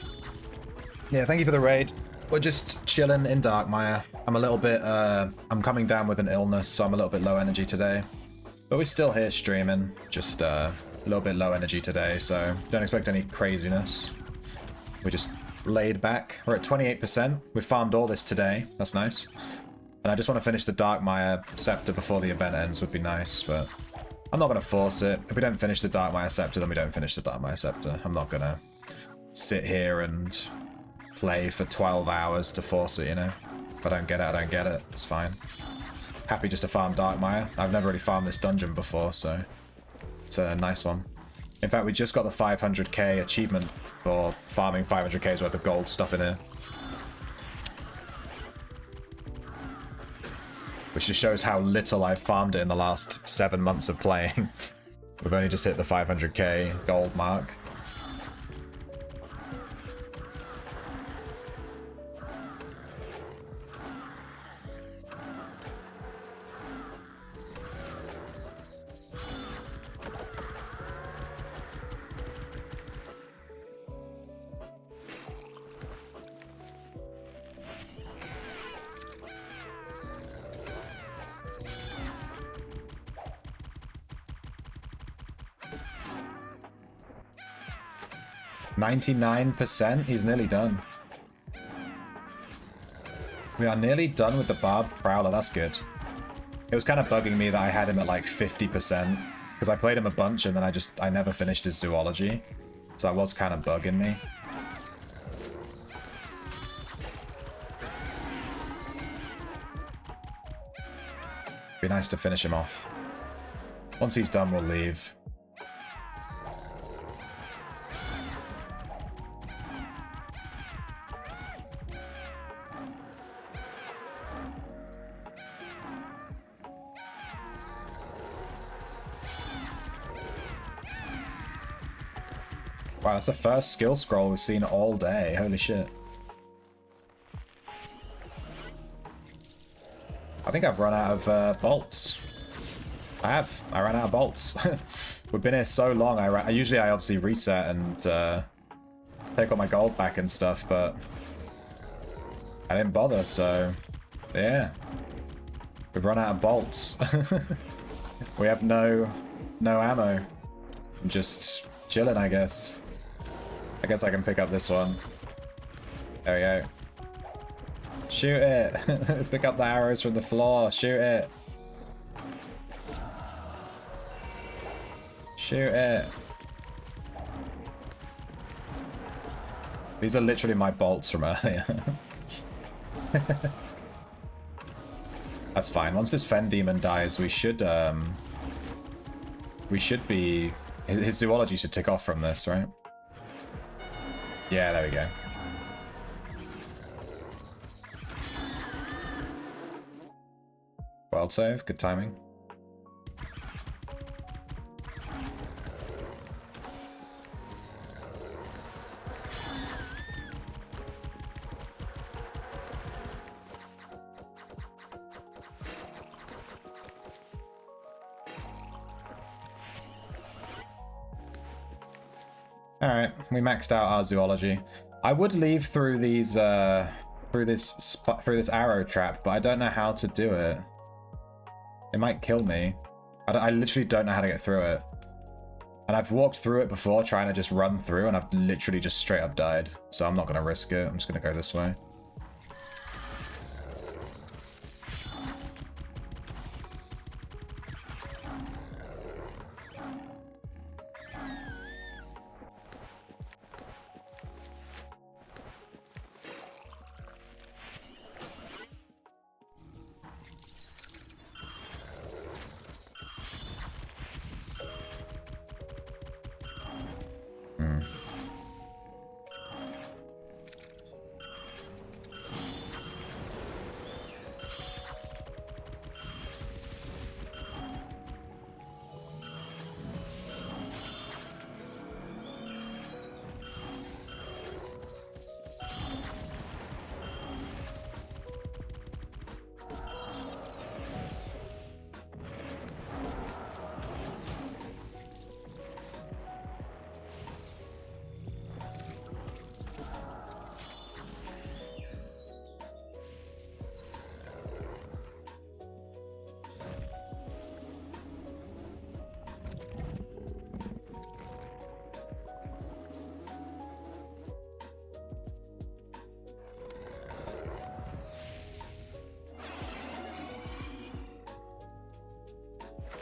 Yeah, thank you for the raid. We're just chilling in Darkmire. I'm a little bit, I'm coming down with an illness, so I'm a little bit low energy today. But we're still here streaming, just a little bit low energy today, so don't expect any craziness. We're just laid back. We're at 28%. We farmed all this today. That's nice. And I just want to finish the Darkmire Scepter before the event ends would be nice, but I'm not going to force it. If we don't finish the Darkmire Scepter, then we don't finish the Darkmire Scepter. I'm not going to sit here and play for 12 hours to force it, you know? If I don't get it, I don't get it. It's fine. Happy just to farm Darkmire. I've never really farmed this dungeon before, so it's a nice one. In fact, we just got the 500k achievement for farming 500k's worth of gold stuff in here. Which just shows how little I've farmed it in the last 7 months of playing. We've only just hit the 500k gold mark. %? He's nearly done. We are nearly done with the Barbed Prowler, that's good. It was kind of bugging me that I had him at like 50%, because I played him a bunch and then I never finished his zoology. So that was kind of bugging me. Be nice to finish him off. Once he's done, we'll leave. Wow, that's the first skill scroll we've seen all day. Holy shit. I think I've run out of bolts. I ran out of bolts. We've been here so long. I usually obviously reset and take all my gold back and stuff, but I didn't bother, so yeah. We've run out of bolts. We have no ammo. I'm just chilling, I guess. I guess I can pick up this one. There we go. Shoot it! Pick up the arrows from the floor. Shoot it. Shoot it. These are literally my bolts from earlier. That's fine. Once this Fen Demon dies, we should be... His zoology should tick off from this, right? Yeah, there we go. Wild save, good timing. Alright, we maxed out our zoology. I would leave through these, through this arrow trap, but I don't know how to do it. It might kill me. I literally don't know how to get through it. And I've walked through it before, trying to just run through, and I've literally just straight up died. So I'm not going to risk it. I'm just going to go this way.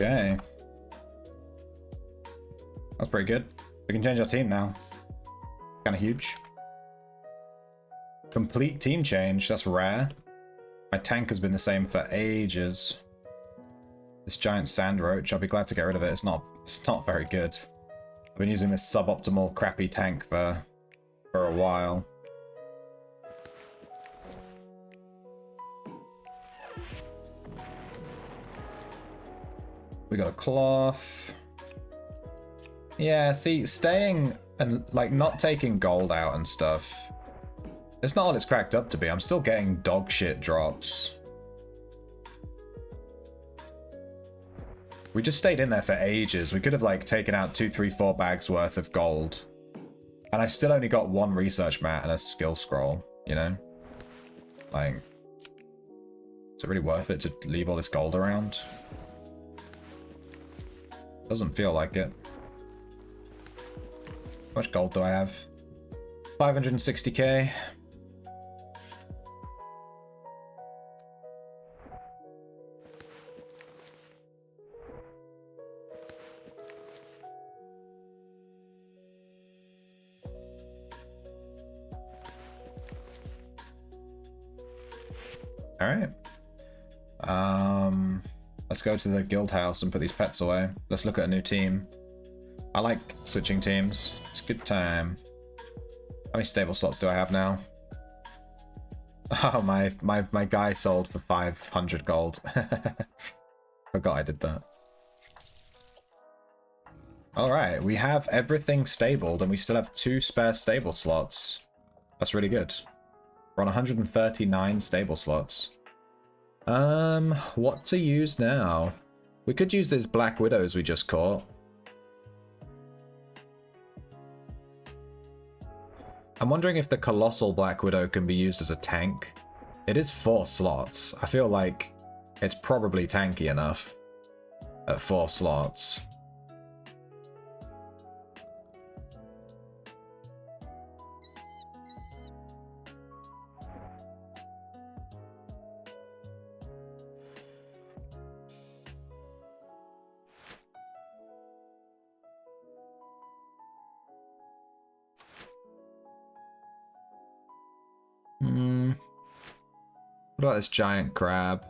Okay. That's pretty good. We can change our team now. Kind of huge. Complete team change. That's rare. My tank has been the same for ages. This giant sand roach, I'll be glad to get rid of it. It's not very good. I've been using this suboptimal crappy tank for a while. We got a cloth. Yeah, see, staying and like not taking gold out and stuff. It's not what it's cracked up to be. I'm still getting dog shit drops. We just stayed in there for ages. We could have like taken out 2, 3, 4 bags worth of gold. And I still only got 1 research mat and a skill scroll, you know? Like, is it really worth it to leave all this gold around? Doesn't feel like it. How much gold do I have? 560k. All right. Let's go to the guild house and put these pets away. Let's look at a new team. I like switching teams. It's a good time. How many stable slots do I have now? Oh, my guy sold for 500 gold. Forgot I did that. All right, we have everything stabled and we still have 2 spare stable slots. That's really good. We're on 139 stable slots. What to use now? We could use these Black Widows we just caught. I'm wondering if the Colossal Black Widow can be used as a tank. It is 4 slots. I feel like it's probably tanky enough at 4 slots. What about this giant crab?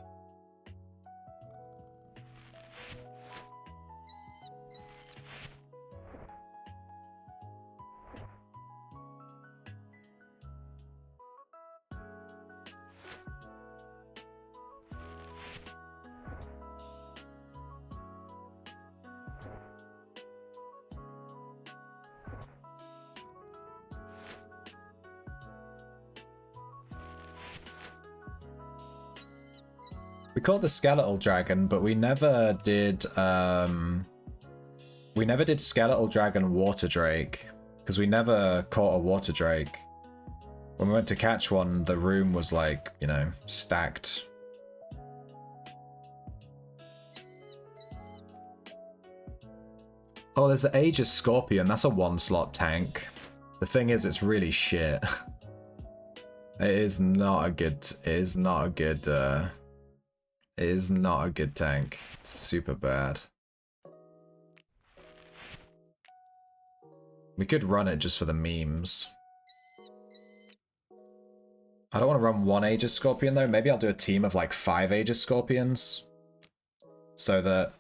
We caught the skeletal dragon, but we never did skeletal dragon water drake because we never caught a water drake. When we went to catch one, the room was like, you know, stacked. Oh, there's the Aegis Scorpion. That's a 1-slot tank. The thing is, it's really shit. It is not a good tank. It's super bad. We could run it just for the memes. I don't want to run 1 Aegis Scorpion though. Maybe I'll do a team of like 5 Aegis Scorpions. So that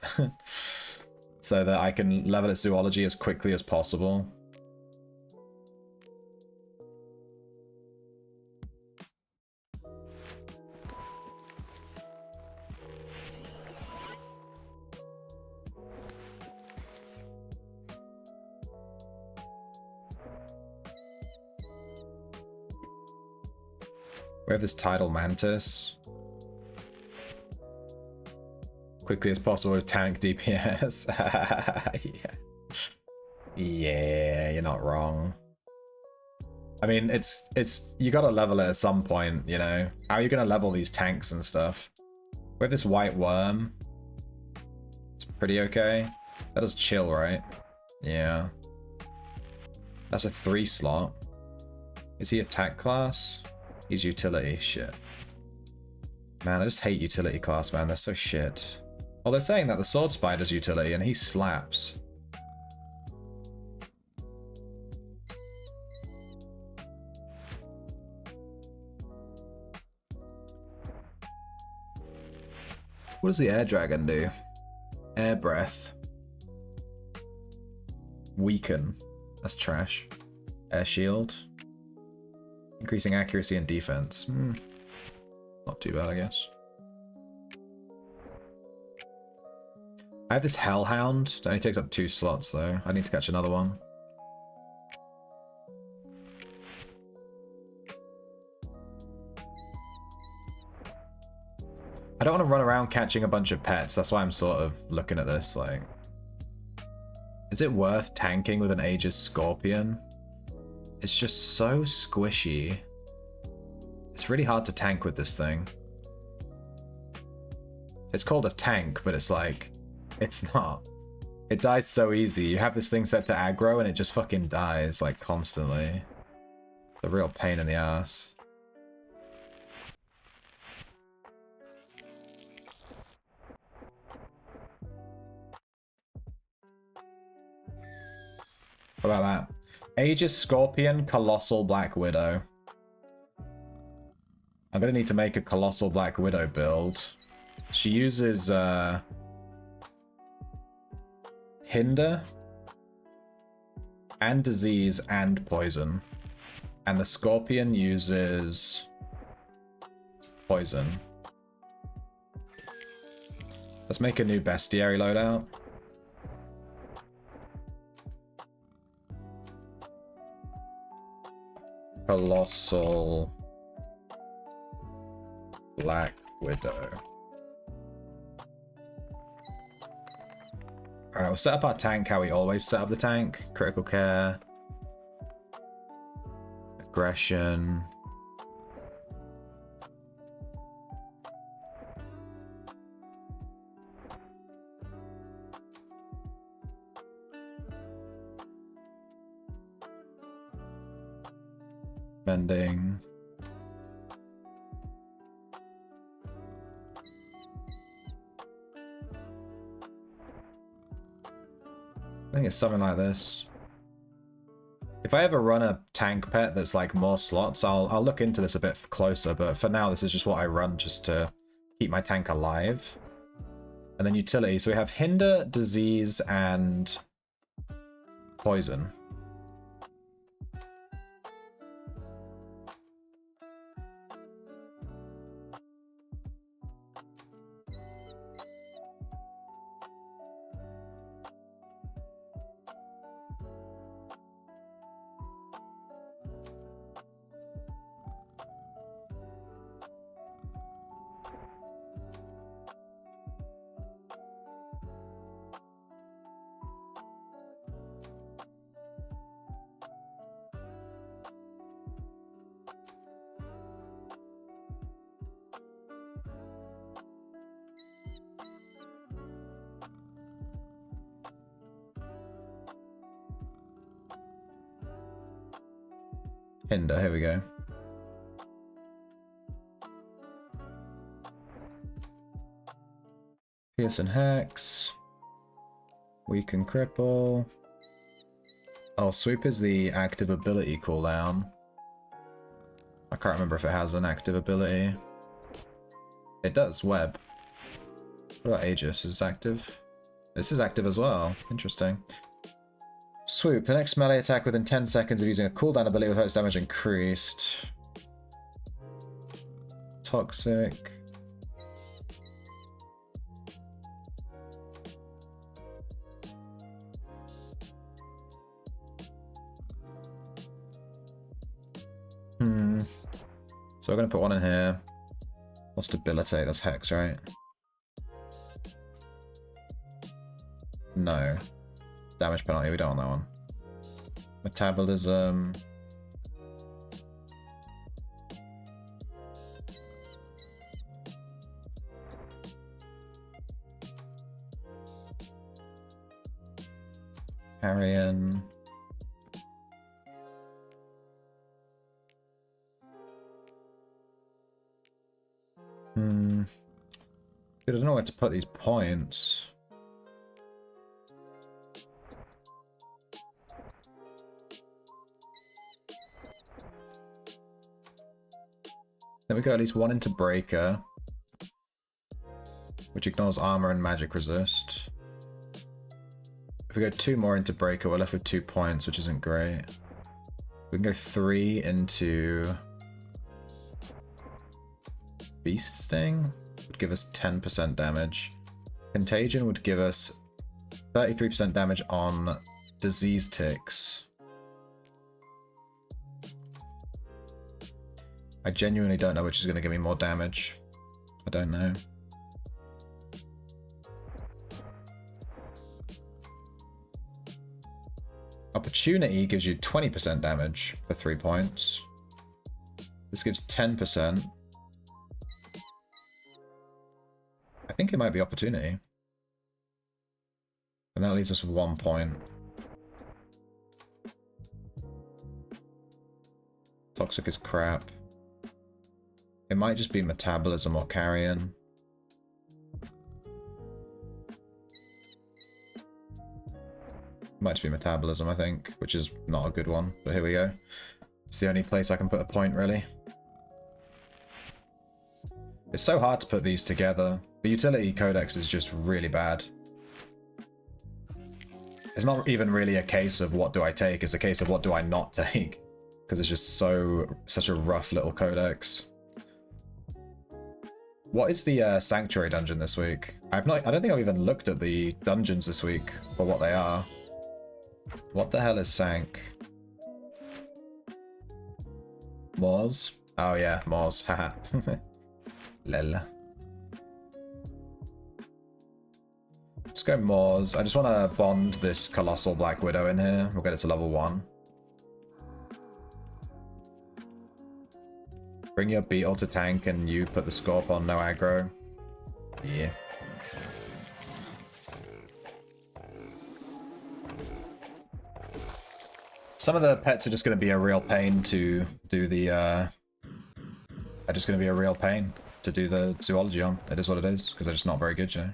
so that I can level its zoology as quickly as possible. We have this tidal mantis. Quickly as possible with tank DPS. Yeah, you're not wrong. I mean, it's you gotta level it at some point, you know? How are you gonna level these tanks and stuff? We have this white worm. It's pretty okay. That does chill, right? Yeah. That's a 3-slot. Is he attack class? He's utility. Shit. Man, I just hate utility class, man. They're so shit. Well, they're saying that the sword spider's utility and he slaps. What does the air dragon do? Air breath. Weaken. That's trash. Air shield. Increasing accuracy and defense. Not too bad, I guess. I have this Hellhound. It only takes up 2 slots, though. I need to catch another one. I don't want to run around catching a bunch of pets. That's why I'm sort of looking at this, like... Is it worth tanking with an Aegis Scorpion? It's just so squishy. It's really hard to tank with this thing. It's called a tank, but it's like... It's not. It dies so easy. You have this thing set to aggro and it just fucking dies, like, constantly. It's a real pain in the ass. How about that? Aegis Scorpion, Colossal Black Widow. I'm gonna need to make a Colossal Black Widow build. She uses, Hinder, and Disease, and Poison. And the Scorpion uses... Poison. Let's make a new Bestiary loadout. Colossal Black Widow. Alright, we'll set up our tank how we always set up the tank. Critical care. Aggression. Bending. I think it's something like this. If I ever run a tank pet that's like more slots, I'll look into this a bit closer, but for now this is just what I run just to keep my tank alive. And then utility, so we have Hinder, Disease, and Poison. Hinder, here we go. Pierce and Hex. Weaken Cripple. Oh, Sweep is the active ability cooldown. I can't remember if it has an active ability. It does, Web. What about Aegis? Is active? This is active as well. Interesting. Swoop. The next melee attack within 10 seconds of using a cooldown ability with its damage increased. Toxic. So we're going to put one in here. What's debilitate? That's Hex, right? No. Damage penalty, we don't want that one. Metabolism. Carrion. I don't know where to put these points. Then we got at least one into Breaker. which ignores armor and magic resist. If we go 2 more into Breaker, we're left with 2 points, which isn't great. We can go 3 into Beast Sting, would give us 10% damage. Contagion would give us 33% damage on disease ticks. I genuinely don't know which is going to give me more damage. I don't know. Opportunity gives you 20% damage for 3 points. This gives 10%. I think it might be Opportunity. And that leaves us with 1 point. Toxic is crap. It might just be Metabolism or Carrion. Might just be Metabolism, I think, which is not a good one, but here we go. It's the only place I can put a point, really. It's so hard to put these together. The utility codex is just really bad. It's not even really a case of what do I take, it's a case of what do I not take. Because it's just such a rough little codex. What is the Sanctuary dungeon this week? I don't think I've even looked at the dungeons this week, or what they are. What the hell is Sank? Moors? Oh yeah, Moors, haha. Lel. Let's go Moors. I just want to bond this Colossal Black Widow in here. We'll get it to level 1. Bring your Beetle to tank and you put the Scorp on no aggro. Yeah. Some of the pets are just going to be a real pain to do the, are just going to be a real pain to do the zoology on. It is what it is, because they're just not very good, you know.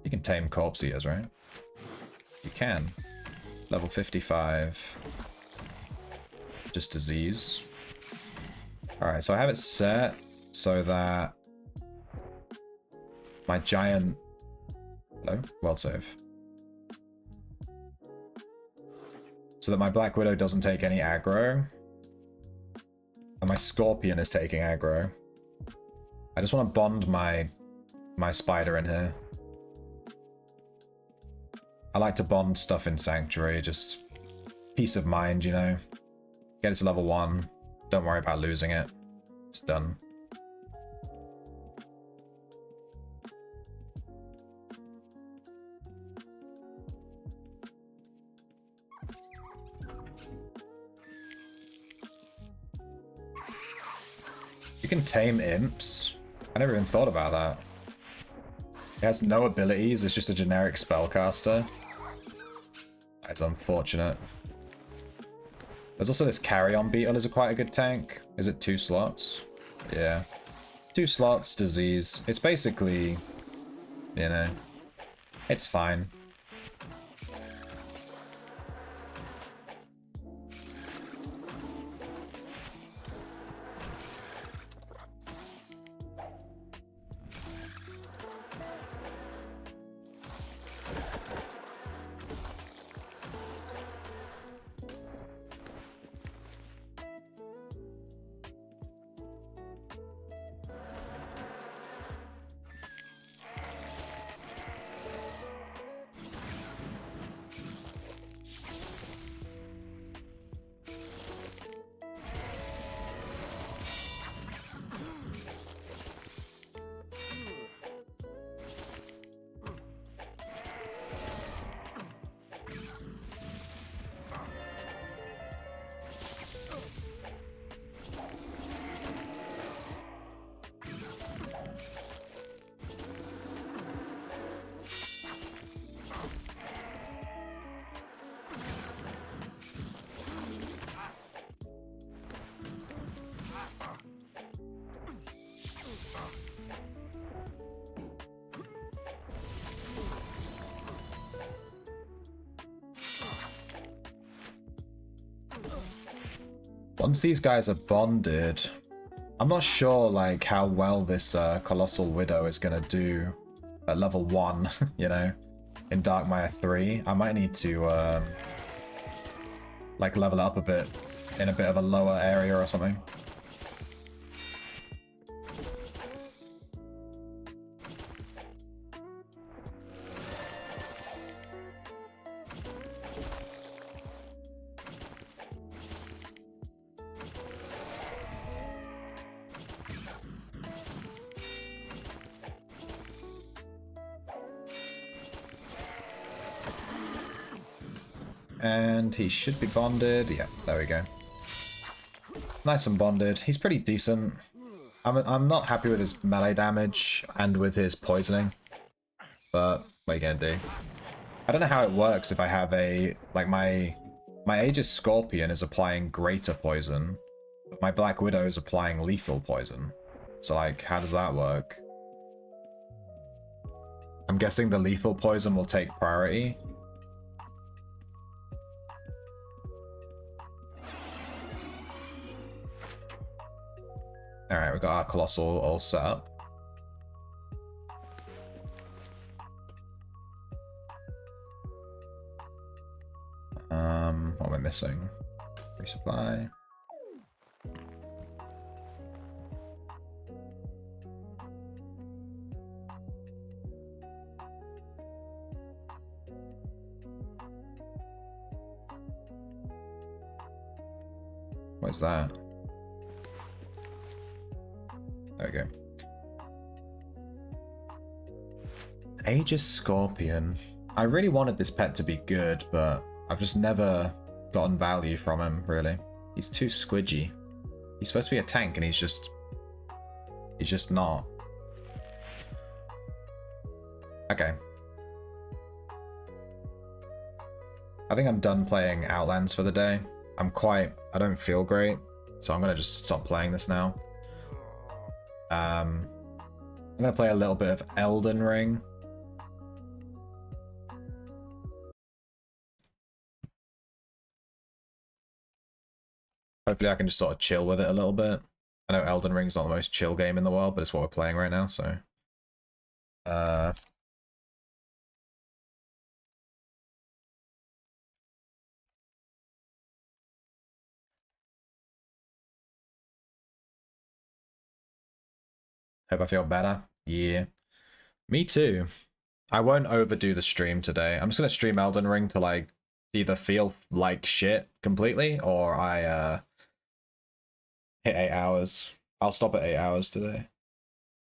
You can tame corpse eaters, right? You can. Level 55. Just disease. Alright, so I have it set so that my giant... Hello? World save. So that my Black Widow doesn't take any aggro. And my Scorpion is taking aggro. I just want to bond my spider in here. I like to bond stuff in Sanctuary, just peace of mind, you know. Get it to level 1. Don't worry about losing it. It's done. You can tame imps. I never even thought about that. It has no abilities, it's just a generic spellcaster. That's unfortunate. There's also this Carrion Beetle is quite a good tank. Is it 2 slots? Yeah. 2 slots, disease. It's basically, you know, it's fine. Once these guys are bonded, I'm not sure like how well this Colossal Widow is gonna do at level 1, you know, in Darkmire 3. I might need to like level it up a bit in a bit of a lower area or something. And he should be bonded. Yeah, there we go. Nice and bonded. He's pretty decent. I'm not happy with his melee damage and with his poisoning. But what are you gonna do? I don't know how it works if I have a... Like, my Aegis Scorpion is applying greater poison. But my Black Widow is applying lethal poison. So, like, how does that work? I'm guessing the lethal poison will take priority. Alright, we got our Colossal all set up. What am I missing? Resupply. What's that? There we go. Aegis Scorpion. I really wanted this pet to be good, but I've just never gotten value from him, really. He's too squidgy. He's supposed to be a tank, and he's just not. Okay. I think I'm done playing Outlands for the day. I don't feel great, so I'm gonna just stop playing this now. I'm gonna play a little bit of Elden Ring. Hopefully I can just sort of chill with it a little bit. I know Elden Ring's not the most chill game in the world, but it's what we're playing right now, so... Hope I feel better. Yeah. Me too. I won't overdo the stream today. I'm just gonna stream Elden Ring to, like, either feel like shit completely, or I, hit 8 hours. I'll stop at 8 hours today.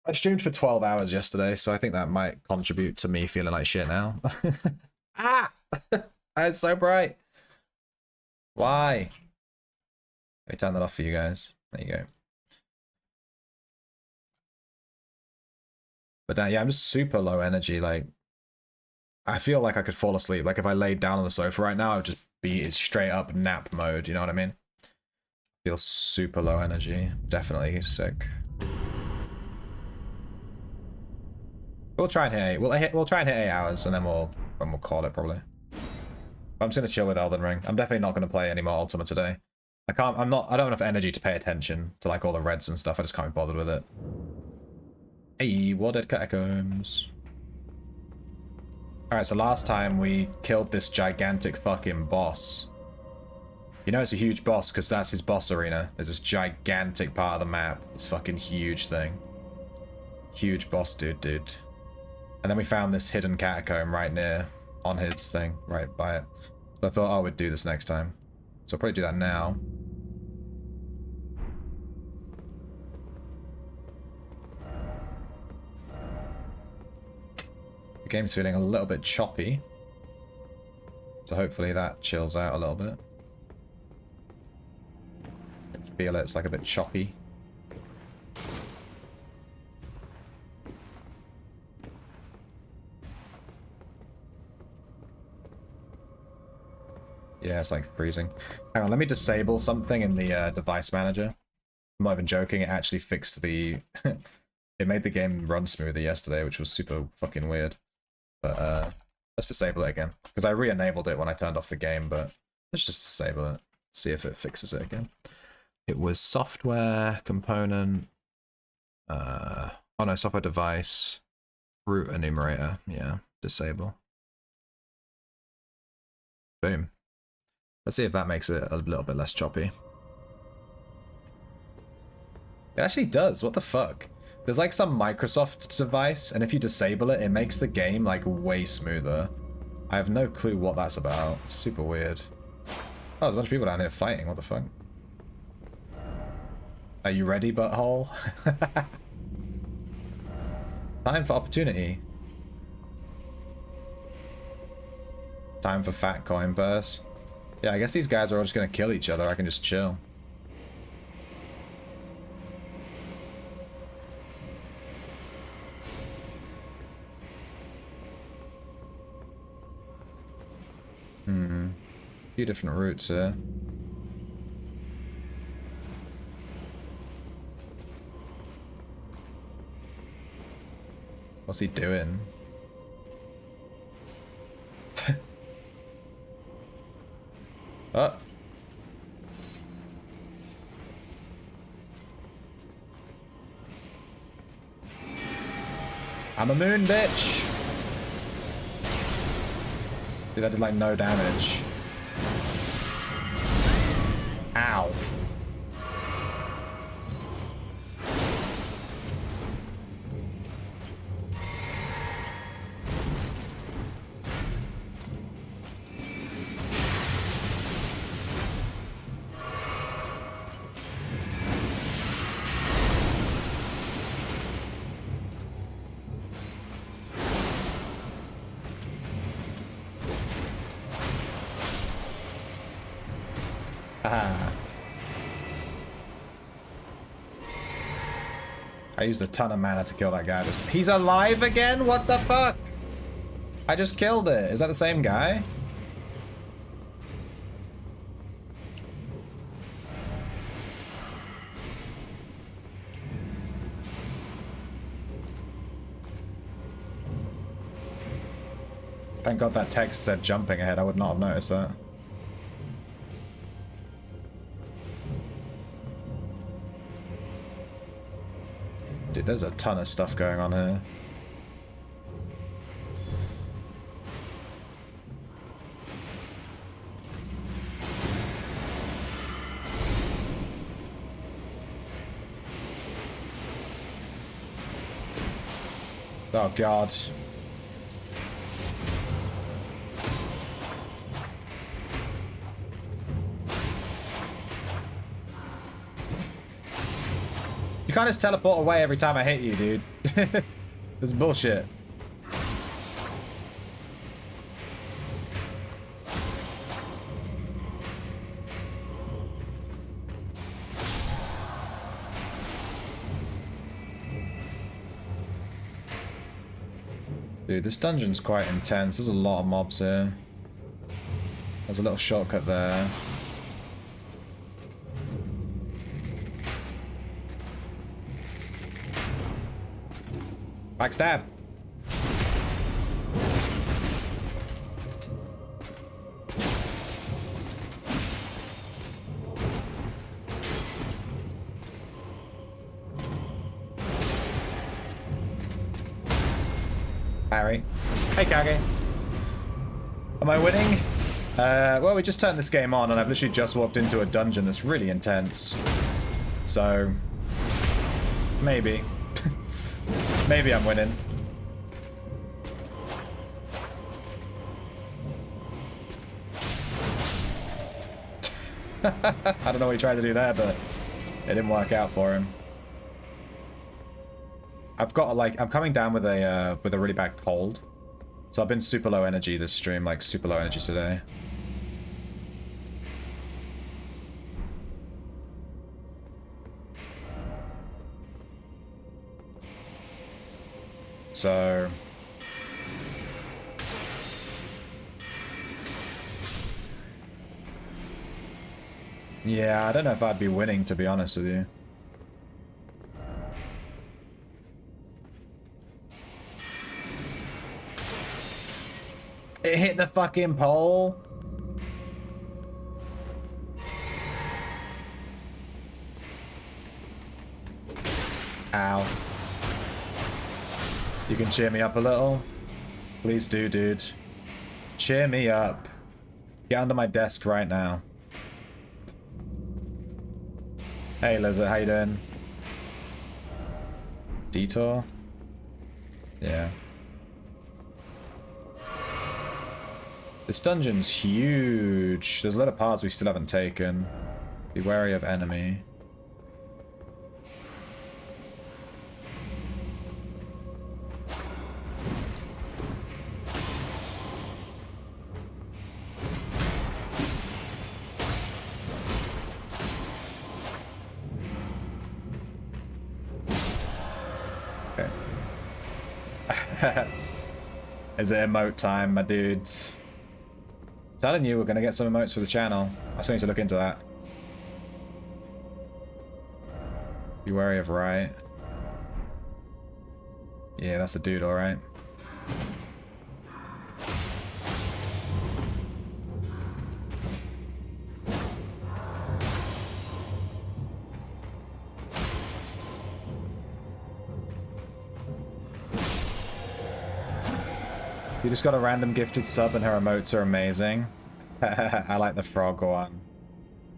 I streamed for 12 hours yesterday, so I think that might contribute to me feeling like shit now. Ah! It's so bright! Why? Let me turn that off for you guys. There you go. But yeah, I'm just super low energy. Like, I feel like I could fall asleep. Like, if I laid down on the sofa right now, I would just be in straight up nap mode. You know what I mean? Feel super low energy. Definitely sick. We'll try and hit 8. We'll try and hit 8 hours, and then we'll call it probably. I'm just gonna chill with Elden Ring. I'm definitely not gonna play any more Ultima today. I don't have enough energy to pay attention to like all the reds and stuff. I just can't be bothered with it. Hey, Warded Catacombs. Alright, so last time we killed this gigantic fucking boss. You know it's a huge boss because that's his boss arena. There's this gigantic part of the map. This fucking huge thing. Huge boss dude. And then we found this hidden catacomb right near on his thing, right by it. So I thought I would do this next time. So I'll probably do that now. The game's feeling a little bit choppy. So hopefully that chills out a little bit. I can feel it, it's like a bit choppy. Yeah, it's like freezing. Hang on, let me disable something in the device manager. I'm not even joking, it actually fixed the... it made the game run smoother yesterday, which was super fucking weird. But let's disable it again. Because I re-enabled it when I turned off the game, but let's just disable it. See if it fixes it again. It was software component. Oh no, software device. Root enumerator. Yeah, disable. Boom. Let's see if that makes it a little bit less choppy. It actually does. What the fuck? There's like some Microsoft device, and if you disable it, it makes the game like way smoother. I have no clue what that's about. Super weird. Oh, there's a bunch of people down here fighting. What the fuck? Are you ready, butthole? Time for opportunity. Time for fat coin purse. Yeah, I guess these guys are all just gonna kill each other. I can just chill. A few different routes here. What's he doing? Oh. I'm a moon, bitch! Dude, that did like no damage. Ow. I used a ton of mana to kill that guy. He's alive again? What the fuck? I just killed it. Is that the same guy? Thank God that text said jumping ahead. I would not have noticed that. Dude, there's a ton of stuff going on here. Oh God. You can't just teleport away every time I hit you, dude. This is bullshit. Dude, this dungeon's quite intense. There's a lot of mobs here. There's a little shortcut there. Backstab. Harry. Hey, Kage. Am I winning? Well, we just turned this game on and I've literally just walked into a dungeon that's really intense. So, maybe. Maybe I'm winning. I don't know what he tried to do there, but it didn't work out for him. I've got I'm coming down with a really bad cold, so I've been super low energy this stream, like super low energy today. So yeah, I don't know if I'd be winning, to be honest with you. It hit the fucking pole. Wow. You can cheer me up a little? Please do, dude. Cheer me up. Get under my desk right now. Hey, Lizard, how you doing? Detour? Yeah. This dungeon's huge. There's a lot of parts we still haven't taken. Be wary of enemy. Is it emote time, my dudes? Telling you, we're gonna get some emotes for the channel. I still need to look into that. Be wary of right. Yeah, that's a dude, alright. You just got a random gifted sub and her emotes are amazing. I like the frog one.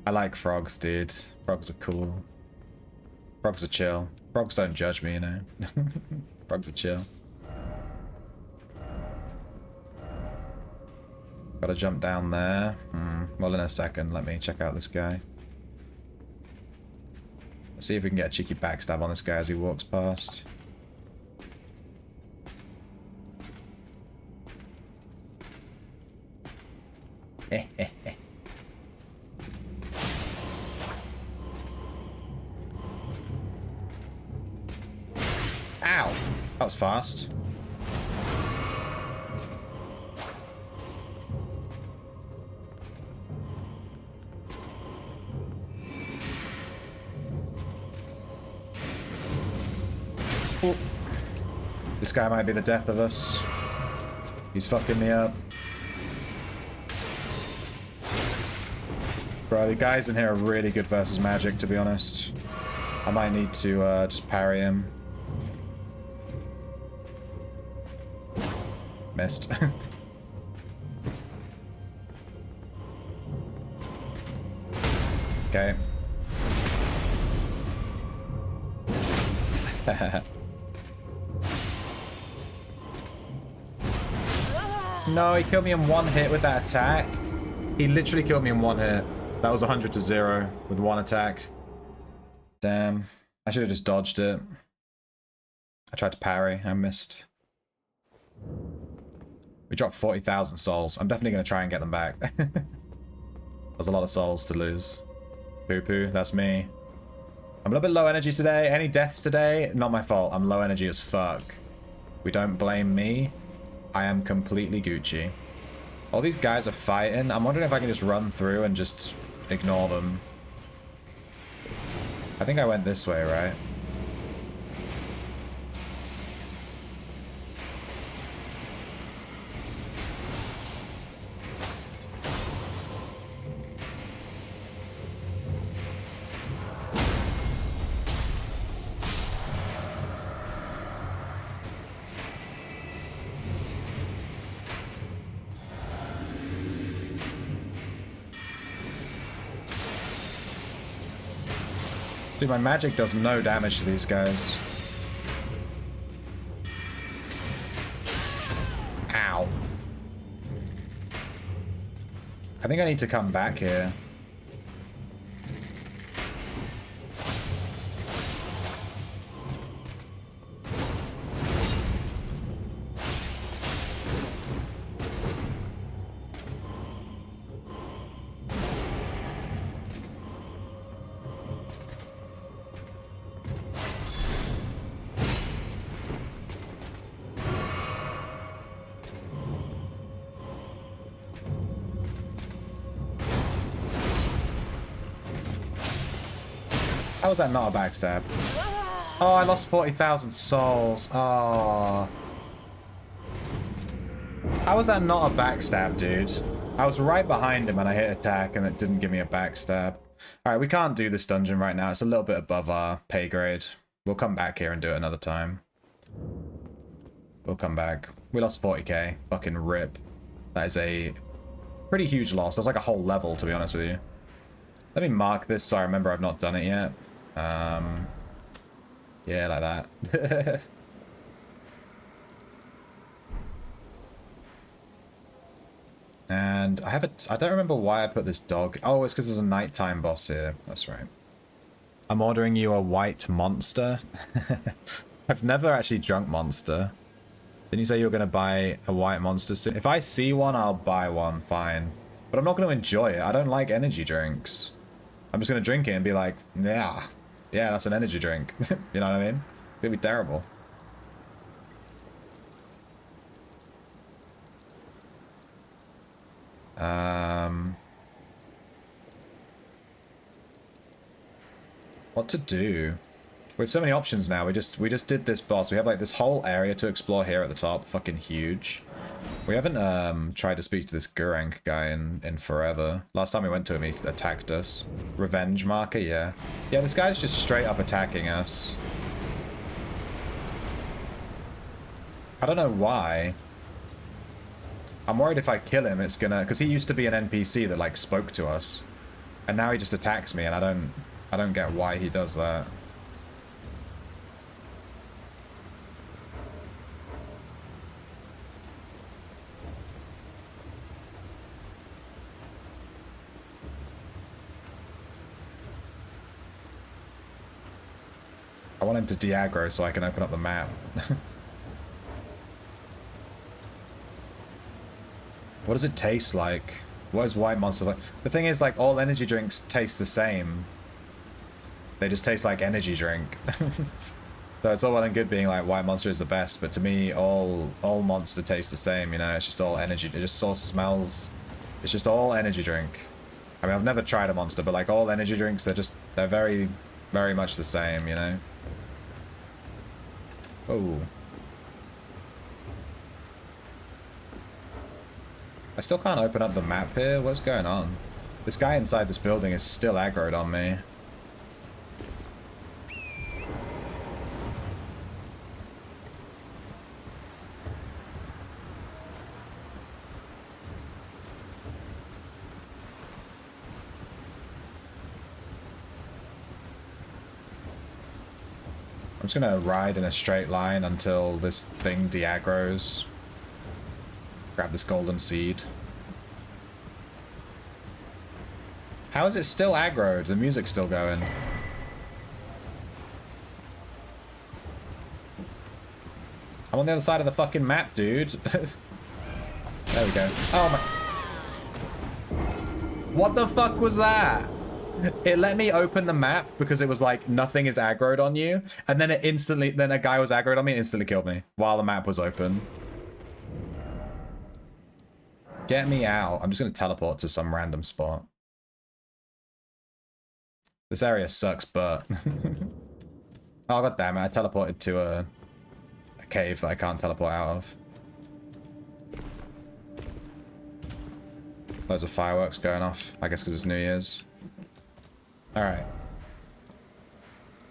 I like frogs, dude. Frogs are cool. Frogs are chill. Frogs don't judge me, you know. Frogs are chill. Gotta jump down there. Well, in a second, let me check out this guy. Let's see if we can get a cheeky backstab on this guy as he walks past. Ow! That was fast. Oh. This guy might be the death of us. He's fucking me up. Bro, the guys in here are really good versus magic, to be honest. I might need to just parry him. Missed. Okay. No, he killed me in one hit with that attack. He literally killed me in one hit. That was 100 to 0 with one attack. Damn. I should have just dodged it. I tried to parry. I missed. We dropped 40,000 souls. I'm definitely going to try and get them back. There's a lot of souls to lose. Poo-poo, that's me. I'm a little bit low energy today. Any deaths today? Not my fault. I'm low energy as fuck. We don't blame me. I am completely Gucci. All these guys are fighting. I'm wondering if I can just run through and just ignore them. I think I went this way, right? Dude, my magic does no damage to these guys. Ow. I think I need to come back here. How was that not a backstab? Oh, I lost 40,000 souls. Oh. How was that not a backstab, dude? I was right behind him and I hit attack and it didn't give me a backstab. Alright, we can't do this dungeon right now. It's a little bit above our pay grade. We'll come back here and do it another time. We'll come back. We lost 40k. Fucking rip. That is a pretty huge loss. That's like a whole level, to be honest with you. Let me mark this so I remember I've not done it yet. Yeah, like that. And I don't remember why I put this dog. Oh, it's because there's a nighttime boss here. That's right. I'm ordering you a white monster. I've never actually drunk monster. Didn't you say you were going to buy a white monster soon? If I see one, I'll buy one, fine. But I'm not going to enjoy it. I don't like energy drinks. I'm just going to drink it and be like, yeah, that's an energy drink. You know what I mean? It's going to be terrible. What to do? We have so many options now. We just did this boss. We have like this whole area to explore here at the top. Fucking huge. We haven't tried to speak to this Gurrank guy in forever. Last time we went to him, he attacked us. Revenge marker, yeah. Yeah, this guy's just straight up attacking us. I don't know why. I'm worried if I kill him, it's gonna... Because he used to be an NPC that, like, spoke to us. And now he just attacks me, and I don't get why he does that. I want him to de-aggro so I can open up the map. What does it taste like? What is white monster like? The thing is, like, all energy drinks taste the same. They just taste like energy drink. So it's all well and good being like white monster is the best, but to me, all monster tastes the same, you know? It's just all energy. It just all smells. It's just all energy drink. I mean, I've never tried a monster, but like all energy drinks, they're very, very much the same, you know? Oh. I still can't open up the map here. What's going on? This guy inside this building is still aggroed on me. I'm just gonna ride in a straight line until this thing de-aggroes. Grab this golden seed. How is it still aggroed? The music's still going. I'm on the other side of the fucking map, dude. There we go. Oh my... What the fuck was that? It let me open the map because it was like, nothing is aggroed on you. And then then a guy was aggroed on me and instantly killed me while the map was open. Get me out. I'm just going to teleport to some random spot. This area sucks, but... Oh, god damn it. I teleported to a cave that I can't teleport out of. Loads of fireworks going off. I guess because it's New Year's. Alright.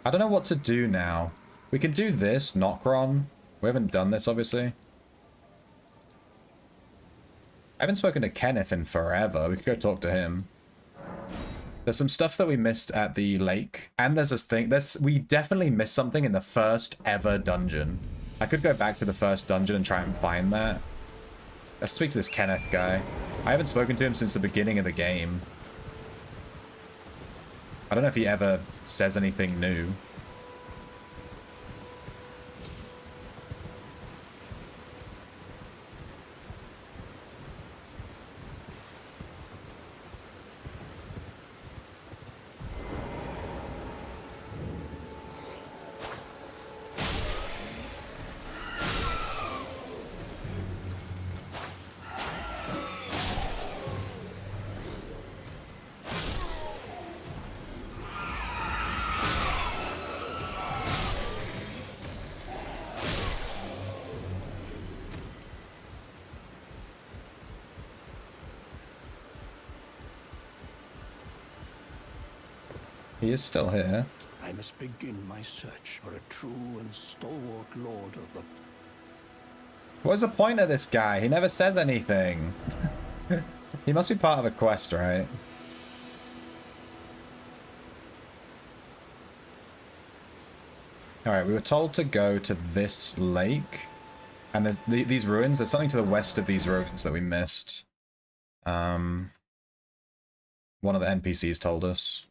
I don't know what to do now. We can do this, Nokron. We haven't done this, obviously. I haven't spoken to Kenneth in forever. We could go talk to him. There's some stuff that we missed at the lake. And there's this thing. We definitely missed something in the first ever dungeon. I could go back to the first dungeon and try and find that. Let's speak to this Kenneth guy. I haven't spoken to him since the beginning of the game. I don't know if he ever says anything new. He is still here. I'm must begin my search for a true and stalwart lord of the... What's the point of this guy? He never says anything. He must be part of a quest, right? Alright, we were told to go to this lake. And there's these ruins. There's something to the west of these ruins that we missed. One of the NPCs told us.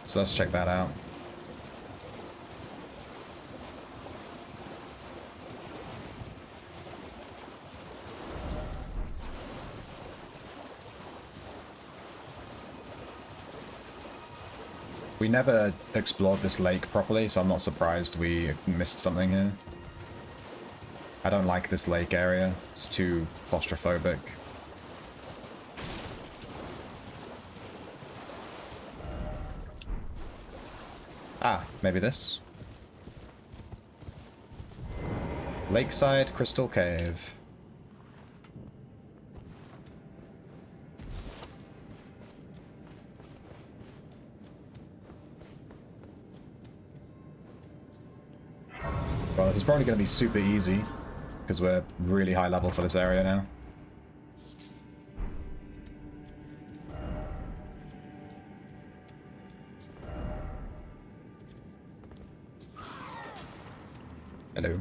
So let's check that out. We never explored this lake properly, so I'm not surprised we missed something here. I don't like this lake area. It's too claustrophobic. Ah, maybe this. Lakeside Crystal Cave. Well, this is probably going to be super easy, because we're really high level for this area now. Hello.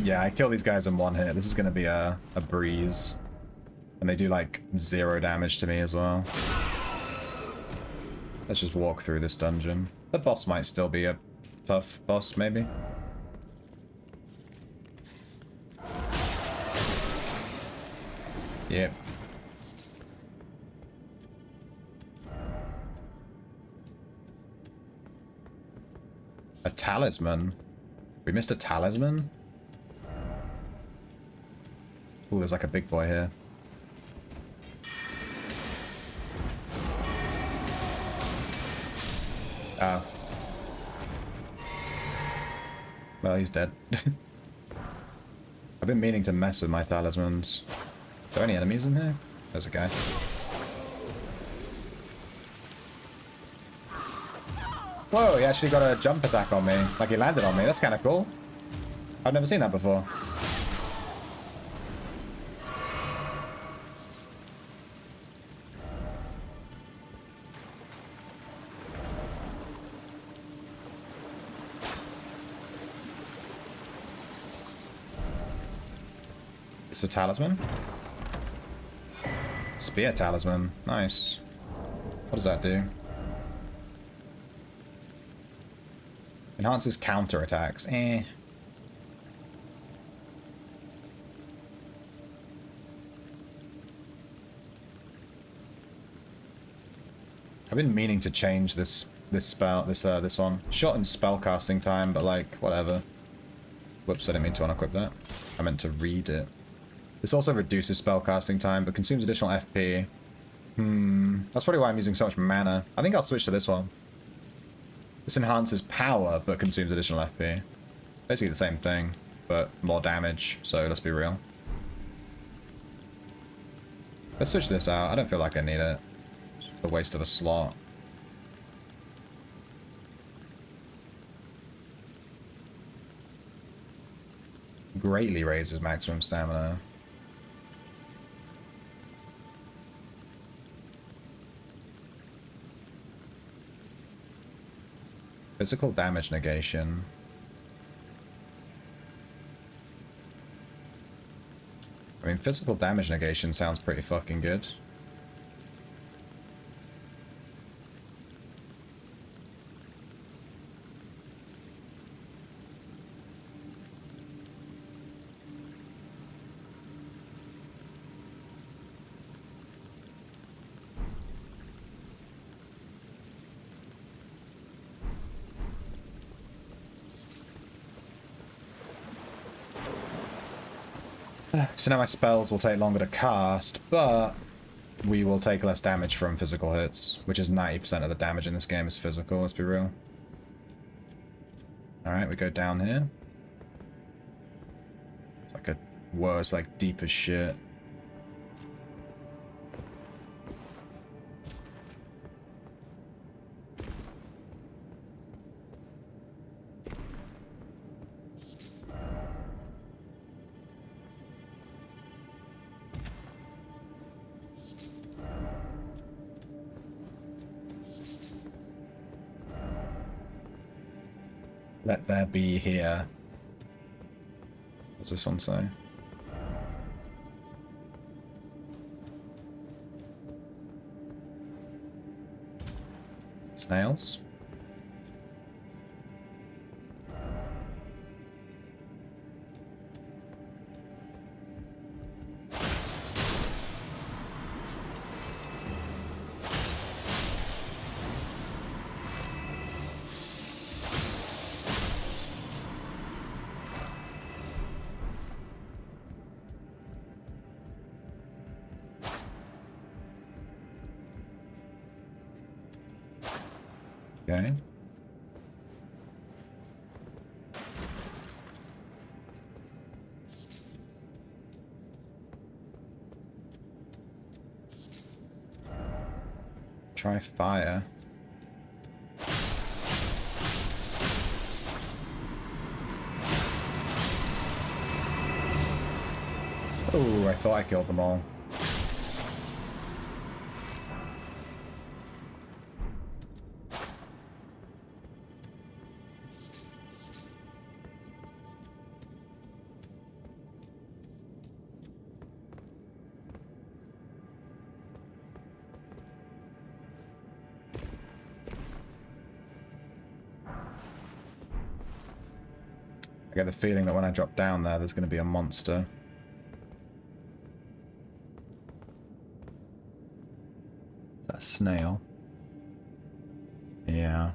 Yeah, I kill these guys in one hit. This is going to be a breeze. And they do like 0 damage to me as well. Let's just walk through this dungeon. The boss might still be a tough boss, maybe. Yep. A talisman? We missed a talisman? Ooh, there's like a big boy here. Oh. Well, he's dead. I've been meaning to mess with my talismans. Is there any enemies in here? There's a guy. Whoa, he actually got a jump attack on me. Like he landed on me. That's kind of cool. I've never seen that before. It's a talisman. Spear talisman. Nice. What does that do? Enhances counter attacks. Eh. I've been meaning to change this spell, this one. Shortened spell casting time, but like whatever. Whoops, I didn't mean to unequip that. I meant to read it. This also reduces spellcasting time, but consumes additional FP. That's probably why I'm using so much mana. I think I'll switch to this one. This enhances power, but consumes additional FP. Basically the same thing, but more damage, so let's be real. Let's switch this out. I don't feel like I need it. It's a waste of a slot. Greatly raises maximum stamina. Physical damage negation. I mean, physical damage negation sounds pretty fucking good. So now my spells will take longer to cast, but we will take less damage from physical hits, which is 90% of the damage in this game is physical, let's be real. Alright, we go down here. It's like a worse, like deep as shit. Let there be here. What's this one say? Snails? Okay. Try fire. Oh, I thought I killed them all. I get the feeling that when I drop down there, there's going to be a monster. Is that a snail? Yeah.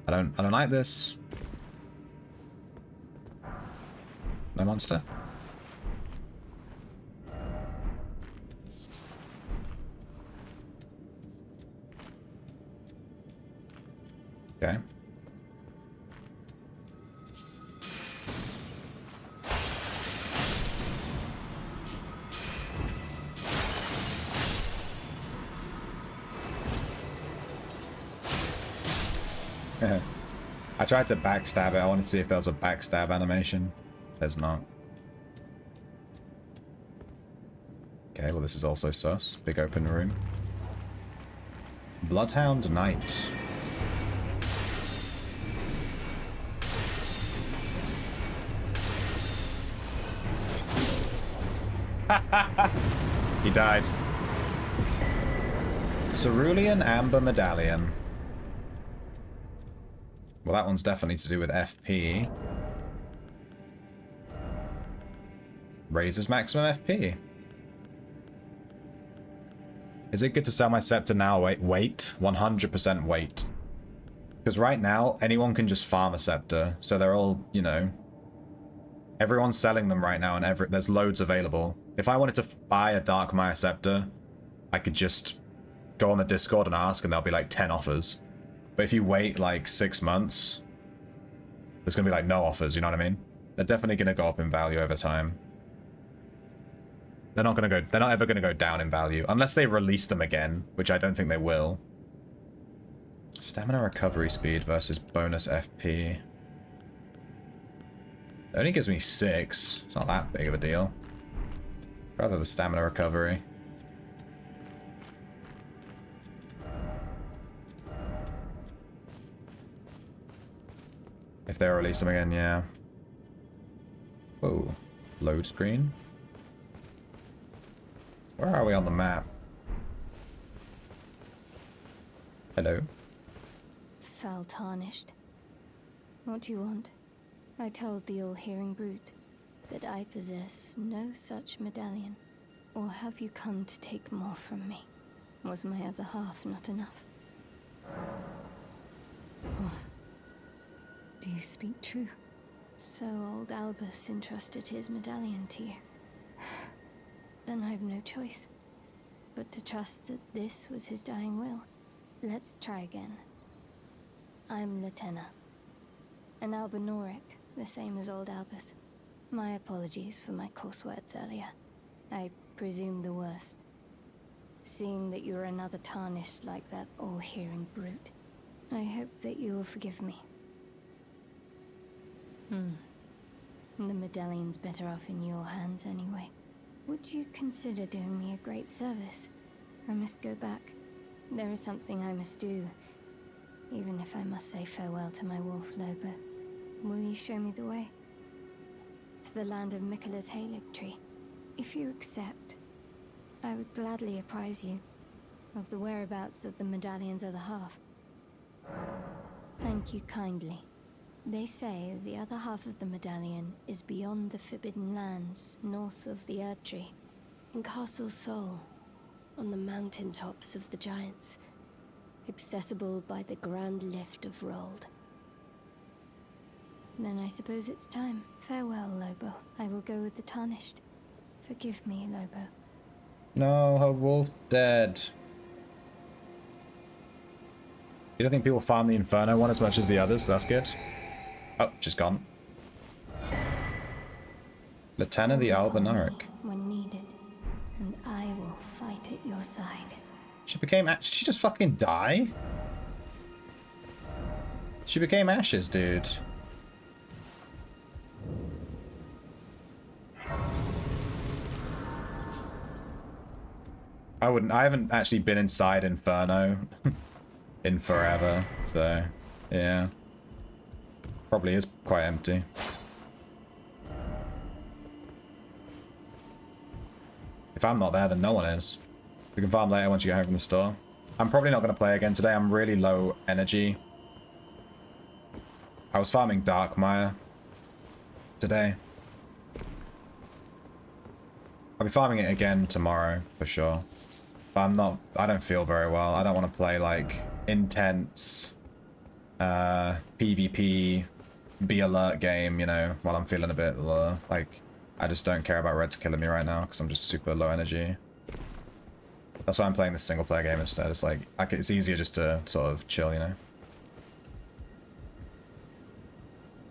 I don't like this. No monster? Okay. I tried to backstab it. I wanted to see if there was a backstab animation. There's not. Okay, well this is also sus. Big open room. Bloodhound Knight. He died. Cerulean Amber Medallion. Well, that one's definitely to do with FP. Raises maximum FP. Is it good to sell my scepter now? Wait. 100% wait. Because right now, anyone can just farm a scepter. So they're all, you know... Everyone's selling them right now, and there's loads available. If I wanted to buy a Darkmire scepter, I could just go on the Discord and ask, and there'll be like 10 offers. But if you wait like 6 months, there's going to be like no offers, you know what I mean? They're definitely going to go up in value over time. They're not ever going to go down in value, unless they release them again, which I don't think they will. Stamina recovery speed versus bonus FP. It only gives me 6. It's not that big of a deal. Rather the stamina recovery. If they release them again, yeah. Whoa. Load screen. Where are we on the map? Hello? Foul tarnished. What do you want? I told the all-hearing brute that I possess no such medallion. Or have you come to take more from me? Was my other half not enough? Oh. Do you speak true? So old Albus entrusted his medallion to you. then I've no choice but to trust that this was his dying will. Let's try again. I'm Latena. An Albinoric, the same as old Albus. My apologies for my coarse words earlier. I presume the worst. Seeing that you're another tarnished like that all-hearing brute, I hope that you will forgive me. The medallion's better off in your hands anyway. Would you consider doing me a great service? I must go back. There is something I must do, even if I must say farewell to my wolf Lobo. Will you show me the way? To the land of Miquella's Halig tree. If you accept, I would gladly apprise you of the whereabouts of the medallion's other half. Thank you kindly. They say the other half of the medallion is beyond the Forbidden Lands, north of the Erdtree, in Castle Sol, on the mountaintops of the Giants, accessible by the Grand Lift of Rold. Then I suppose it's time. Farewell, Lobo. I will go with the Tarnished. Forgive me, Lobo. No, her wolf's dead. You don't think people farm the Inferno one as much as the others? That's good. Oh, she's gone. Latena the Albinoric. When needed, and I will fight at your side. She became Did she just fucking die? She became ashes, dude. I haven't actually been inside Inferno in forever, so yeah. Probably is quite empty. If I'm not there, then no one is. We can farm later once you get home from the store. I'm probably not going to play again today. I'm really low energy. I was farming Darkmire today. I'll be farming it again tomorrow for sure. But I don't feel very well. I don't want to play like intense PvP, be alert game, you know, while I'm feeling a bit like I just don't care about Reds killing me right now because I'm just super low energy. That's why I'm playing this single player game instead. It's like it's easier just to sort of chill, you know.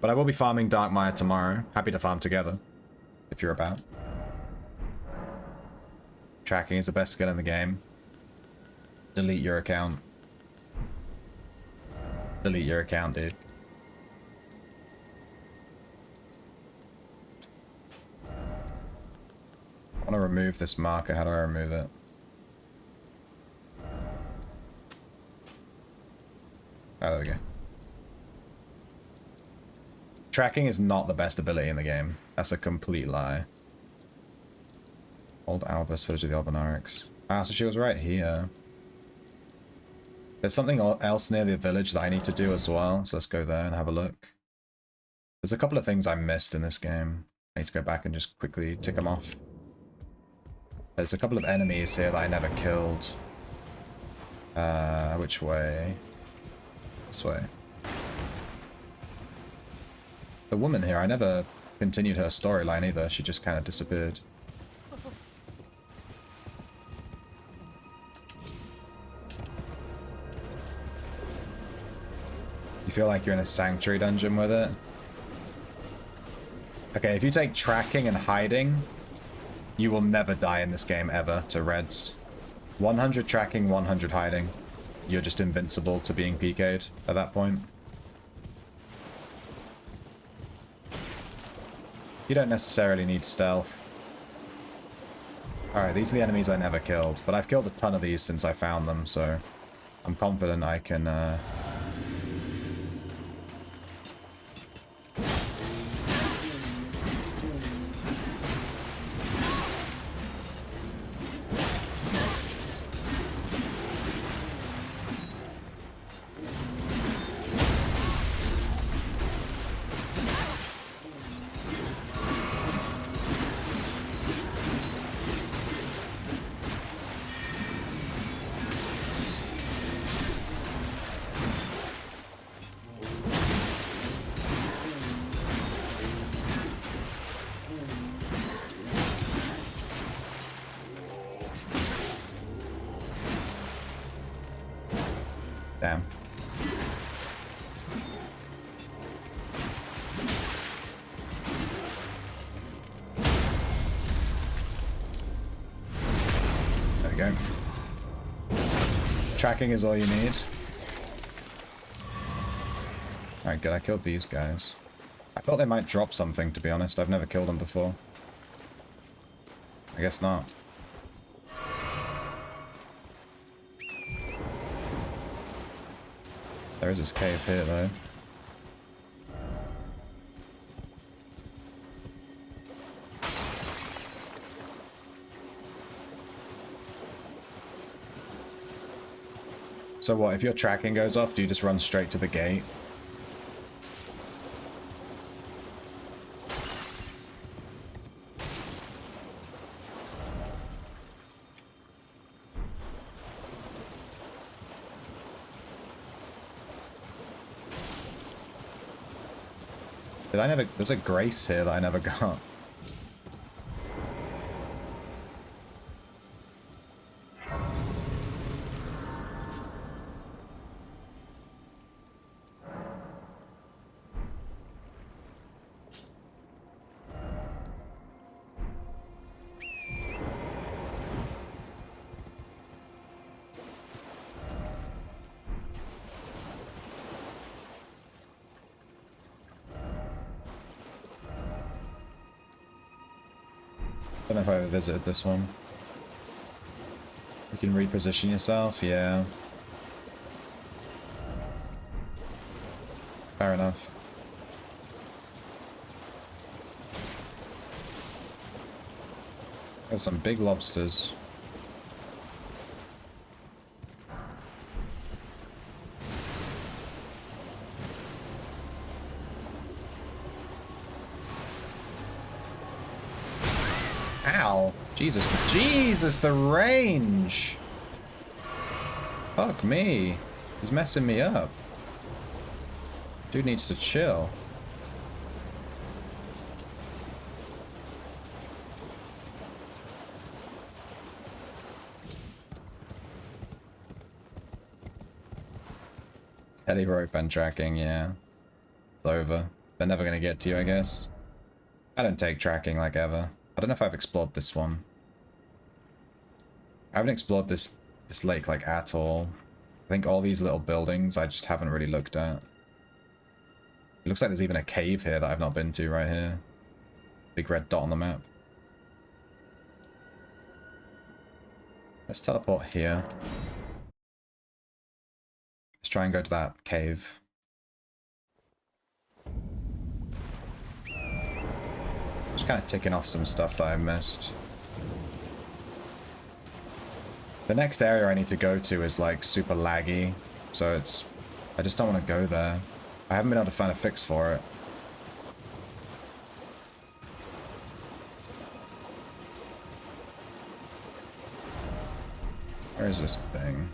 But I will be farming Darkmire tomorrow. Happy to farm together if you're about. Tracking is the best skill in the game. Delete your account. Delete your account, dude. I want to remove this marker. How do I remove it? Oh, there we go. Tracking is not the best ability in the game. That's a complete lie. Old Albus, footage of the Albinorics. Ah, so she was right here. There's something else near the village that I need to do as well, so let's go there and have a look. There's a couple of things I missed in this game. I need to go back and just quickly tick them off. There's a couple of enemies here that I never killed. Which way? This way. The woman here, I never continued her storyline either. She just kind of disappeared. You feel like you're in a sanctuary dungeon with it? Okay, if you take tracking and hiding, you will never die in this game ever to Reds. 100 tracking, 100 hiding. You're just invincible to being PK'd at that point. You don't necessarily need stealth. Alright, these are the enemies I never killed, but I've killed a ton of these since I found them, so I'm confident I can Damn. There we go. Tracking is all you need. Alright, good. I killed these guys. I thought they might drop something, to be honest. I've never killed them before. I guess not. There is this cave here, though. So what, if your tracking goes off, do you just run straight to the gate? Did I never... There's a grace here that I never got. I don't know if I ever visited this one. You can reposition yourself, yeah. Fair enough. There's some big lobsters. Ow! Jesus, Jesus, the range! Fuck me. He's messing me up. Dude needs to chill. Heavy rope and tracking, yeah. It's over. They're never gonna get to you, I guess. I don't take tracking like ever. I don't know if I've explored this one. I haven't explored this lake like at all. I think all these little buildings I just haven't really looked at. It looks like there's even a cave here that I've not been to right here. Big red dot on the map. Let's teleport here. Let's try and go to that cave. Just kind of ticking off some stuff that I missed. The next area I need to go to is like super laggy, so it's... I just don't want to go there. I haven't been able to find a fix for it. Where is this thing?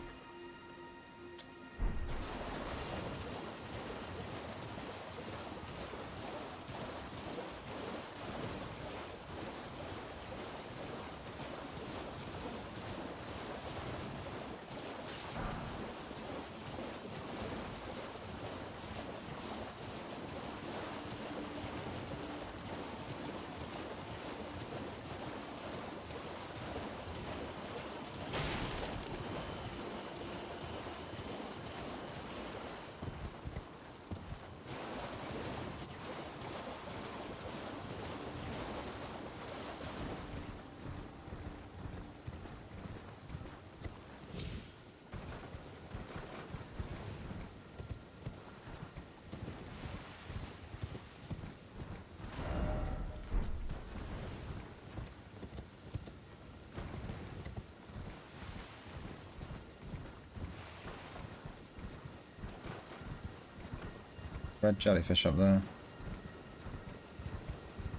Red jellyfish up there.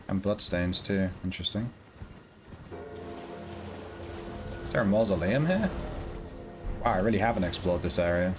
And bloodstains too. Interesting. Is there a mausoleum here? Wow, I really haven't explored this area.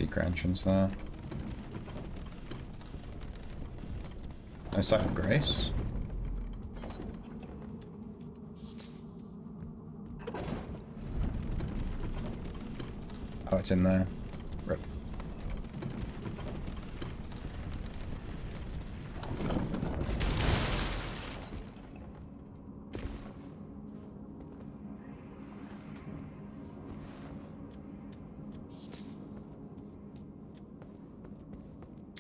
Secret entrance there. No sign of grace. Oh, it's in there. Rip.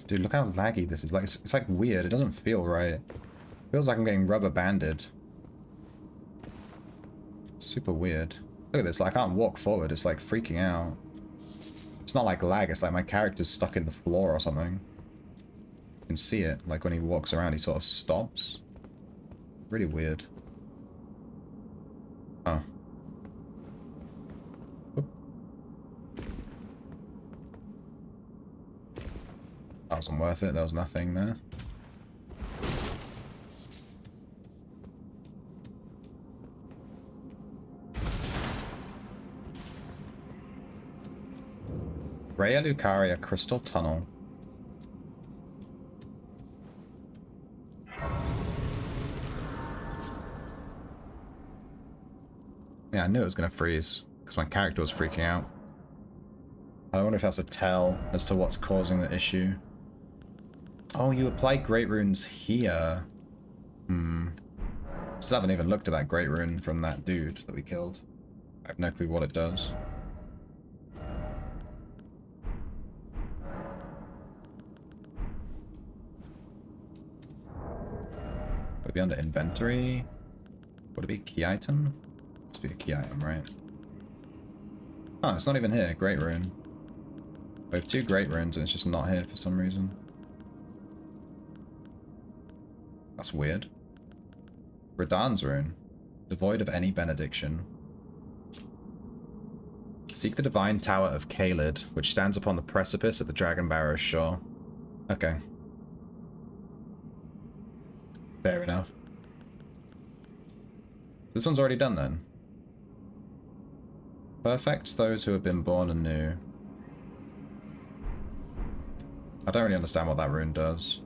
Dude, look how laggy this is. Like, it's like weird. It doesn't feel right. It feels like I'm getting rubber banded. Super weird. Look at this. Like, I can't walk forward. It's like freaking out. It's not like lag. It's like my character's stuck in the floor or something. You can see it. Like when he walks around, he sort of stops. Really weird. Oh. Oop. That wasn't worth it. There was nothing there. Raya Lucaria Crystal Tunnel. Yeah, I knew it was going to freeze because my character was freaking out. I wonder if that's a tell as to what's causing the issue. Oh, you apply Great Runes here. Still haven't even looked at that Great Rune from that dude that we killed. I have no clue what it does. Would it be under inventory? Would it be key item? Must be a key item, right? Oh, it's not even here. Great Rune. We have 2 Great Runes and it's just not here for some reason. That's weird. Radahn's Rune. Devoid of any benediction. Seek the Divine Tower of Kaled, which stands upon the precipice at the Dragon Barrow's shore. Okay. Fair enough. This one's already done then. Perfects those who have been born anew. I don't really understand what that rune does.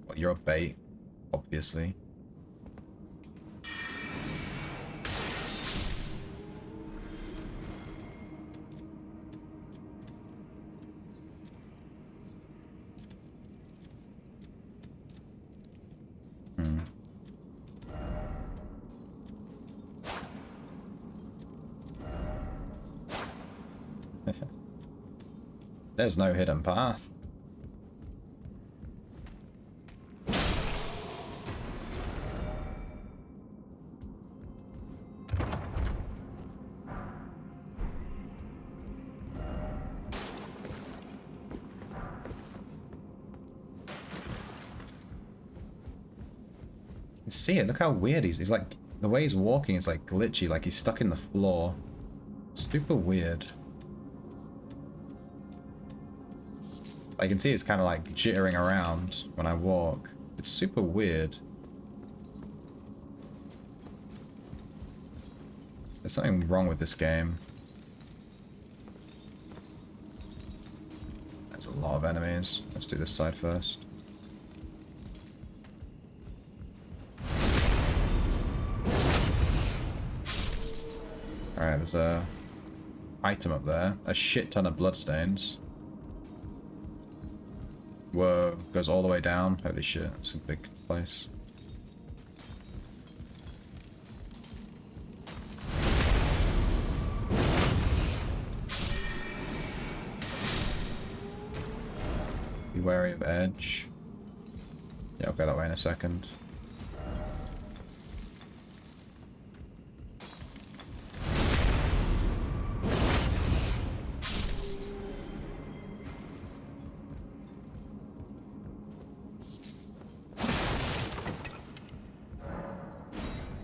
What, you're a bait, obviously. There's no hidden path. You see it, look how weird he's like, the way he's walking is like glitchy, like he's stuck in the floor. Super weird. I can see it's kind of like jittering around when I walk. It's super weird. There's something wrong with this game. There's a lot of enemies. Let's do this side first. Alright, there's a item up there. A shit ton of bloodstains. Whoa, goes all the way down. Holy shit, it's a big place. Be wary of edge. Yeah, I'll go that way in a second.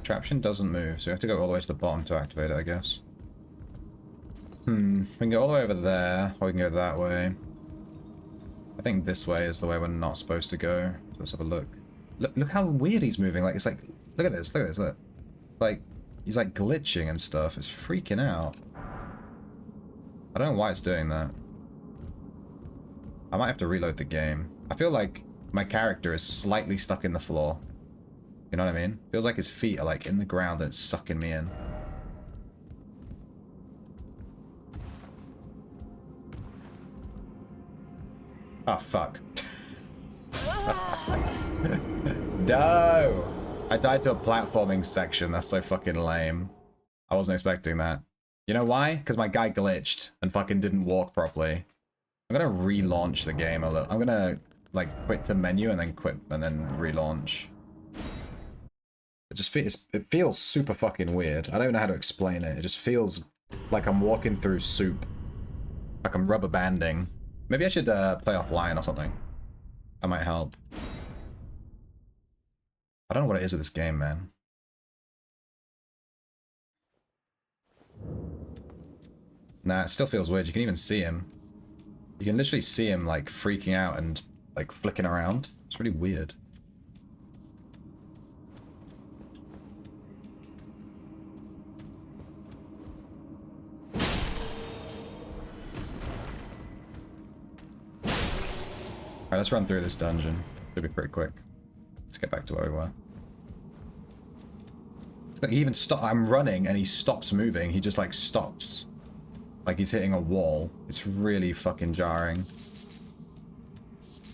Contraption doesn't move, so you have to go all the way to the bottom to activate it, I guess. We can go all the way over there, or we can go that way. I think this way is the way we're not supposed to go. So let's have a look. Look how weird he's moving. Like, it's like, look at this, look at this, look. Like, He's like glitching and stuff. It's freaking out. I don't know why it's doing that. I might have to reload the game. I feel like my character is slightly stuck in the floor. You know what I mean? Feels like his feet are like in the ground and it's sucking me in. Oh, fuck. No! I died to a platforming section. That's so fucking lame. I wasn't expecting that. You know why? Because my guy glitched and fucking didn't walk properly. I'm gonna relaunch the game a little. I'm gonna, like, quit to menu and then quit and then relaunch. It feels super fucking weird. I don't know how to explain it. It just feels like I'm walking through soup. Like I'm rubber banding. Maybe I should play offline or something. That might help. I don't know what it is with this game, man. Nah, it still feels weird. You can even see him. You can literally see him, like, freaking out and, like, flicking around. It's really weird. Alright, let's run through this dungeon. Should be pretty quick. Let's get back to where we were. He even I'm running and he stops moving. He just like stops. Like he's hitting a wall. It's really fucking jarring.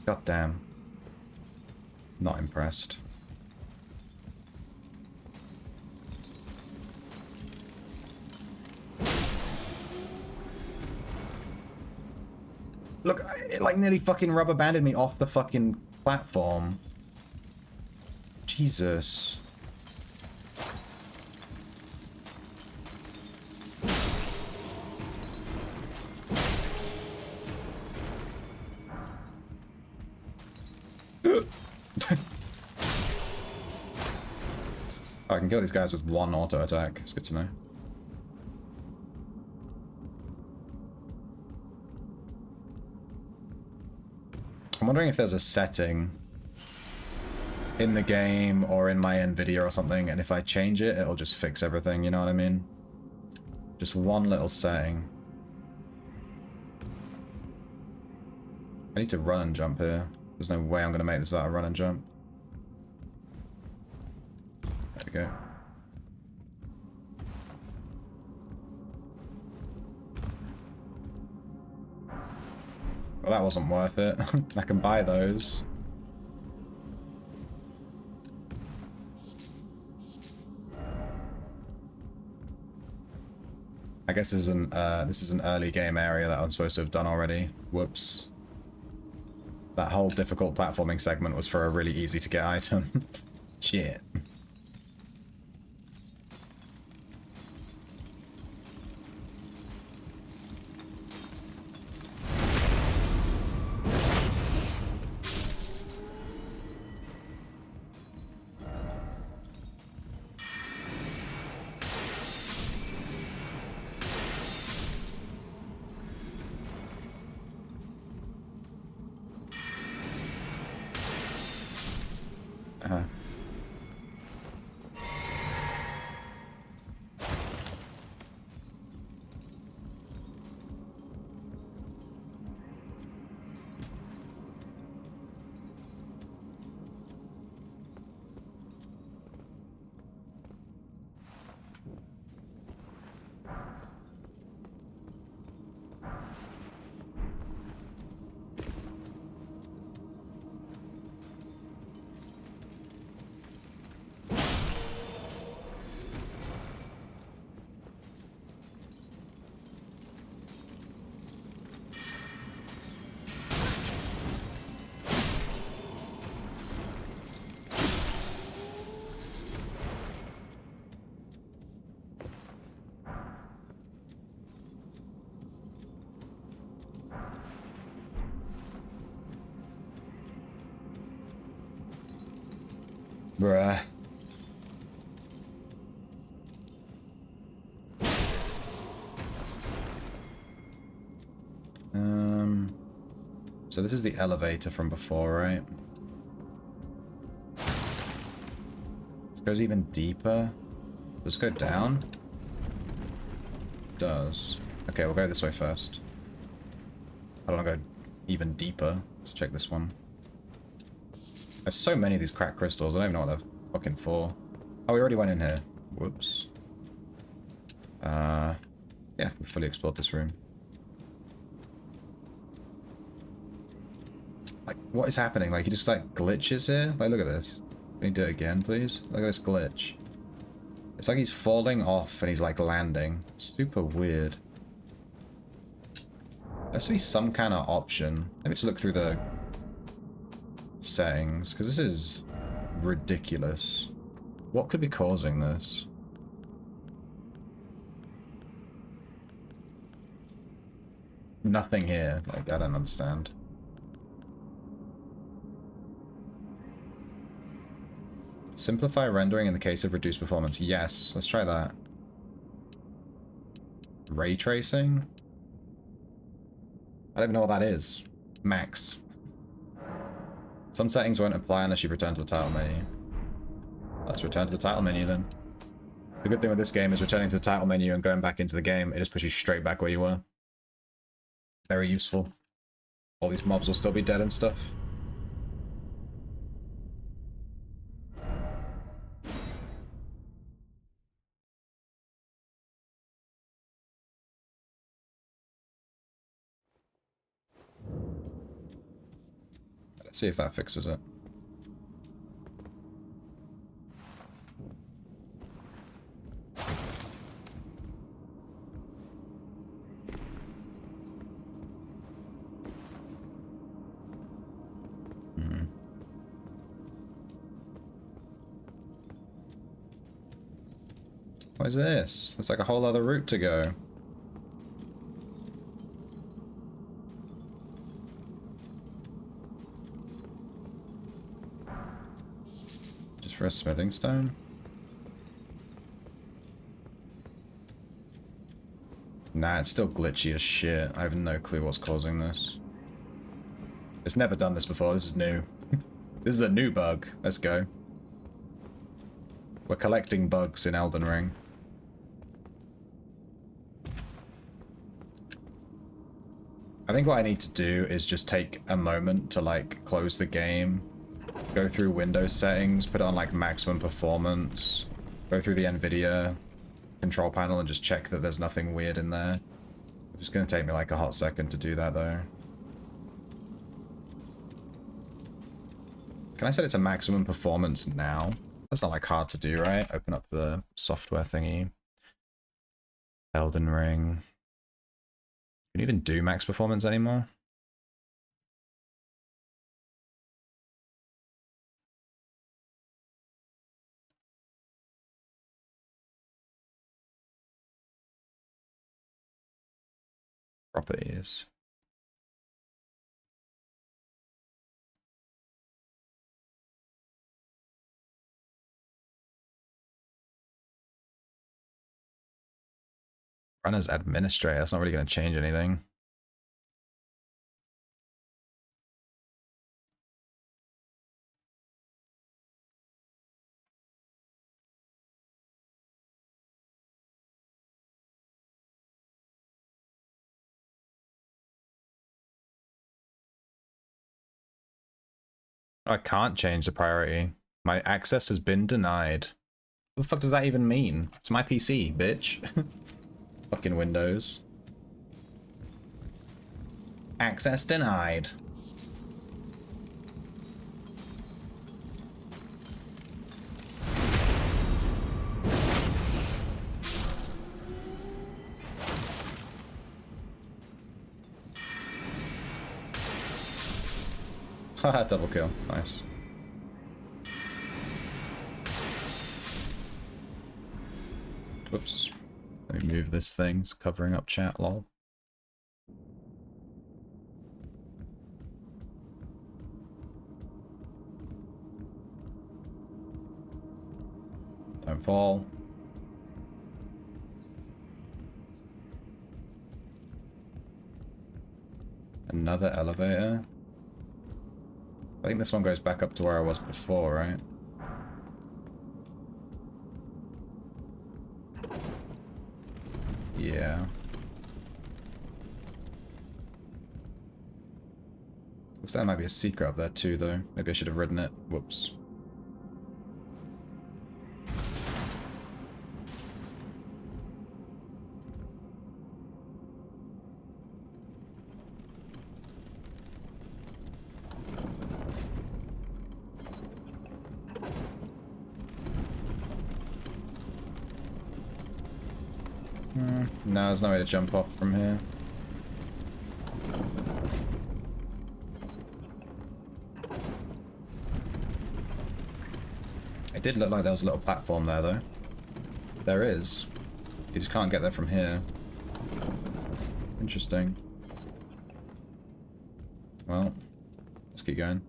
God damn. Not impressed. Look, it like nearly fucking rubber banded me off the fucking platform. Jesus. I can kill these guys with one auto attack. It's good to know. I'm wondering if there's a setting in the game or in my NVIDIA or something, and if I change it, it'll just fix everything, you know what I mean? Just one little setting. I need to run and jump here. There's no way I'm going to make this without a run and jump. There we go. Well, that wasn't worth it. I can buy those. I guess this is an early game area that I'm supposed to have done already. Whoops. That whole difficult platforming segment was for a really easy to get item. Shit. Bruh. So this is the elevator from before, right? This goes even deeper. Does it go down? It does. Okay, we'll go this way first. I don't want to go even deeper. Let's check this one. There's so many of these cracked crystals, I don't even know what they're fucking for. Oh, we already went in here. Whoops. Yeah, we fully explored this room. Like, what is happening? Like, he just, like, glitches here? Like, look at this. Can you do it again, please? Look at this glitch. It's like he's falling off and he's, like, landing. It's super weird. There has to be some kind of option. Let me just look through the settings, because this is ridiculous. What could be causing this? Nothing here. Like, I don't understand. Simplify rendering in the case of reduced performance. Yes, let's try that. Ray tracing? I don't even know what that is. Max. Some settings won't apply unless you return to the title menu. Let's return to the title menu then. The good thing with this game is returning to the title menu and going back into the game, it just puts you straight back where you were. Very useful. All these mobs will still be dead and stuff. Let's see if that fixes it. What is this? There's like a whole other route to go. Just for a smithing stone? Nah, it's still glitchy as shit. I have no clue what's causing this. It's never done this before. This is new. This is a new bug. Let's go. We're collecting bugs in Elden Ring. I think what I need to do is just take a moment to like close the game, go through Windows settings, put it on like maximum performance, go through the NVIDIA control panel and just check that there's nothing weird in there. It's going to take me like a hot second to do that though. Can I set it to maximum performance now? That's not like hard to do, right? Open up the software thingy. Elden Ring. Can you even do max performance anymore? Properties. Run as administrator. That's not really going to change anything. I can't change the priority. My access has been denied. What the fuck does that even mean? It's my PC, bitch. Fucking Windows. Access denied. Haha, double kill. Nice. Whoops. Let me move this thing. It's covering up chat, lol. Don't fall. Another elevator. I think this one goes back up to where I was before, right? Yeah. Looks like there might be a secret up there too, though. Maybe I should have ridden it. Whoops. No, there's no way to jump off from here. It did look like there was a little platform there, though. There is. You just can't get there from here. Interesting. Well, let's keep going.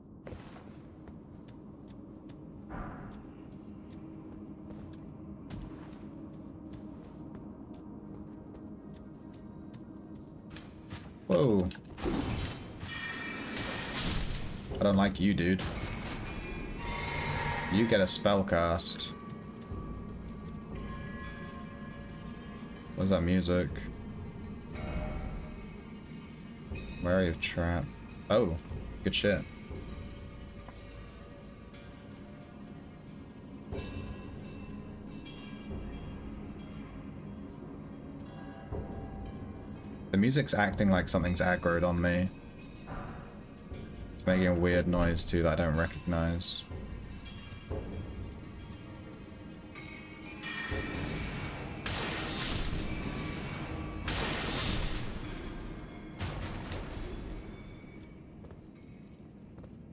Whoa. I don't like you, dude. You get a spell cast. What's that music? Where are you, trap? Oh, good shit. The music's acting like something's aggroed on me. It's making a weird noise too that I don't recognize.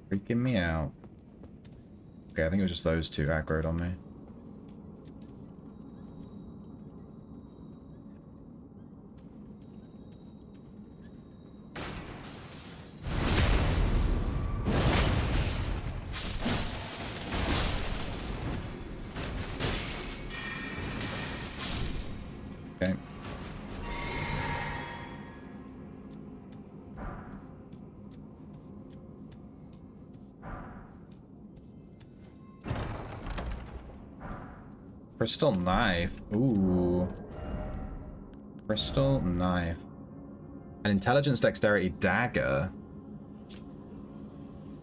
Freaking me out. Okay, I think it was just those two aggroed on me. Okay. Crystal knife. Ooh. Crystal knife. An intelligence dexterity dagger.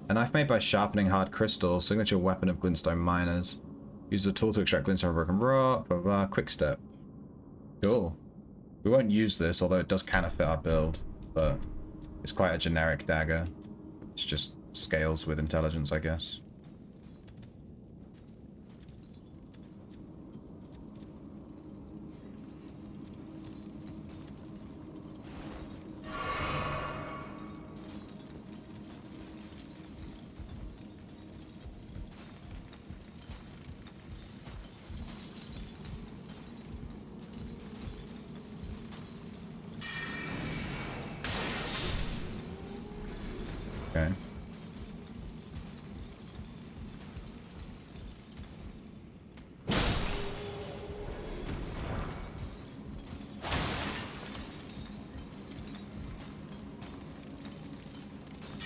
A knife made by sharpening hard crystal. Signature weapon of glintstone miners. Use a tool to extract glintstone from broken rock. Blah, blah, blah. Quick step. Cool. We won't use this, although it does kind of fit our build. But it's quite a generic dagger. It's just scales with intelligence, I guess. Okay.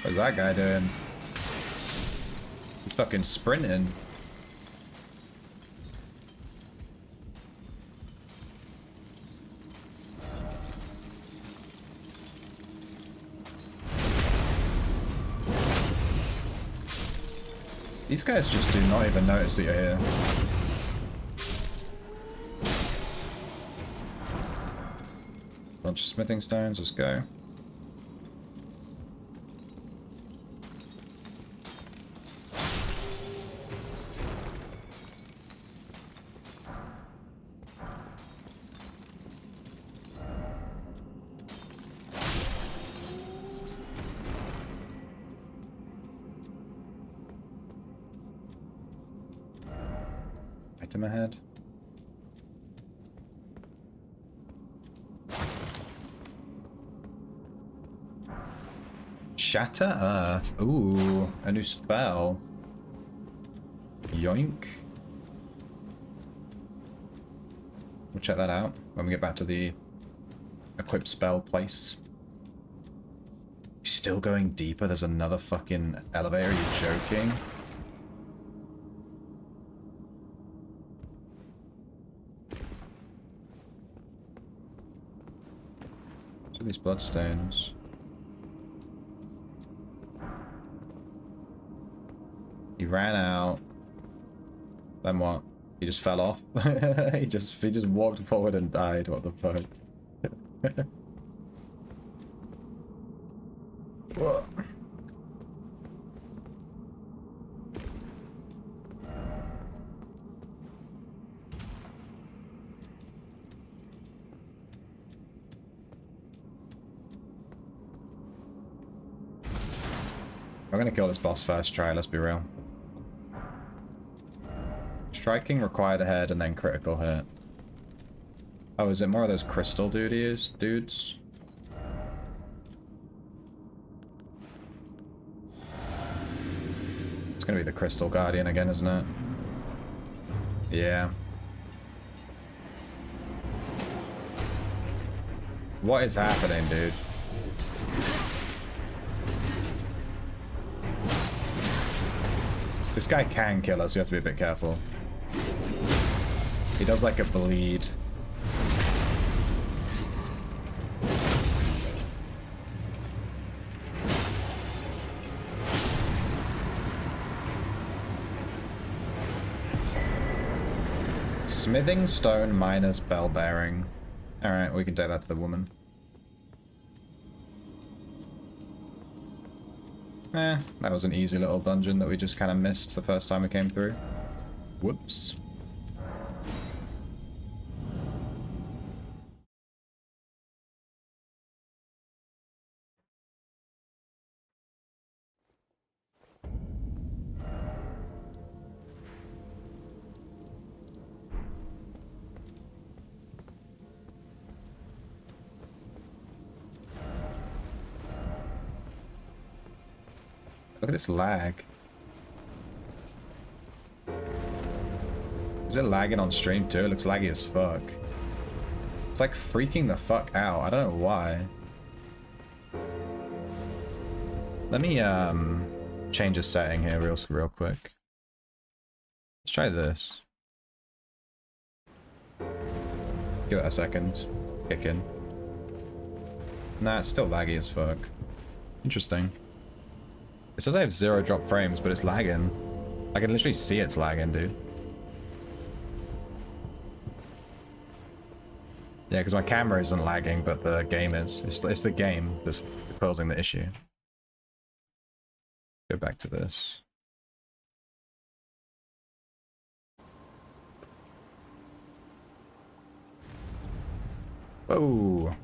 What's that guy doing? He's fucking sprinting. These guys just do not even notice that you're here. Bunch of smithing stones, let's go. Item ahead. Shatter Earth. Ooh, a new spell. Yoink. We'll check that out when we get back to the equipped spell place. Still going deeper? There's another fucking elevator? Are you joking? To these bloodstains. He ran out. Then what? He just fell off. he just walked forward and died. What the fuck? What? I'm gonna kill this boss first try, let's be real. Striking required a head and then critical hit. Oh, is it more of those crystal dudes? It's gonna be the Crystal Guardian again, isn't it? Yeah. What is happening, dude? This guy can kill us, you have to be a bit careful. He does like a bleed. Smithing stone minus bell bearing. Alright, we can take that to the woman. That was an easy little dungeon that we just kind of missed the first time we came through. Whoops. Look at this lag. Is it lagging on stream too? It looks laggy as fuck. It's like freaking the fuck out. I don't know why. Let me change a setting here real quick. Let's try this. Give it a second. Kick in. Nah, it's still laggy as fuck. Interesting. It says I have 0 drop frames, but it's lagging. I can literally see it's lagging, dude. Yeah, because my camera isn't lagging, but the game is. It's the game that's causing the issue. Go back to this. Whoa.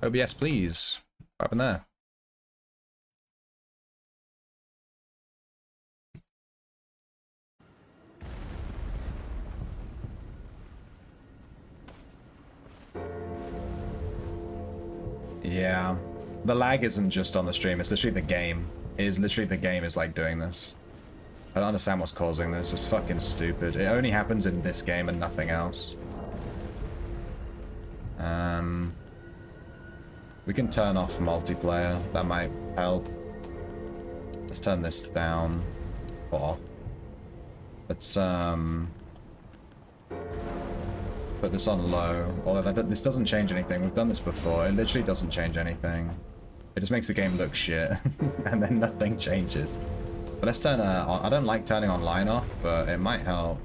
OBS, please. What happened there? Yeah, the lag isn't just on the stream, it's literally the game. It is literally the game is like doing this. I don't understand what's causing this, it's fucking stupid. It only happens in this game and nothing else. We can turn off multiplayer, that might help. Let's turn this down. Or off. Let's put this on low, although this doesn't change anything. We've done this before. It literally doesn't change anything. It just makes the game look shit, and then nothing changes. But let's turn on. I don't like turning online off, but it might help.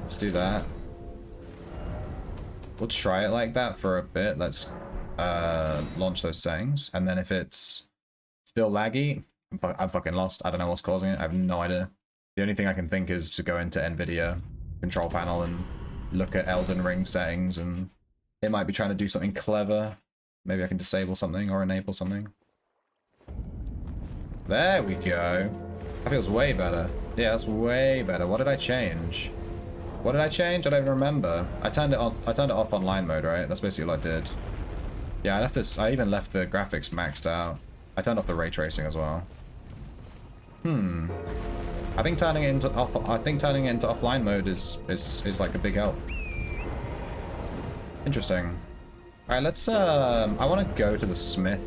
Let's do that. We'll try it like that for a bit. Let's launch those settings, and then if it's still laggy, I'm fucking lost. I don't know what's causing it. I have no idea. The only thing I can think is to go into NVIDIA control panel and look at Elden Ring settings, and it might be trying to do something clever. Maybe I can disable something or enable something. There we go. That feels way better. Yeah, that's way better. What did I change? What did I change? I don't even remember. I turned it on. I turned it off online mode, right? That's basically what I did. Yeah, I left this. I even left the graphics maxed out. I turned off the ray tracing as well. I think turning it into offline mode is like a big help. Interesting. All right, let's. I want to go to the smith,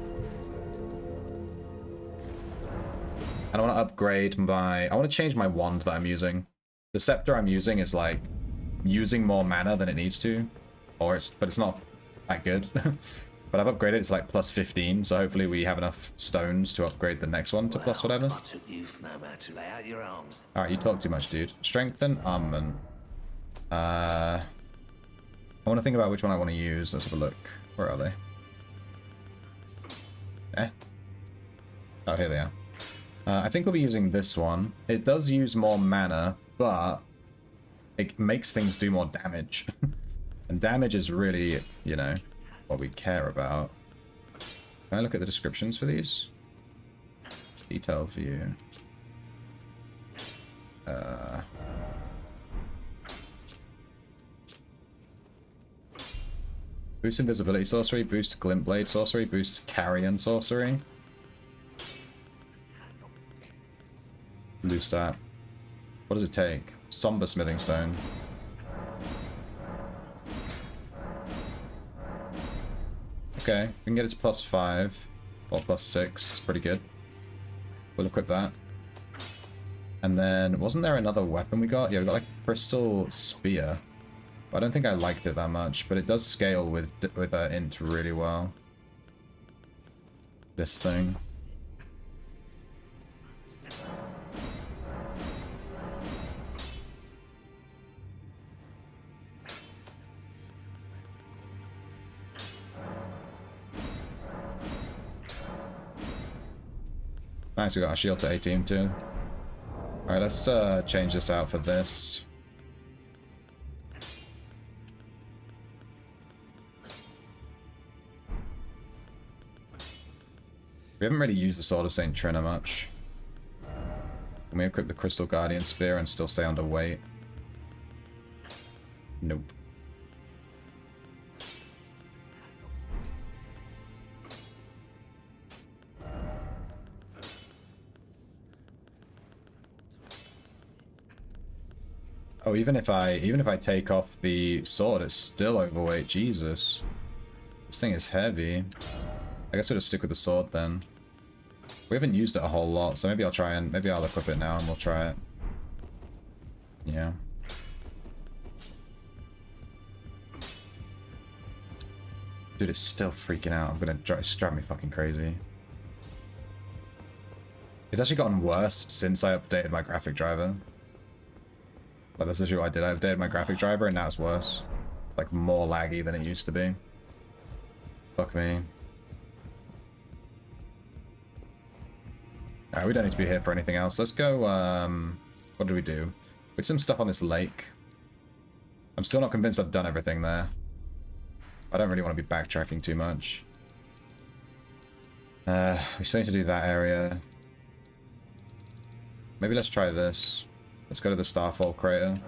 and I want to upgrade my. I want to change my wand that I'm using. The scepter I'm using is like using more mana than it needs to, but it's not that good. But I've upgraded it to like plus 15, so hopefully we have enough stones to upgrade the next one to plus whatever. I took you from Tamer to lay out your arms. Alright, you talk too much, dude. Strengthen, armament. I want to think about which one I want to use. Let's have a look. Where are they? Eh? Oh, here they are. I think we'll be using this one. It does use more mana, but it makes things do more damage. And damage is really, you know, what we care about. Can I look at the descriptions for these? Detail view. Boost invisibility sorcery, boost glint blade sorcery, boost carrion sorcery. Loose that. What does it take? Somber smithing stone. Okay, we can get it to plus 5 or plus 6. It's pretty good. We'll equip that. And then, wasn't there another weapon we got? Yeah, we got like crystal spear. I don't think I liked it that much, but it does scale with int really well. This thing. Nice, we got our shield to 18 too. Alright, let's change this out for this. We haven't really used the Sword of St. Trina much. Can we equip the Crystal Guardian Spear and still stay underweight? Nope. Oh, even if I take off the sword, it's still overweight. Jesus. This thing is heavy. I guess we'll just stick with the sword then. We haven't used it a whole lot, so maybe I'll equip it now and we'll try it. Yeah. Dude, it's still freaking out. It's driving me fucking crazy. It's actually gotten worse since I updated my graphic driver. Like, that's literally what I did. I updated my graphic driver and now it's worse. Like, more laggy than it used to be. Fuck me. Alright, we don't need to be here for anything else. Let's go, what do we do? We did some stuff on this lake. I'm still not convinced I've done everything there. I don't really want to be backtracking too much. We still need to do that area. Maybe let's try this. Let's go to the Starfall crater.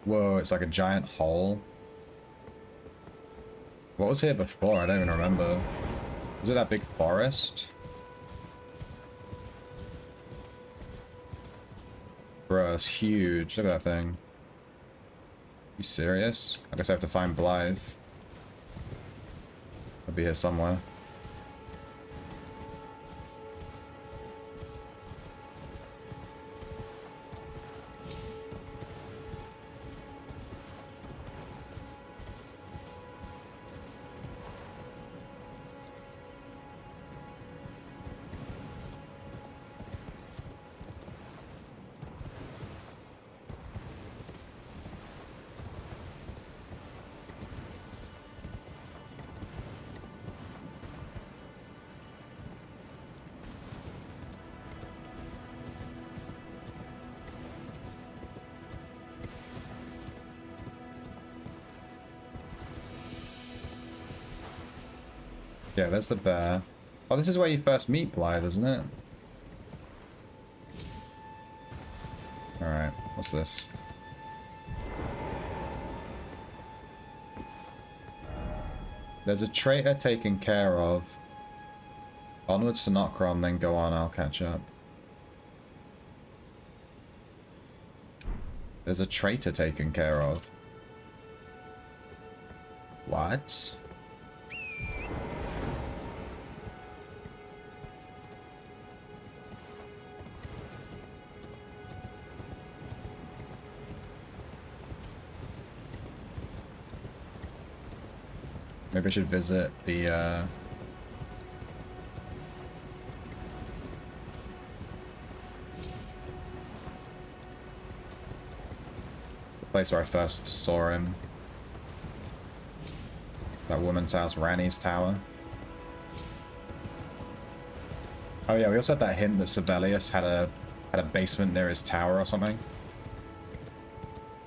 Whoa, it's like a giant hole. What was here before? I don't even remember. Was it that big forest? Bro, it's huge. Look at that thing. You serious? I guess I have to find Blythe. I'll be here somewhere. Yeah, there's the bear. Oh, this is where you first meet Blythe, isn't it? Alright, what's this? There's a traitor taken care of. Onwards to Nokron, then go on, I'll catch up. There's a traitor taken care of. What? Maybe I should visit the place where I first saw him. That woman's house, Rani's tower. Oh yeah, we also had that hint that Sibelius had a basement near his tower or something.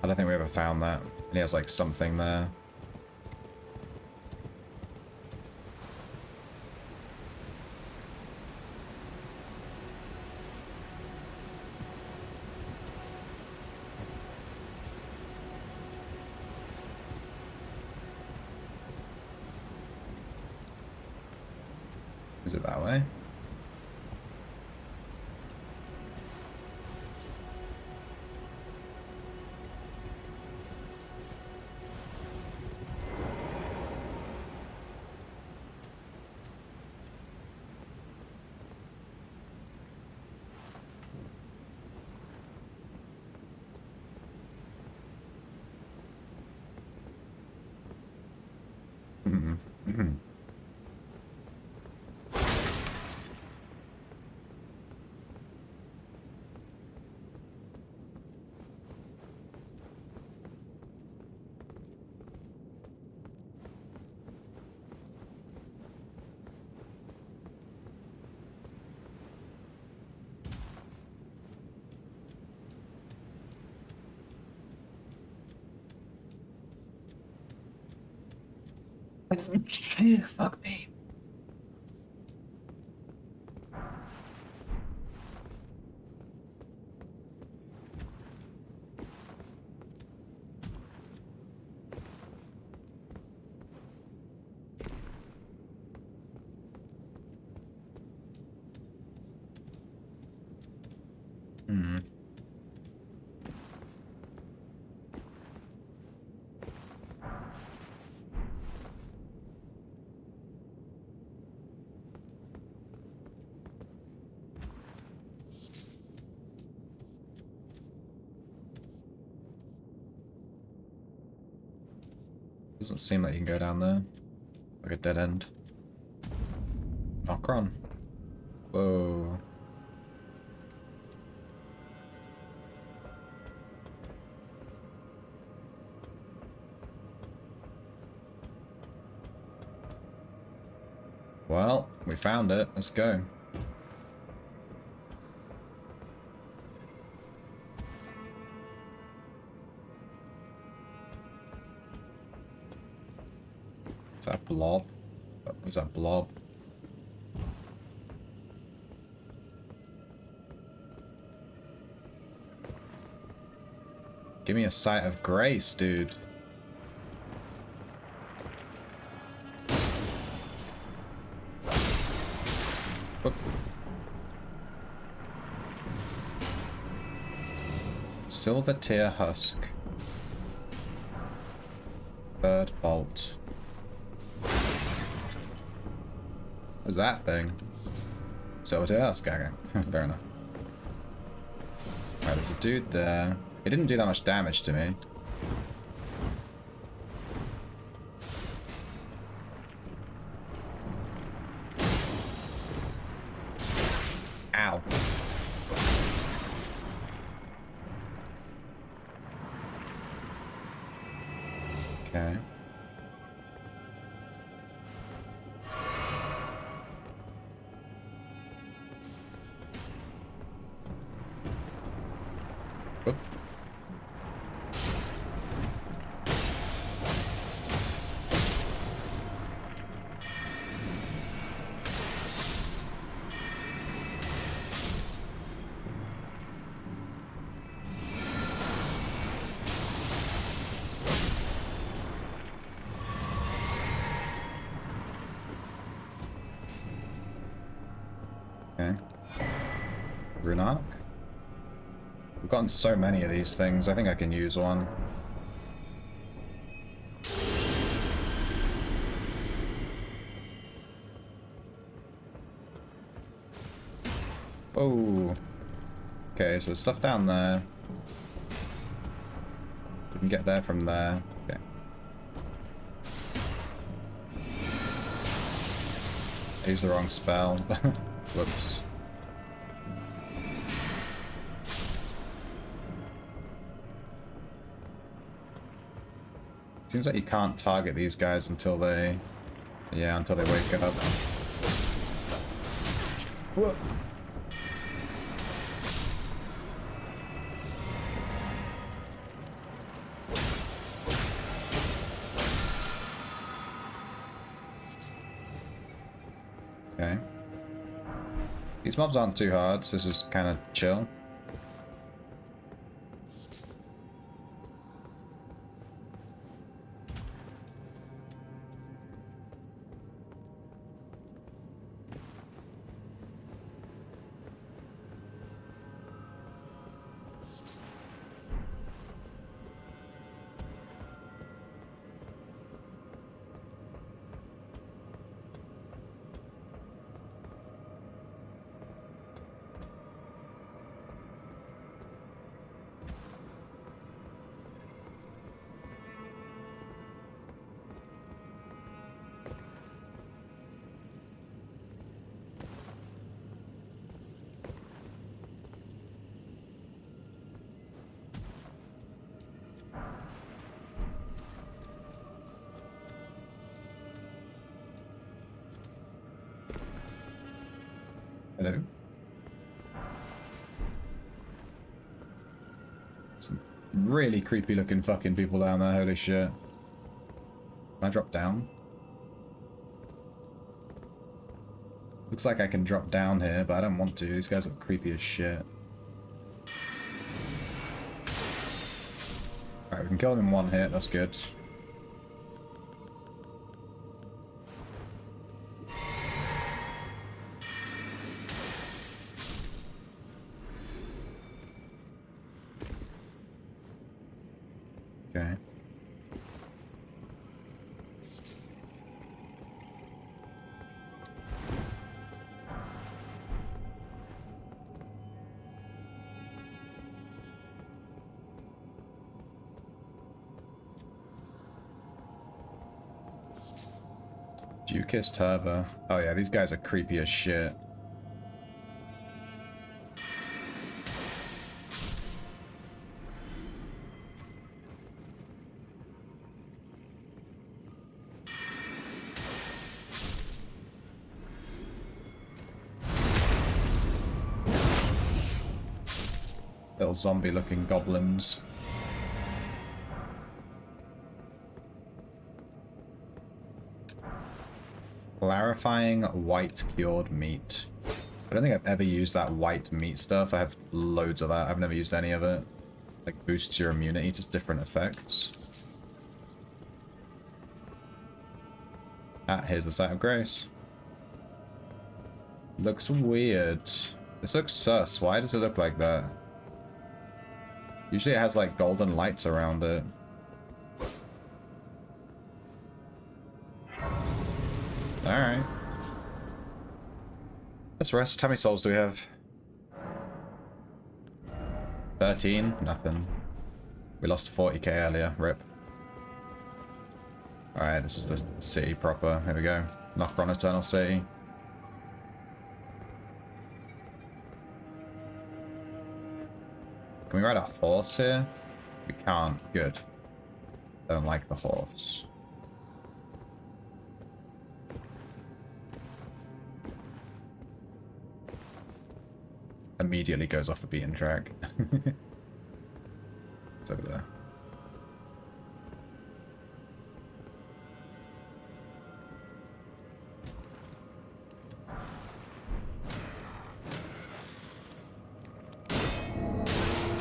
I don't think we ever found that. And he has like something there. Is it that way? Fuck me. Doesn't seem like you can go down there. Like a dead end. Nokron. Whoa. Well, we found it. Let's go. Is that blob? What was that blob? Give me a sight of grace, dude. Whoop. Silver tear husk. Bird bolt. What's that thing? Silver tear husk. Okay. Fair enough. Alright, there's a dude there. He didn't do that much damage to me. Ow. Okay. Oop. Okay. Runak. We've gotten so many of these things, I think I can use one. Oh. Okay, so there's stuff down there. We can get there from there. Okay. I used the wrong spell. Whoops. Seems like you can't target these guys until they... Yeah, until they wake up. Whoa. Okay. These mobs aren't too hard, so this is kind of chill. Hello. Some really creepy looking fucking people down there, holy shit. Can I drop down? Looks like I can drop down here, but I don't want to. These guys look creepy as shit. Alright, we can kill them in one hit, that's good. Okay. Duke's Turbo. Oh yeah, these guys are creepy as shit. Little zombie looking goblins. Clarifying white cured meat. I don't think I've ever used that white meat stuff. I have loads of that. I've never used any of it. Like boosts your immunity, just different effects. Ah, here's the site of grace. Looks weird. This looks sus. Why does it look like that? Usually it has like golden lights around it. Alright. Let's rest. How many souls do we have? 13? Nothing. We lost 40k earlier. Rip. Alright, this is the city proper. Here we go. Nokron Eternal City. Can we ride a horse here? We can't. Good. Don't like the horse. Immediately goes off the beaten track. It's over there.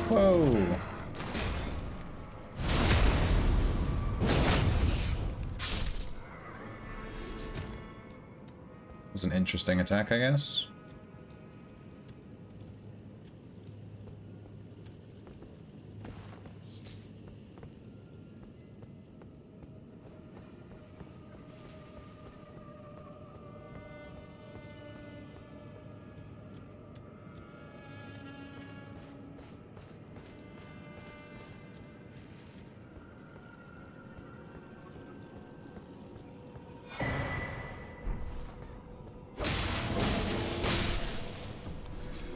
Whoa! It was an interesting attack, I guess.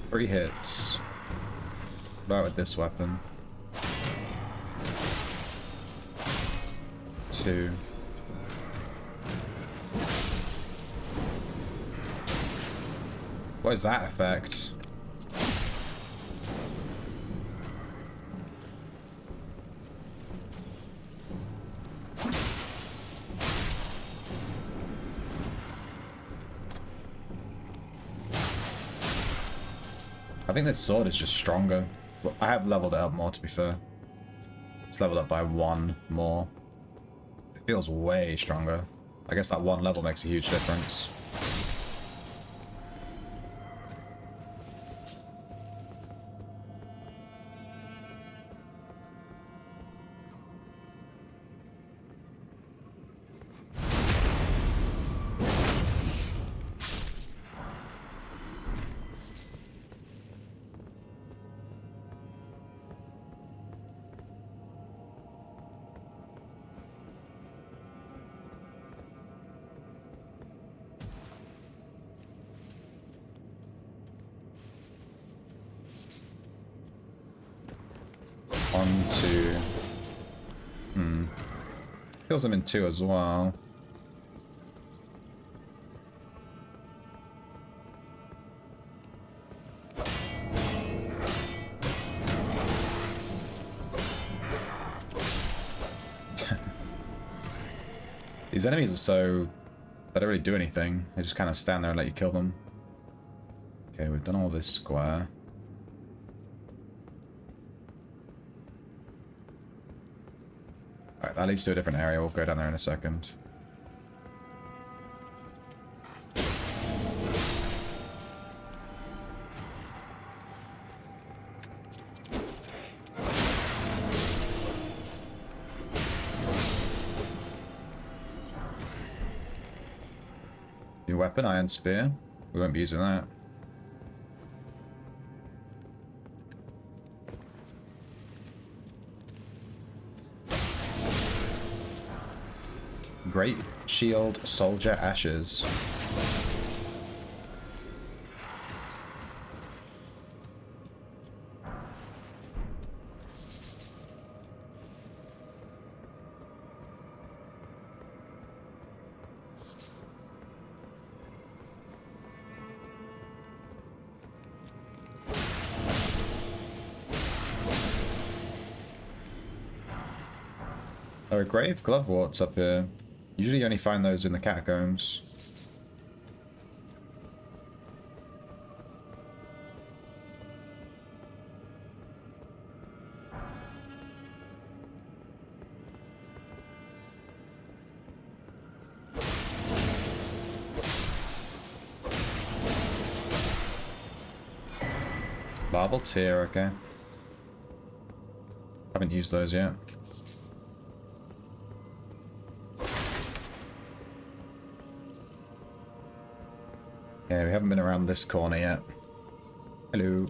3 hits. What about with this weapon? 2. What is that effect? I think this sword is just stronger. Well, I have leveled it up more, to be fair. It's leveled up by 1 more. It feels way stronger. I guess that 1 level makes a huge difference. Kills him in 2 as well. These enemies are so... they don't really do anything. They just kind of stand there and let you kill them. Okay, we've done all this square. Alright, that leads to a different area. We'll go down there in a second. New weapon, Iron Spear. We won't be using that. Great Shield Soldier Ashes. There are grave gloveworts up here. Usually you only find those in the catacombs. Larval Tear, okay. Haven't used those yet. Yeah, we haven't been around this corner yet. Hello.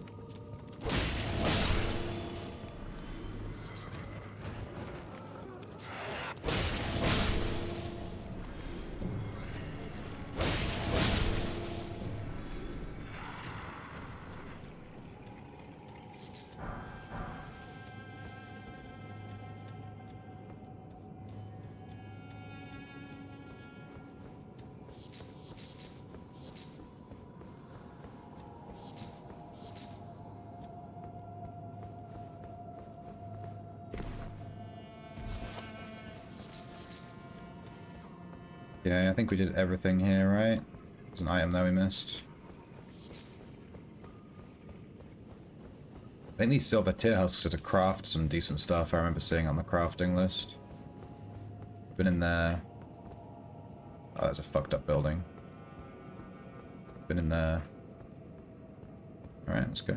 Yeah, I think we did everything here, right? There's an item that we missed. I think these silver tear husks are to craft some decent stuff. I remember seeing on the crafting list. Been in there. Oh, that's a fucked up building. Been in there. Alright, let's go.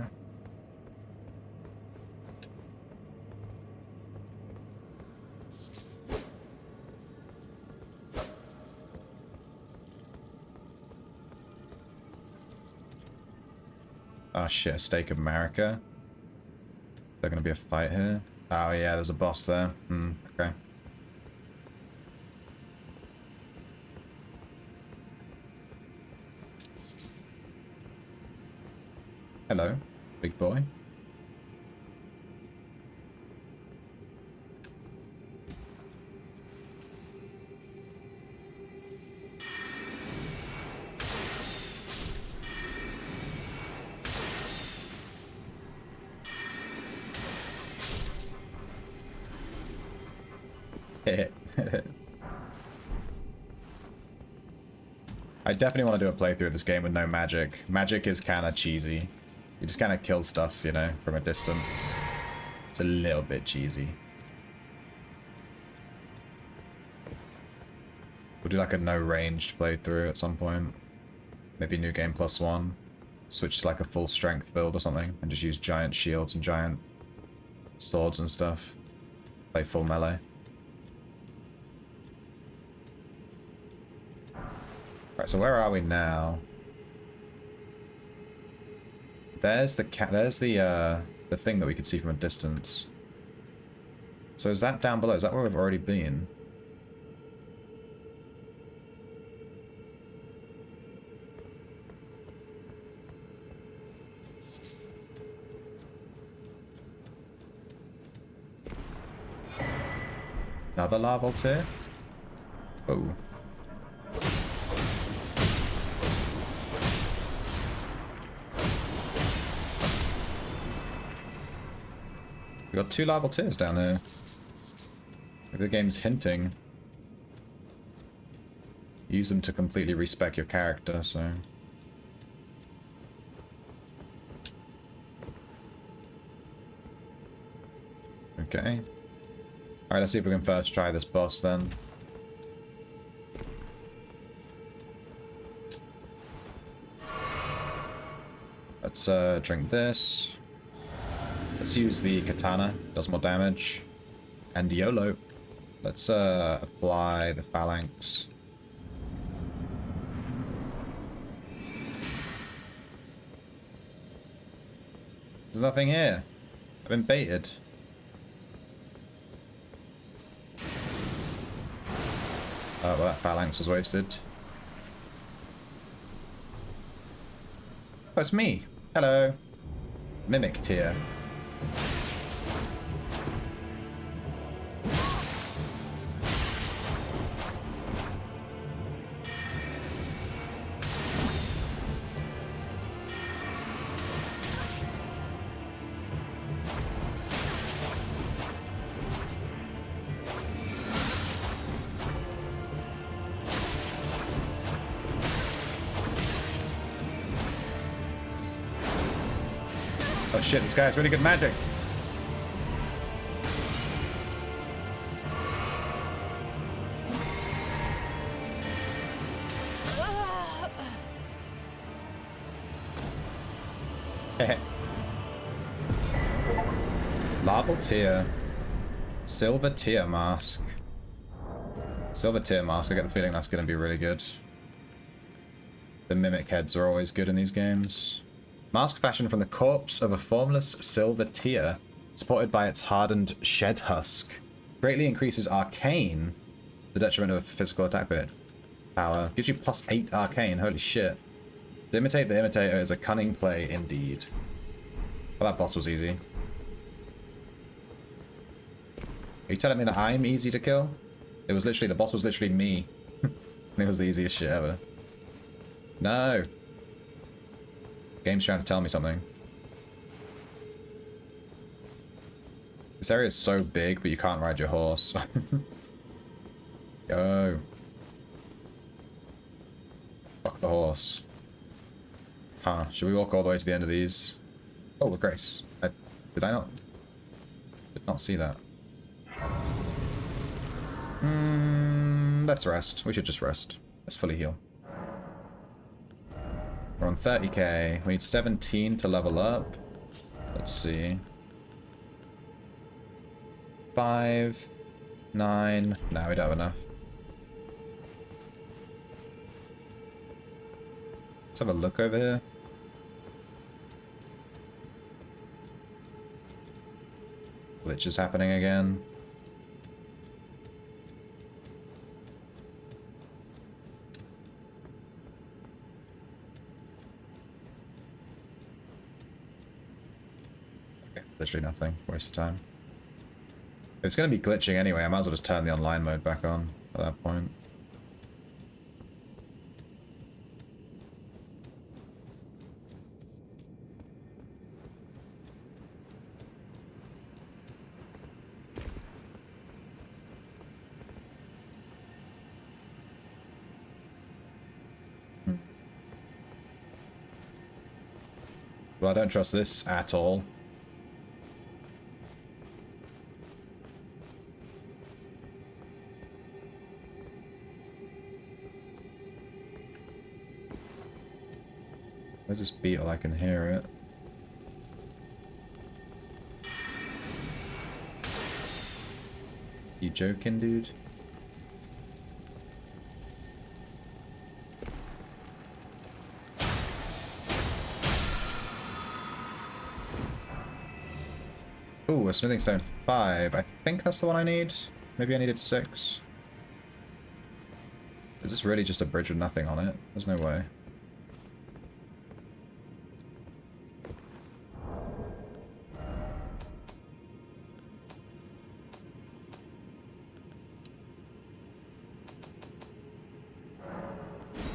Oh shit, a Stake of America. There's gonna be a fight here. Oh yeah, there's a boss there. Okay. Hello, big boy. I definitely want to do a playthrough of this game with no magic. Magic is kind of cheesy. You just kind of kill stuff, you know, from a distance. It's a little bit cheesy. We'll do like a no ranged playthrough at some point. Maybe new game +1. Switch to like a full strength build or something and just use giant shields and giant swords and stuff. Play full melee. Right, so where are we now? There's the thing that we could see from a distance. So is that down below? Is that where we've already been? Another lava tier? Oh. We got 2 lava tiers down here. Maybe the game's hinting. Use them to completely respec your character, so... Okay. Alright, let's see if we can first try this boss then. Let's drink this. Let's use the katana, does more damage. And YOLO. Let's apply the phalanx. There's nothing here. I've been baited. Oh, well, that phalanx was wasted. Oh, it's me. Hello. Mimic tier. Oh shit, this guy has really good magic. Larval tier. Silver tier mask. Silver tier mask, I get the feeling that's going to be really good. The mimic heads are always good in these games. Mask fashioned from the corpse of a formless silver tear, supported by its hardened shed husk. Greatly increases arcane, the detriment of physical attack bit. Power. Gives you +8 arcane, holy shit. To imitate the imitator is a cunning play indeed. Well, that boss was easy. Are you telling me that I'm easy to kill? It was literally, the boss was literally me. It was the easiest shit ever. No! Game's trying to tell me something. This area is so big, but you can't ride your horse. Go. Fuck the horse. Huh, should we walk all the way to the end of these? Oh, with Grace. Did I not? Did not see that. Let's rest. We should just rest. Let's fully heal. We're on 30k. We need 17 to level up. Let's see. 5, 9. No, we don't have enough. Let's have a look over here. Glitch is happening again. Literally nothing. Waste of time. If it's going to be glitching anyway, I might as well just turn the online mode back on at that point. Well, I don't trust this at all. Where's this beetle? I can hear it. You joking, dude? Ooh, a smithing stone 5. I think that's the one I need. Maybe I needed 6. Is this really just a bridge with nothing on it? There's no way.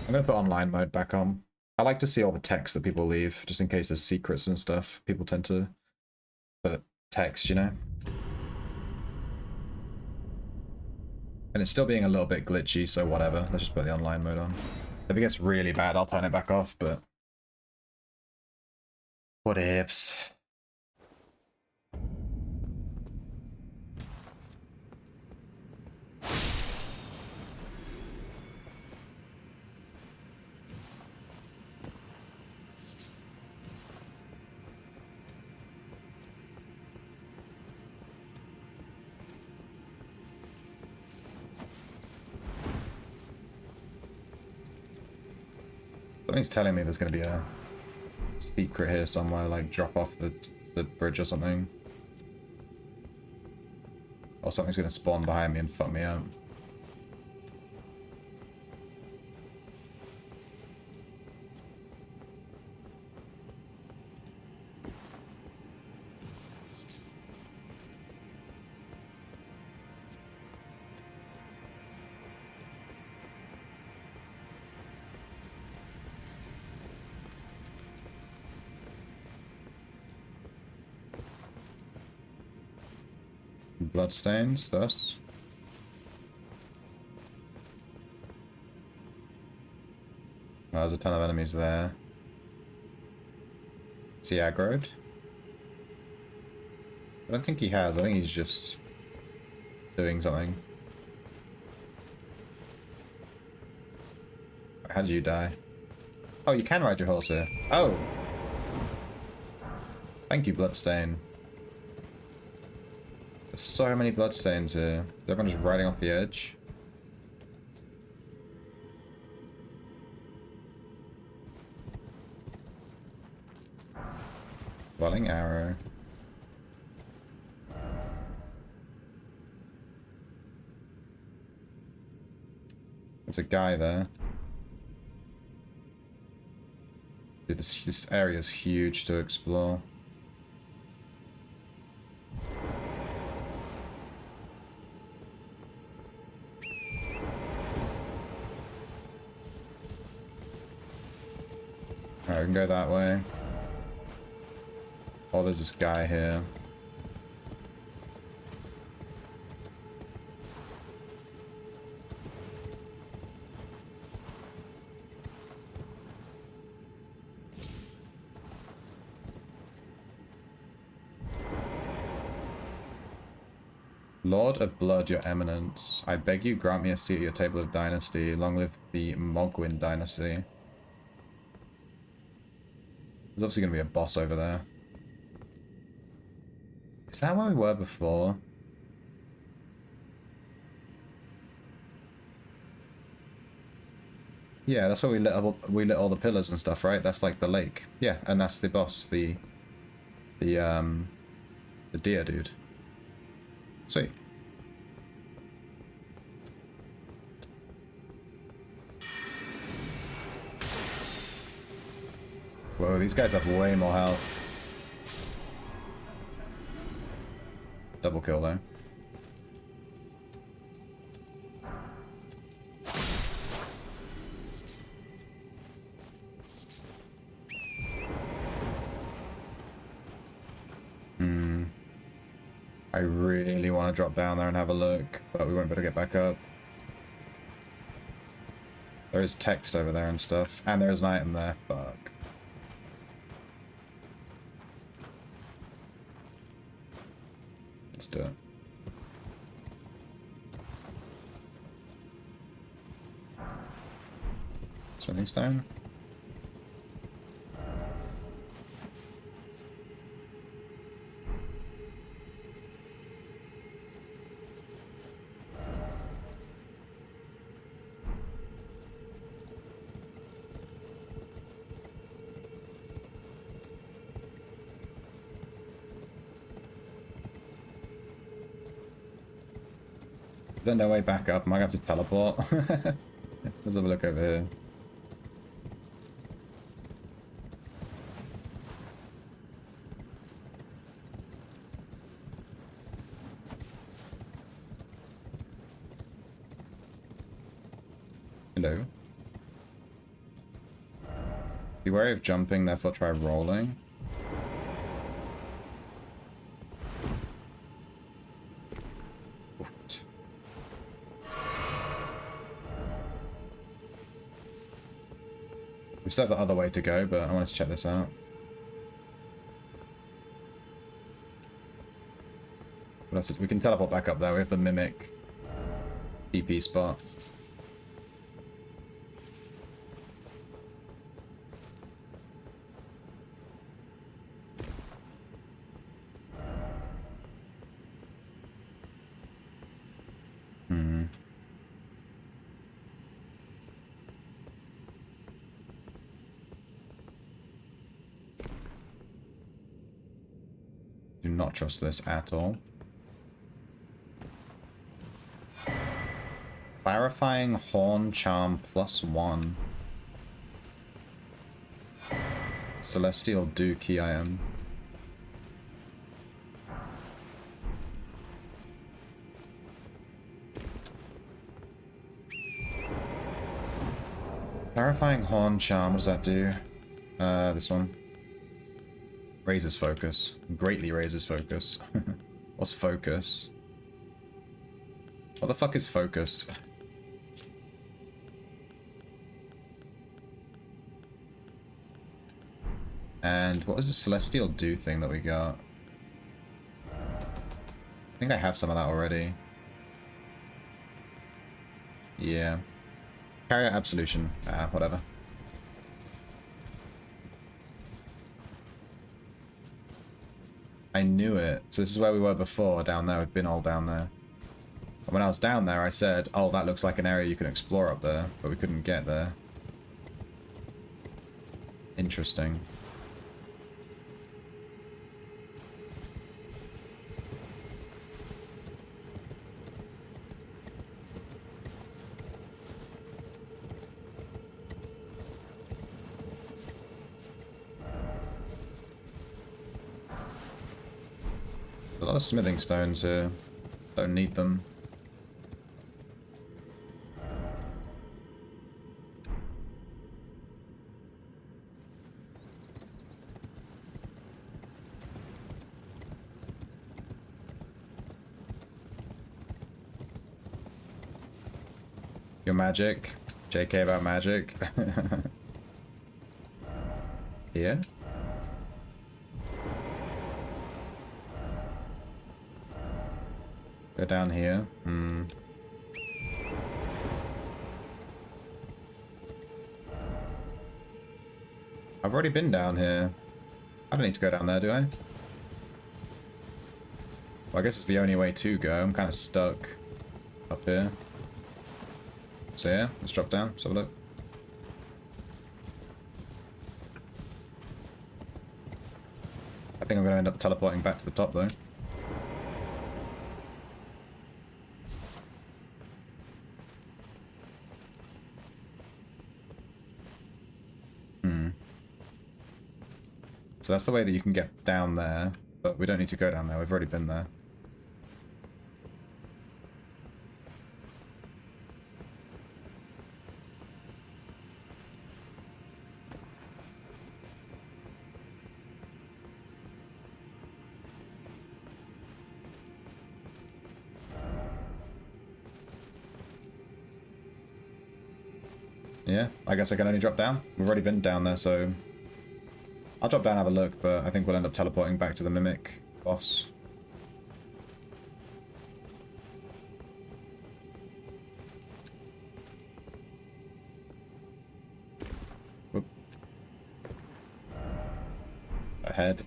I'm gonna put online mode back on. I like to see all the text that people leave, just in case there's secrets and stuff. People tend to put text, you know? And it's still being a little bit glitchy, so whatever. Let's just put the online mode on. If it gets really bad, I'll turn it back off, but... what ifs? Something's telling me there's going to be a secret here somewhere, like drop off the bridge or something. Or something's going to spawn behind me and fuck me up. Bloodstains, thus. Oh, there's a ton of enemies there. Is he aggroed? I don't think he has. I think he's just doing something. How did you die? Oh, you can ride your horse here. Oh! Thank you, Bloodstain. There's so many bloodstains here. Is everyone just riding off the edge? Welling arrow. There's a guy there. Dude, this area is huge to explore. Alright, we can go that way. Oh, there's this guy here. Lord of Blood, your eminence. I beg you grant me a seat at your table of dynasty. Long live the Mogwin dynasty. There's obviously going to be a boss over there. Is that where we were before? Yeah, that's where we lit all the pillars and stuff, right? That's like the lake. Yeah, and that's the boss, the deer dude. Sweet. Whoa, these guys have way more health. Double kill though. I really want to drop down there and have a look, but we won't be able to get back up. There is text over there and stuff, and there's an item there. Fuck. Let's do it. Smithing stone. There's no way back up. I might have to teleport. Let's have a look over here. Hello. Be wary of jumping, therefore try rolling. We still have the other way to go, but I want us to check this out. We can teleport back up there. We have the mimic TP spot. Do not trust this at all. Clarifying Horn Charm +1. Celestial Dookie I am. Clarifying Horn Charm, what does that do? This one. Raises focus. Greatly raises focus. What's focus? What the fuck is focus? And what was the Celestial Do thing that we got? I think I have some of that already. Yeah. Carry out Absolution. Ah, whatever. I knew it. So this is where we were before, down there. We've been all down there. And when I was down there, I said, oh, that looks like an area you can explore up there. But we couldn't get there. Interesting. A lot of smithing stones here. Don't need them. Your magic. JK about magic. Here? Go down here. I've already been down here. I don't need to go down there, do I? Well, I guess it's the only way to go. I'm kind of stuck up here. So yeah, let's drop down. Let's have a look. I think I'm going to end up teleporting back to the top though. So that's the way that you can get down there, but we don't need to go down there. We've already been there. Yeah, I guess I can only drop down. We've already been down there, so... I'll drop down and have a look, but I think we'll end up teleporting back to the Mimic boss. Whoop. Ahead.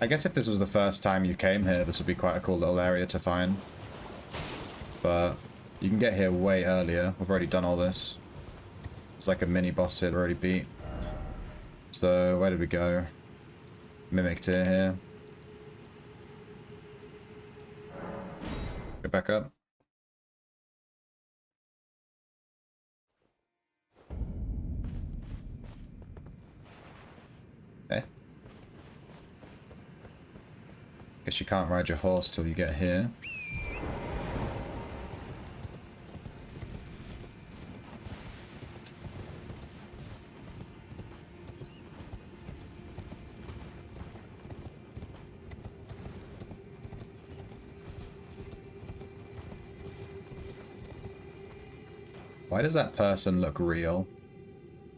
I guess if this was the first time you came here, this would be quite a cool little area to find. But you can get here way earlier. We've already done all this. It's like a mini boss here that we already beat. So where did we go? Mimic tier here. Go back up. Okay. Guess you can't ride your horse till you get here. Why does that person look real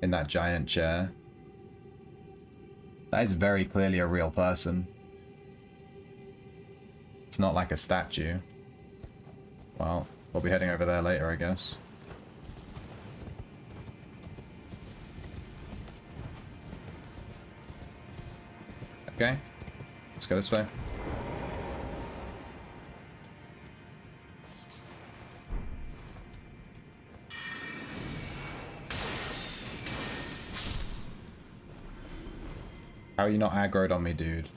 in that giant chair? That is very clearly a real person. It's not like a statue. Well, we'll be heading over there later, I guess. Okay, let's go this way. How are you not aggroed on me, dude?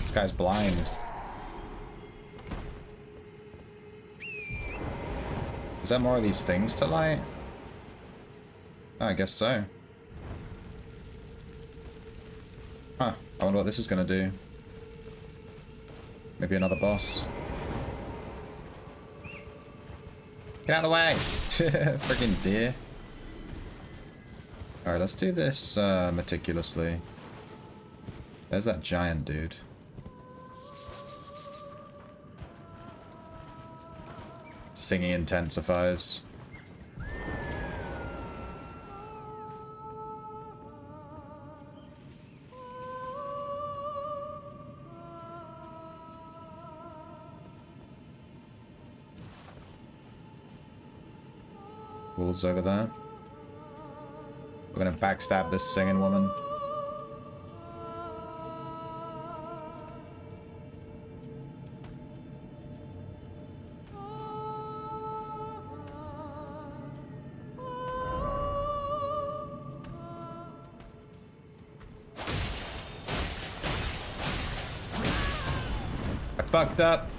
This guy's blind. Is there more of these things to light? Oh, I guess so. Huh. I wonder what this is gonna do. Maybe another boss. Get out of the way! Friggin' deer. Alright, let's do this meticulously. There's that giant dude. Singing intensifies. Wolves over there. We're gonna backstab this singing woman. I fucked up.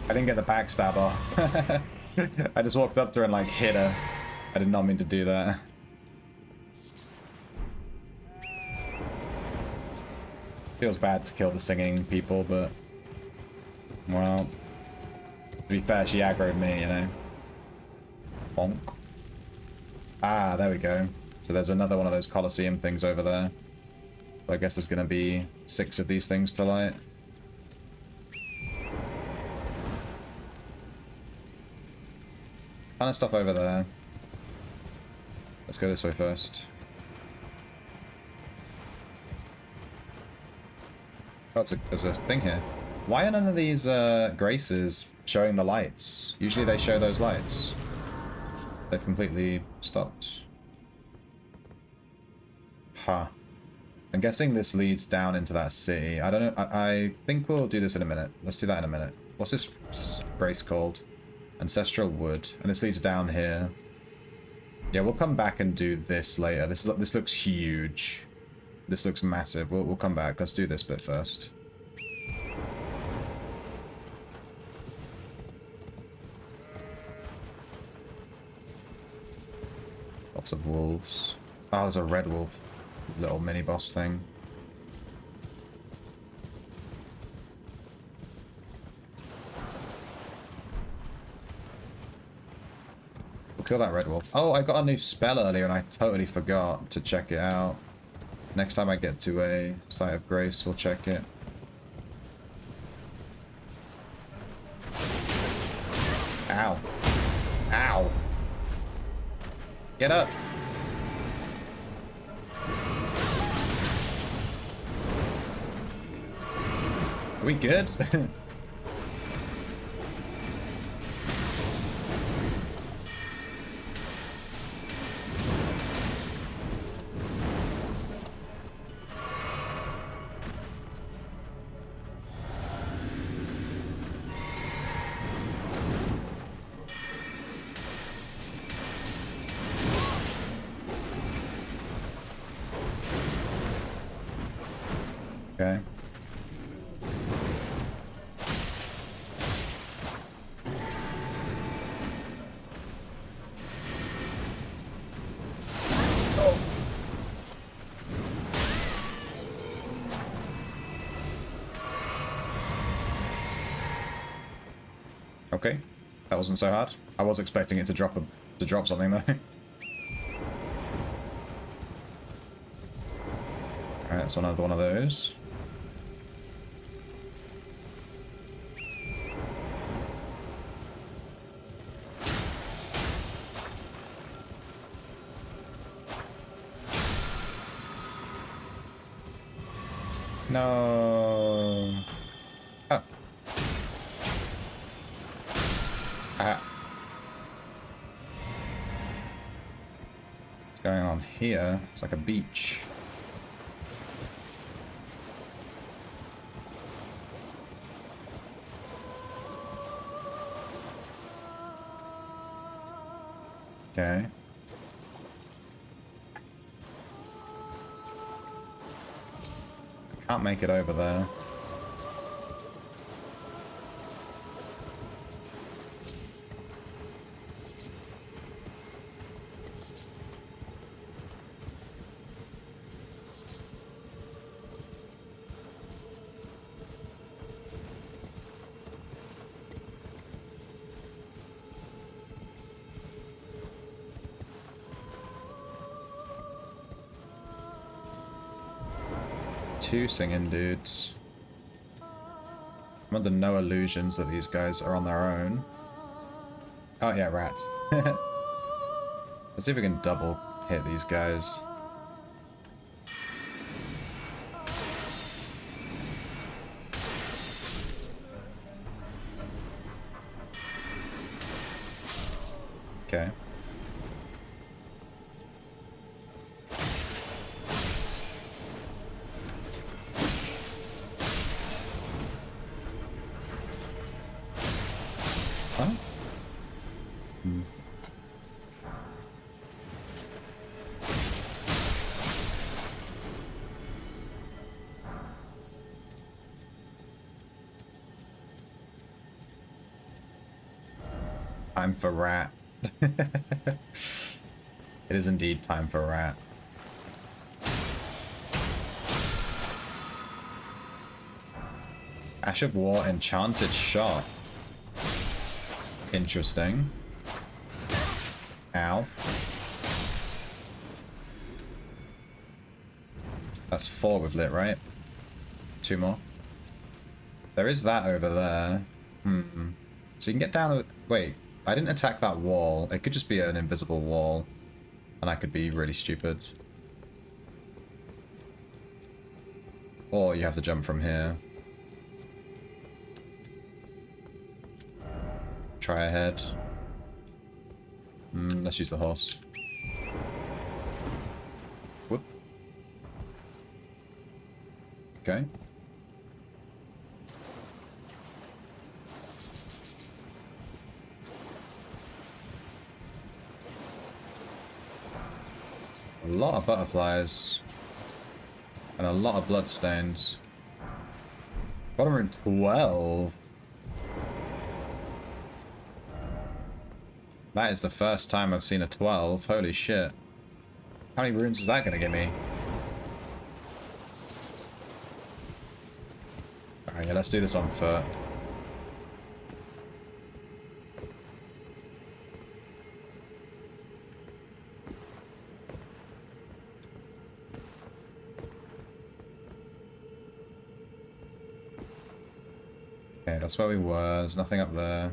I didn't get the backstab off. I just walked up to her and like hit her. I did not mean to do that. Feels bad to kill the singing people, but well, to be fair, she aggroed me, you know. Bonk. Ah, there we go. So there's another one of those Colosseum things over there. So I guess there's gonna be 6 of these things to light. Ton of stuff over there. Let's go this way first. Oh, there's a thing here. Why are none of these graces showing the lights? Usually they show those lights. They've completely stopped. Huh. I'm guessing this leads down into that city. I don't know. I think we'll do this in a minute. Let's do that in a minute. What's this grace called? Ancestral Wood. And this leads down here. Yeah, we'll come back and do this later. This looks huge. This looks massive. We'll come back. Let's do this bit first. Lots of wolves. Oh, there's a red wolf. Little mini boss thing. We'll kill that red wolf. Oh, I got a new spell earlier and I totally forgot to check it out. Next time I get to a Site of Grace, we'll check it. Ow. Ow. Get up. Are we good? Okay. Okay, that wasn't so hard. I was expecting it to drop something though. Alright, that's another one of those. No. Oh. What's going on here? It's like a beach. Okay. Can't make it over there. Two singing dudes. I'm under no illusions that these guys are on their own. Oh yeah, rats. Let's see if we can double hit these guys. Okay. Time for rat. It is indeed time for rat. Ash of War enchanted shot. Interesting. Ow. That's 4 with lit, right? 2 more. There is that over there. So you can get down... Wait, I didn't attack that wall. It could just be an invisible wall. And I could be really stupid. Or you have to jump from here. Try ahead. Let's use the horse. Whoop. Okay. A lot of butterflies. And a lot of bloodstains. Bottom room 12. That is the first time I've seen a 12. Holy shit. How many runes is that going to give me? Alright, yeah, let's do this on foot. Okay, that's where we were. There's nothing up there.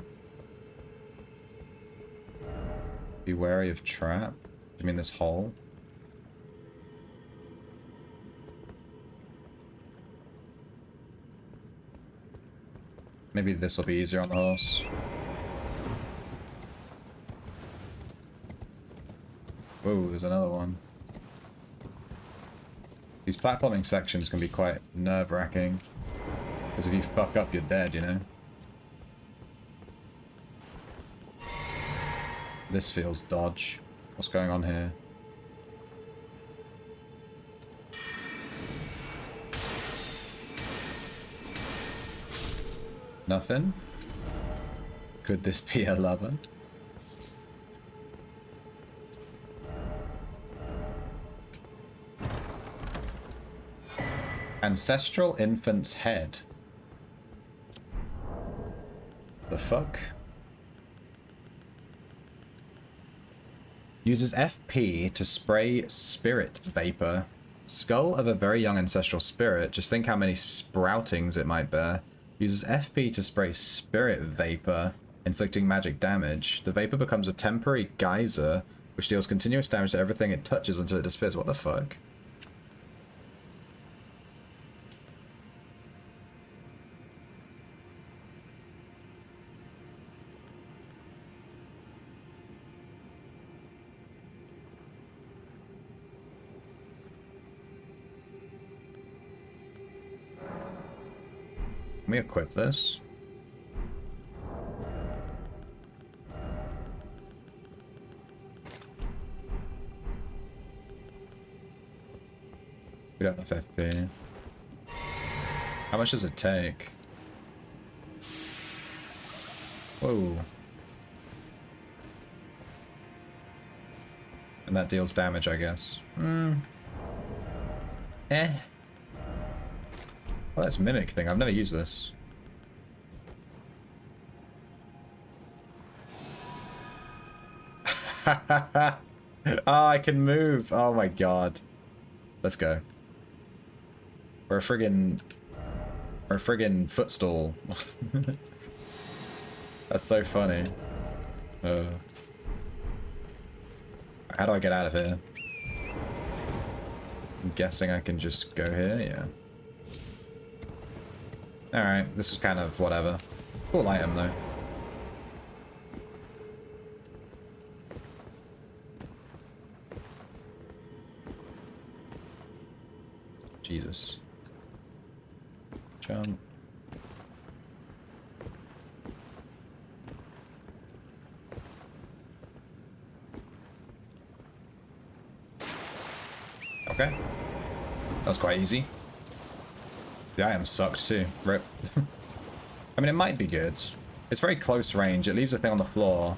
Be wary of trap. Do you mean this hole? Maybe this will be easier on the horse. Whoa, there's another one. These platforming sections can be quite nerve-wracking. Because if you fuck up, you're dead, you know? This feels dodge. What's going on here? Nothing? Could this be a lover? Ancestral infant's head. The fuck? Uses FP to spray spirit vapor. Skull of a very young ancestral spirit. Just think how many sproutings it might bear. Uses FP to spray spirit vapor, inflicting magic damage. The vapor becomes a temporary geyser, which deals continuous damage to everything it touches until it disappears. What the fuck? Can we equip this? We don't have FP. How much does it take? Whoa. And that deals damage, I guess. Eh. Well, that's mimic thing. I've never used this. Oh, I can move. Oh my god. Let's go. We're a friggin' footstool. That's so funny. How do I get out of here? I'm guessing I can just go here, yeah. Alright, this is kind of whatever. Cool item though. Jesus. Jump. Okay. That was quite easy. The item sucks too. Rip. I mean, it might be good. It's very close range. It leaves a thing on the floor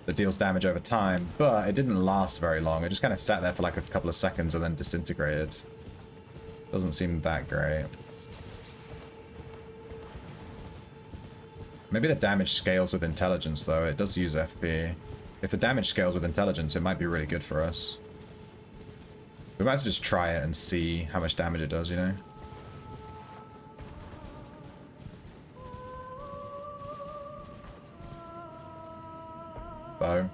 that deals damage over time, but it didn't last very long. It just kind of sat there for like a couple of seconds and then disintegrated. Doesn't seem that great. Maybe the damage scales with intelligence, though. It does use FP. If the damage scales with intelligence, it might be really good for us. We might have to just try it and see how much damage it does, you know? Bow.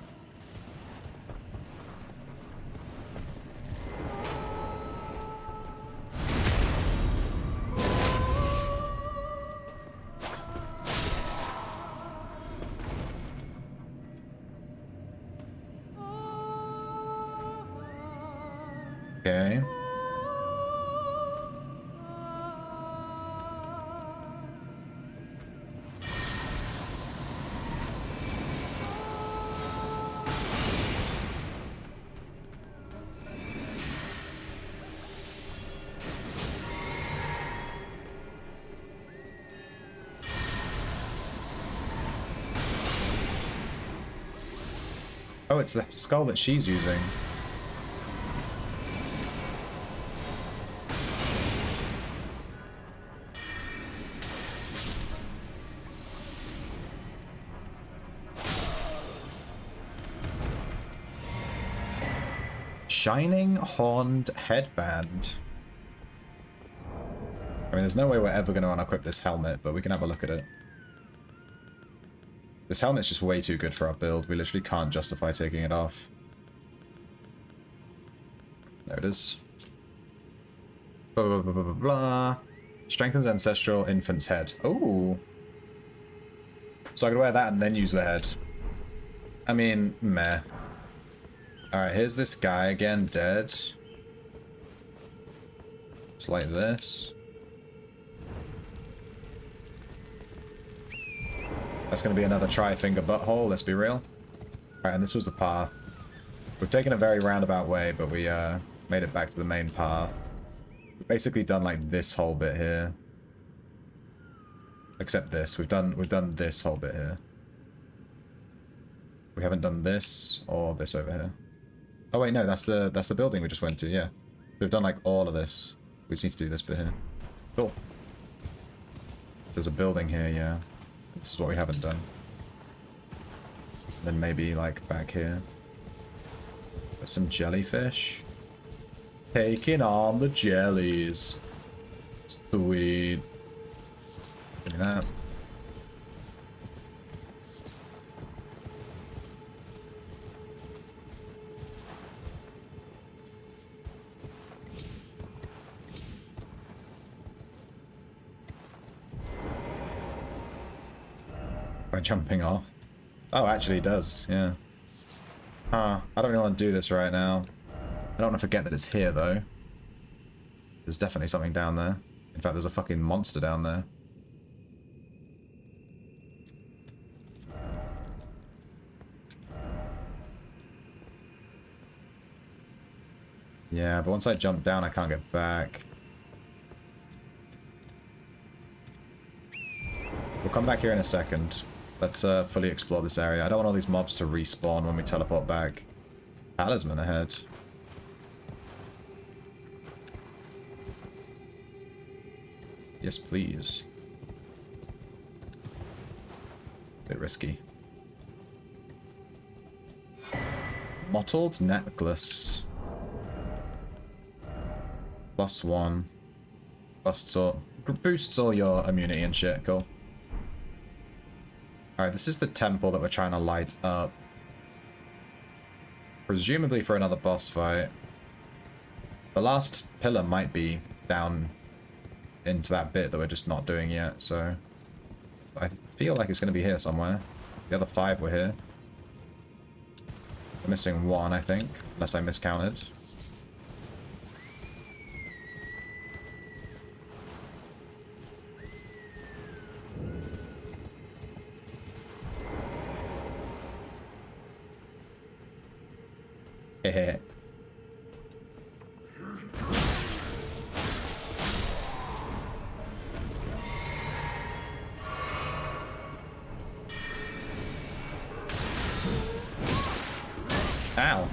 Okay. Oh, it's the skull that she's using. Shining horned headband. I mean, there's no way we're ever going to unequip this helmet, but we can have a look at it. This helmet's just way too good for our build. We literally can't justify taking it off. There it is. Blah, blah, blah, blah, blah, blah. Strengthens ancestral infant's head. Oh. So I could wear that and then use the head. I mean, meh. Alright, here's this guy again, dead. It's like this. That's going to be another tri-finger butthole, let's be real. Alright, and this was the path. We've taken a very roundabout way, but we made it back to the main path. We've basically done like this whole bit here. Except this. We've done this whole bit here. We haven't done this or this over here. Oh wait, no, that's the building we just went to, yeah. We've done like all of this. We just need to do this bit here. Cool. There's a building here, yeah. This is what we haven't done. Then maybe like back here. There's some jellyfish. Taking on the jellies. Sweet. Look at that. By jumping off. Oh, actually it does, yeah. Huh. I don't really want to do this right now. I don't want to forget that it's here, though. There's definitely something down there. In fact, there's a fucking monster down there. Yeah, but once I jump down, I can't get back. We'll come back here in a second. Let's fully explore this area. I don't want all these mobs to respawn when we teleport back. Talisman ahead. Yes, please. Bit risky. Mottled necklace. +1. Boosts all your immunity and shit. Cool. Alright, this is the temple that we're trying to light up. Presumably for another boss fight. The last pillar might be down into that bit that we're just not doing yet, so... I feel like it's going to be here somewhere. The other 5 were here. We're missing 1, I think, unless I miscounted. Hehe. Ow.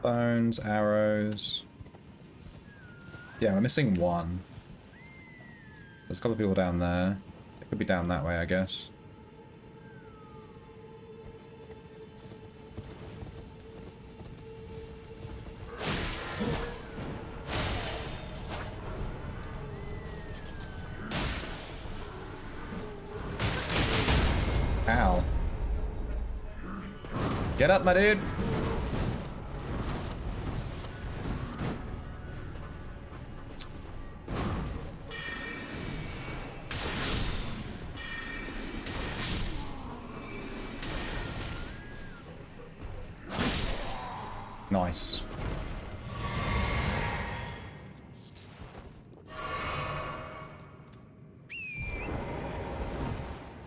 Bones, arrows. Yeah, we're missing 1. There's a couple of people down there. It could be down that way, I guess. Ow. Get up, my dude! Nice.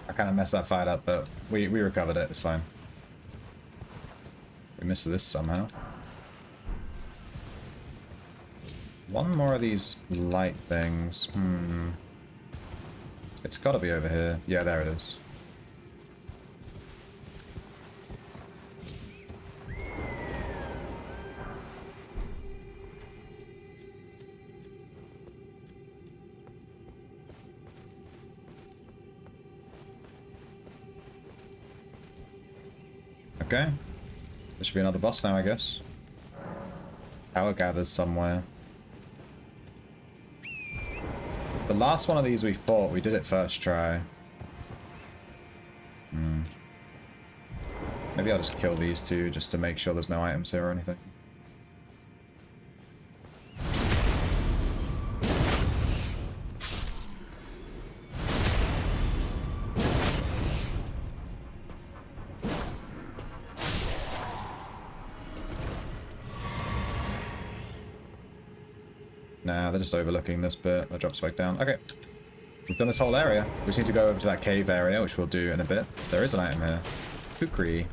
I kind I messed that fight up, but we recovered it. It's fine. We missed this somehow. One more of these light things. It's got to be over here. Yeah, there it is. Okay. There should be another boss now, I guess. Power gathers somewhere. The last one of these we fought, we did it first try. Maybe I'll just kill these two just to make sure there's no items here or anything. Nah, they're just overlooking this bit. That drops back down. Okay. We've done this whole area. We just need to go over to that cave area, which we'll do in a bit. There is an item here. Kukri.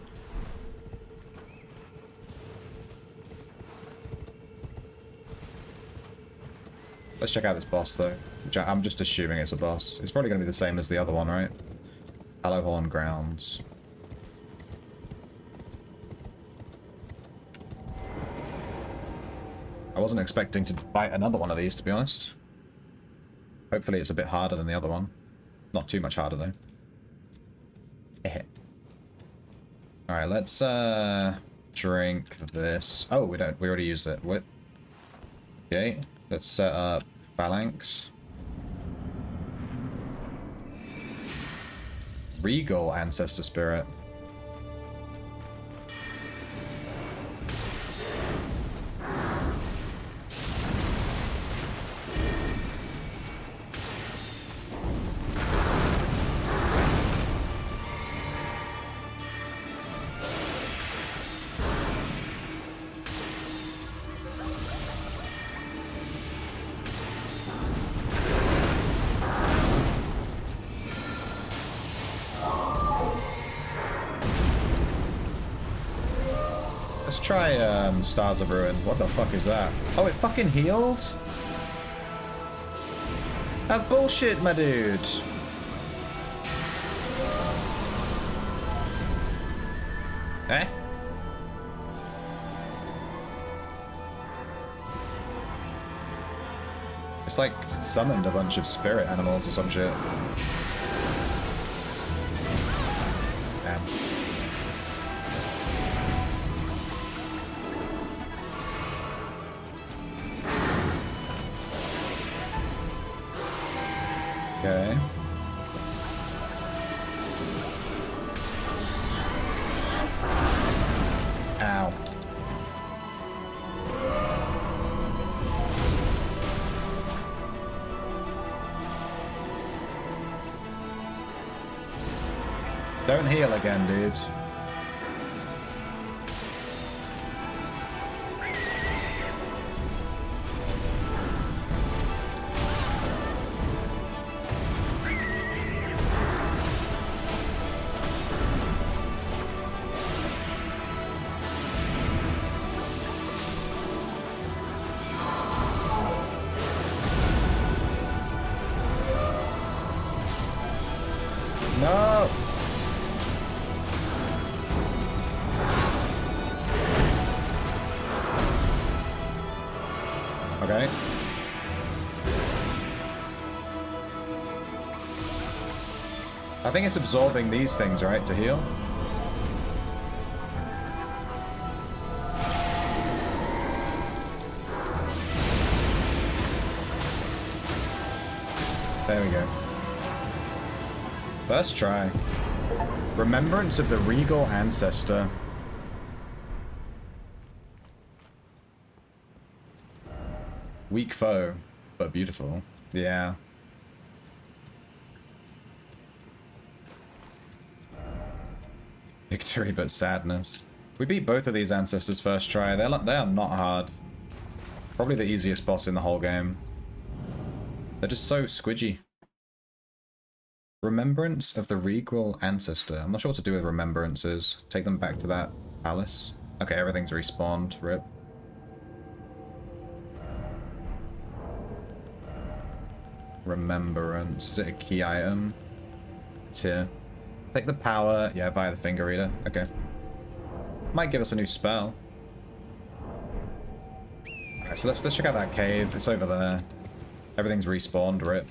Let's check out this boss, though. Which I'm just assuming it's a boss. It's probably going to be the same as the other one, right? Hallowhorn Grounds. I wasn't expecting to fight another one of these, to be honest. Hopefully it's a bit harder than the other one. Not too much harder, though. Alright, let's drink this. Oh, we don't. We already used it. What? Okay, let's set up Phalanx. Regal Ancestor Spirit. Let's try Stars of Ruin. What the fuck is that? Oh, it fucking healed? That's bullshit, my dude. Eh? It's like summoned a bunch of spirit animals or some shit. Damn. Okay. Ow. Don't heal again, dude. No! Okay. I think it's absorbing these things, right, to heal? There we go. First try. Remembrance of the Regal Ancestor. Weak foe, but beautiful. Yeah. Victory, but sadness. We beat both of these ancestors first try. They are not hard. Probably the easiest boss in the whole game. They're just so squidgy. Remembrance of the regal ancestor. I'm not sure what to do with remembrances. Take them back to that palace. Okay, everything's respawned. Rip. Remembrance. Is it a key item? It's here. Take the power. Yeah, via the finger reader. Okay. Might give us a new spell. Alright, so let's check out that cave. It's over there. Everything's respawned. Rip.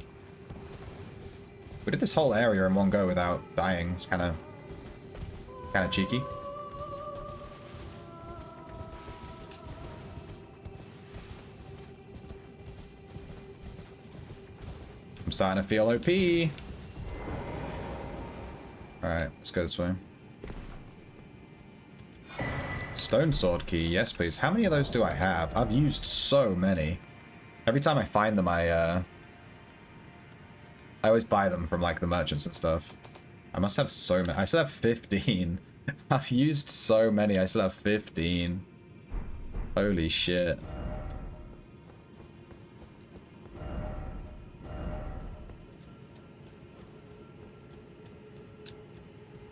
We did this whole area in one go without dying. It's kind of cheeky. I'm starting to feel OP. Alright, let's go this way. Stone sword key, yes please. How many of those do I have? I've used so many. Every time I find them, I always buy them from like the merchants and stuff. I must have so many. I still have 15. I've used so many. I still have 15. Holy shit.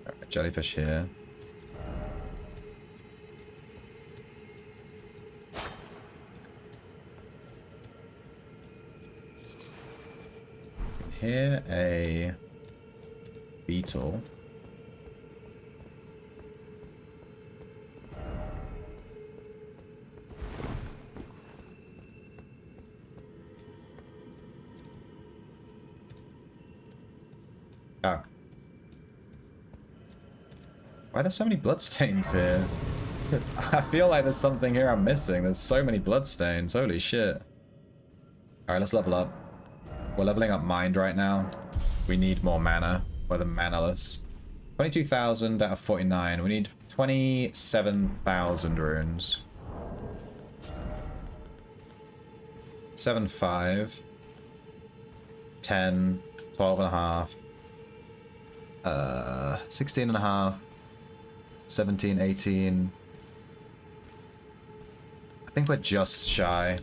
Alright, jellyfish here. Here a beetle. Oh. Why are there so many bloodstains here? I feel like there's something here I'm missing. There's so many bloodstains. Holy shit. Alright, let's level up. We're leveling up Mind right now. We need more mana. We're the manaless. 22,000 out of 49. We need 27,000 runes. 7, 5. 10. 12 and a half. 16 and a half. 17, 18. I think we're just shy.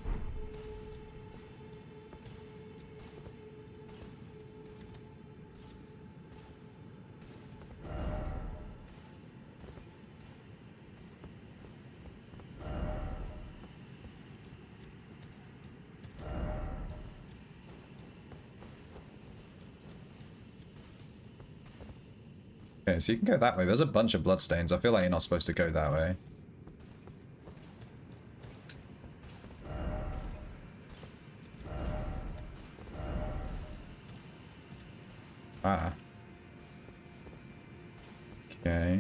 Okay, so you can go that way. There's a bunch of bloodstains. I feel like you're not supposed to go that way. Ah. Okay.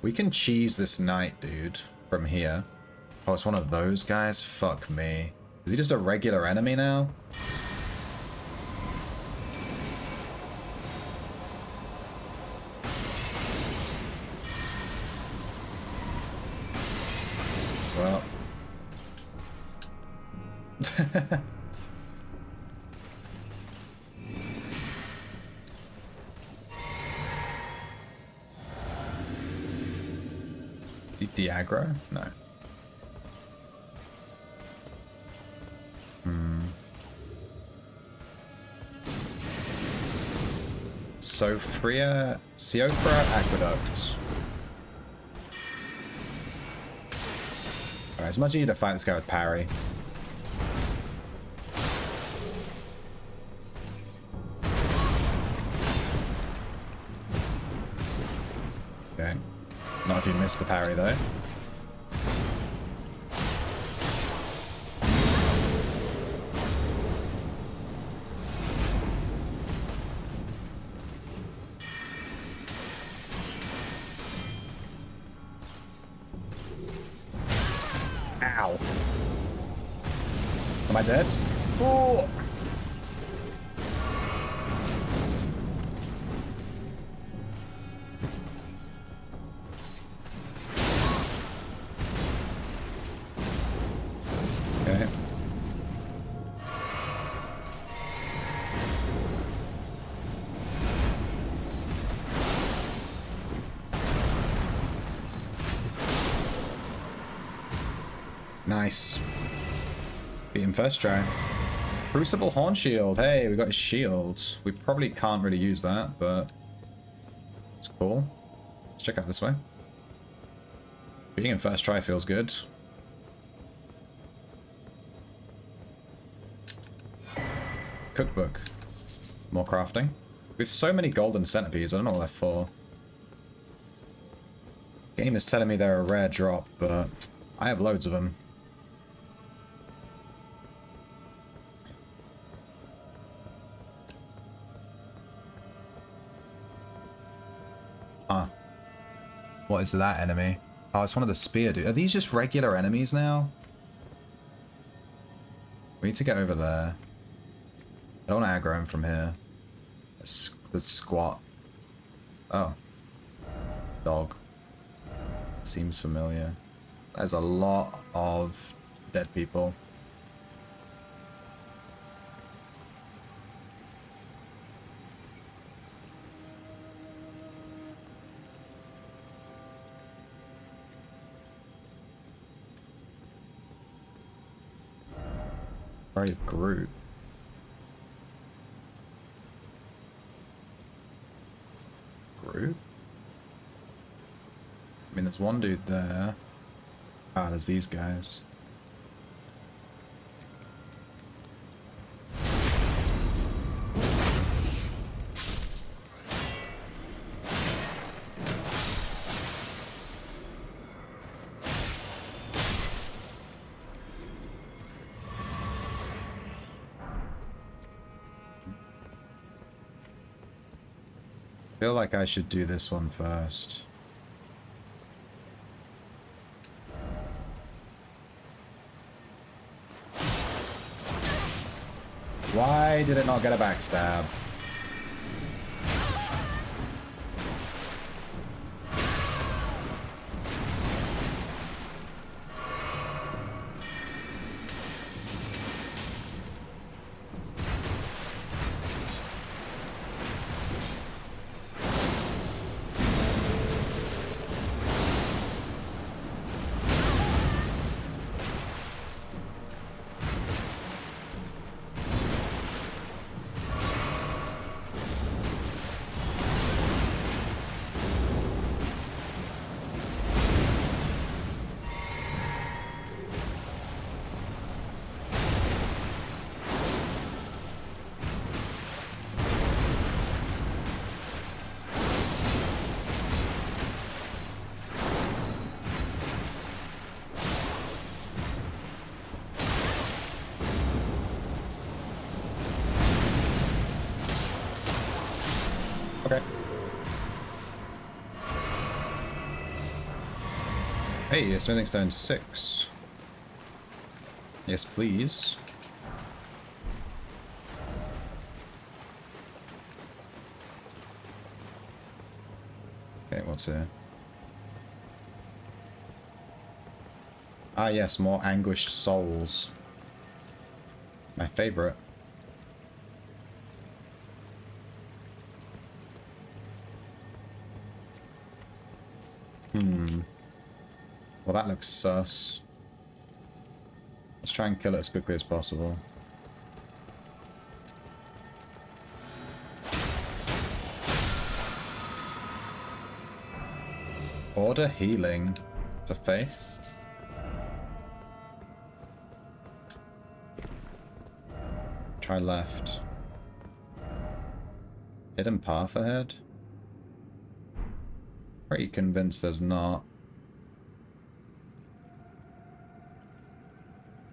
We can cheese this knight, dude, from here. Oh, it's one of those guys? Fuck me. Is he just a regular enemy now? Well. Diagro? No. Sophria Aqueduct. Alright, it's much easier to fight this guy with parry. Okay. Not if you miss the parry though. Ow. Am I dead? Oh! Okay. Nice. Beat him first try. Crucible Horn Shield. Hey, we got his shield. We probably can't really use that, but it's cool. Let's check out this way. Beating him first try feels good. Cookbook. More crafting. We have so many golden centipedes, I don't know what they're for. Game is telling me they're a rare drop, but I have loads of them. Huh. What is that enemy? Oh, it's one of the spear dudes. Are these just regular enemies now? We need to get over there. I don't want to aggro him from here. Let's squat. Oh. Dog. Seems familiar. There's a lot of dead people. Brave Groot. Groot? I mean, there's one dude there. Ah, there's these guys. I feel like I should do this one first. Why did it not get a backstab? Okay. Hey, a smithing stone 6. Yes, please. Okay, what's here? Ah, yes, more anguished souls. My favorite. Well, that looks sus. Let's try and kill it as quickly as possible. Order healing. It's a faith. Try left. Hidden path ahead? Pretty convinced there's not.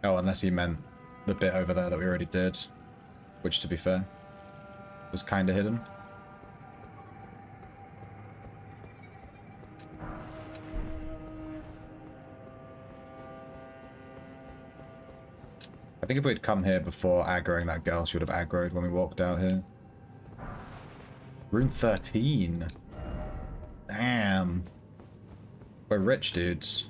Oh, unless he meant the bit over there that we already did. Which, to be fair, was kind of hidden. I think if we'd come here before aggroing that girl, she would have aggroed when we walked out here. Rune 13. Damn. We're rich dudes.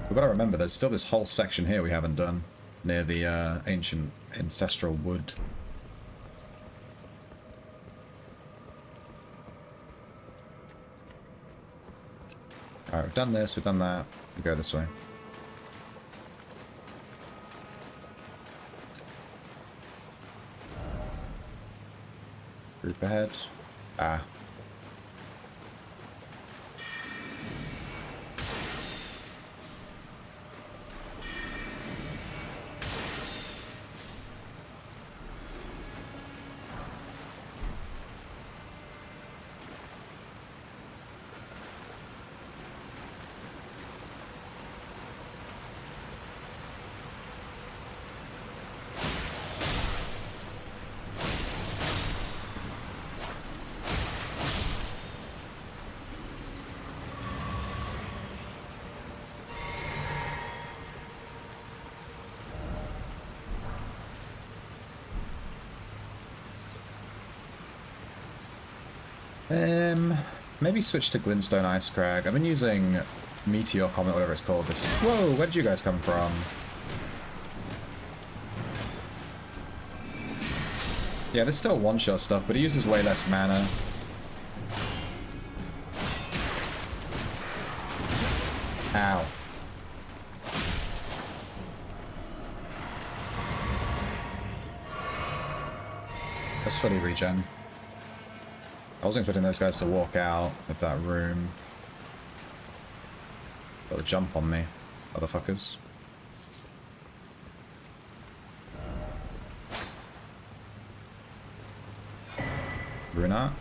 We've got to remember there's still this whole section here we haven't done, near the ancient ancestral wood. Alright, we've done this, we've done that. We go this way. Group ahead. Ah. Maybe switch to Glintstone Ice Crag. I've been using Meteor Comet, whatever it's called. This. Whoa, where did you guys come from? Yeah, this is still one-shot stuff, but it uses way less mana. Ow. Let's fully regen. I wasn't expecting those guys to walk out of that room. Got the jump on me, motherfuckers. Runak.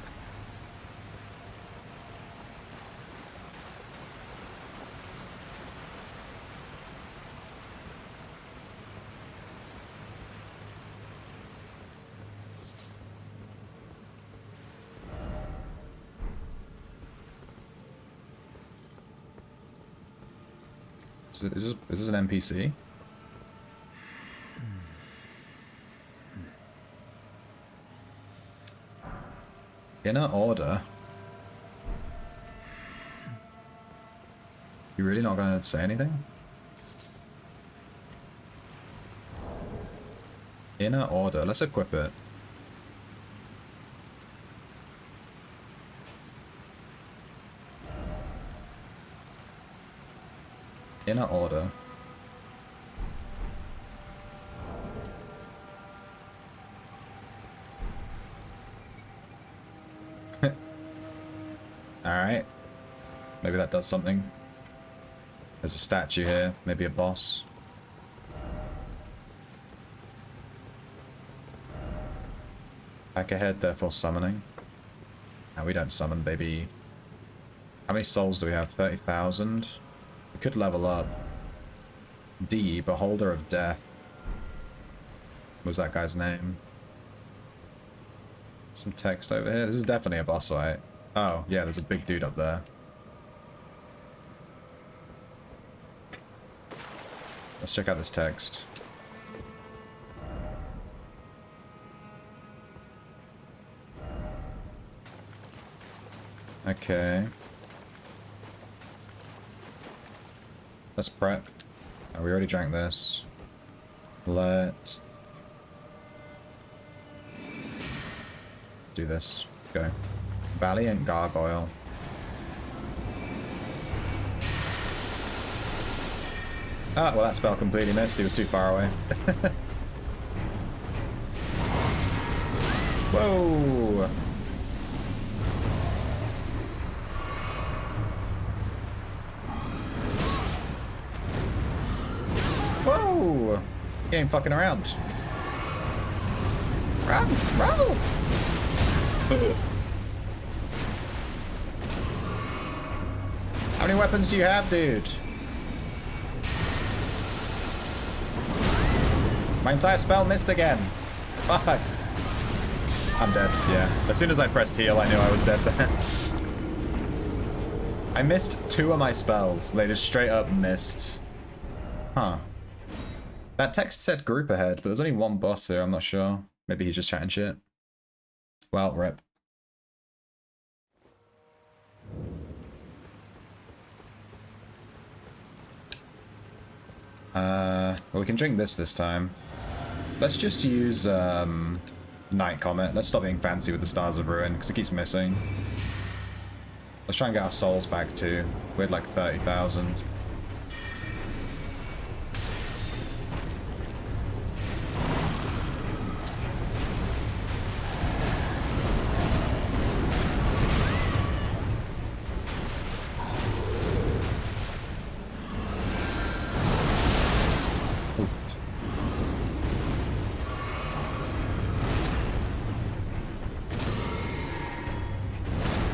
Is this an NPC? Inner Order? You really not going to say anything? Inner Order. Let's equip it. Inner Order. Alright. Maybe that does something. There's a statue here. Maybe a boss. Back ahead, therefore summoning. Now we don't summon, baby. How many souls do we have? 30,000? We could level up. D, Beholder of Death. What was that guy's name? Some text over here. This is definitely a boss fight. Oh, yeah, there's a big dude up there. Let's check out this text. Okay. Let's prep. Oh, we already drank this. Let's do this. Go. Valiant Gargoyle. Ah, well that spell completely missed. He was too far away. Whoa! Whoa! He ain't fucking around. Run! Run! How many weapons do you have, dude? My entire spell missed again. Fuck. I'm dead, yeah. As soon as I pressed heal, I knew I was dead there. I missed 2 of my spells. They just straight up missed. Huh. That text said group ahead, but there's only one boss here, I'm not sure. Maybe he's just chatting shit. Well, rip. Well, we can drink this time. Let's just use Night Comet. Let's stop being fancy with the Stars of Ruin, because it keeps missing. Let's try and get our souls back too. We had like 30,000.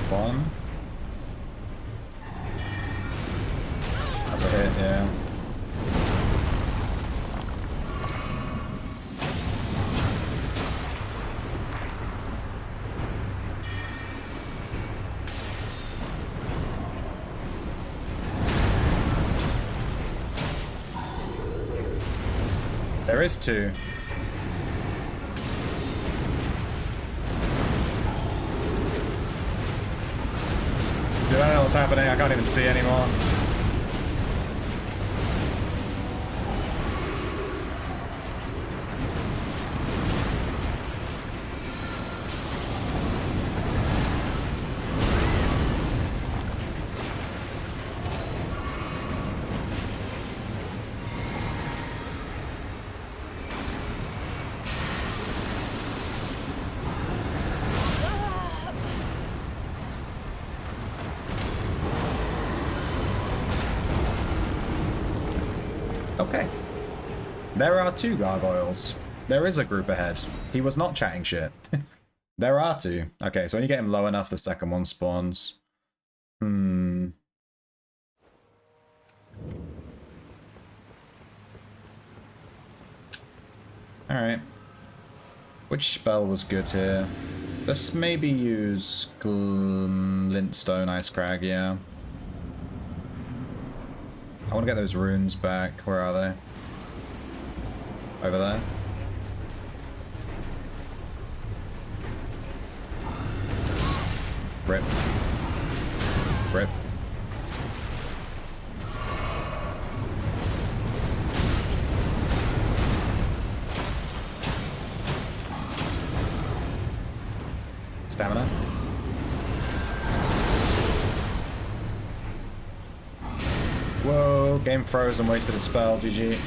One. That's a hit, yeah. There is two. Dude, I don't know what's happening. I can't even see anymore. Okay. There are two gargoyles. There is a group ahead. He was not chatting shit. There are two. Okay, so when you get him low enough, the second one spawns. Alright. Which spell was good here? Let's maybe use Glintstone Ice Crag, yeah. I want to get those runes back. Where are they? Over there. Rip. Rip. Stamina. Whoa, game froze and wasted a spell, GG.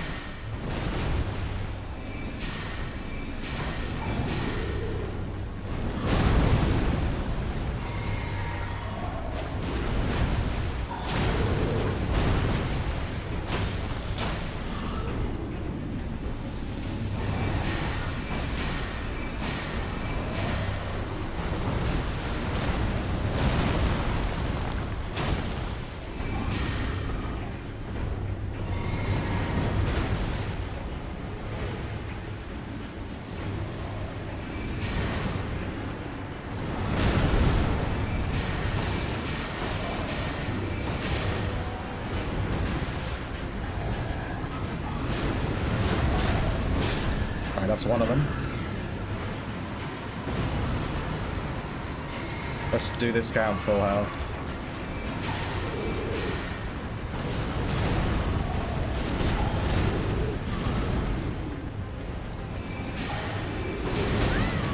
That's one of them. Let's do this guy on full health.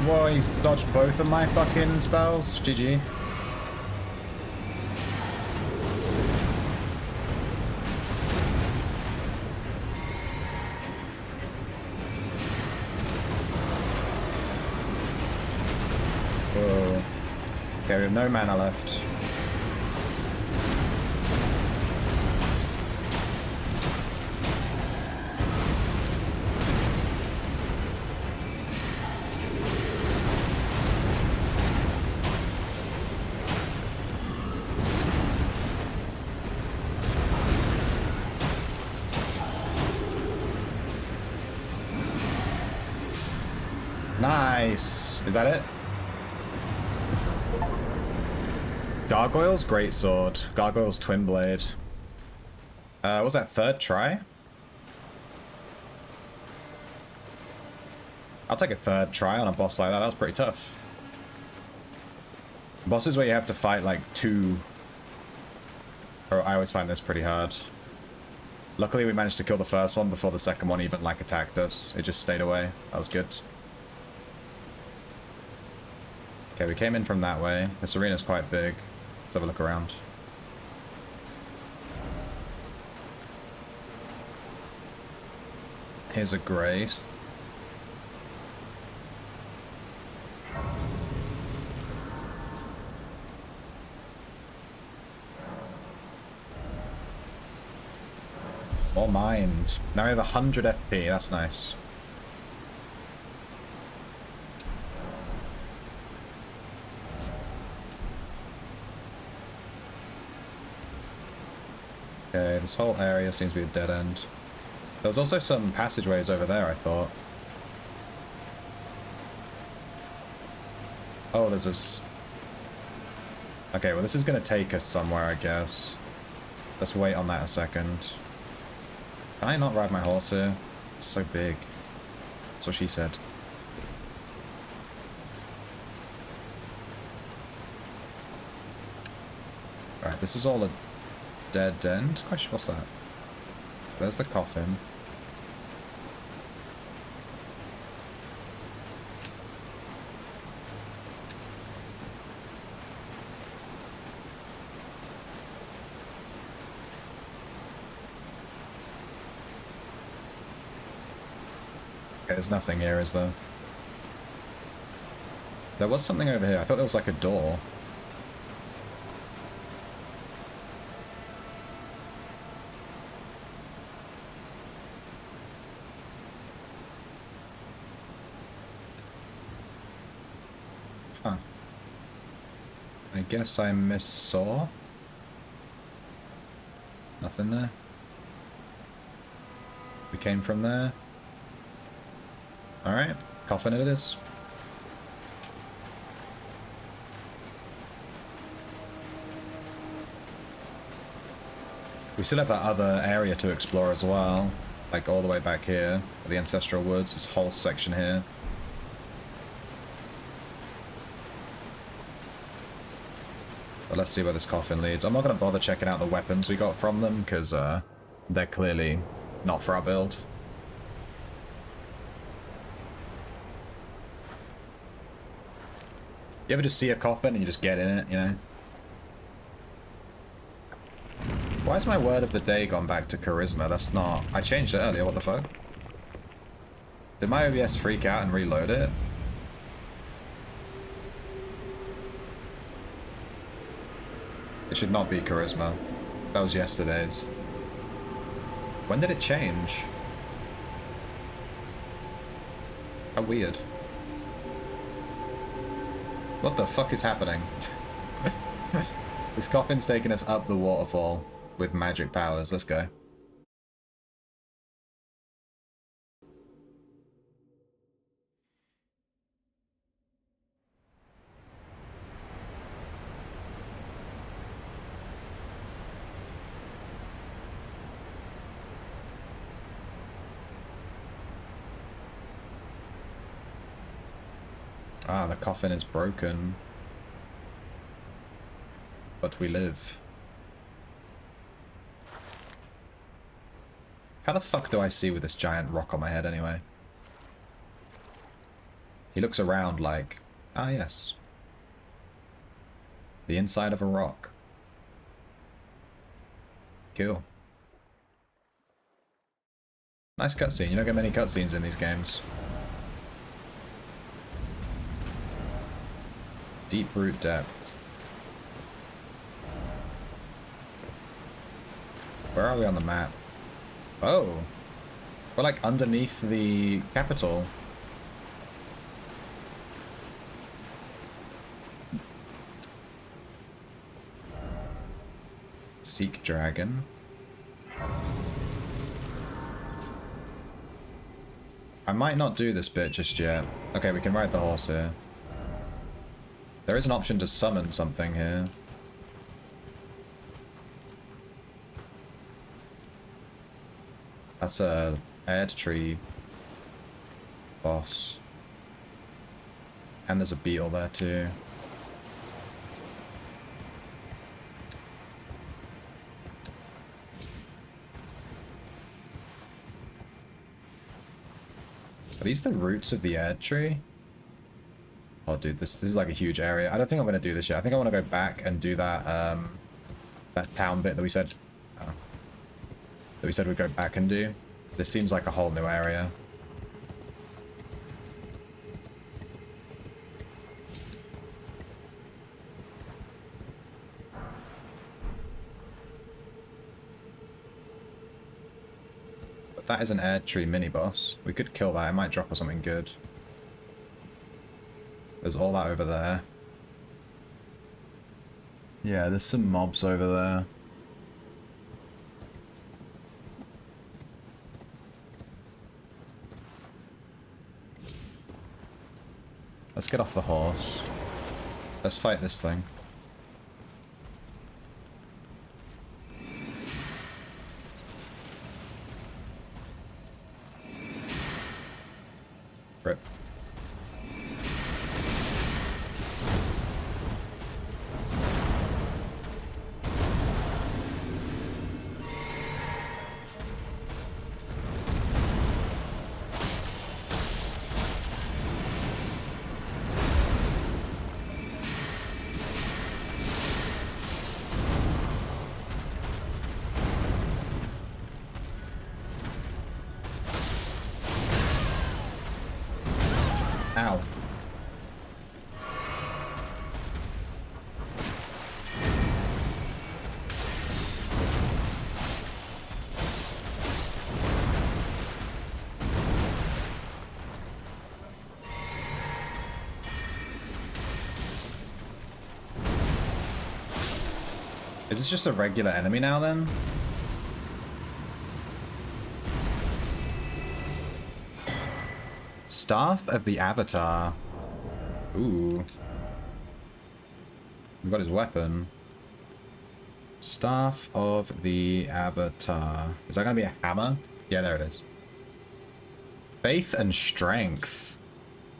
Whoa, he's dodged both of my fucking spells. GG. Okay, we have no mana left. Nice. Is that it? Gargoyle's Greatsword. Gargoyle's Twin Blade. Was that third try? I'll take a third try on a boss like that. That was pretty tough. Bosses where you have to fight like two... I always find this pretty hard. Luckily we managed to kill the first one before the second one even like attacked us. It just stayed away. That was good. Okay, we came in from that way. This arena's quite big. Let's have a look around. Here's a grace. More mind. Now we have 100 FP, that's nice. Okay, this whole area seems to be a dead end. There was also some passageways over there, I thought. Oh, there's this... Okay, well this is going to take us somewhere, I guess. Let's wait on that a second. Can I not ride my horse here? It's so big. That's what she said. Right, this is all a dead end? Question, what's that? There's the coffin. Okay, there's nothing here, is there? There was something over here. I thought there was like a door. Huh. I guess I missaw. Nothing there. We came from there. Alright, coffin it is. We still have that other area to explore as well. Like all the way back here, the Ancestral Woods, this whole section here. But let's see where this coffin leads. I'm not going to bother checking out the weapons we got from them, because they're clearly not for our build. You ever just see a coffin and you just get in it, you know? Why is my word of the day gone back to charisma? That's not... I changed it earlier, what the fuck? Did my OBS freak out and reload it? It should not be charisma. That was yesterday's. When did it change? How weird. What the fuck is happening? This coffin's taking us up the waterfall with magic powers. Let's go. Ah, the coffin is broken. But we live. How the fuck do I see with this giant rock on my head anyway? He looks around like... Ah, yes. The inside of a rock. Cool. Nice cutscene. You don't get many cutscenes in these games. Deep root depths. Where are we on the map? Oh! We're like underneath the capital. Seek dragon. I might not do this bit just yet. Okay, we can ride the horse here. There is an option to summon something here. That's a Erdtree boss. And there's a beetle there too. Are these the roots of the Erdtree? Oh, dude, this is like a huge area. I don't think I'm going to do this yet. I think I want to go back and do that, that town bit that we said... that we said we'd go back and do. This seems like a whole new area. But that is an air tree mini boss. We could kill that. It might drop us something good. There's all that over there. Yeah, there's some mobs over there. Let's get off the horse. Let's fight this thing. Rip. Ow. Is this just a regular enemy now then? Staff of the Avatar. Ooh. We've got his weapon. Staff of the Avatar. Is that going to be a hammer? Yeah, there it is. Faith and Strength.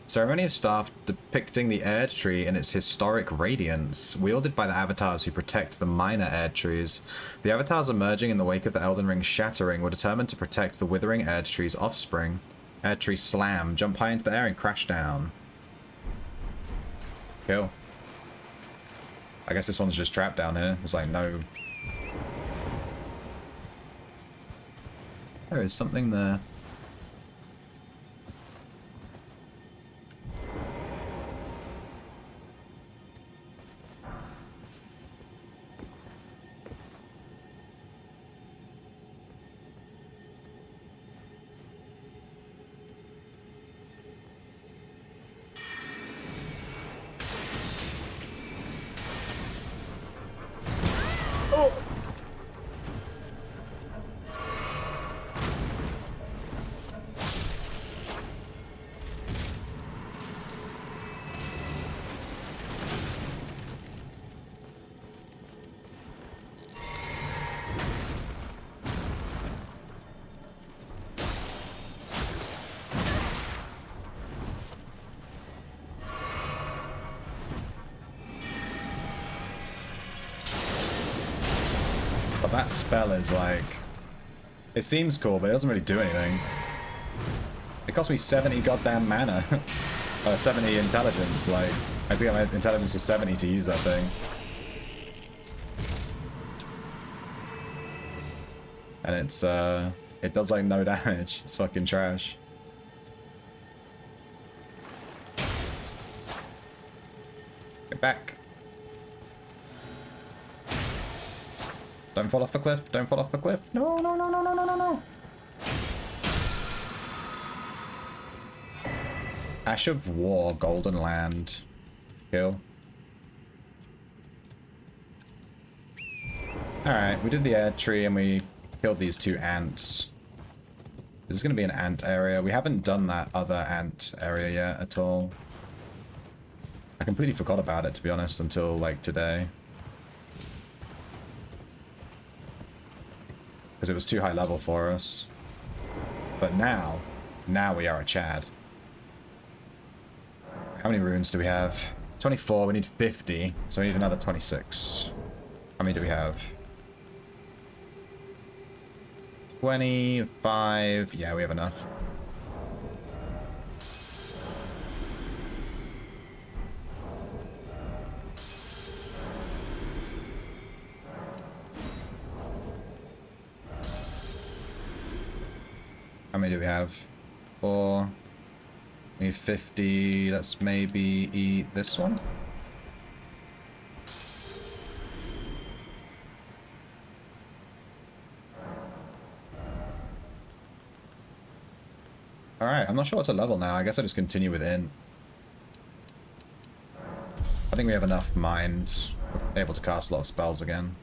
Ceremony of Staff depicting the Erd Tree in its historic radiance, wielded by the Avatars who protect the minor Erd Trees. The Avatars emerging in the wake of the Elden Ring's shattering were determined to protect the withering Erd Tree's offspring. Erd Tree Slam. Jump high into the air and crash down. Kill. I guess this one's just trapped down here. There's like no... There is something there. But that spell is like... It seems cool, but it doesn't really do anything. It cost me 70 goddamn mana. 70 intelligence, like... I have to get my intelligence to 70 to use that thing. And it's, it does like no damage. It's fucking trash. Get back. Don't fall off the cliff. Don't fall off the cliff. No, no, no, no, no, no, no, no. Ash of War, Golden Land. Kill. Alright, we did the air tree and we killed these two ants. This is going to be an ant area. We haven't done that other ant area yet at all. I completely forgot about it, to be honest, until like today. Because it was too high level for us. But now we are a Chad. How many runes do we have? 24, we need 50, so we need another 26. How many do we have? 25, yeah, we have enough. many do we have? 4. We need 50. Let's maybe eat this one. Alright, I'm not sure what to level now. I guess I just continue with Int. I think we have enough mind. We're able to cast a lot of spells again.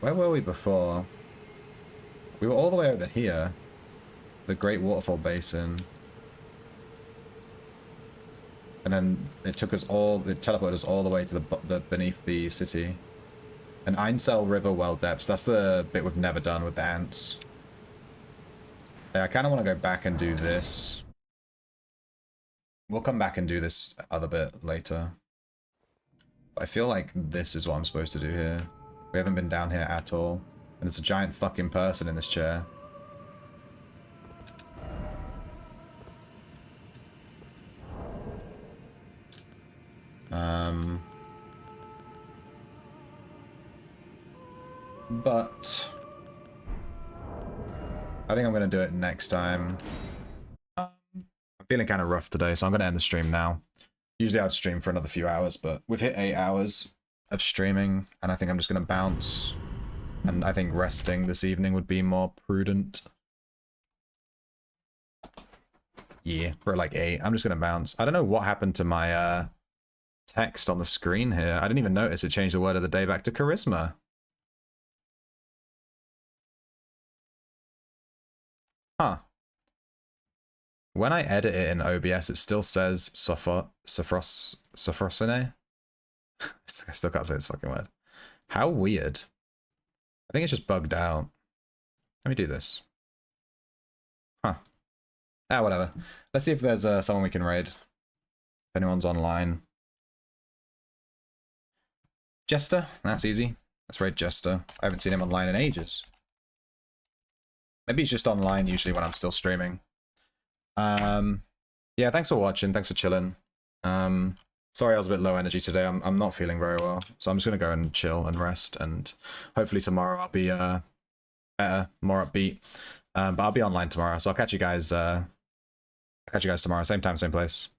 Where were we before? We were all the way over here. The Great Waterfall Basin. And then it took us all, it teleported us all the way to the beneath the city. And Einsel River Well Depths. That's the bit we've never done with the ants. Yeah, I kind of want to go back and do this. We'll come back and do this other bit later. But I feel like this is what I'm supposed to do here. We haven't been down here at all. And there's a giant fucking person in this chair. But I think I'm going to do it next time. I'm feeling kind of rough today, so I'm going to end the stream now. Usually I'd stream for another few hours, but we've hit 8 hours of streaming, and I think I'm just going to bounce. And I think resting this evening would be more prudent. Yeah, for like 8. I'm just going to bounce. I don't know what happened to my text on the screen here. I didn't even notice it changed the word of the day back to charisma. Huh. When I edit it in OBS, it still says Sophrosine. I still can't say this fucking word. How weird. I think it's just bugged out. Let me do this. Huh. Ah, whatever. Let's see if there's someone we can raid. If anyone's online. Jester? That's easy. Let's raid Jester. I haven't seen him online in ages. Maybe he's just online usually when I'm still streaming. Yeah, thanks for watching. Thanks for chilling. Sorry I was a bit low energy today. I'm not feeling very well. So I'm just going to go and chill and rest. And hopefully tomorrow I'll be better, more upbeat. But I'll be online tomorrow. So I'll catch you guys tomorrow. Same time, same place.